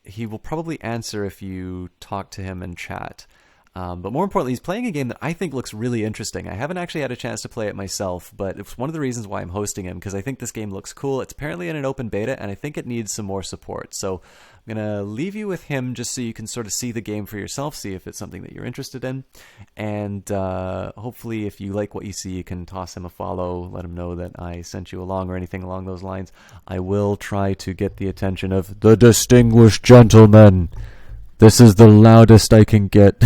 he will probably answer if you talk to him and chat. But more importantly, he's playing a game that I think looks really interesting. I haven't actually had a chance to play it myself, but it's one of the reasons why I'm hosting him, because I think this game looks cool. It's apparently in an open beta, and I think it needs some more support. So I'm going to leave you with him just so you can sort of see the game for yourself, see if it's something that you're interested in. And hopefully, if you like what you see, you can toss him a follow, let him know that I sent you along or anything along those lines. I will try to get the attention of the distinguished gentleman. This is the loudest I can get.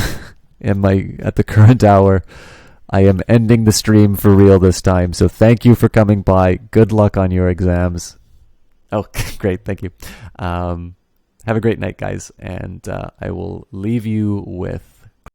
At the current hour. I am ending the stream for real this time, so thank you for coming by. Good luck on your exams. Oh, great, thank you. Have a great night, guys, and I will leave you with